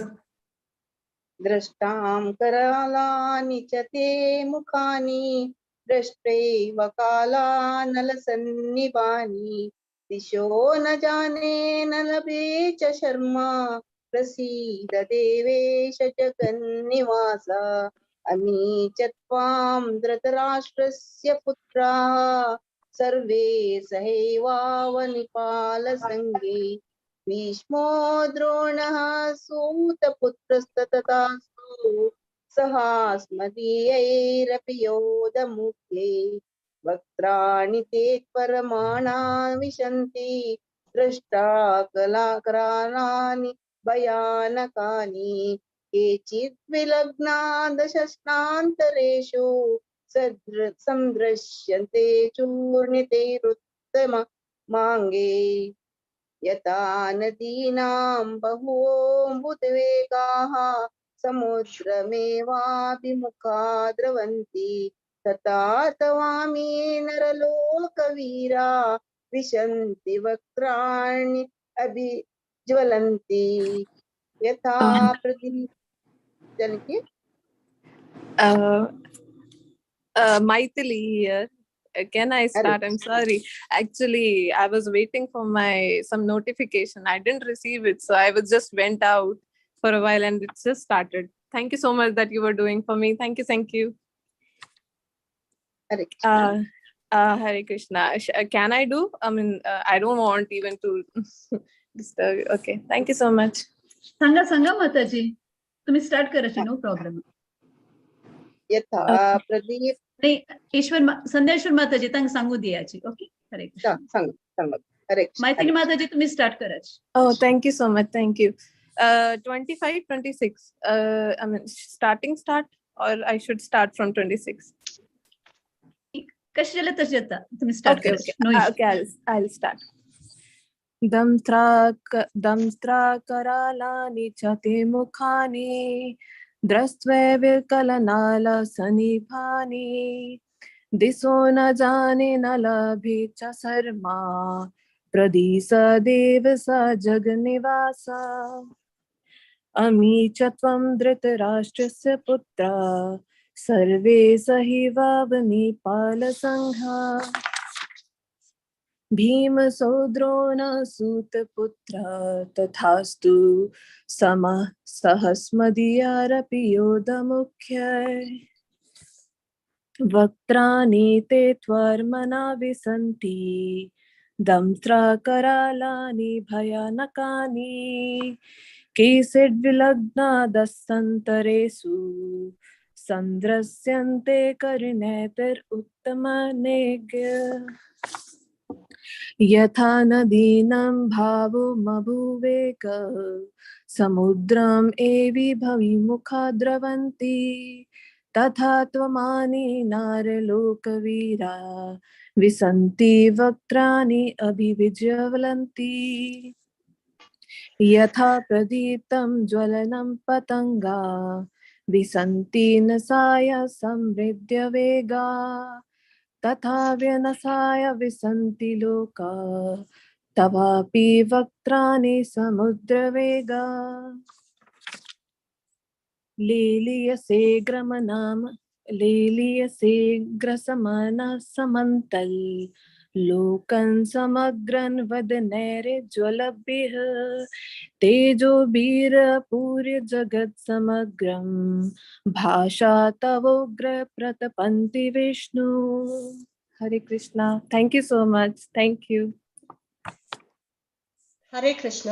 Speaker 4: दृष्टां करालानि च ते मुखानि दृष्टैव कालानलसन्निभानि दिशो न जाने न लभे च शर्मा प्रसीद देवेश जगन्निवास। अमी च त्वां धृतराष्ट्रस्य पुत्राः सर्वे सहैवावनिपालसङ्गे भीष्मो द्रोणः सूतपुत्रस्तततासु सहास्मदीयैरपि योधमुख्ये वक्त्राणि ते परमाणा विशन्ति दृष्टा कलाकराणानि भयानकानि केचित् विलग्ना दशस्नान्तरेषु सन्दृश्यन्ते चूर्णितैरुत्तमाङ्गे यथा नदीनां बहवोऽम्बुवेगाः समुद्रमेवाभिमुखा द्रवन्ति तथा तवामि नरलोकवीरा विशन्ति वक्त्राणि अभिज्वलन्ति यथा Pradeep Janaki
Speaker 13: Maithili here. Can I start? I'm sorry. Actually, I was waiting for some notification. I didn't receive it, so I was just went out for a while and it just started. Thank you so much that you were doing for me. Thank you, thank you.
Speaker 4: Hare Krishna.
Speaker 13: Hare Krishna. Can I do? I mean, I don't want even to disturb. Okay. Thank you so much.
Speaker 3: सांगा माताजी, तुम्ही start करायचे, नो problem.
Speaker 4: यथा प्रदीप
Speaker 3: नाही, संध्याश्वर माताजी सांगू द्यायची. Okay, हरे कृष्ण.
Speaker 4: सांग हरे कृष्ण.
Speaker 3: मैथिली माताजी तुम्ही स्टार्ट करायची.
Speaker 13: Oh, thank you so much. Thank you. 25, 26. I mean, start, or I should start from 26.
Speaker 3: कशाला तशी आता तुम्ही स्टार्ट करायची.
Speaker 13: Okay, I'll start. दंष्ट्रा करालानि च ते मुखानि दृष्ट्वा विकलनालसनिभानि दिशो न जाने न लभे च शर्मा प्रदिश देव स जगन्निवास अमी च त्वं धृतराष्ट्रस्य पुत्र सर्वे सहैवावनिपालसङ्घा भीमसौद्रोण सूतपुत्र तथास्तु समः सहस्मदीयारपि योधमुख्य वक्त्राणि ते त्वर्मना विसन्ति दंष्ट्राकरालानि भयानकानि केचिद्विलग्ना दशन्तरेषु सन्दृश्यन्ते कर्णैतिरुत्तमनेज्ञ यथा नदीनां भावोमभुवेग समुद्रम् एविभविमुखा द्रवन्ति तथा त्वमानि नारलोकवीरा विसन्ति वक्त्राणि अभिविज्वलन्ति यथा प्रदीप्तं ज्वलनं पतंगा विसन्ति नसाय समृद्ध वेगा तथा व्यनसाय विसन्ति लोका तवापि वक्त्राणि समुद्रवेगा लीलियसे ग्रसमनः समन्तल लोकं समग्रं वदनैर्ज्वलभिः तेजो वीरपूर्य जगत् समग्रं भाषा तवोग्र प्रतपन्ति विष्णु. हरे Krishna. Thank you so much. Thank you.
Speaker 23: हरे कृष्ण.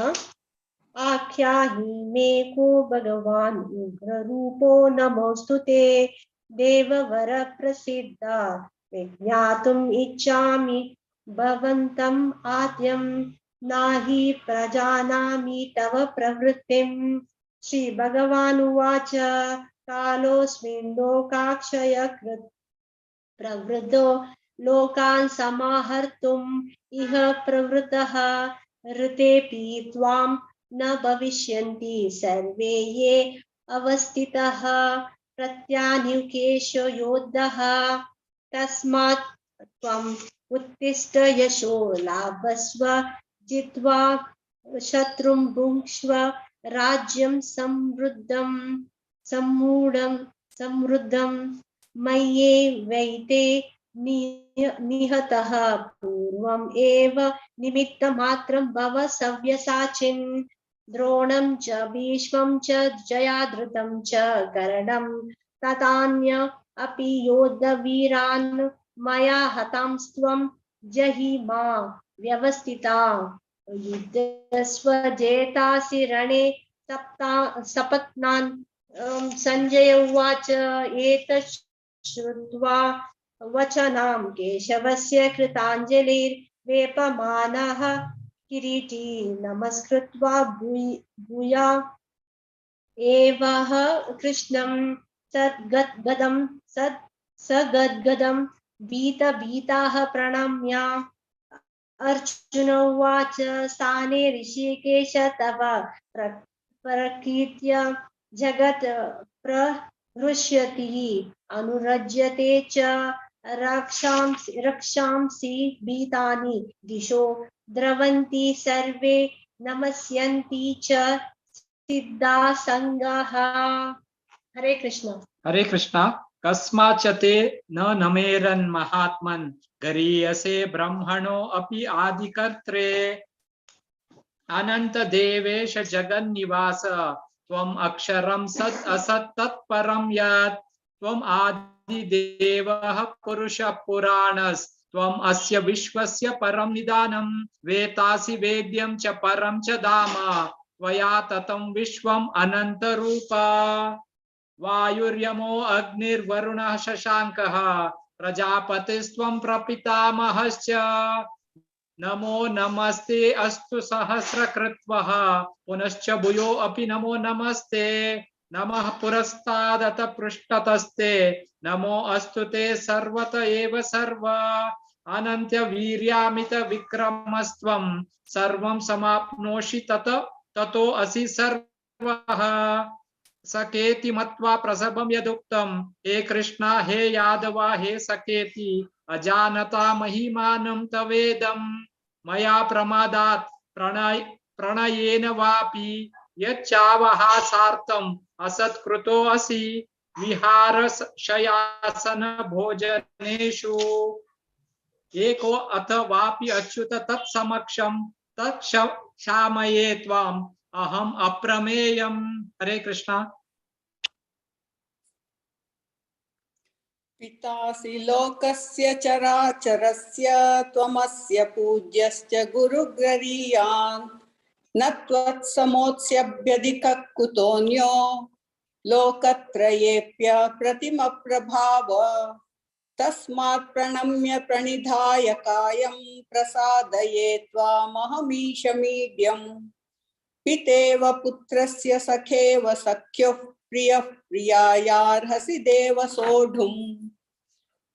Speaker 23: आख्याहि मे को भगवान् उग्र रूपो नमोस्तुते देववर प्रसीदा विज्ञातुम् इच्छामि भवन्तम् आद्यं नाहि प्रजानामि तव प्रवृत्तिं. श्री भगवान् उवाच कालोऽस्मिन् लोकाक्षयकृत् प्रवृद्धो लोकान् समाहर्तुम् इह प्रवृत्तः ऋतेऽपि त्वां न भविष्यन्ति सर्वे ये अवस्थितः प्रत्यान्युकेश योद्धः तस्मात् त्वम् उत्तिष्ठ यशो लाभस्व जित्वा शत्रुं भुङ्क्ष्व राज्यं समृद्धं मय्येवैते निहतः पूर्वम् एव निमित्तमात्रं भव सव्यसाचिन्. द्रोणं च भीष्मं च जयाद्रुतं च कर्णं ततान्य अपि योद्धवीरान् मया हतांस्त्वं जहिमा व्यवस्थिता युद्धस्व जेतासि रणे सपत्नान् संजय उवाच एतत् श्रुत्वा वचनां केशवस्य कृताञ्जलिर्वेपमानः किरीटी नमस्कृत्वा भूया एवः कृष्णं सगद्गदं भीताः प्रणम्य अर्जुन उवाच स्थाने ऋषिकेश तव प्रकीर्त्य जगत् प्रहृष्यति अनुरज्यते च रक्षांसि भीतानि दिशो द्रवन्ति सर्वे नमस्यन्ति च सिद्धा संगाः। हरे कृष्ण।
Speaker 8: हरे कृष्णा। कस्माच्चते न नमेरन् महात्मन् गरीयसे ब्रह्मणो अपि आदिकर्त्रे अनंत देवेश जगन्निवास त्वम् अक्षरं सत् असत् तत्परं यत् त्वम् आदिदेवः पुरुषः पुराणस् त्वम् अस्य विश्वस्य परं निदानं वेतासि वेद्यं च परं च धाम त्वया ततं विश्वम् अनन्तरूपा वायुर्यमो अग्निर्वरुणः शशाङ्कः प्रजापतिस्त्वं प्रपितामहश्च नमो नमस्ते अस्तु सहस्रकृत्वः पुनश्च भूयो अपि नमो नमस्ते नमः पुरस्तादत पृष्ठतस्ते नमो अस्तु ते सर्वत एव सर्व अनन्त्य वीर्यामित विक्रमस्त्वं सर्वं समाप्नोषि ततो असि सर्वः सकेति मत्वा प्रसभं यदुक्तं हे कृष्णा हे यादवा हे सकेति अजानता महिमानं तवेदं मया प्रमादात् प्रणयेन वापि यच्चावहासार्थम् असत्कृतो असि विहार शयासन भोजनेषु एको अथ वापि अच्युत तत्समक्षं तत्क्षामये त्वाम् अहम् अप्रमेयम्। हरे कृष्णा।
Speaker 21: पितासि लोकस्य चराचरस्य त्वमस्य पूज्यश्च गुरुगरीयान् न त्वत्समोऽस्यभ्यधिकः कुतोऽन्यो लोकत्रयेऽप्य प्रतिमप्रभाव तस्मात् प्रणम्य प्रणिधाय कायं प्रसादये त्वामहमीशमीड्यम् पितेव पुत्रस्य सखेव सख्युः प्रियः प्रियायार्हसि देव सोढुम्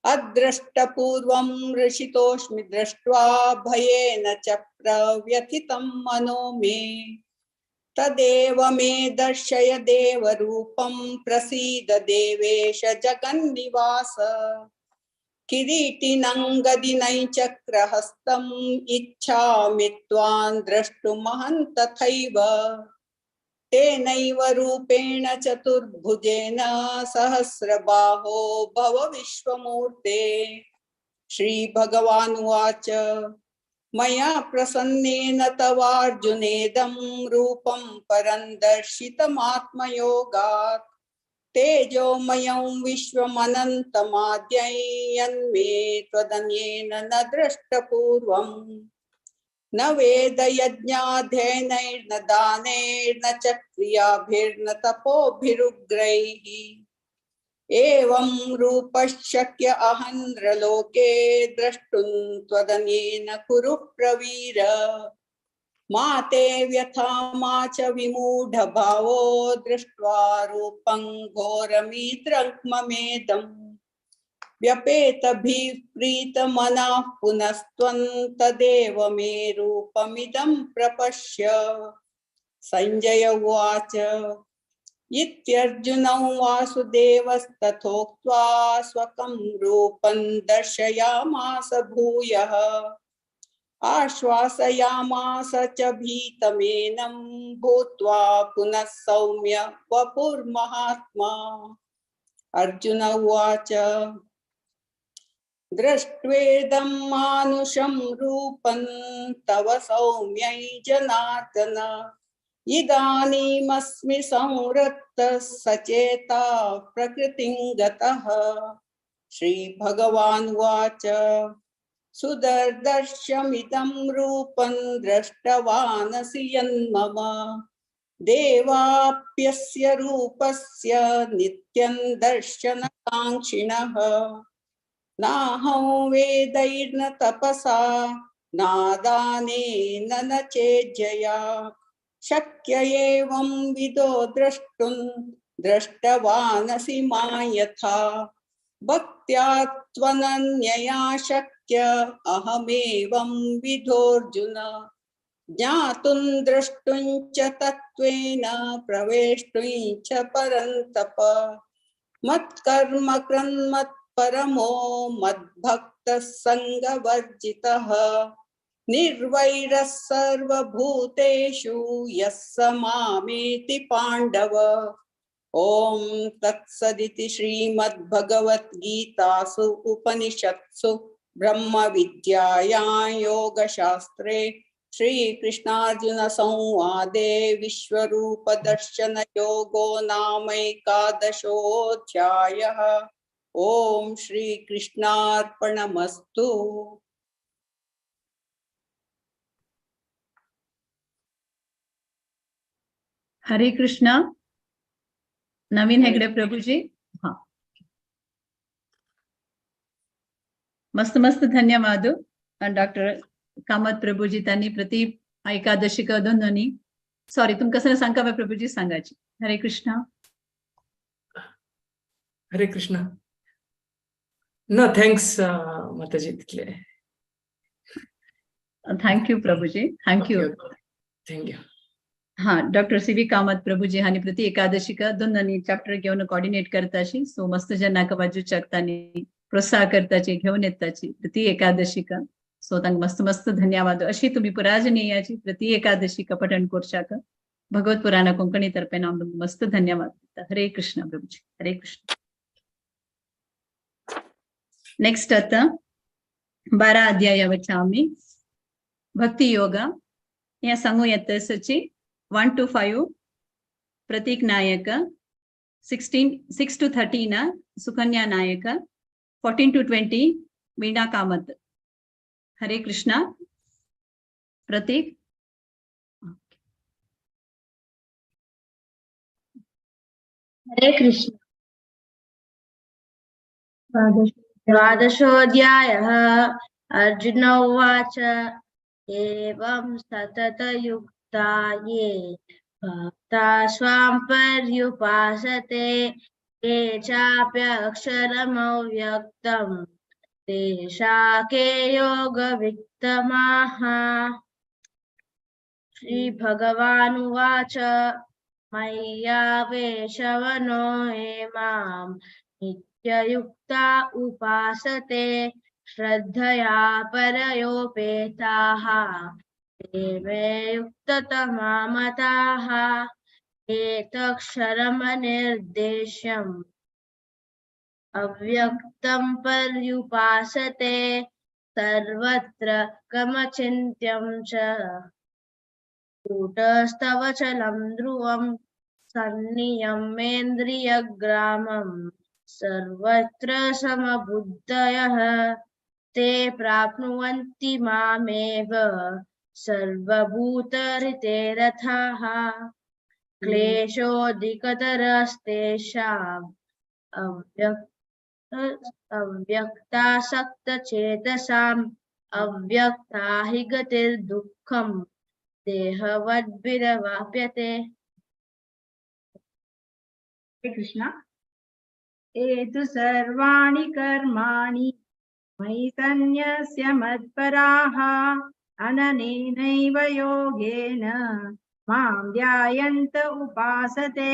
Speaker 21: अदृष्टपूर्वं हृषितोऽस्मि दृष्ट्वा भयेन च प्रव्यथितं मनो मे तदेव मे दर्शय देवरूपं प्रसीद देवेश जगन्निवास किरीटिनङ्गदिनैचक्रहस्तम् इच्छामि त्वां द्रष्टुमहं तथैव तेनैव रूपेण चतुर्भुजेन सहस्रबाहो भव विश्वमूर्ते। श्रीभगवानुवाच मया प्रसन्नेन तवार्जुनेदं रूपं परं दर्शितमात्मयोगात् तेजोमयं विश्वमनन्तमाद्यै यन्मे त्वदन्येन न दृष्टपूर्वम् न वेदयज्ञाध्ययनैर्न दानैर्न च क्रियाभिर्न तपोभिरुग्रैः एवं रूपश्शक्य अहन्त्रलोके द्रष्टुं त्वदन्येन कुरु प्रवीर मा ते व्यथा मा च विमूढभावो दृष्ट्वा रूपं घोरमीद्रग्ममेदम् व्यपेतभिः प्रीतमनाः पुनस्त्वं तदेव मे रूपमिदं प्रपश्य। संजय उवाच इत्यर्जुनं वासुदेवस्तथोक्त्वा स्वकं रूपं दर्शयामास भूयः आश्वासयामास च भीतमेनं भूत्वा पुनः सौम्य वपुर्महात्मा। अर्जुन उवाच दृष्ट्वेदं मानुषं रूपं तव सौम्यै जनार्दन इदानीमस्मि संवृत्तः सचेता प्रकृतिं गतः। श्रीभगवानुवाच सुदर्दर्शमिदं रूपं दृष्टवानसि यन्मम देवाप्यस्य रूपस्य नित्यं दर्शनकाङ्क्षिणः। नाहं वेदैर्न तपसा नादानेन न चेज्जया शक्य एवं विदो द्रष्टुं दृष्टवानसि मां यथा। भक्त्या त्वनन्यया शक्य अहमेवं विदोऽर्जुन। ज्ञातुं द्रष्टुं च तत्त्वेन प्रवेष्टुं च परन्तप। मत्कर्म कृन्मत्परमो मद्भक्तः संगवर्जितः। निर्वैरः सर्वभूतेषु यः स मामेति पाण्डव। ओम तत्सदिति श्रीमद्भगवद्गीतासु उपनिषत्सु ब्रह्म विद्यायां योगशास्त्रे श्रीकृष्णार्जुन संवादे विश्वरूप दर्शन योगो नामैकादशोऽध्यायः। ओम श्री कृष्णार्पणमस्तु।
Speaker 3: हरे कृष्णा। नवीन हेगड़े प्रभुजी। हाँ, मस्त मस्त धन्यवाद डॉक्टर कामत प्रभुजी त्यांनी प्रति एकादशी दोन्ही सॉरी तुमका सगळं सांगावं प्रभुजी सांगायची। हरे कृष्णा।
Speaker 5: हरे कृष्णा। न थँक्स माताजी तिथले।
Speaker 3: थँक्यू प्रभुजी, थँक्यू
Speaker 5: थँक्यू।
Speaker 3: हाँ, डॉक्टर सी.व्ही. कामत प्रभुजी हानी प्रति एकादशी दोन्ही चॅप्टर घेऊन कोऑर्डिनेट करताची। सो मस्त जनाक बाजू चकतानी प्रोत्साह करताची घेऊन येताची प्रति एकादशी सो तांक मस्त मस्त धन्यवाद। अशी तुम्ही पुराजनीयाची प्रति एकादशी पठण कोर्शाक भगवत पुराण कोंकणी तर्फे नाम मस्त धन्यवाद। हरे कृष्ण प्रभुजी, हरे कृष्ण। नेक्स्ट आता 12 अध्याय वचामी भक्ति योगा या सांगू येतसची 1 to 5 प्रतीक नायक, 6 to 13 सुकन्या नायक, 14 to 20 वीणा कामत। हरे कृष्णा। प्रतीक।
Speaker 9: हरे कृष्ण। द्वादशोऽध्यायः। अर्जुन उवाच एवं सततयुक्ता ये भक्ता स्वां पर्युपासते ये चाप्यक्षरमव्यक्तं तेषा के योगवित्तमाः। श्रीभगवानुवाच मय्यावेशवनो ये मां नित्ययुक्ता उपासते श्रद्धया परयोपेताः ते मे युक्ततमा मताः। एतक्षरमनिर्देश्यम् अव्यक्तं पर्युपासते सर्वत्र गमचिन्त्यं च कूटस्थवचलं ध्रुवं सन्नियम्येन्द्रियग्रामं सर्वत्र समबुद्धयः ते प्राप्नुवन्ति मामेव सर्वभूतरिते रथाः। क्लेशोऽधिकतरस्तेषाम् अव्यक्तासक्तचेतसाम् अव्यक्ता हि गतिर्दुःखम् देहवद्भिरवाप्यते।
Speaker 7: कृष्ण। एतु सर्वाणि कर्माणि मयि सन्न्यस्य मत्पराः अननेनैव योगेन मां ध्यायन्त उपासते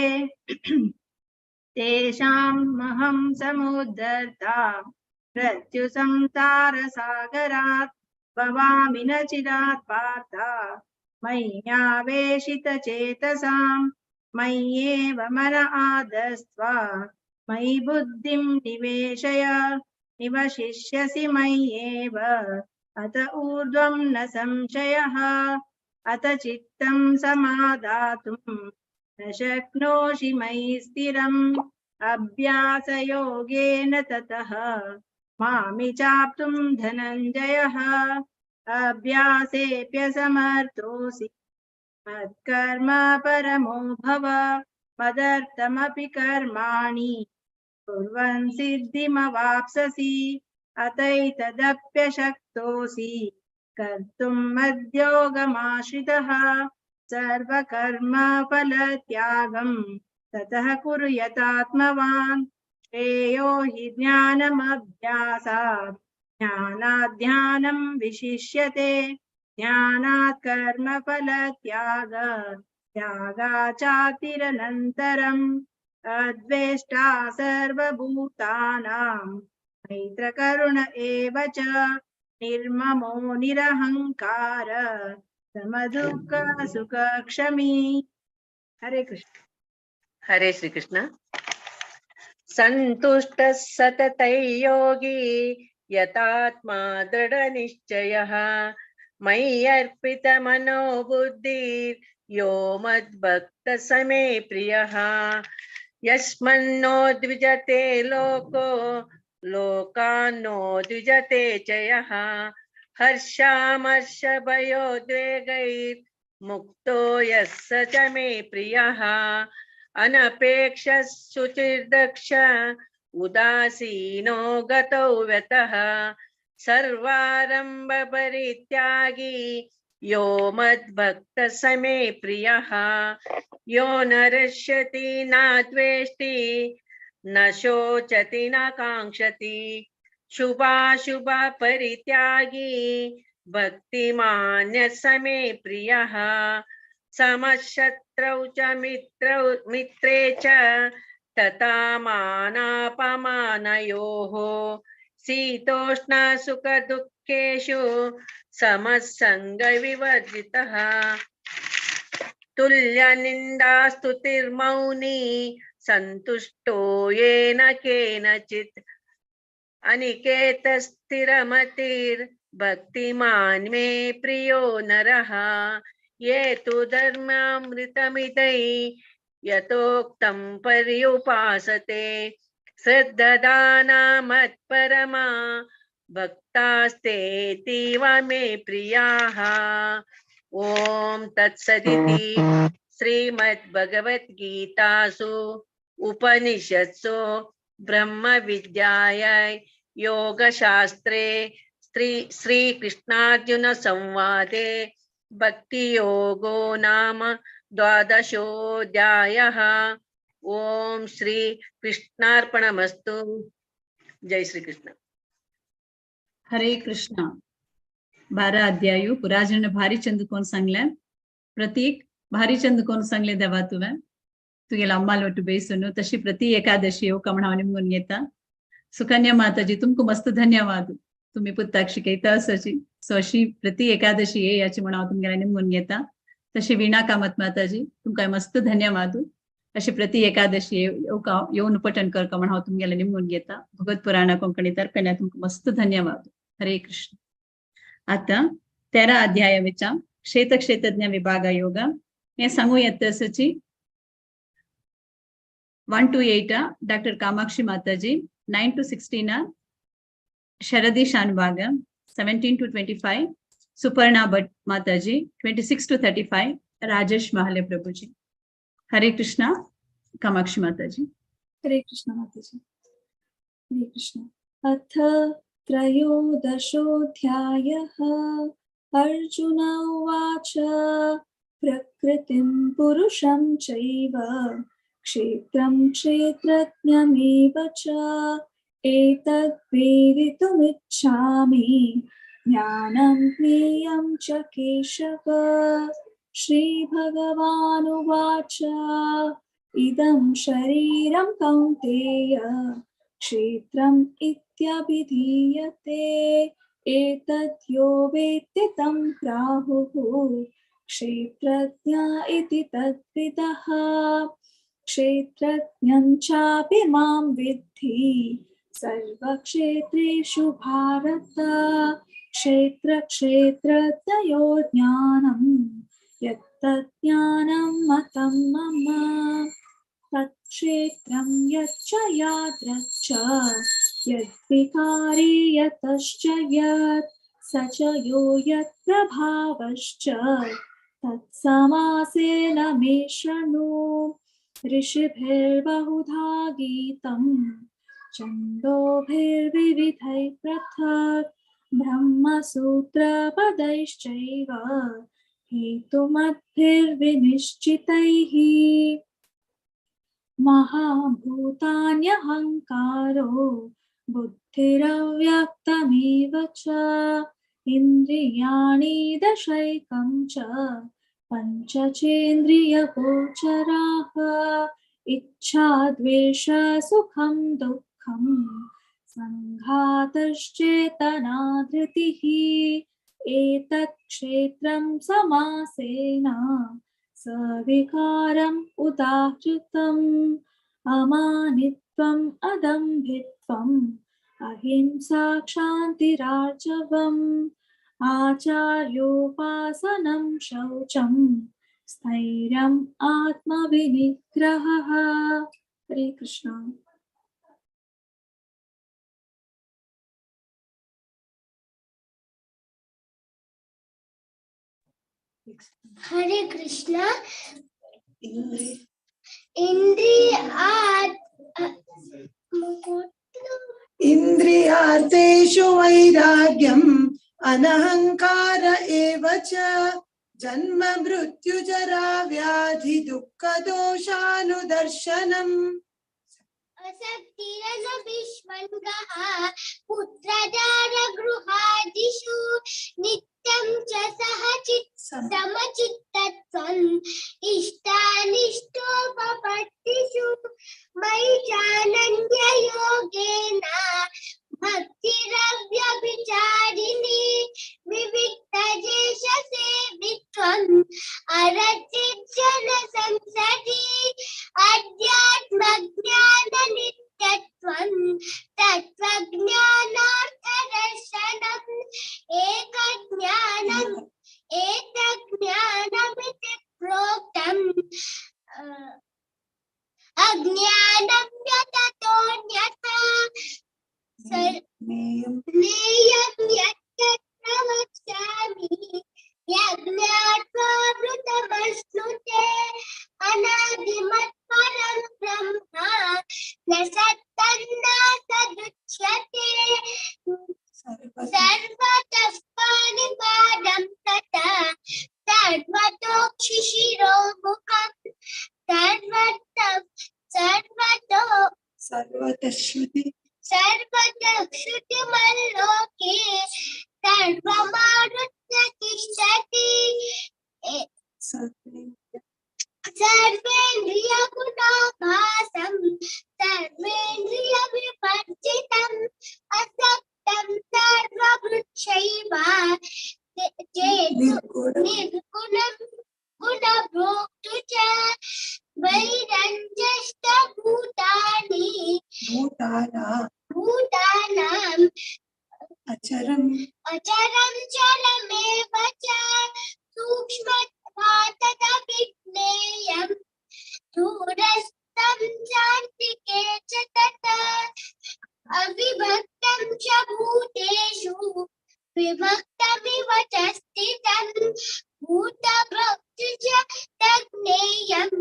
Speaker 7: तेषामहं समुद्धर्ता मृत्युसंसारसागरात् भवामि न चिरात् पार्थ मय्यावेशितचेतसाम् मय्येव मन आदस्त्व मयि बुद्धिं निवेशय निवशिष्यसि मय्येव अत ऊर्ध्वं न संशयः। अथ चित्तं समादातुं न शक्नोषि मयि स्थिरम् अभ्यासयोगेन ततः मामि चाप्तुं धनञ्जयः अभ्यासेऽप्यसमर्थोऽसि मत्कर्म परमो भव मदर्थमपि कर्माणि कुर्वन् सिद्धिमवाप्स्यसि अतैतदप्यशक्तोऽसि कर्तुम् मद्योगमाश्रितः सर्वकर्मफलत्यागं ततः कुरु यतात्मवान् श्रेयो हि ज्ञानमभ्यासात् ज्ञानात् ध्यानं विशिष्यते ज्ञानात् कर्मफलत्याग त्यागाचातिरनन्तरम् अद्वेष्टा सर्वभूतानां मैत्रकरुण एव च निर्ममो निरहंकार समदुःख सुख क्षमी। हरे कृष्ण।
Speaker 10: हरे श्री कृष्ण। संतुष्टः सततै योगी यतात्मा दृढनिश्चयः मयि अर्पितमनो बुद्धिर्यो मद्भक्तः स मे प्रियः यस्मन्नो द्विजते लोको लोकान्नो द्विजते च यः हर्षामर्षभयोद्वेगैर्मुक्तो यः स च मे प्रियः अनपेक्षः शुचिर्दक्ष उदासीनो गतौ व्यतः सर्वारंभ परित्यागी यो मद्भक्तः स मे प्रियः यो न हृष्यति न द्वेष्टि न शोचति न काङ्क्षति शुभाशुभ परित्यागी भक्तिमान् स मे प्रियः समशत्रौ च मित्रे च तथा मानापमानयोः शीतोष्ण सुख दुःखेषु समसंगविवर्जितः तुल्यनिन्दास्तुतिर्मौनी सन्तुष्टो येन केनचित् अनिकेतस्थिरमतिर्भक्तिमान् मे प्रियो नरः ये तु धर्मामृतमिदै यतोक्तं पर्युपासते श्रद्धदाना मत्परमा भक्तास्तेतीव मे प्रियाः। ओम तत्सदिति श्रीमद्भगवद्गीतासु उपनिषत्सु ब्रह्म विद्यायां योगशास्त्रे श्री कृष्णार्जुन संवादे भक्ति योगो नाम द्वादशोऽध्यायः। ओम श्री कृष्णार्पणमस्तु। जय श्री कृष्ण।
Speaker 3: हरे कृष्ण। 12 अध्यायु पुराजन भारी चंदुकोन सांगले प्रतीक भारी चंदुकोन सांगले देवा तुवे तुगेला अम्माल ಒಟ್ಟು ಬೇಯಿಸನು तशी प्रति एकादशी हो कमणा निमगुन येता सुकन्या माताजी तुमको मस्त धन्यवाद तुम्ही पुत्ताक्षी कैता सची सोशी प्रति एकादशी ये याची म्हणाव तुमगेला निमगुन येता तशी वीणा कामत माताजी तुमका मस्त धन्यवाद अशी प्रति एकादशी येऊन पठन कर कमणाव तुमगेला निमगुन येता भगवत पुराण कोंकणी तर्फे तुमको मस्त धन्यवाद। हरे कृष्ण। आता 13 अध्याय विचा क्षेत्रज्ञ विभाग योग हे सांगू येतसची 1 to 8 डॉक्टर कामाक्षी माताजी 9 to 16 शरदी शानबाग 17 to 25 सुपर्णा भट्ट माताजी 26 to 35 राजेश महाले प्रभुजी। हरे कृष्णा। कामाक्षी माताजी।
Speaker 14: हरे कृष्ण माताजी। हरे कृष्ण। अथ त्रयोदशोऽध्यायः अर्जुन उवाच प्रकृतिं पुरुषं चैव क्षेत्रं क्षेत्रज्ञमेव च एतद्वेदितुमिच्छामि ज्ञानं ज्ञेयं च केशव। श्रीभगवानुवाच इदं शरीरं कौन्तेय क्षेत्रम् इत्यभिधीयते एतद्यो वेत्ति तं प्राहुः क्षेत्रज्ञ इति तद्विदः। क्षेत्रज्ञं चापि मां विद्धि सर्वक्षेत्रेषु भारत क्षेत्रक्षेत्रज्ञयोर्ज्ञानं यत्तज्ज्ञानं मतं मम तत्क्षेत्रं यच्च यादृच्च यद्विकारि यतश्च यत् स च यो यत्प्रभावश्च तत्समासेन मे शृणु ऋषिभिर्बहुधा गीतं छन्दोभिर्विविधैः पृथक् ब्रह्मसूत्रपदैश्चैव हेतुमद्भिर्विनिश्चितैः महाभूतान्यहङ्कारो बुद्धिरव्यक्तमेव च इन्द्रियाणि दशैकं च पञ्चचेन्द्रियगोचराः इच्छा द्वेष सुखं दुःखं संघातश्चेतना धृतिः एतत् क्षेत्रं समासेन सविकारम् उदाहृतम् अमानित्वम् अदम्भित्वम् अहिंसा क्षान्तिरार्जवम् आचार्योपासनं शौचं स्थैर्यम् आत्मविनिग्रहः। हरे कृष्ण।
Speaker 16: हरे कृष्ण।
Speaker 17: इन्द्रियार्थेषु वैराग्यम् अनहङ्कार एव च जन्म मृत्युजरा व्याधि दुःख दोषानुदर्शनम्
Speaker 16: असक्तिरनभिष्वङ्गः पुत्रदारगृहादिषु नित्यं च समचित्तत्वम् इष्टानिष्टोपपत्तिषु मयि चानन्ययोगेन भक्तिरव्यभिचारिणी विविक्तदेशसेवित्वम् अरचिज्जनसंसदि अध्यात्मज्ञाननित्यत्वम् तत्त्वज्ञानार्थदर्शनम् एतज्ज्ञानमिति प्रोक्तम् अज्ञानं यततोऽन्यथा ज्ञेयं यत्तत्र वक्ष्यामि यज्ञात्वा मृतमश्नुते अनादिमत्परं ब्रह्म न सत्तन्नासदुच्यते सर्वतः पाणिपादं तथा सर्वतोक्षिशिरोमुखं सर्वतः श्रुतिमल्लोके सर्वमावृत्य तिष्ठति सर्वेन्द्रियगुणाभासं सर्वेन्द्रियविवर्जितम् असक्तं सर्वभृक्षैव निर्गुणं गुणभोक्तु च भूतानाम् अचरं चलमेव च सूक्ष्मत्वात्तदभिज्ञेयम् दूरस्थं चान्तिके च तथा अविभक्तं च भूतेषु विभक्तमिव च स्थितम् भूतभक्ति च तज्ज्ञेयम्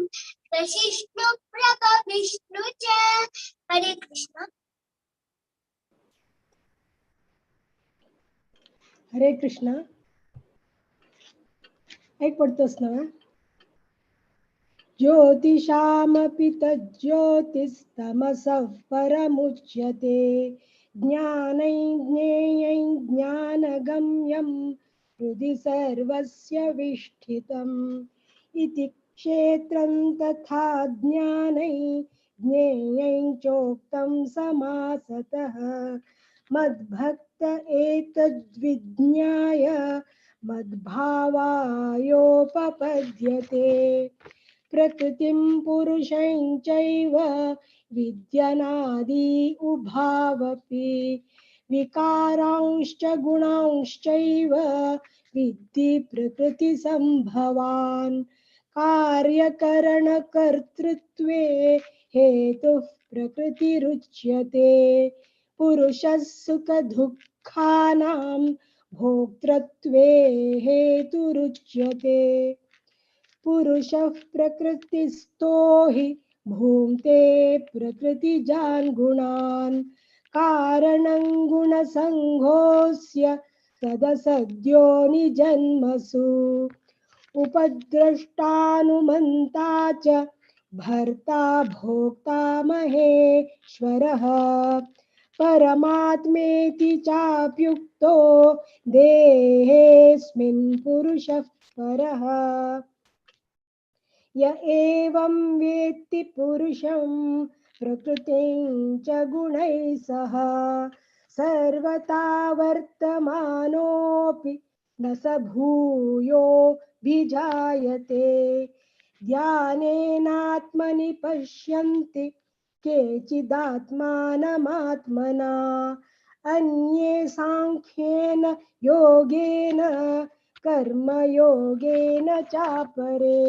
Speaker 16: वशिष्णु प्रभविष्णु च। हरे कृष्ण।
Speaker 22: हरे कृष्ण। एक पढ़तोस ना। ज्योतिषामपि तज्ज्योतिस्तमसः परमुच्यते ज्ञानैर्ज्ञेयं ज्ञानगम्यं हृदि सर्वस्य विष्ठितम् इति क्षेत्रं तथा ज्ञानैर्ज्ञेयं चोक्तं समासतः मद्भक्त एतद्विज्ञाय मद्भावायोपपद्यते प्रकृतिं पुरुषं चैव विद्यनादि उभावपि विकारांश्च गुणांश्चैव विद्धि प्रकृति संभवान् कार्यकरणकर्तृत्वे हेतुः प्रकृतिरुच्यते पुरुषः सुख दुःखानां भोक्तृत्वे हेतुरुच्यते पुरुषः प्रकृतिस्थो हि भुङ्क्ते प्रकृतिजान् गुणान् कारणं गुणसङ्घोऽस्य तदसद्यो निजन्मसु उपद्रष्टानुमन्ता च भर्ता भोक्ता महेश्वरः परमात्मेति चाप्युक्तो देहेऽस्मिन् पुरुषः परः य एवं वेत्ति पुरुषं प्रकृतिं च गुणैः सह सर्वथा वर्तमानोऽपि न स भूयो भिजायते ध्यानेनात्मनि पश्यन्ति केचिदात्मानमात्मना अन्ये सांख्येन योगेन कर्मयोगेन चापरे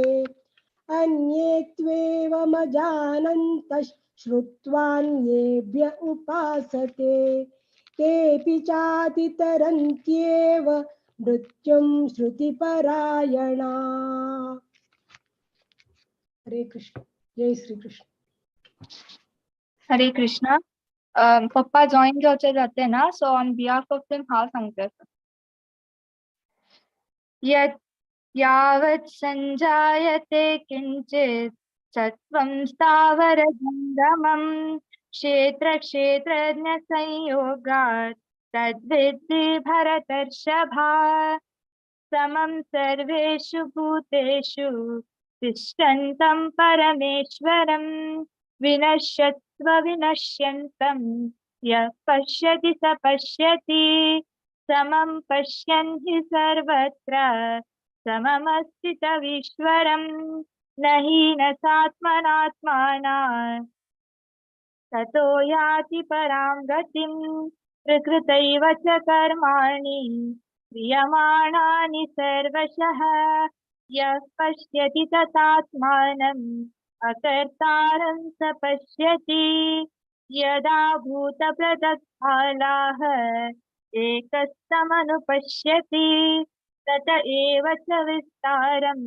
Speaker 22: अन्ये त्वेवमजानन्तः श्रुत्वान्येभ्य उपासते तेऽपि चातितरन्त्येव मृत्युं श्रुतिपरायणा। हरे कृष्ण। जय श्री कृष्ण।
Speaker 6: हरे कृष्णा। पप्पा ज्वाइन जो जाते हैं ना, so on behalf of them हाँ सांगते हैं। यावत् संजायते किंचित सत्वं स्थावर जंगमं क्षेत्र क्षेत्रज्ञ संयोगात् तद्विद्धि भरतर्षभा समं सर्वेषु भूतेषु तिष्ठन्तं परमेश्वरं विनश्यत्स्व विनश्यन्तं यः पश्यति स पश्यति समं पश्यन् हि सर्वत्र सममस्ति तवीश्वरं न हीनसात्मनात्मानः ततो याति परां गतिं प्रकृतैव च कर्माणि क्रियमाणानि सर्वशः यः पश्यति तथात्मानम् अकर्तारं स पश्यति यदा भूतपृथक्भालाः एकस्तमनुपश्यति तत एव च विस्तारं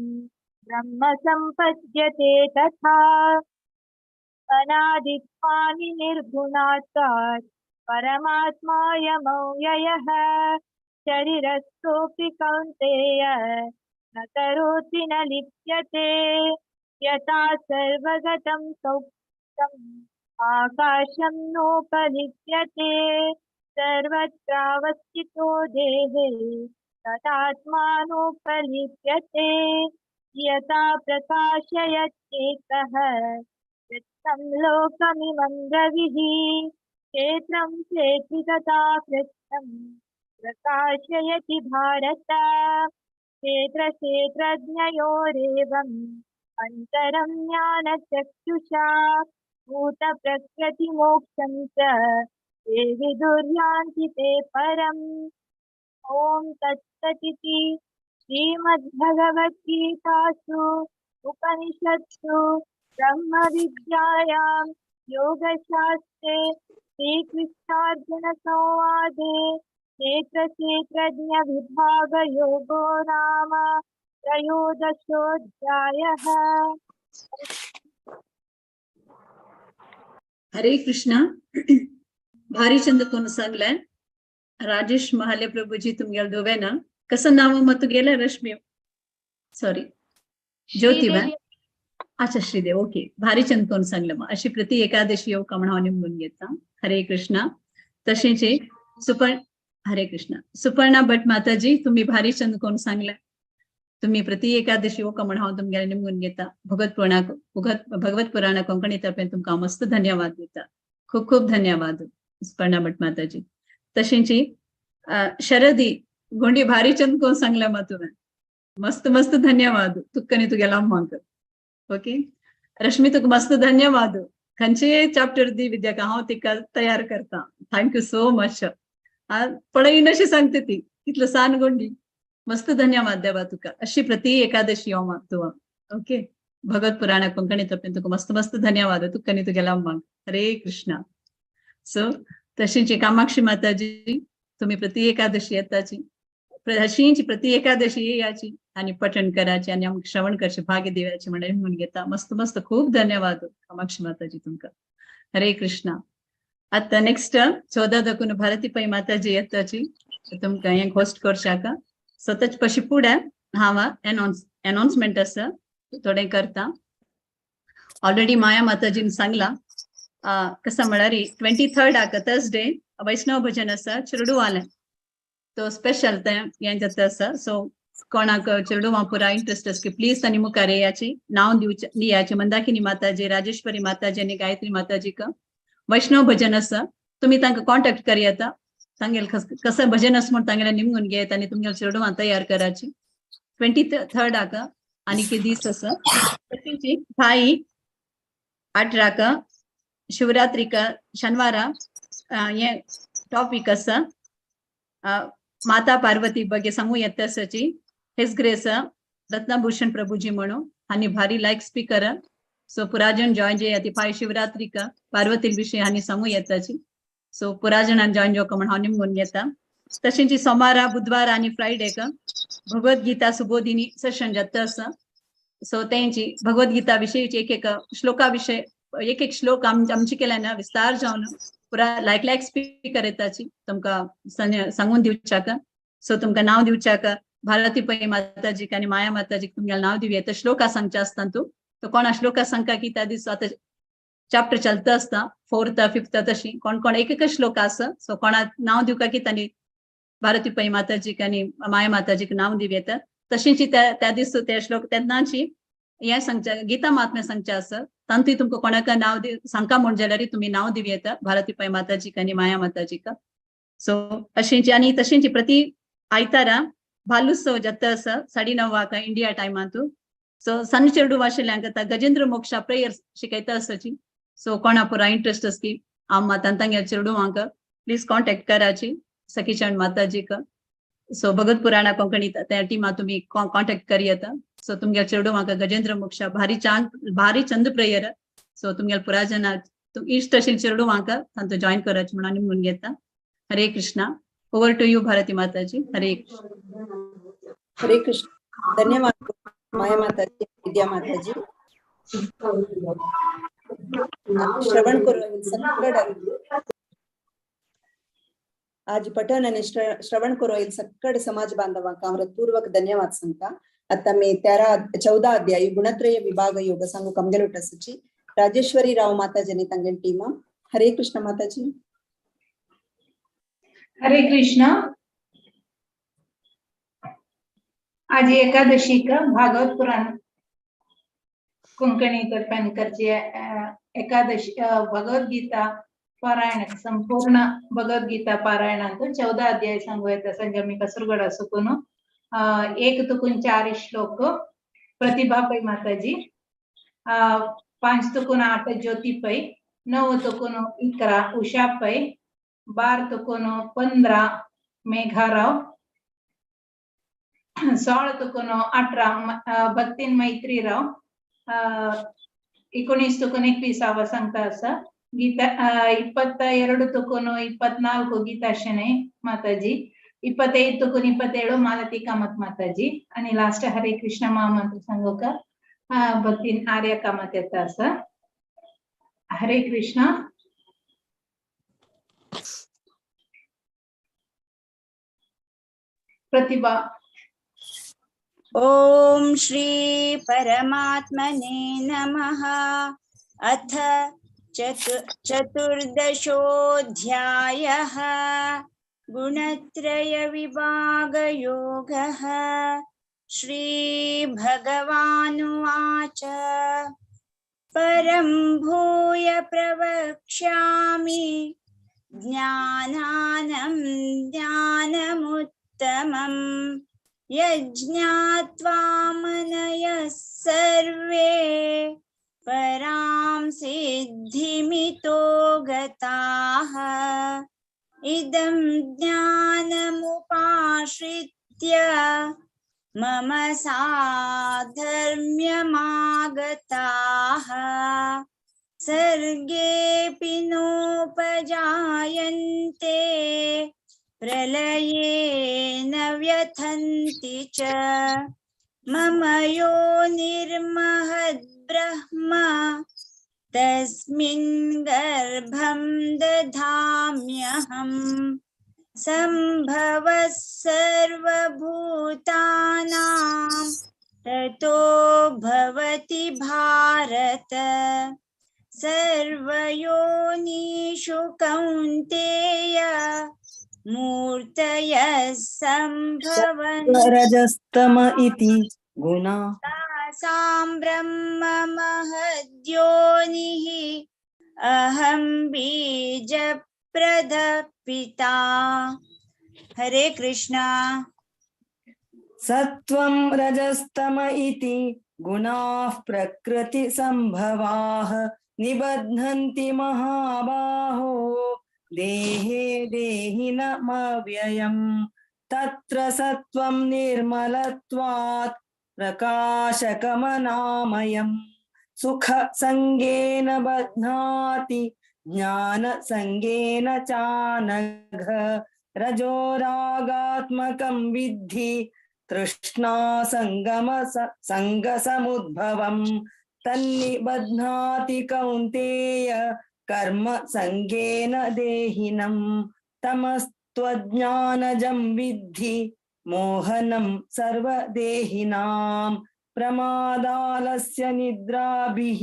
Speaker 6: ब्रह्म सम्पद्यते तथा अनादित्वानि निर्गुणात्वात् परमात्मायमव्ययः शरीरस्थोऽपि कौन्तेय न करोति न लिप्यते यथा सर्वगतं सौख्यम् आकाशं नोपलिप्यते सर्वत्रावस्थितो देहे तदात्मानोपलिप्यते यथा प्रकाशयत्येकः कृत्स्नं लोकमिमं रविः क्षेत्रं चेति तथा कृत्स्नं प्रकाशयति भारत क्षेत्रक्षेत्रज्ञयोरेवम् अन्तरं ज्ञानचक्षुषा भूतप्रकृतिमोक्षं च ये विदुर्यान्ति ते परम्। ॐ तत्सदिति श्रीमद्भगवद्गीतासु उपनिषत्सु ब्रह्मविद्यायां योगशास्त्रे श्रीकृष्णार्जुनसंवादे क्षेत्रक्षेत्रज्ञविभागयोगो नाम त्रयोदशोऽध्यायः।
Speaker 3: हरे कृष्णा। भारी चंद कोण सांगलाय राजेश महाले प्रभूजी तुमगेल दोघांना कसं नाव मत गेलं रश्मी सॉरी ज्योतिबा अच्छा श्रीदेव ओके भारी चंद कोण सांगलं मग अशी प्रति एकादशी योग कमणावणी म्हणून घेता हरे कृष्णा तसेच हरे कृष्णा सुपर्णा भट माताजी तुम्ही भारी चंद कोण सांगलाय तुम्ही प्रति एकादशी योग कमणाव तुमगेल निमून घेता भगवत पुराण कोंकणी तर्फे तुमका मस्त धन्यवाद देता खूप खूप धन्यवाद सुपर्णा भट माताजी तशींची शरदी गोंडी भारी चंद कोण सांगला मग तुम्ही मस्त मस्त धन्यवाद तुक्कनी तुगेला मग ओके रश्मी तुक मस्त धन्यवाद खंचे चॅप्टर दी विद्या का हांव तिका तयार करता थँक्यू सो मच पळय नशी सांगते ती तितलं सान गोंडी मस्त धन्यवाद देवा तुका अशी प्रति एकादशी हो तू ओके भगवत पुराण कोंकणी तर्फे तुका मस्त मस्त धन्यवाद तुका नी तुगेला मग हरे कृष्णा सो तशींची कामाक्षी माताजी तुम्ही प्रति एकादशी येताची अशींची प्रति एकादशी येयाची आणि पठण करायचे आणि आमकां श्रवण करचे भाग्य देवाचे म्हणून घेता मस्त मस्त खूप धन्यवाद कामाक्षी माताजी तुमका हरे कृष्णा आता नेक्स्ट 14 दकून भारती पै माताजी येताची तुमकां एक होस्ट करशाका सतत पशी फुडें हांव अनाउन्समेंट आसा थोडें करता ऑलरेडी माया माताजीन सांगला कसा म्हळ्यार 23rd थर्सडे वैष्णव भजन आसा चिरडूवालें तो स्पेशल ते हें जाता आसा सो कोणाक चिरडूवा पुरा इंटरेस्ट आसा की प्लीज तांणी मुखार येयाची नांव दिवचे मंदाकिनी माताजी राजेश्वरी माताजी आनी गायत्री माताजी का वैष्णव भजन आसा तुमी तांकां कॉन्टॅक्ट कर येता तांगेल कसं भजन आसा म्हूण तांगेले निमगून घेत आनी तुमगेले चिरडूवा तयार कराची 23rd आनी कितें दीस आसा तशींची 18 शिवरात्रिका शनिवारा हे टॉपिक आसा माता पार्वती बगे सांगू येता आसाची हिज ग्रेस रत्नभूषण प्रभुजी म्हणून आनी भारी लायक स्पीकर सो पुराजन जॉइन जे ती 5 शिवरात्रिका पार्वती विषय आनी सांगू येताची सो पुराजनान जॉइन जो म्हण हांव निमगून घेता तशींची सोमारा बुधवार आनी फ्रायडे का भगवद्गीता सुबोधिनी सेशन जाता आसा सो तेंची भगवद्गीता विशयीची एक श्लोका विषय एक श्लोक आमची केल्यान विस्तार जावन पुरा लायक स्पीकर येताची तुमकां सांगून दिवच्याका सो तुमकां नांव दिवच्याका भारती पै माताजीक आनी माया माताजीक तुमगेलें नांव दिवया तर श्लोका सांगचे आसता तो कोणा श्लोका सांगता की त्या दिस आतां चॅप्टर चलता आसता 4th 5th तशी कोण एक श्लोक आसा सो कोणा नांव दिवका की तांणी भारती पै माताजीक आनी माया माताजीक नांव दिव येता तशींची त्या दीस ते श्लोक तेन्नाची हें सांगचे गीता महात्म्य सांगचे आसा तांतूय तुमकां कोणाक नांव सांगता म्हण जाल्यार तुमी नांव दिव येता भारती पै माताजीक आनी माया माताजीक सो अशींची आनी तशींची प्रति आयतारा भालुत्सव जाता आसा 9:30 इंडिया टायमांतू सो सन चेडू वाशिल्ल्यांक आतां गजेंद्र मोक्षा प्रेयर शिकयता आसाची सो कोणा पुरा इंटरेस्ट आसा की हांव मातांगे चेडूवांक प्लीज कॉन्टॅक्ट कराची सखीचंद माताजीक सो भगवत पुराणा कोंकणी त्या टिमा तुम्ही कॉन्टॅक्ट कर येता सो तुमगे चेडूवांक गजेंद्र मोक्षा भारी चंद प्रेयर सो तुमगे पुराजना इश्ट अशी चेडूवांक तांतूं जॉइन कराची म्हणून निमगून घेता हरे कृष्णा ओवर टू यू भारती माताजी हरे
Speaker 18: हरे कृष्ण धन्यवाद माया माताजी विद्या माताजी श्रवण करू आज पठन आणि श्रवण करू सकड समाज बांधवांक हृदयपूर्वक धन्यवाद सांगता आता मी 14 अध्यायी गुणत्रय विभाग योग सांगू कमगेलोट आसाची राजेश्वरी राव माताजी तांगे टीम हरे कृष्ण माताजी
Speaker 19: हरे कृष्ण आज एकादशी का भागवत पुराण कोंकणी तर्फे करचे एकादशी भगवद गीता पारायण संपूर्ण भगवद गीता पारायण 14 अध्याय सांगू येता संजय मी कसुरगड सुकून 1 तुकून 4 श्लोक प्रतिभा पै माताजी 5 तुकून 8 ज्योति पै 9 तुकून 11 उषा पै 12 तुकून 15 मेघाराव 16 तुकून 18 भक्तीन मैत्रीराव 19 तुकून 21 सांगता आसा गीता 22 तुकून 24 गीता शनै माताजी 25 तुकून 27 मालती कामत माताजी आणि लास्ट हरे कृष्ण महामंत्र सांगू का भक्तीन आर्य कामत येता आसा हरे कृष्ण प्रतिभा
Speaker 20: ओम श्री परमात्मने नमः अथ चतुर्दशोऽध्यायः गुणत्रय विभाग योगः श्री भगवानुवाच परं भूय प्रवक्ष्यामि ज्ञानानं ज्ञानमुत्तमं यज्ञात्वा मनयः सर्वे परां सिद्धिमितो गताः इदं ज्ञानमुपाश्रित्य मम साधर्म्यमागताः सर्गेऽपि नोपजायन्ते प्रलये न व्यथन्ति च मम योनिर्महद्ब्रह्म तस्मिन् गर्भं दधाम्यहम् सम्भवः सर्वभूतानां ततो भवति भारत सर्वयोनिषु कौन्तेय मूर्तयः सम्भवन्ति
Speaker 1: रजस्तम इति गुणा
Speaker 20: तासां ब्रह्म महद्योनिः अहं बीजप्रदपिता। हरे कृष्णा।
Speaker 1: सत्वं रजस्तम इति गुणाः प्रकृति संभवाः निबध्नन्ति महाबाहो देहे देहिनमव्ययम् तत्र सत्वं निर्मलत्वात् प्रकाशकमनामयम् सुख संगेन बध्नाति ज्ञान संगेन चानघ रजोरागात्मकं विद्धि तृष्णा संगसमुद्भवम् तन्निबध्नाति कौन्तेय कर्म संगेन देहिनम् तमस्त्वज्ञानजं विद्धि मोहनं सर्वदेहिनां प्रमादालस्य निद्राभिः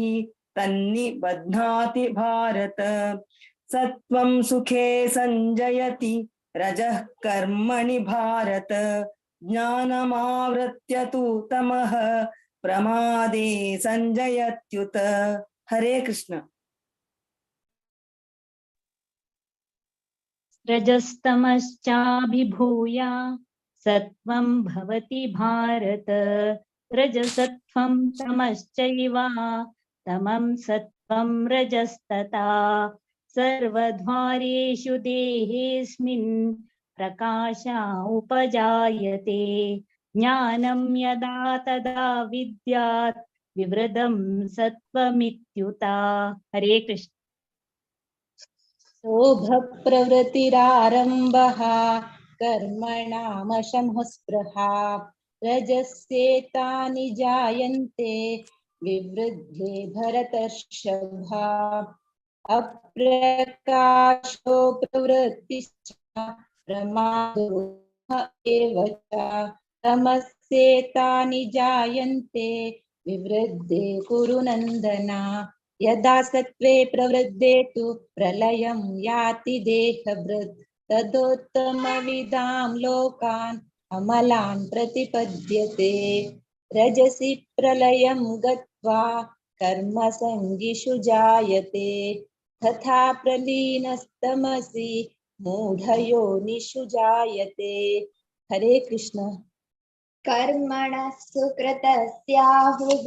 Speaker 1: तन्निबध्नाति भारत सत्वं सुखे संजयति रजः कर्मणि भारत ज्ञानमावृत्य तु तमः प्रमादे संजयत्युत। हरे कृष्ण।
Speaker 2: रजस्तमश्चाभिभूय सत्वं भवति भारत रजसत्वं तमश्चैव तमं सत्वं रजस्तथा सर्वद्वारेषु देहेऽस्मिन् प्रकाश उपजायते ज्ञानं यदा तदा विद्यात् विवृद्धं सत्वमित्युता। हरे कृष्ण।
Speaker 19: शोभप्रवृत्तिरारम्भः कर्मणामशमस्पृहा रजस्येतानि जायन्ते विवृद्धे भरतर्षभा अप्रकाशो प्रवृत्तिश्च प्रमादो एव च तमस्येतानि जायन्ते विवृद्धे कुरु नन्दना यदा सत्त्वे प्रवृद्धे तु प्रलयं याति देहभृत् तदोत्तमविदां लोकान् अमलान् प्रतिपद्यते रजसि प्रलयं गत्वा कर्मसङ्गिषु जायते तथा प्रलीनस्तमसि मूढयोनिषु जायते। हरे कृष्ण।
Speaker 16: कर्मणः सुकृतस्याहुः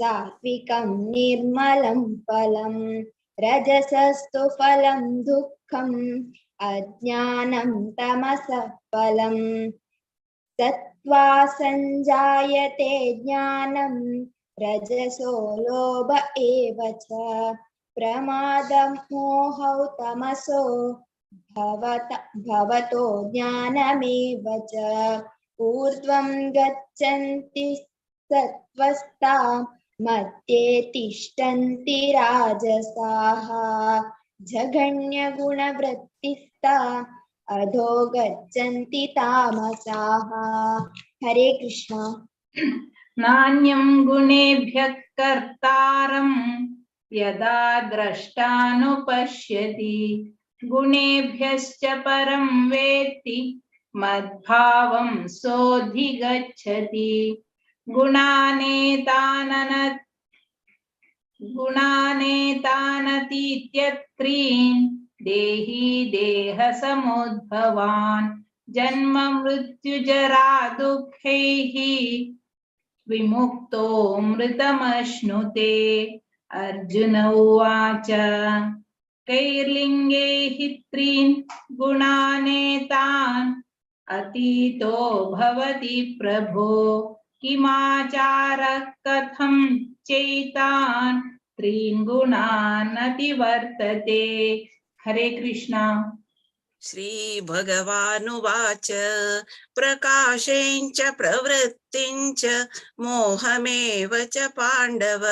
Speaker 16: सात्विकं निर्मलं फलं रजसस्तु फलं दुःखम् अज्ञानं तमसः फलं सत्त्वा संजायते ज्ञानं रजसो लोभ एव च प्रमादं मोहौ तमसो भवतो ज्ञानमेव च ऊर्ध्वं गच्छन्ति सत्त्वस्ता मध्ये तिष्ठन्ति राजसाः जघन्यगुणवृत्तिस्ता अधो गच्छन्ति तामसाः। हरे कृष्ण।
Speaker 19: नान्यं गुणेभ्यः कर्तारं यदा द्रष्टानुपश्यति गुणेभ्यश्च परं वेत्ति मद्भावं सोऽधिगच्छति गुणानेतानतीत्यत्रीन् देही देहसमुद्भवान् जन्म मृत्युजरा दुःखैः विमुक्तो मृतमश्नुते। अर्जुन उवाच कैर्लिङ्गैः त्रीन् गुणानेतान् अतीतो भवति प्रभो किमाचारः कथं चैतान् त्रीन् गुणान् अतिवर्तते। हरे कृष्णा।
Speaker 11: श्रीभगवानुवाच प्रकाशेञ्च प्रवृत्तिञ्च मोहमेव च पाण्डव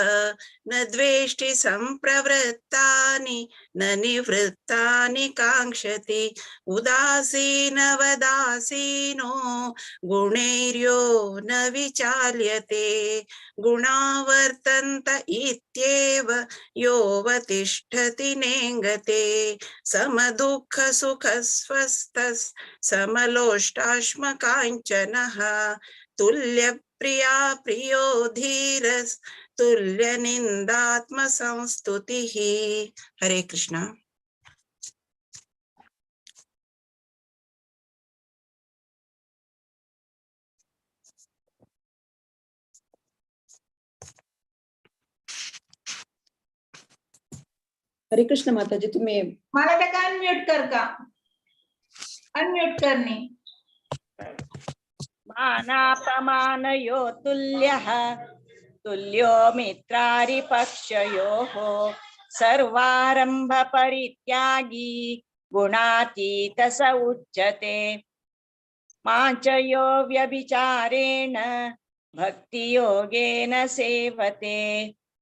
Speaker 11: न द्वेष्टि सम्प्रवृत्तानि न निवृत्तानि काङ्क्षति उदासीनवदासीनो गुणैर्यो न विचाल्यते गुणा वर्तन्त इत्येव योऽवतिष्ठति नेङ्गते समदुःख सुख स्वस्थस् समलोष्टाश्मकाञ्चनः तुल्य प्रिया प्रियो धीरस् तुल्य निंदात्म संस्तुतिः। हरे कृष्णा।
Speaker 18: हरे कृष्ण माताजी तुम्ही
Speaker 19: मला त्या अनम्यूट कर का, अनम्यूट करणे।
Speaker 20: मानापमानयो तुल्यः तुल्यो मित्रारिपक्षयोः सर्वारंभ परित्यागी गुणातीत स उच्यते माचयो व्यभिचारेण भक्तियोगेन सेवते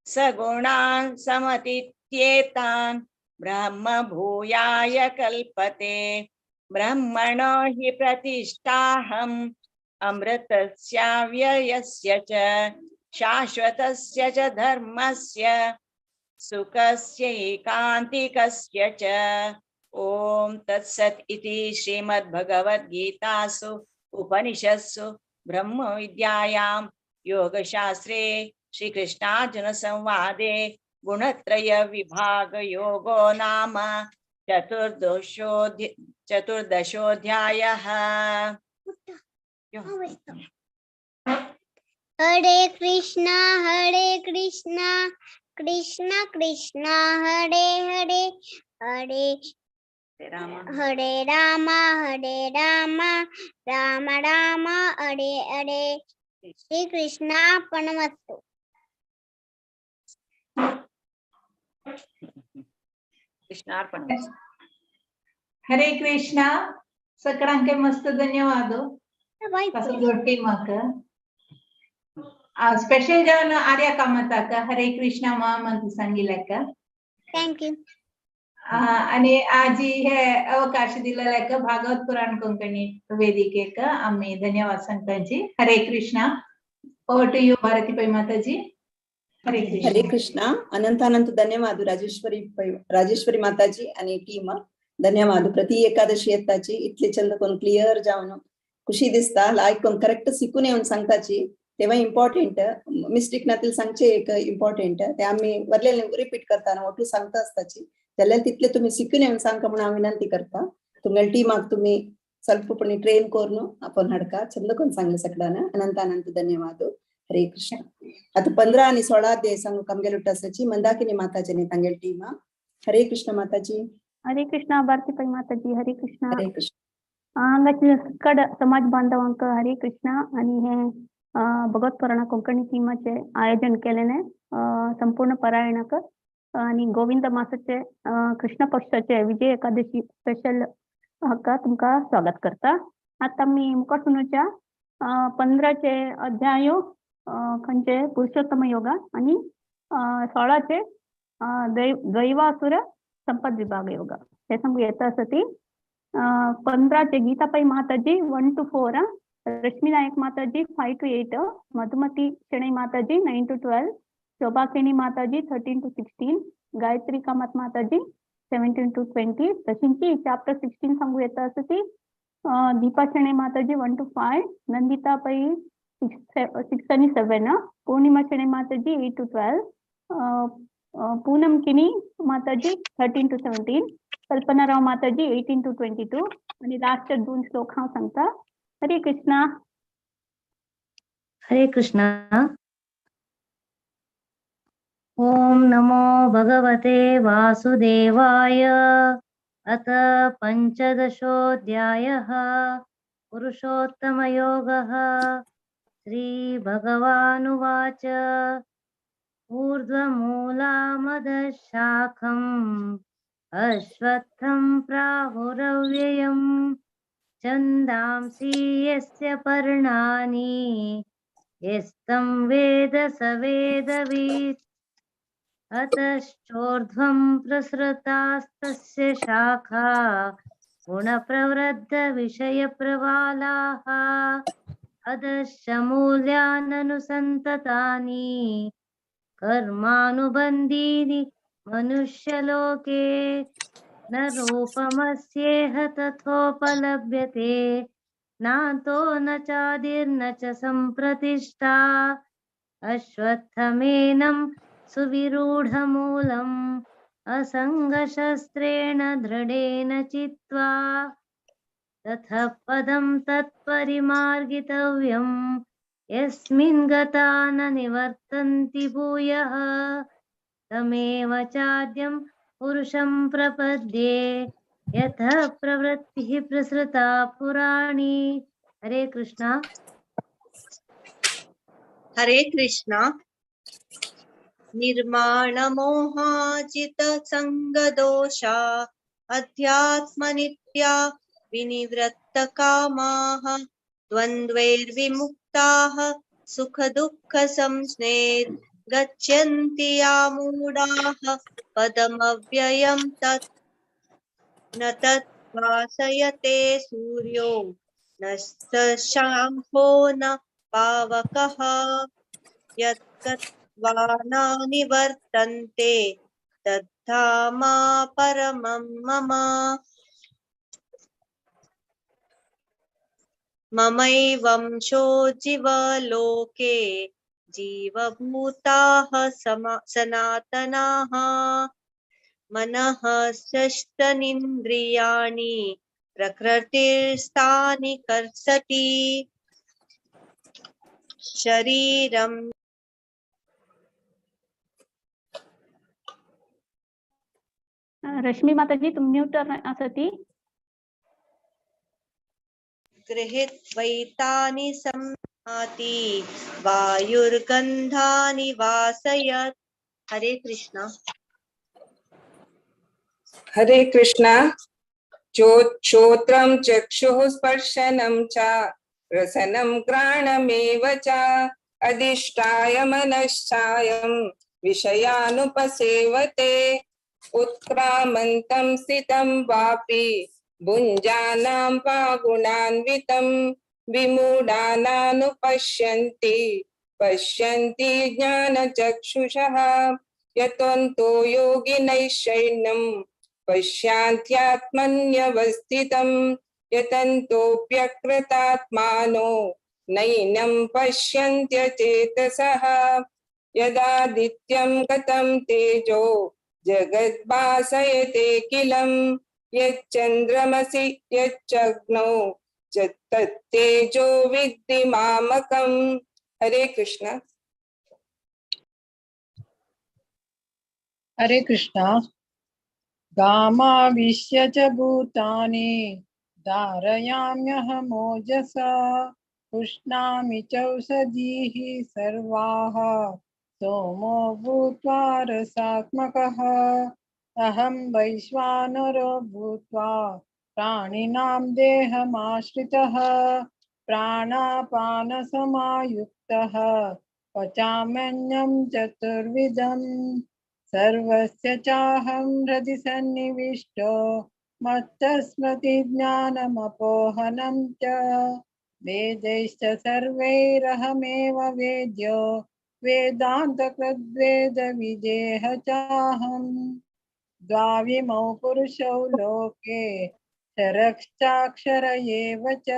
Speaker 20: सगुणान् समतीत्येतान् ब्रह्म भूयाय कल्पते ब्रह्मणो हि प्रतिष्ठाहम् अमृतस्याव्ययस्य च शाश्वतस्य च धर्मस्य सुखस्य एकान्तिकस्य च। ओम तत्सत् इति श्रीमद्भगवद्गीतासु उपनिषत्सु ब्रह्म विद्यायां योगशास्त्रे श्रीकृष्णार्जुन संवादे गुणत्रय विभाग योगो नाम चतुर्दशोऽध्यायः।
Speaker 12: हरे कृष्णा कृष्ण कृष्ण हरे हरे हरे हरे राम राम राम हरे हरे। श्री कृष्णार्पणमस्तु।
Speaker 20: कृष्णार्पणमस्तु।
Speaker 19: हरे कृष्णा सकळांके मस्त धन्यवाद कसोटी माक स्पेशल जावन आर्या कामताक हरे कृष्णा मंत्र सांगिल्ल्याक
Speaker 12: थँक यू
Speaker 19: आणि आजी हे अवकाश दिलेल्याक भागवत पुराण कोंकणी वेदिकेक आम्ही धन्यवाद सांगताची। हरे कृष्णा। ओवर टू यू भारती पै माताजी।
Speaker 18: हरे कृष्णा अनंत धन्यवाद राजेश्वरी माताजी आणि टीम धन्यवाद। प्रति एकादशी येताची इतले चंद कोण क्लियर जावन खुशी दिसता लायक कोण करेक्ट शिकून येऊन सांगताची तेव्हा इम्पॉर्टंट मिस्टेक नातील सांगचे एक इम्पॉर्टंट ते आम्ही वरले रिपीट करताना मोठी सांगता असताची जाल्यार तितले तुम्ही शिकून येऊन सांगता म्हणून हांव विनंती करता। तुमगे टीमाक तुम्ही स्वल्पपणी ट्रेन करून आपण हाडका चंद कोण सांगले सकडाना अनंत धन्यवाद। हरे कृष्ण। आता 15 आणि 16 अध्याय सांगू कमगे लुटासाची मंदाकिनी माताजी तांगेल टीम। हरे कृष्ण माताजी।
Speaker 15: हरे कृष्ण भारती पै माताजी। हरे कृष्ण।
Speaker 18: हरे कृष्ण।
Speaker 15: हांगाचे सकड समाज बांधवांक हरे कृष्ण आणि हे भगवत पुराण कोंकणी टीमाचे आयोजन केलेले संपूर्ण पारायणाक आणि गोविंद मासाचे कृष्ण पक्षाचे विजय एकादशी स्पेशल हाका तुमका स्वागत करता। आता मी मुखासुनूच्या 15चे अध्याय खंचे पुरुषोत्तम योगा आणि 16चे दैवासुर संपद विभाग योगा हे सांगू येता असती। 15चे गीताबाई माताजी 1 to 4, रश्मी नायक माताजी 5 to 8, मधुमती शणै माताजी 9 to 12, शोभा केनी माताजी 13 to 16, गायत्री कामत माताजी 17 to 20, तशींची चॅप्टर 16 सांगू येता असती। दीपा शणै माताजी 1 to 5, नंदिता पै 6 आणि 7, पूर्णिमा शणै माताजी 8 to 12, पूनम किनी माताजी 13 to 17, कल्पना राव माताजी 18 to 22 आणि लास्ट 2 श्लोक हांव सांगता। हरे कृष्णा।
Speaker 2: हरे कृष्णा। ओम नमो भगवते वासुदेवाय। अथ 15ोऽध्यायः पुरुषोत्तमयोगः। श्रीभगवानुवाच ऊर्ध्वमूलामधःशाखम् अश्वत्थं प्राहुरव्ययम् छन्दांसि यस्य पर्णानि यस्तं वेद स वेदवित्। अतश्चोर्ध्वं प्रसृतास्तस्य शाखा गुणप्रवृद्धविषयप्रवालाः अधश्च मूल्याननुसन्ततानि कर्मानुबन्धीनि मनुष्यलोके न रूपमस्येह तथोपलभ्यते नान्तो न चादिर्न च सम्प्रतिष्ठा। अश्वत्थमेनं सुविरूढमूलम् असङ्गशस्त्रेण दृढेन चित्वा ततः पदं तत्परिमार्गितव्यम् यस्मिन् गता न निवर्तन्ति भूयः तमेव चाद्यं पुरुषं प्रपद्ये यतः प्रवृत्तिः प्रसृता पुराणी। हरे कृष्णा।
Speaker 9: हरे कृष्णा। निर्माणमोहाजित संगदोषा अध्यात्मनित्या विनिवृत्तकामाः द्वन्द्वैर्विमुक्ताः सुखदुःखसंज्ञैर् गच्छन्ति यामूढाः पदमव्ययं तत् न तद्भासयते सूर्यो न शशाङ्को न पावकः यद्गत्वा न निवर्तन्ते तद्धामा परमं मम। ममैवंशो जीवलोके जीवभूताः सनातनाः मनः षष्ठीन्द्रियाणि प्रकृतिस्थानि कर्षति शरीरं
Speaker 15: रश्मि माताजी तुम म्यूट असती।
Speaker 9: गृहीत्वैतानि संयाति वायुर्गन्धानि वासयत्। हरे कृष्णा।
Speaker 4: हरे कृष्णा। श्रोत्रं चक्षुः स्पर्शनं च रसनं घ्राणमेव च अधिष्ठाय मनश्चायं विषयानुपसेवते उत्क्रामन्तं स्थितं वापि भुञ्जानां पागुणान्वितं विमूढानानुपश्यन्ति पश्यन्ति ज्ञानचक्षुषः यतन्तो योगिनैश्चैनं पश्यान्त्यात्मन्यवस्थितं यतन्तोऽप्यकृतात्मानो नैनं पश्यन्त्यचेतसः यदादित्यं गतं तेजो जगद्भासयते किलं यच्चन्द्रमसि यच्चग्नौ तत्तेजो विद्धि मामकम्। हरे कृष्ण।
Speaker 13: हरे कृष्णा। गामाविश्य च भूतानि धारयाम्यहमोजसा पुष्णामि चौषधीः सर्वाः सोमो भूत्वा रसात्मकः अहं वैश्वानरो भूत्वा प्राणिनां देहमाश्रितः प्राणापानसमायुक्तः पचाम्यन्नं चतुर्विधम् सर्वस्य चाहं हृदि सन्निविष्टो मत्तस्मृतिज्ञानमपोहनं च वेदैश्च सर्वैरहमेव वेद्यो वेदान्तकृद्वेदविदेह चाहम् द्वाविमौ पुरुषौ लोके क्षरश्चाक्षर एव च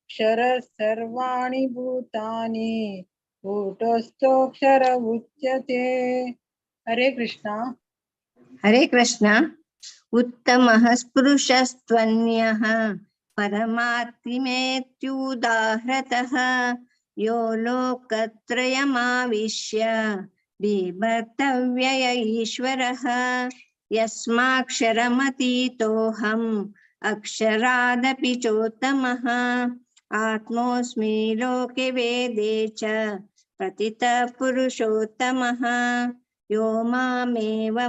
Speaker 13: क्षरः सर्वाणि भूतानि कूटस्थोऽक्षर उच्यते। हरे कृष्णा।
Speaker 23: हरे कृष्णा। उत्तमः पुरुषस्त्वन्यः परमात्मेत्युदाहृतः यो लोकत्रयमाविश्य बिभर्तव्यय ईश्वरः यस्माक्षरमतीतोऽहम् अक्षरादपि चोत्तमः आत्मोऽस्मि लोके वेदे च प्रतितः पुरुषोत्तमः यो मामेवमसम्मूढो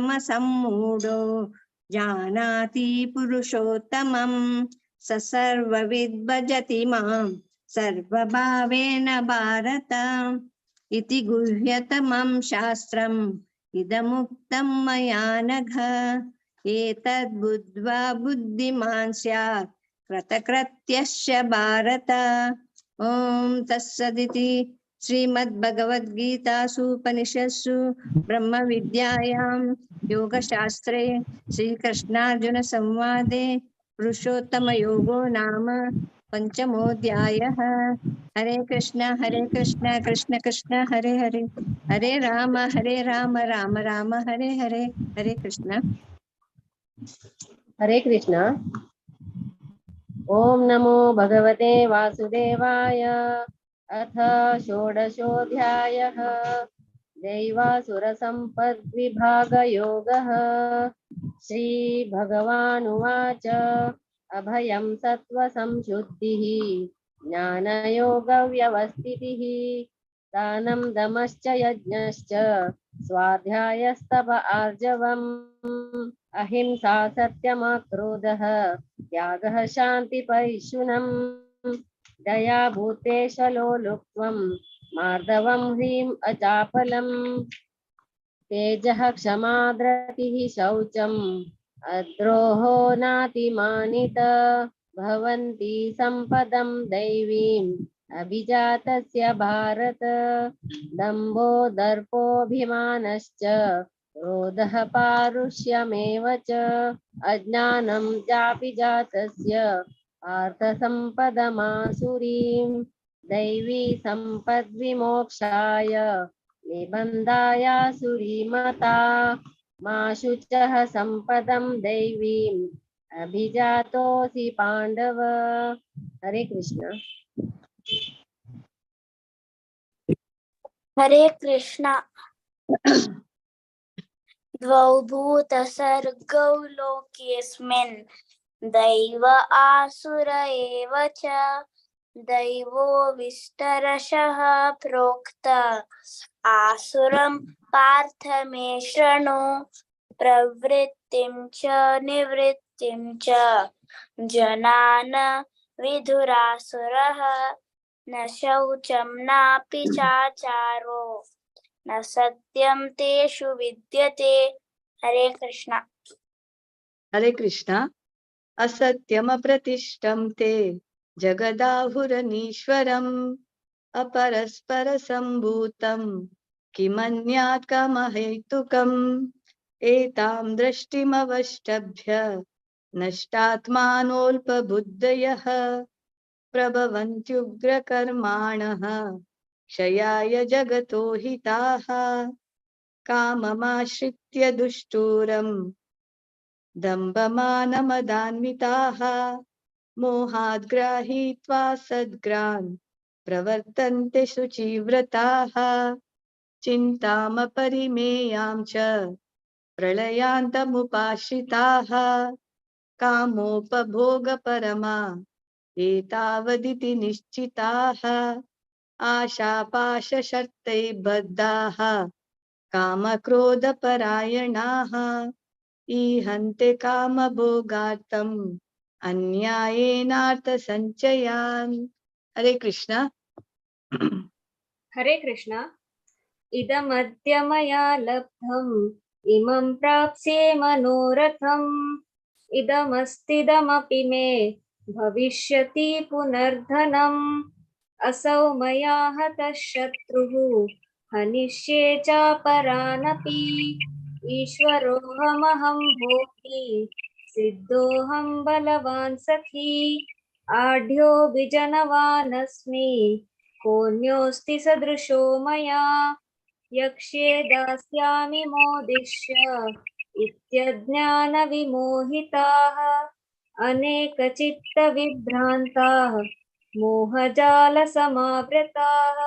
Speaker 23: जानाति पुरुषोत्तमं स सर्वविद् भजति मां सर्वभावेन भारत इति गुह्यतमं शास्त्रम् इदमुक्तं मया नघ एतद् बुद्ध्वा बुद्धिमान् स्यात् कृतकृत्यश्च भारत ॐ तत्सदिति श्रीमद्भगवद्गीतासु उपनिषत्सु ब्रह्मविद्यायां योगशास्त्रे श्रीकृष्णार्जुन संवादे पुरुषोत्तमयोगो नाम पंचमोऽध्यायः। हरे कृष्ण कृष्ण कृष्ण हरे हरे, हरे राम राम राम हरे हरे। हरे कृष्ण।
Speaker 5: हरे कृष्ण। ओम नमो भगवते वासुदेवाय। अथ षोडशोऽध्यायः दैवासुरसम्पद्विभागयोगः। श्रीभगवानुवाच अभयं सत्त्वसंशुद्धिः ज्ञानयोगव्यवस्थितिः दानं दमश्च यज्ञश्च स्वाध्यायस्तप आर्जवम् अहिंसा सत्यमक्रोधः त्यागः शान्तिपैशुनम् दया भूतेशलोलुप्त्वं मार्दवं ह्रीं अचापलम् तेजः क्षमा धृतिः शौचम् अद्रोहो नातिमानित भवन्ति सम्पदं दैवीम् अभिजातस्य भारत दम्भो दर्पोऽभिमानश्च क्रोधः पारुष्यमेव च अज्ञानं चापि जातस्य पार्थसम्पदमासुरीं दैवी सम्पद्विमोक्षाय निबन्धायासुरीमता मा शुचः सम्पदं दैवीम् अभिजातोऽसि पाण्डव। हरे कृष्ण।
Speaker 12: हरे कृष्ण। द्वौ भूतसर्गौ लोकेऽस्मिन् दैव आसुर एव च दैवो विस्तरशः प्रोक्त आसुरं पार्थ मे शृणु प्रवृत्तिं च निवृत्तिं च जनान विदुरासुरः न शौचं नापि चाचारो न सत्यं तेषु विद्यते। हरे कृष्ण।
Speaker 8: हरे कृष्ण। असत्यमप्रतिष्ठं ते जगदाहुरनीश्वरम् अपरस्परसम्भूतं किमन्यात् कमहेतुकम् एतां दृष्टिमवष्टभ्य नष्टात्मानोऽल्पबुद्धयः प्रभवन्त्युग्रकर्माणः क्षयाय जगतो हिताः काममाश्रित्य दुष्टूरम् दम्भमानमदान्विताः मोहाद् गृहीत्वा सद्ग्रान् प्रवर्तन्ते शुचिव्रताः चिन्तामपरिमेयां च प्रलयान्तमुपाश्रिताः कामोपभोगपरमा एतावदिति निश्चिताः आशापाशशर्तैः बद्धाः कामक्रोधपरायणाः ईहन्ते कामभोगार्थम् अन्यायेनार्थसञ्चयान्। हरे कृष्ण।
Speaker 21: हरे कृष्ण। इदमद्य मया लब्धम् इमं प्राप्स्ये मनोरथम् इदमस्तिदमपि मे भविष्यति पुनर्धनम् असौ मया हतः शत्रुः हनिष्ये चापरानपि ईश्वरोऽहमहं भोगी सिद्धोऽहं बलवान् सखी आढ्यो विजनवानस्मि कोऽन्योऽस्ति सदृशो मया यक्ष्ये दास्यामि मोदिष्य इत्यज्ञानविमोहिताः अनेकचित्तविभ्रान्ताः मोहजालसमावृताः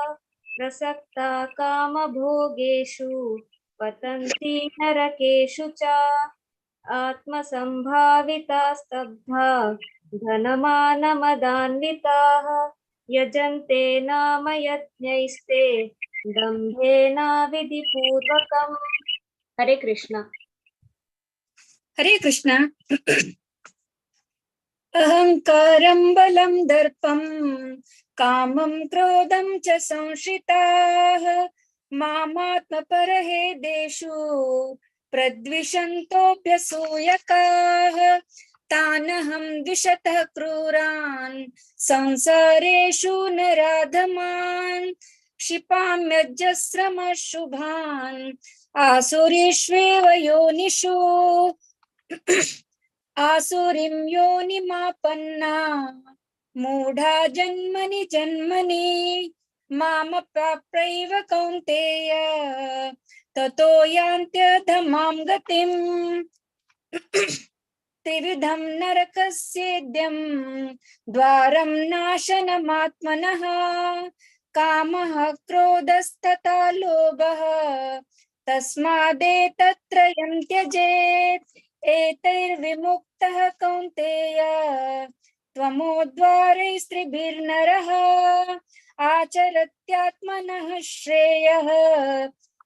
Speaker 21: प्रसक्ता कामभोगेषु पतन्ति नरकेषु च आत्मसम्भाविता स्तब्धा धनमानमदान्विताः यजन्ते नाम यज्ञैस्ते दम्भेन विधिपूर्वकम्। हरे कृष्ण।
Speaker 7: हरे कृष्ण। अहंकारं बलं दर्पं कामं क्रोधं च संश्रिताः मामात्मपरहेदेषु प्रद्विषन्तोऽभ्यसूयकाः तानहं द्विषतः क्रूरान् संसारेषु नराधमान् क्षिपाम्यजस्रमशुभान् आसुरीष्वेव योनिषु आसुरीं योनिमापन्ना मूढा जन्मनि जन्मनि मामप्राप्यैव कौन्तेय ततो यान्त्यधमां गतिम्। त्रिविधं नरकस्येद्यं द्वारं नाशनमात्मनः कामः क्रोधस्तथा लोभः तस्मादेतत्त्रयं त्यजेत् एतैर्विमुक्तः कौन्तेय त्वमोद्वारैस्त्रिभिर्नरः आचरत्यात्मनः श्रेयः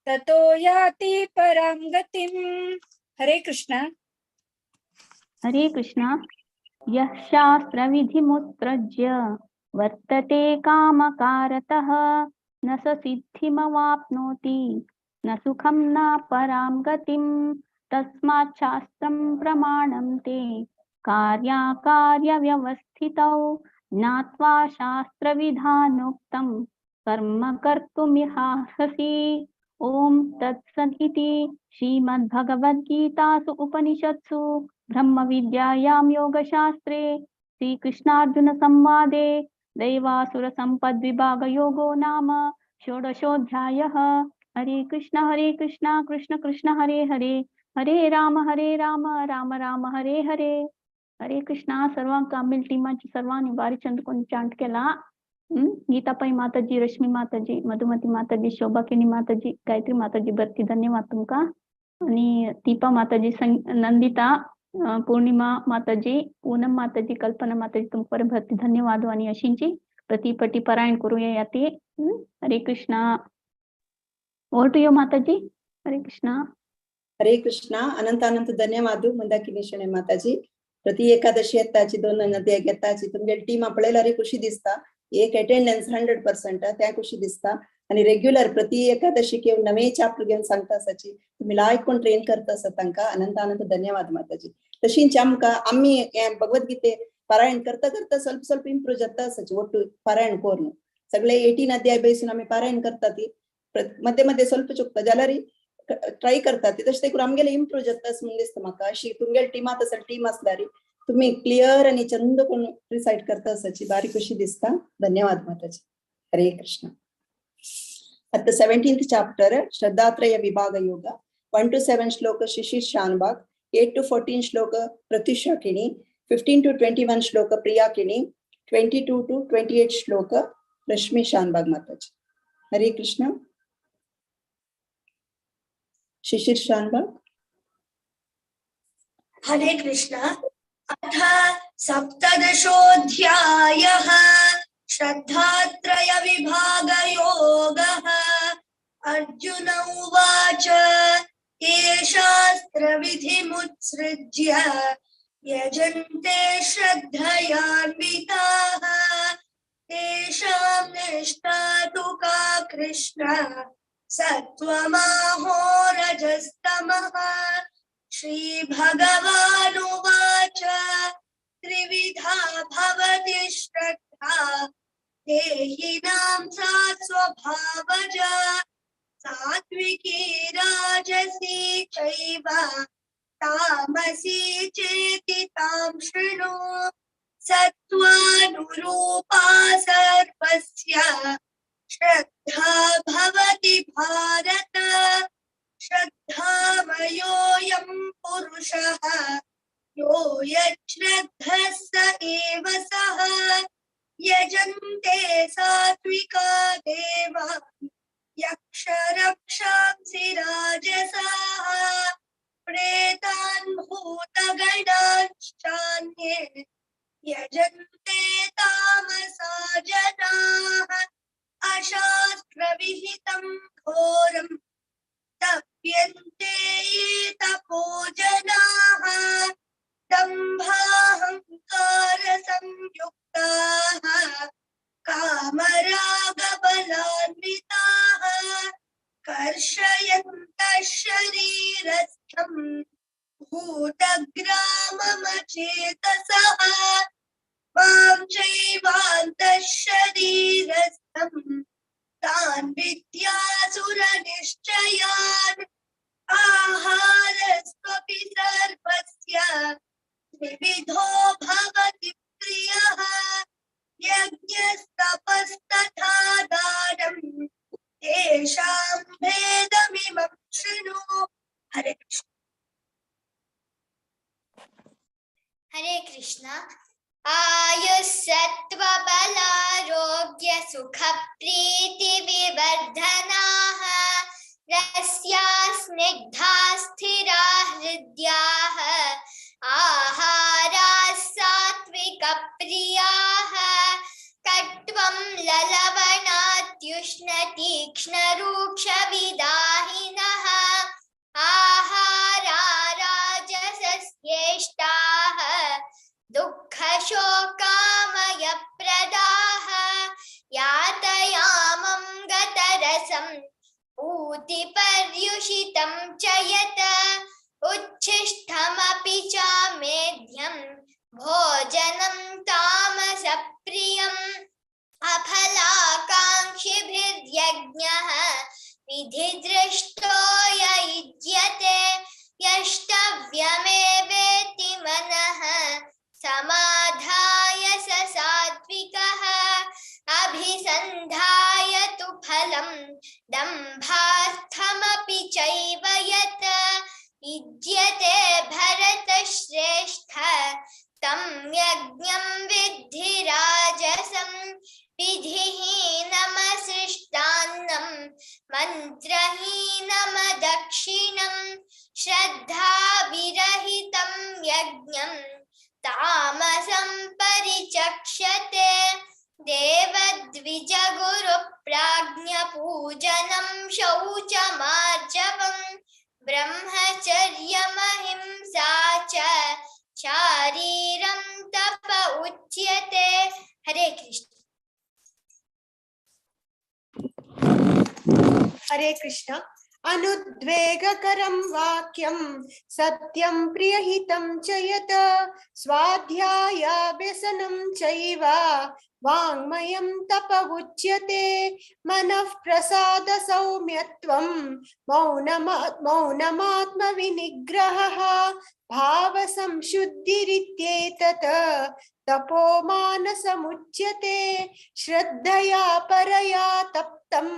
Speaker 7: ततो याति परां गतिम्। हरे कृष्ण।
Speaker 15: हरे कृष्ण। यः शास्त्रविधिमुत्सृज्य वर्तते कामकारतः न स सिद्धिमवाप्नोति न सुखं न परां गतिम्। तस्मात् शास्त्रं प्रमाणं ते कार्याकार्यव्यवस्थितौ ज्ञात्वा शास्त्रविधानोक्तं कर्म कर्तुमिहार्हसि। ओम तत्सत् इति श्रीमद्भगवद्गीतासु उपनिषत्सु ब्रह्मविद्यायां योगशास्त्रे श्रीकृष्णार्जुन संवादे दैवासुरसम्पद्विभागयोगो नाम षोडशोऽध्यायः। हरे कृष्ण कृष्ण कृष्ण हरे हरे हरे राम राम राम हरे हरे. हरे कृष्ण. सर्वांक आमिल टीमाची सर्वांनी बारी चंद्रकोनी चांट केला. गीताबाई माताजी, रश्मी माताजी, मधुमती माताजी, शोभाकिनी माताजी, गायत्री माताजी बरती धन्यवाद तुमका. आणि दीपा माताजी, नंदिता, पौर्णिमा माताजी, पूनम माताजी, कल्पना माताजी तुमको भरती धन्यवाद. आणि अशींची प्रतिपटी पारायण करूया याती. हरे कृष्णा. ओव्हर टू यू माताजी. हरे कृष्णा.
Speaker 18: हरे कृष्णा. अनंत अनंत धन्यवाद मंदाकिनी शणे माताजी. प्रति एकादशी येताची 2 नद्या घेताची तुमगे टीम आपल्याला खुशी दिसता. एक अटेंडन्स 100% त्या खुशी दिसता. आणि रेग्युलर प्रति एकादशी घेऊन नवे चॅप्टर घेऊन सांगता आसाची तुम्ही लायक कोण ट्रेन करता आसा तांका अनंत अनंत धन्यवाद माताजी. तशींच आम्ही भगवद्गीते पारायण करता करता स्वल्प स्वल्प इम्प्रूव जाता आसाची ಒಟ್ಟು पारायण कोरून सगळे 18 अध्याय बैसून आम्ही पारायण करता ती मध्ये मध्ये स्वल्प चुकता जाल्यार ट्राय करता ती तशें करून आमगेले इम्प्रूव जाता अशें म्हणून दिसता म्हाका. अशी तुमगेली टिमात आसा टीम आसल्यार तुम्ही क्लियर आणि चंद कोण रिसाइट करता आसाची बारी खुशी दिसता. धन्यवाद माताजी. हरे Krishna. At the 17th chapter, Shraddhatraya Vibhaga Yoga, 1 to 7 shloka Shishir Shanbhag, 8 to 14 shloka Pratyusha Kini, 15 to 21 shloka Priya Kini, 22 to 28 shloka Rashmi Shanbhag Mataji. Hare Krishna. Shishir Shanbhag.
Speaker 10: हरे कृष्ण. अथ सप्तदशोऽध्यायः श्रद्धात्रय विभाग योगः. अर्जुन उवाच ये शास्त्र विधिमुत्सृज्य यजन्ते श्रद्धयान्विताः तेषां निष्ठा तु का कृष्ण सत्त्वमाहो रजस्तमः. श्रीभगवानुवाच त्रिविधा भवति श्रद्धा देहिनां सा स्वभावजा सात्विकी राजसी चैव तामसी चेति तां शृणु. सत्त्वानुरूपा सर्वस्य श्रद्धा भवति भारत. श्रद्धामयोऽयं पुरुषः यो यच्छ्रद्धः स एव सः. यजन्ते सात्विका देवा यक्षरक्षांसि राजसाः. प्रेतान् भूतान् भूतगणाश्चान्ये यजन्ते तामसा जनाः अशास्त्रविहितं घोरं तप्यन्ते ये तपो जनाः दम्भाहंकारसंयुक्ताः कामरागबलान्विताः कर्षयन्तः शरीरस्थं भूतग्राममचेतसः मां चैवान्तः शरीरस्थं तान् विद्यासुरनिश्चयान् आहारस्त्वपि सर्वस्य त्रिविधो भवति प्रियः यज्ञस्तपस्तथा दानम् तेषां भेदमिमं शृणु। हरे कृष्ण।
Speaker 12: हरे कृष्ण। आयुस्सत्त्वबलारोग्य सुखप्रीतिविवर्धनाः रस्या स्निग्धा स्थिरा हृद्याः आहाराः सात्विकप्रियाः कट्वं ललवणात्युष्णतीक्ष्णरूक्षविदाहिनः आहारा राजसस्येष्टाः दुःखशोकामयप्रदाः यातयामं गतरसं पूतिपर्युषितं च यत् उच्छिष्टमपि चामेध्यं भोजनं तामसप्रियम् अफलाकाङ्क्षिभिर्यज्ञः विधिदृष्टो य युज्यते यष्टव्यमेवेति मनः समाधाय स सात्विकः अभिसन्धाय तु फलं दम्भार्थमपि चैव यत् युज्यते भरतश्रेष्ठ तं यज्ञं विद्धि राजसं विधिहीनमसृष्टान्नं मन्त्रहीनमदक्षिणं श्रद्धाविरहितं यज्ञं तामसं परिचक्षते देवद्विजगुरुप्राज्ञपूजनं शौचमार्जवं ब्रह्मचर्यमहिंसा च शारीरं तप उच्यते। हरे कृष्ण।
Speaker 14: हरे कृष्ण। अनुद्वेगकरं वाक्यं सत्यं प्रियहितं च यत् स्वाध्यायाभ्यसनं चैव वाङ्मयं तप उच्यते मनः प्रसाद सौम्यत्वं मौनमात्मविनिग्रहः भावसंशुद्धिरित्येतत् तपो मानसमुच्यते श्रद्धया परया तप्तं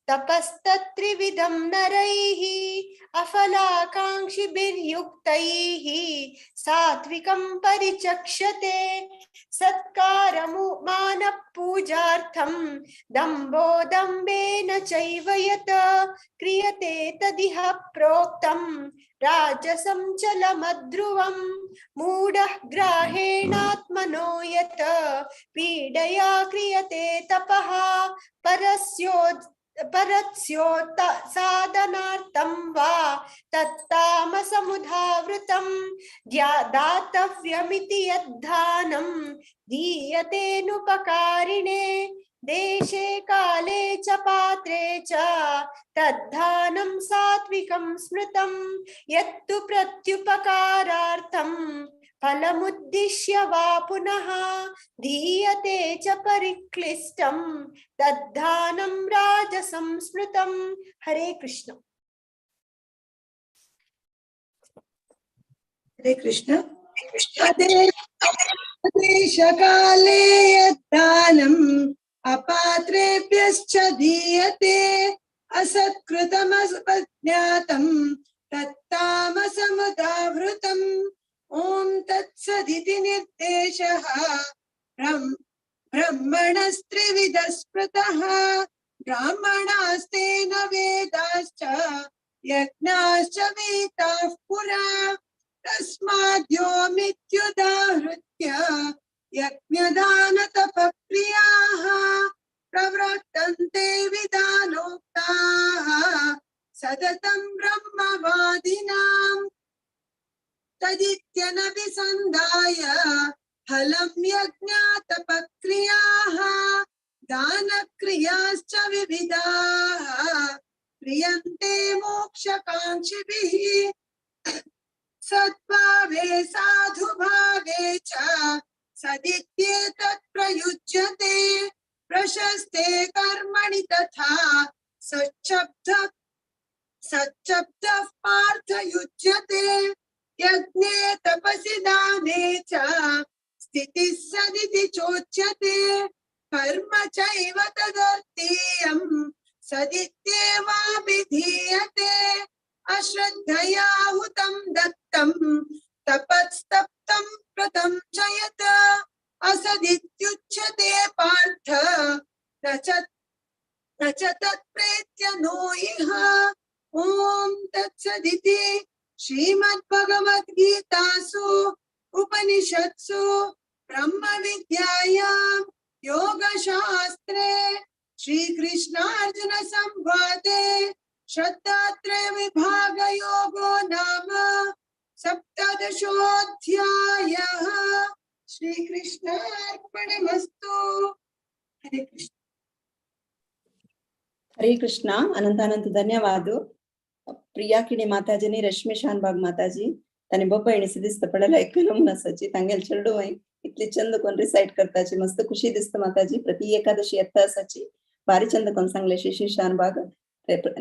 Speaker 14: तपस्तत्त्रिविधं नरैः अफलाकाङ्क्षिभिर्युक्तैः सात्विकं परिचक्षते सत्कारमानपूजार्थं दम्भो दम्भेन चैव यत् क्रियते तदिह प्रोक्तं राजसं चलमध्रुवं मूढः ग्राहेणात्मनो यत् पीडया क्रियते तपः साधनार्थं वा तत्तामसमुधावृतं दातव्यमिति यद्दानं दीयतेनुपकारिणे देशे काले च पात्रे च तद्दानं सात्विकं स्मृतं यत्तु प्रत्युपकारार्थं फलमुद्दिश्य वा पुनः दीयते च परिक्लिष्टं तद्दानं राजसं स्मृतं। हरे कृष्ण।
Speaker 17: हरे कृष्ण। देशकाले यद्दानम् अपात्रेभ्यश्च दीयते असत्कृतमज्ञातं तत्तामसमुदावृतम् ॐ तत्सदिति निर्देशः ब्रह्मणस्त्रिविधः स्मृतः ब्राह्मणास्तेन वेदाश्च यज्ञाश्च वेदाः पुरा तस्माद्यो मित्युदाहृत्य यज्ञदानतपप्रियाः प्रवर्तन्ते विधानोक्ताः सततं ब्रह्मवादिनाम् तदित्यनभिसन्धाय फलं यज्ञातपक्रियाः दानक्रियाश्च विविधाः क्रियन्ते मोक्षकाङ्क्षिभिः सद्भावे साधुभावे च सदित्येतत् प्रयुज्यते प्रशस्ते कर्मणि तथा सच्चब्दः पार्थ युज्यते यज्ञे तपसि दाने च स्थितिः सदिति चोच्यते कर्म चैव तदर्थीयम् सदित्येवाभिधीयते अश्रद्धया हुतं दत्तं तपस्तप्तं कृतं च यत् असदित्युच्यते पार्थ न च तत्प्रेत्य नो इह। ॐ तत्सदिति श्रीमद्भगवद्गीतासु उपनिषत्सु ब्रह्मविद्यायां योगशास्त्रे श्रीकृष्णार्जुन संवादे श्रद्धात्रय विभाग योगो नाम सप्तदशोऽध्यायः। श्रीकृष्णार्पणमस्तु। हरे कृष्ण।
Speaker 18: हरे कृष्ण अनंत ధన్యవాదాలు ప్రియాకిని మాతాజీని రష్మి షాన్బాగ్ మాతాజీ तने बप्पा एणिसी दिसता पडला ऐकून नसाची तांगेल चेडू इतली चंद कोण रिसाइट करताची मस्त खुशी दिसता माताजी प्रति एकादशी येता आसाची भारी चंद कोण सांगले श्री शानबाग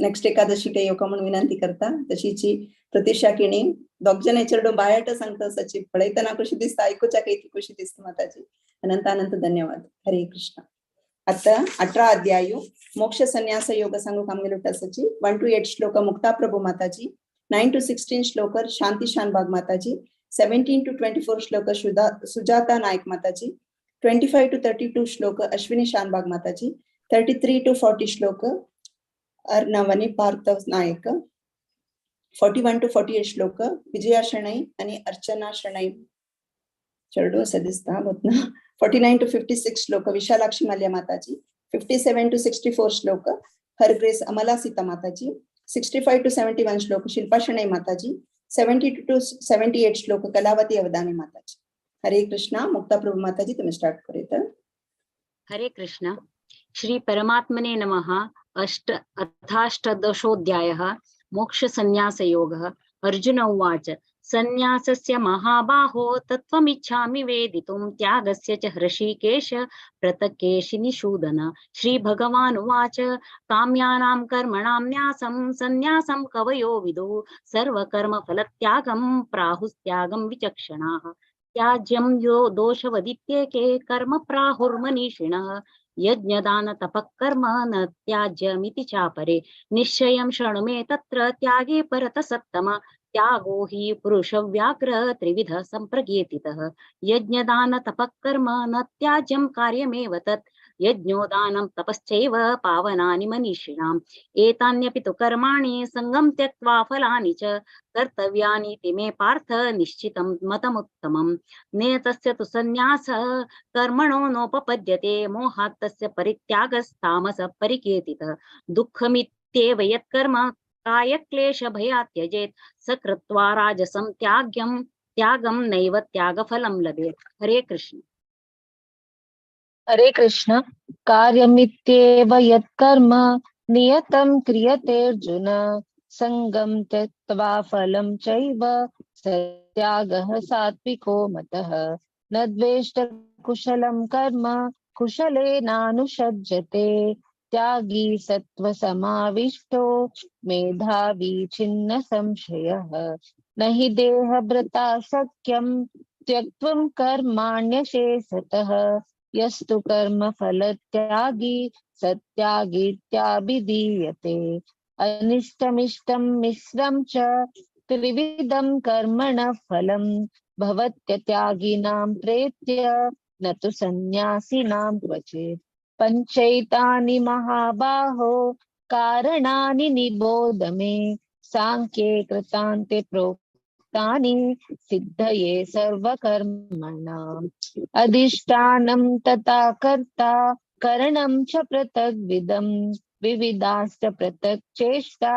Speaker 18: नेक्स्ट एकादशी के येवका म्हणून विनंती करता तशीची प्रतिशाकिणी दोग जण चेडू बायाट सांगता आसाची पळयतना खुशी दिसता ऐकूच्या इतली खुशी दिसता माताजी अनंत धन्यवाद। हरे कृष्ण। आता 18 अध्याय मोक्ष संन्यास योग सांगू कामगिरी आसाची 1 to 8 श्लोक मुक्ता प्रभु माताजी 9 to 16 श्लोक शांति शानबाग माताजी 17 to 24 श्लोक सुजाता नायक माताजी 25 to 32 श्लोक अश्विनी शानबाग माताजी 33 to 40 श्लोक अर्णवनी पार्थव नायक 41 to 48 श्लोक विजया शरणई आणि अर्चना शरणई चरडू सदिस्ता होतना 49 to 56 श्लोक विशालाक्षी मल्य माताजी 57 to 64 श्लोक हर ग्रेस अमला सीता माताजी 65 to 71 श्लोक शिल्पा शणै माताजी 72 to 78 श्लोक कलावती अवदानी माताजी। हरे कृष्णा। मुक्ता प्रभु माताजी तुम्हें स्टार्ट करे तर।
Speaker 3: हरे कृष्ण। श्री परमात्मने नमः। अथाष्टदशोऽध्यायः मोक्ष संन्यास योगः। अर्जुन उवाच संन्यासस्य महाबाहो तत्त्वमिच्छामि वेदितुं त्यागस्य च हृषीकेश प्रतकेशिनिषूदन। श्रीभगवान् उवाच काम्यानां कर्मणां न्यासं संन्यासं कवयो विदुः सर्वकर्मफलत्यागं प्राहुस्त्यागं विचक्षणाः। त्याज्यं यो दोषवदित्येके कर्म प्राहुर्मनीषिणः यज्ञदान तपः कर्म न त्याज्यमिति चापरे। निश्चयं शृणु मे तत्र त्यागे परतसत्तम त्यागो हि पुरुषव्याघ्र त्रिविध संप्रकीर्तितः। यज्ञदान तपः कर्म न त्याज्यं कार्यमेव तत् यज्ञोदानं तपश्चैव पावनानि मनीषिणाम्। एतान्यपि तु कर्माणि संगं त्यक्त्वा फलानि च कर्तव्यानीति मे पार्थ निश्चितं मतमुत्तमम्। नियतस्य तु संन्यासः कर्मणो नोपपद्यते मोहात् तस्य परित्यागस्तामस परिकीर्तितः। दुःखमित्येव यत्कर्म कायक्लेश भयात् त्यजेत् स कृत्वा राजसं त्यागं नैव त्यागफलं लभेत्। हरे कृष्ण।
Speaker 23: हरे कृष्ण। कार्यमित्येव यत्कर्म नियतं क्रियते अर्जुन संगं त्यक्त्वा फलं चैव स त्यागः सात्विको मतः। न द्वेष्ट कुशलं कर्म कुशलेनानुषज्यते त्यागी सत्त्वसमाविष्टो मेधावी छिन्न संशयः। न हि देहभृता शक्यं त्यक्तुं कर्माण्यशेषतः यस्तु कर्मफलत्यागी सत्यागीत्याभिधीयते। अनिष्टमिष्टं मिश्रं च त्रिविधं कर्मणः फलं भवत्यत्यागिनां प्रेत्य न तु सन्न्यासिनां क्वचित्। पंचैतानि महाबाहो कारणानि निबोध मे सांख्ये कृतान्ते प्रोक्तानि भूतानि सिद्धये सर्वकर्मणाम् अधिष्ठानं तथा कर्ता करणं च पृथग्विदं विविधाश्च पृथक् चेष्टा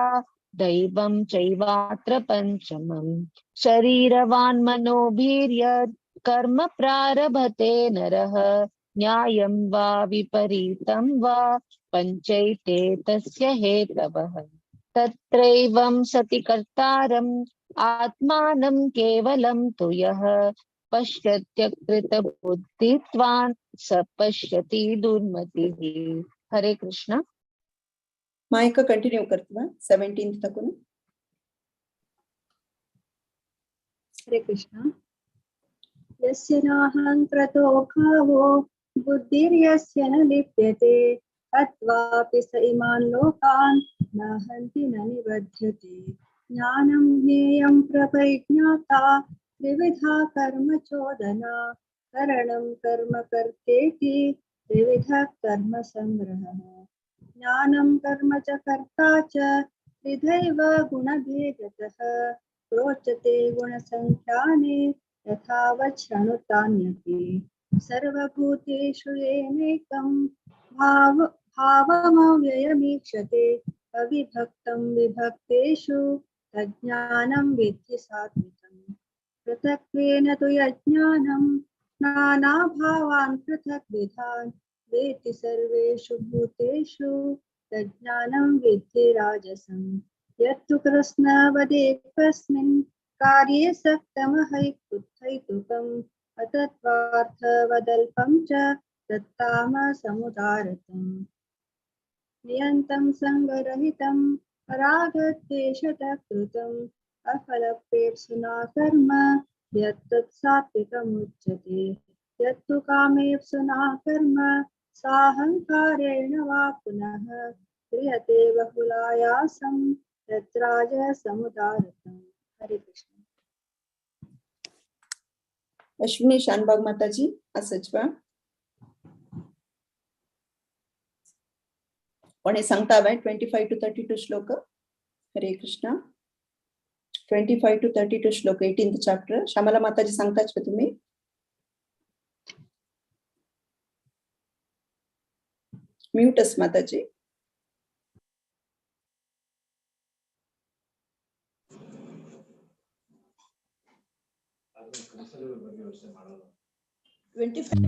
Speaker 23: दैवं चैवात्र पंचमम् शरीरवान् मनोभिर्यत् कर्म प्रारभते नरः न्यायं वा विपरीतं वा पंचैते तस्य हेतवः तत्रैवं सति कर्तारम् आत्मानं केवलं तु यः पश्यत्यकृतबुद्धित्वान् स पश्यति दुर्मतिः। हरे कृष्ण।
Speaker 18: मायक कंटिन्यू करते 17th तक।
Speaker 1: हरे कृष्ण। यस्य नाहङ्कृतो भावो बुद्धिर्यस्य न लिप्यते अत्वापि स इमान् लोकान् न हन्ति न निबध्यते ज्ञानं ज्ञेयं प्रपरिज्ञाता त्रिविधा कर्म चोदना करणं कर्म कर्तेति त्रिविधः कर्म संग्रहः ज्ञानं कर्म च कर्ता च त्रिधैव गुणभेदतः प्रोच्यते गुणसङ्ख्याने यथावत् शृणुतान्यपि सर्वभूतेषु येनैकं भावमव्ययमीक्षते अविभक्तं विभक्तेषु तज्ज्ञानं विद्धि सात्विकम् पृथक्त्वेन तु यज्ञानं नानाभावान् पृथग्विधान् वेत्ति सर्वेषु भूतेषु तज्ज्ञानं विद्धि राजसम् यत्तु कृष्णवदेकस्मिन् कार्ये सक्तमहैतुकम् अतत्त्वार्थवदल्पं च तत्तामसमुदारतम् नियन्तं सङ्गरहितं रागद्वेषतः कृतम् अफलप्रेप्सुना कर्म यत्तत् सात्विकमुच्यते यत्तु कामेप्सुना कर्म साहङ्कारेण वा पुनः क्रियते बहुलायासं तत्राजसमुदारतम्। हरे कृष्ण।
Speaker 18: अश्विनी शानबाग माताजी असचवा कोणी सांगता 25 to 32 श्लोक। हरे Krishna. 25 to 32 shloka 18th chapter श्यामला माताजी सांगताच का तुम्ही? म्यूटस माताजी।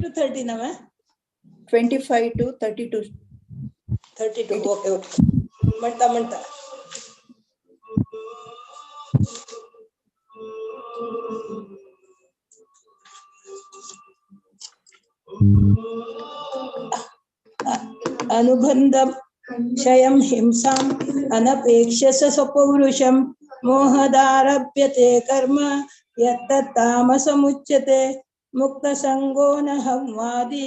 Speaker 6: to 30 नवा
Speaker 18: 25 to 32
Speaker 6: ओके म्हणता अनुबंधम क्षयं हिंसाम् अनपेक्ष्य स्वपौरुषं मोहदारभ्यते कर्म यत्तत्तामसमुच्यते मुक्तसंगो न संवादी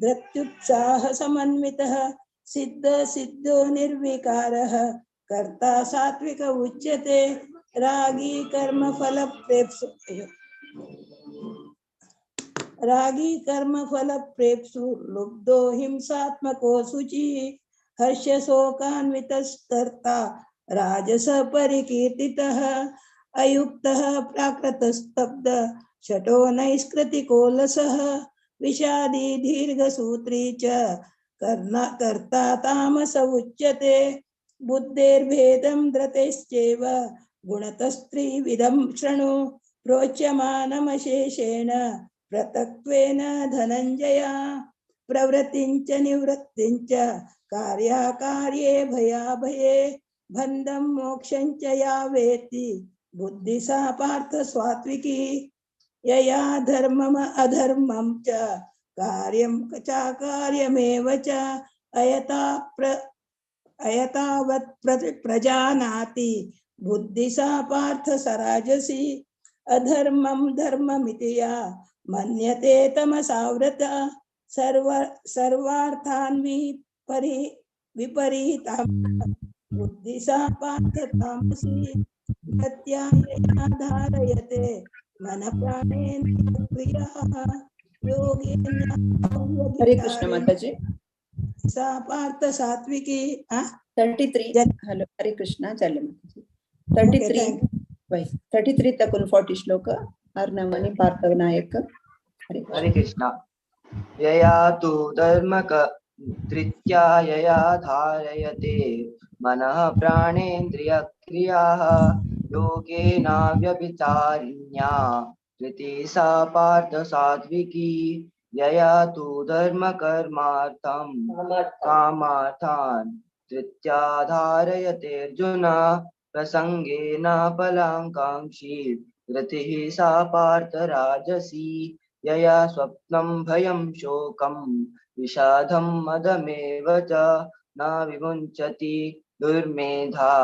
Speaker 6: धृत्युत्साह समन्वितः सिद्ध सिद्धो निर्विकारः कर्ता सात्विक उच्यते रागी कर्म फल प्रेप्सु लुब्धो हिंसात्मको शुचिः हर्ष शोकान्वितस्कर्ता राजस परिकीर्तितः अयुक्तः प्राकृतस्तब्ध शठो नैष्कृतिकोलसः विषादी दीर्घसूत्री च कर्ता तामस उच्यते बुद्धेर्भेदं धृतेश्चैव गुणतस्त्रिविधं शृणु प्रोच्यमानमशेषेण पृथक्त्वेन धनञ्जय प्रवृत्तिञ्च निवृत्तिञ्च कार्याकार्ये भयाभये बन्धं मोक्षञ्च या वेत्ति बुद्धि सा पार्थ सात्विकी यया धर्मम अधर्मं च कार्यं चाकार्यमेव च अयतावत् प्रजानाति बुद्धि सा पार्थ सराजसी अधर्मं धर्ममिति या मन्यते तमसावृता सर्वार्थान् विपरीतां बुद्धि सा पार्थ तामसी प्रत्यायया धारयते मन प्राणेन क्रियाः
Speaker 18: हरे कृष्ण माताजी।
Speaker 6: सा पार्थ सात्विकी
Speaker 18: 33 हेलो हरे कृष्ण चले माताजी 33 वै 33 तक 40 श्लोक अर्णमणि पार्थवनायक
Speaker 11: हरे कृष्णा यया तु धर्मक धृत्या यया धारयते मनः प्राणेन्द्रियक्रियाः योगेन व्यभिचारिण्या धृति सा पार्थ सात्विकी यया तु धर्मकर्मार्थं कामार्थान् धृत्या धारयते अर्जुन प्रसंगेन फलाकांक्षी धृतिः सा पार्थ राजसी यया स्वप्नं भयं शोकं विषादं मदमेव च न विमुञ्चति दुर्मेधा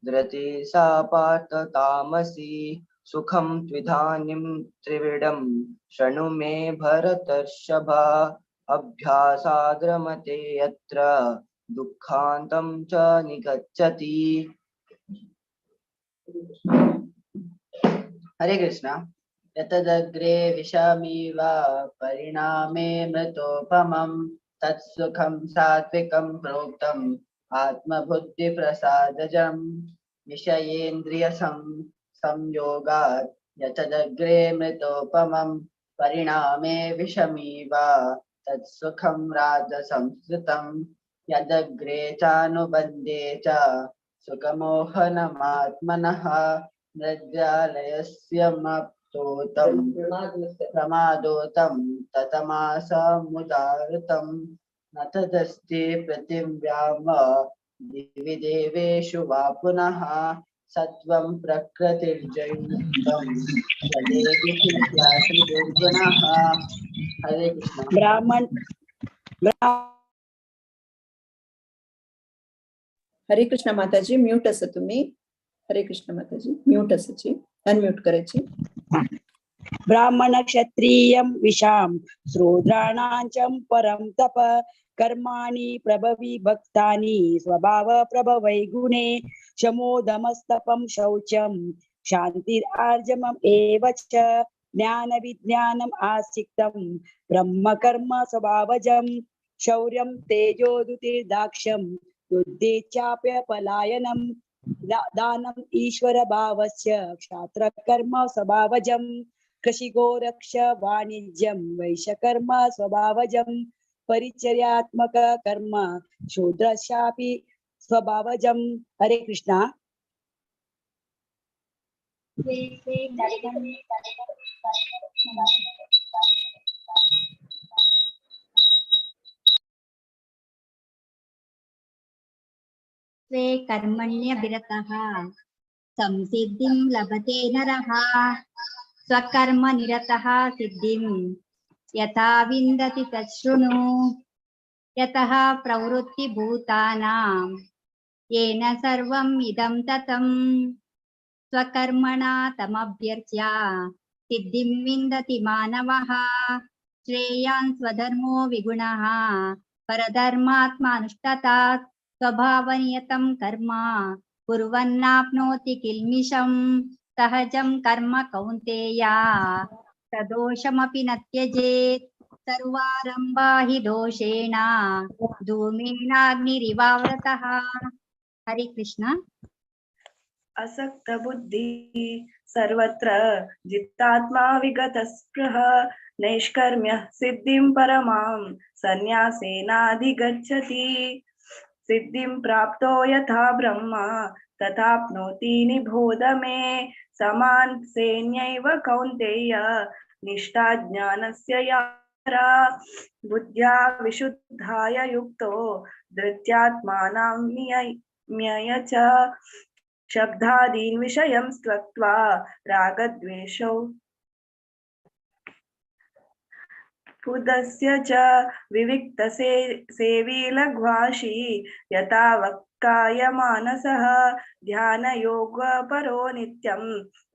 Speaker 11: धृति सा पार्थ तामसी सुखं त्विदानीं त्रिविधं शृणु मे भरतर्षभ अभ्यासाद्रमते यत्र दुःखान्तं च निगच्छति। हरे कृष्णा यतदग्रे विषमिव परिणामे मृतोपमं तत्सुखं सात्विकं प्रोक्तम् आत्मबुद्धिप्रसादजं विषयेन्द्रियसंयोगात् यतदग्रे मृतोपमं परिणामे विषमिव तत्सुखं राजसंस्कृतं यदग्रे चानुबन्धे च सुखमोहनमात्मनः नद्यालयस्य मप्तोतं प्रमादोतं ततमासमुदारतं न तदस्ति पृथिव्याम दिवि देवेषु वा पुनः सत्वं प्रकृतिर्जयुक्तं तदेति दुर्गुणः। हरे कृष्ण।
Speaker 18: ब्राह्मण हरे कृष्ण माताजी म्यूट असं तुम्ही हरे कृष्ण माताजी म्यूट असायची अनम्यूट करायची
Speaker 16: ब्राह्मण क्षत्रियं विशां शूद्राणां परं तप कर्माणि प्रभवी भक्तानि स्वभाव प्रभवै गुणे शमोदमस्तपं शौचं शान्तिरार्जवम् एव च ज्ञान विज्ञानम् आस्तिक्तं ब्रह्म कर्म स्वभावजं शौर्यं तेजोदुतिर्दाक्ष्यं युद्धे चाप्य पलायनं दानम् ईश्वर भावस्य क्षात्र कर्म स्वभावजं कृषिको रक्ष वाणिज्यं वैश्यकर्म स्वभावजं परिचर्यात्मक कर्म शूद्रस्यापि स्वभावजं। हरे कृष्णा।
Speaker 22: स्वे कर्मण्यभिरतः संसिद्धिं लभते नरः स्वकर्म निरतः सिद्धिं यथा विन्दति तच्छृणु यतः प्रवृत्ति भूतानां येन सर्वम् इदं ततं स्वकर्मणा तमभ्यर्च्य सिद्धिं विन्दति मानवः श्रेयान् स्वधर्मो विगुणः परधर्मात्मानुष्ठतात् स्वभावनियतं कर्म कुर्वन्नाप्नोति किल्मिषं सहजं कर्म कौन्तेय सदोषमपि न त्यजेत् सर्वारम्भा हि दोषेण धूमेनाग्निरिवावृतः। हरे कृष्ण।
Speaker 1: असक्त बुद्धि सर्वत्र जितात्मा विगत स्पृह नैष्कर्म्य सिद्धिं परमां संन्यासेनाधिगच्छति सिद्धिं प्राप्तो यथा ब्रह्म तथाप्नोति निबोध मे समानसेनैव कौन्तेय निष्ठा ज्ञानस्य यारा बुद्ध्या विशुद्धाय युक्तो धृत्यात्मानं नियम्य च शब्दादीन् विषयं त्यक्त्वा रागद्वेषौ पुदस्य च विविक्त सेवी लघ्वाशी यथा वक्काय मानसः ध्यान योग परो नित्यं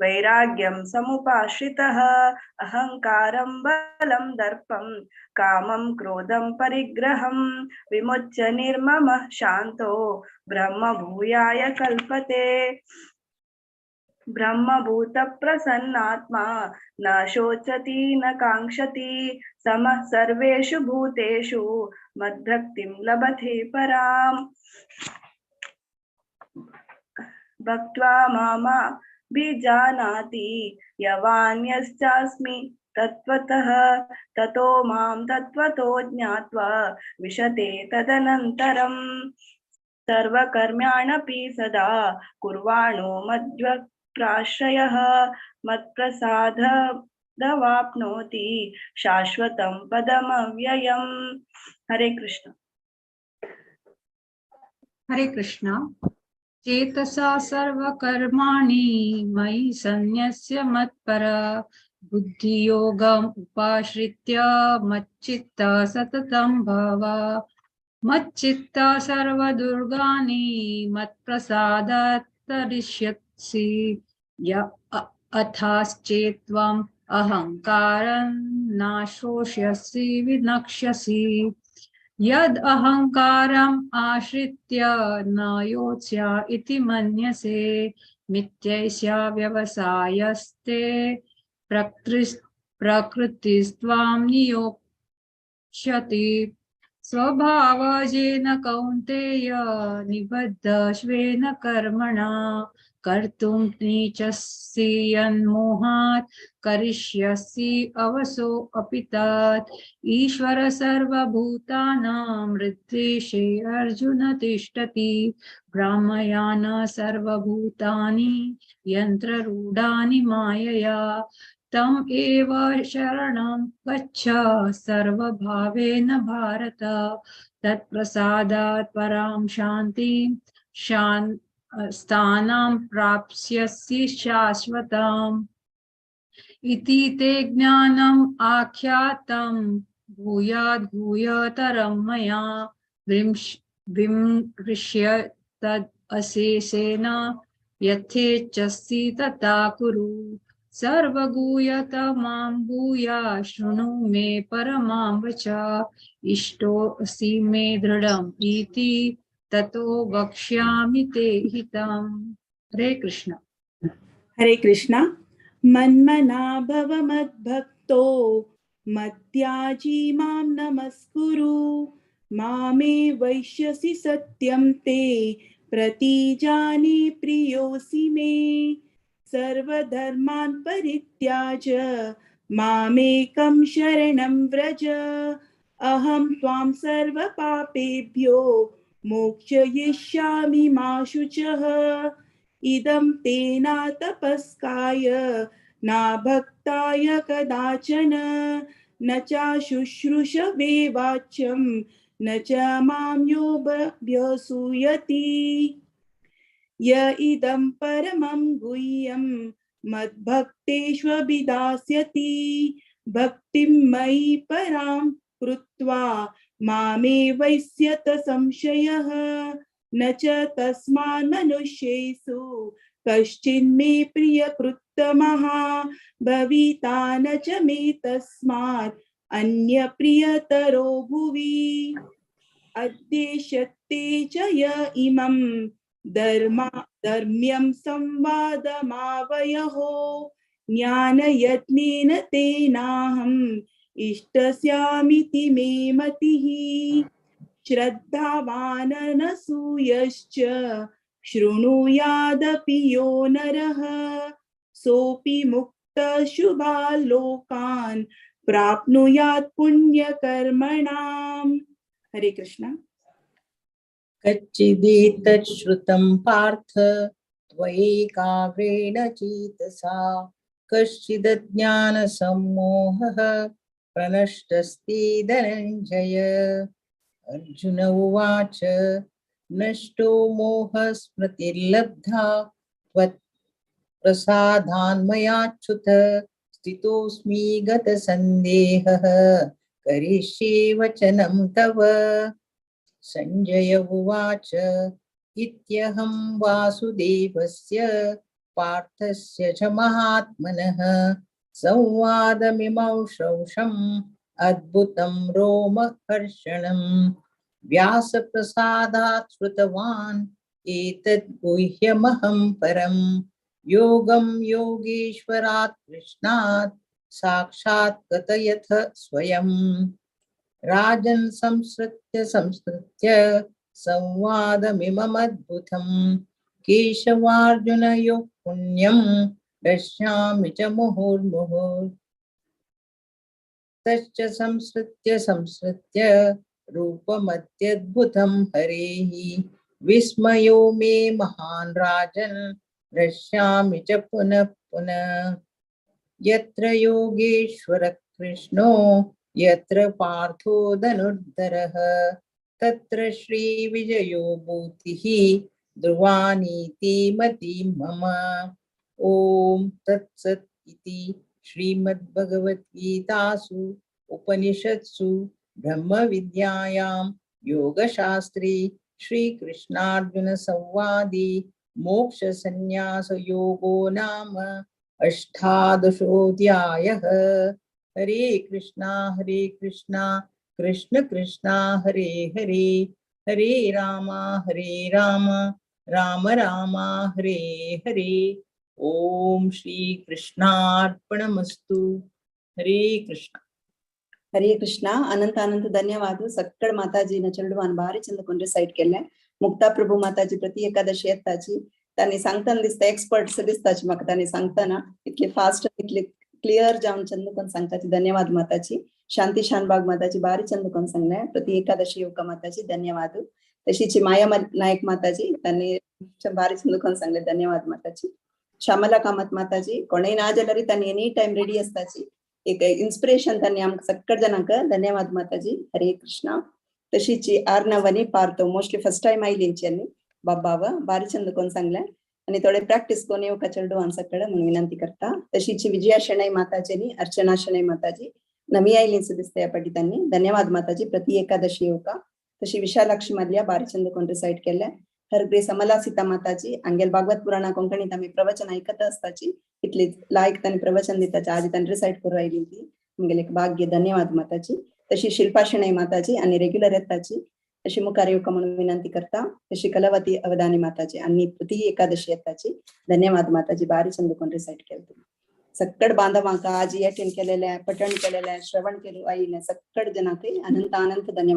Speaker 1: वैराग्यं समुपाश्रितः अहंकारं बलं दर्पं कामं क्रोधं परिग्रहं विमुच्य निर्ममः शान्तो ब्रह्म भूयाय कल्पते ब्रह्मभूत प्रसन्नात्मा न शोचति न कांक्षति समः सर्वेषु भूतेषु मद्भक्तिं लभते पराम् भक्त्वा बीजानाति यवान्यश्चास्मि तत्त्वतः ततो मां तत्त्वतो ज्ञात्वा विशते तदनन्तरम् सर्वकर्म्याणपि सदा कुर्वाणो मद्भक्ताश्रयः मत्प्रसादवाप्नोति शाश्वतं पदमव्ययम्। हरे कृष्ण।
Speaker 2: हरे कृष्ण। चेतसा सर्वकर्माणि मयि सन्न्यस्य मत्पर बुद्धियोगम् उपाश्रित्य मच्चित्ता सततं भव। मच्चित्ता सर्वदुर्गाणि मत्प्रसादात् तरिष्यसि। अथाश्चेत्त्वम् अहङ्कारं नाशोष्यसि विनक्ष्यसि। यद् अहङ्कारम् आश्रित्य न योत्स्या इति मन्यसे मिथ्यैष्या व्यवसायस्ते प्रकृतिस्त्वां नियोक्ष्यति। स्वभावजेन कौन्तेय निबद्धस्वेन कर्मणा कर्तुं नीचसि यन्मोहात् करिष्यसि अवसो अपि तत्। ईश्वर सर्वभूतानां हृद्देशे अर्जुन तिष्ठति। ब्रह्मयान सर्वभूतानि यन्त्ररूढानि मायया तम् एव शरणं गच्छ सर्वभावेन भारत। तत्प्रसादात् परां शान्तिं स्थानं प्राप्स्यसि शाश्वतम्। इति ते ज्ञानम् आख्यातं भूयाद् भूयतरं मया विमृश्य तद् अशेषेण यथेच्छसि तथा कुरु। सर्वगूयत मां भूया शृणु मे परमां वचः। इष्टोऽसि मे दृढम् इति ततो वक्ष्यामि ते हितम्। हरे कृष्ण।
Speaker 19: हरे कृष्ण। मन्मना भव मद्भक्तो मद्याजी मां नमस्कुरु। मामे वैश्यसि सत्यं ते प्रतिजाने प्रियोऽसि मे। सर्वधर्मान् परित्याज्य मामेकं शरणं व्रज। अहं त्वां सर्वपापेभ्यो मोक्षयिष्यामि मा शुचः। इदं तेना तपस्काय न भक्ताय कदाचन न च शुश्रूषवे वाच्यं न च मां योऽभ्यसूयति। य इदं परमं गुह्यं मद्भक्तेष्वभिधास्यति। भक्तिं मयि परां कृत्वा मामे वैस्यत संशयः। न च तस्मान् मनुष्येषु कश्चिन्मे प्रियकृत्तमः भविता न च मे तस्मात् अन्यप्रियतरो भुवि। अद्देश्यते च य इमं धर्म्यं संवादमावयोः। ज्ञानयत्नेन तेनाहम् इष्टस्यामिति मे मतिः। श्रद्धावान् अनसूयश्च शृणुयादपि यो नरः सोऽपि मुक्तः शुभान् लोकान् प्राप्नुयात् पुण्यकर्मणाम्। हरे कृष्ण।
Speaker 20: कच्चिदेतत् श्रुतं पार्थ त्वयैकाग्रेण चेतसा। कश्चिदज्ञानसम्मोहः प्रनष्टस्ते धनञ्जय। अर्जुन उवाच नष्टो मोहस्मृतिर्लब्धा त्वत्प्रसादान्मयाच्युत। स्थितोऽस्मि गतसन्देहः करिष्ये वचनं तव। संजय उवाच इत्यहं वासुदेवस्य पार्थस्य च महात्मनः संवादमिमं श्रौषम् अद्भुतं रोमहर्षणम्। व्यासप्रसादात् श्रुतवान् एतद् गुह्यमहं परम्। योगं योगेश्वरात् कृष्णात् साक्षात् कथयथ स्वयं। राजन् संसृत्य संवादमिममद्भुतम् केशवार्जुनयोः पुण्यं दर्शयामि च मुहुर्मुहुः तच्च संसृत्य रूपमत्यद्भुतं हरेः विस्मयो मे महान् राजन् दर्शयामि च पुनः पुनः यत्र योगेश्वर कृष्णो यत्र पार्थो धनुर्धरः तत्र श्रीविजयो भूतिः ध्रुवानीति मतिः मम। ॐ तत्सत् इति श्रीमद्भगवद्गीतासु उपनिषत्सु ब्रह्मविद्यायां योगशास्त्रे श्रीकृष्णार्जुनसंवादे मोक्षसंन्यासयोगो नाम अष्टादशोऽध्यायः। हरे कृष्णा कृष्ण कृष्णा हरे हरे हरे राम राम राम हरे हरे। ओम श्री कृष्णार्पणमस्तु। हरे कृष्ण
Speaker 18: హరే కృష్ణ అనంత అనంత ధన్యవాదాలు సక్కడ మాతాజీ నా చెల్లువాన్ భారీ చందకుండ్రి సైట్ కెళ్ళే ముక్తా ప్రభు మాతాజీ ప్రతి ఏకాదశి ఎత్తాచి దాన్ని సంగతన్ దిస్తా ఎక్స్పర్ట్స్ దిస్తాచి మాకు దాన్ని సంగతన ఇట్లే ఫాస్ట్ ఇట్లే క్లియర్ जाऊन चंदकोन सांगताची धन्यवाद माताची। शांती शानबाग माताची भारी चंदकोन सांगणे प्रति एकादशी योग माताची धन्यवाद। तशीची माया नायक माताजी त्यांनी भारी चंदकोन सांगले धन्यवाद माताची। श्यामला कामत माताजी कोणे ना जाल्यार त्यांनी एनी टाइम रेडी असताची एक इन्स्पिरेशन त्यांनी आमकां सगळ्या जणांक धन्यवाद माताजी। हरे कृष्णा तशीची आर्नवनी पार्थो मोस्टली फर्स्ट टाइम आयलींची आनी बाबाव भारी चंदकोन सांगले आणि थोडे प्रॅक्टिस कोण येऊ कचरडू आमच्याकडे म्हणून विनंती करता। तशीची विजया शणै माताजीनी अर्चना शणै माताजी नवी आयलींच दिसते या पटी त्यांनी धन्यवाद माताजी प्रति एकादशी येऊका। तशी विशालाक्षी मधल्या भारी चंदकोन रिसाइट केल्या। हरग्रे समला सीता माताजी अंगेल भागवत पुराणा कोंकणीत आम्ही प्रवचन ऐकत असताची इतली लायक त्यांनी प्रवचन दिताचे आज त्यांनी रिसाइट करू आयली ती आमगेले एक भाग्य धन्यवाद माताजी। तशी शिल्पा शणै माताजी आणि रेग्युलर येताची तशी मुखार येऊका म्हणून विनंती करता। तशी कलावती अवधानी माताजी आणि प्रति एकादशी येताची धन्यवाद माताजी भारी चंदकोन रिसाइट केलं। सक्कड बांधवांका आज अटेंड केलेल्या पठण केलेल्या श्रवण केलं आईने सक्कड जनाके अनंत अनंत धन्यवाद।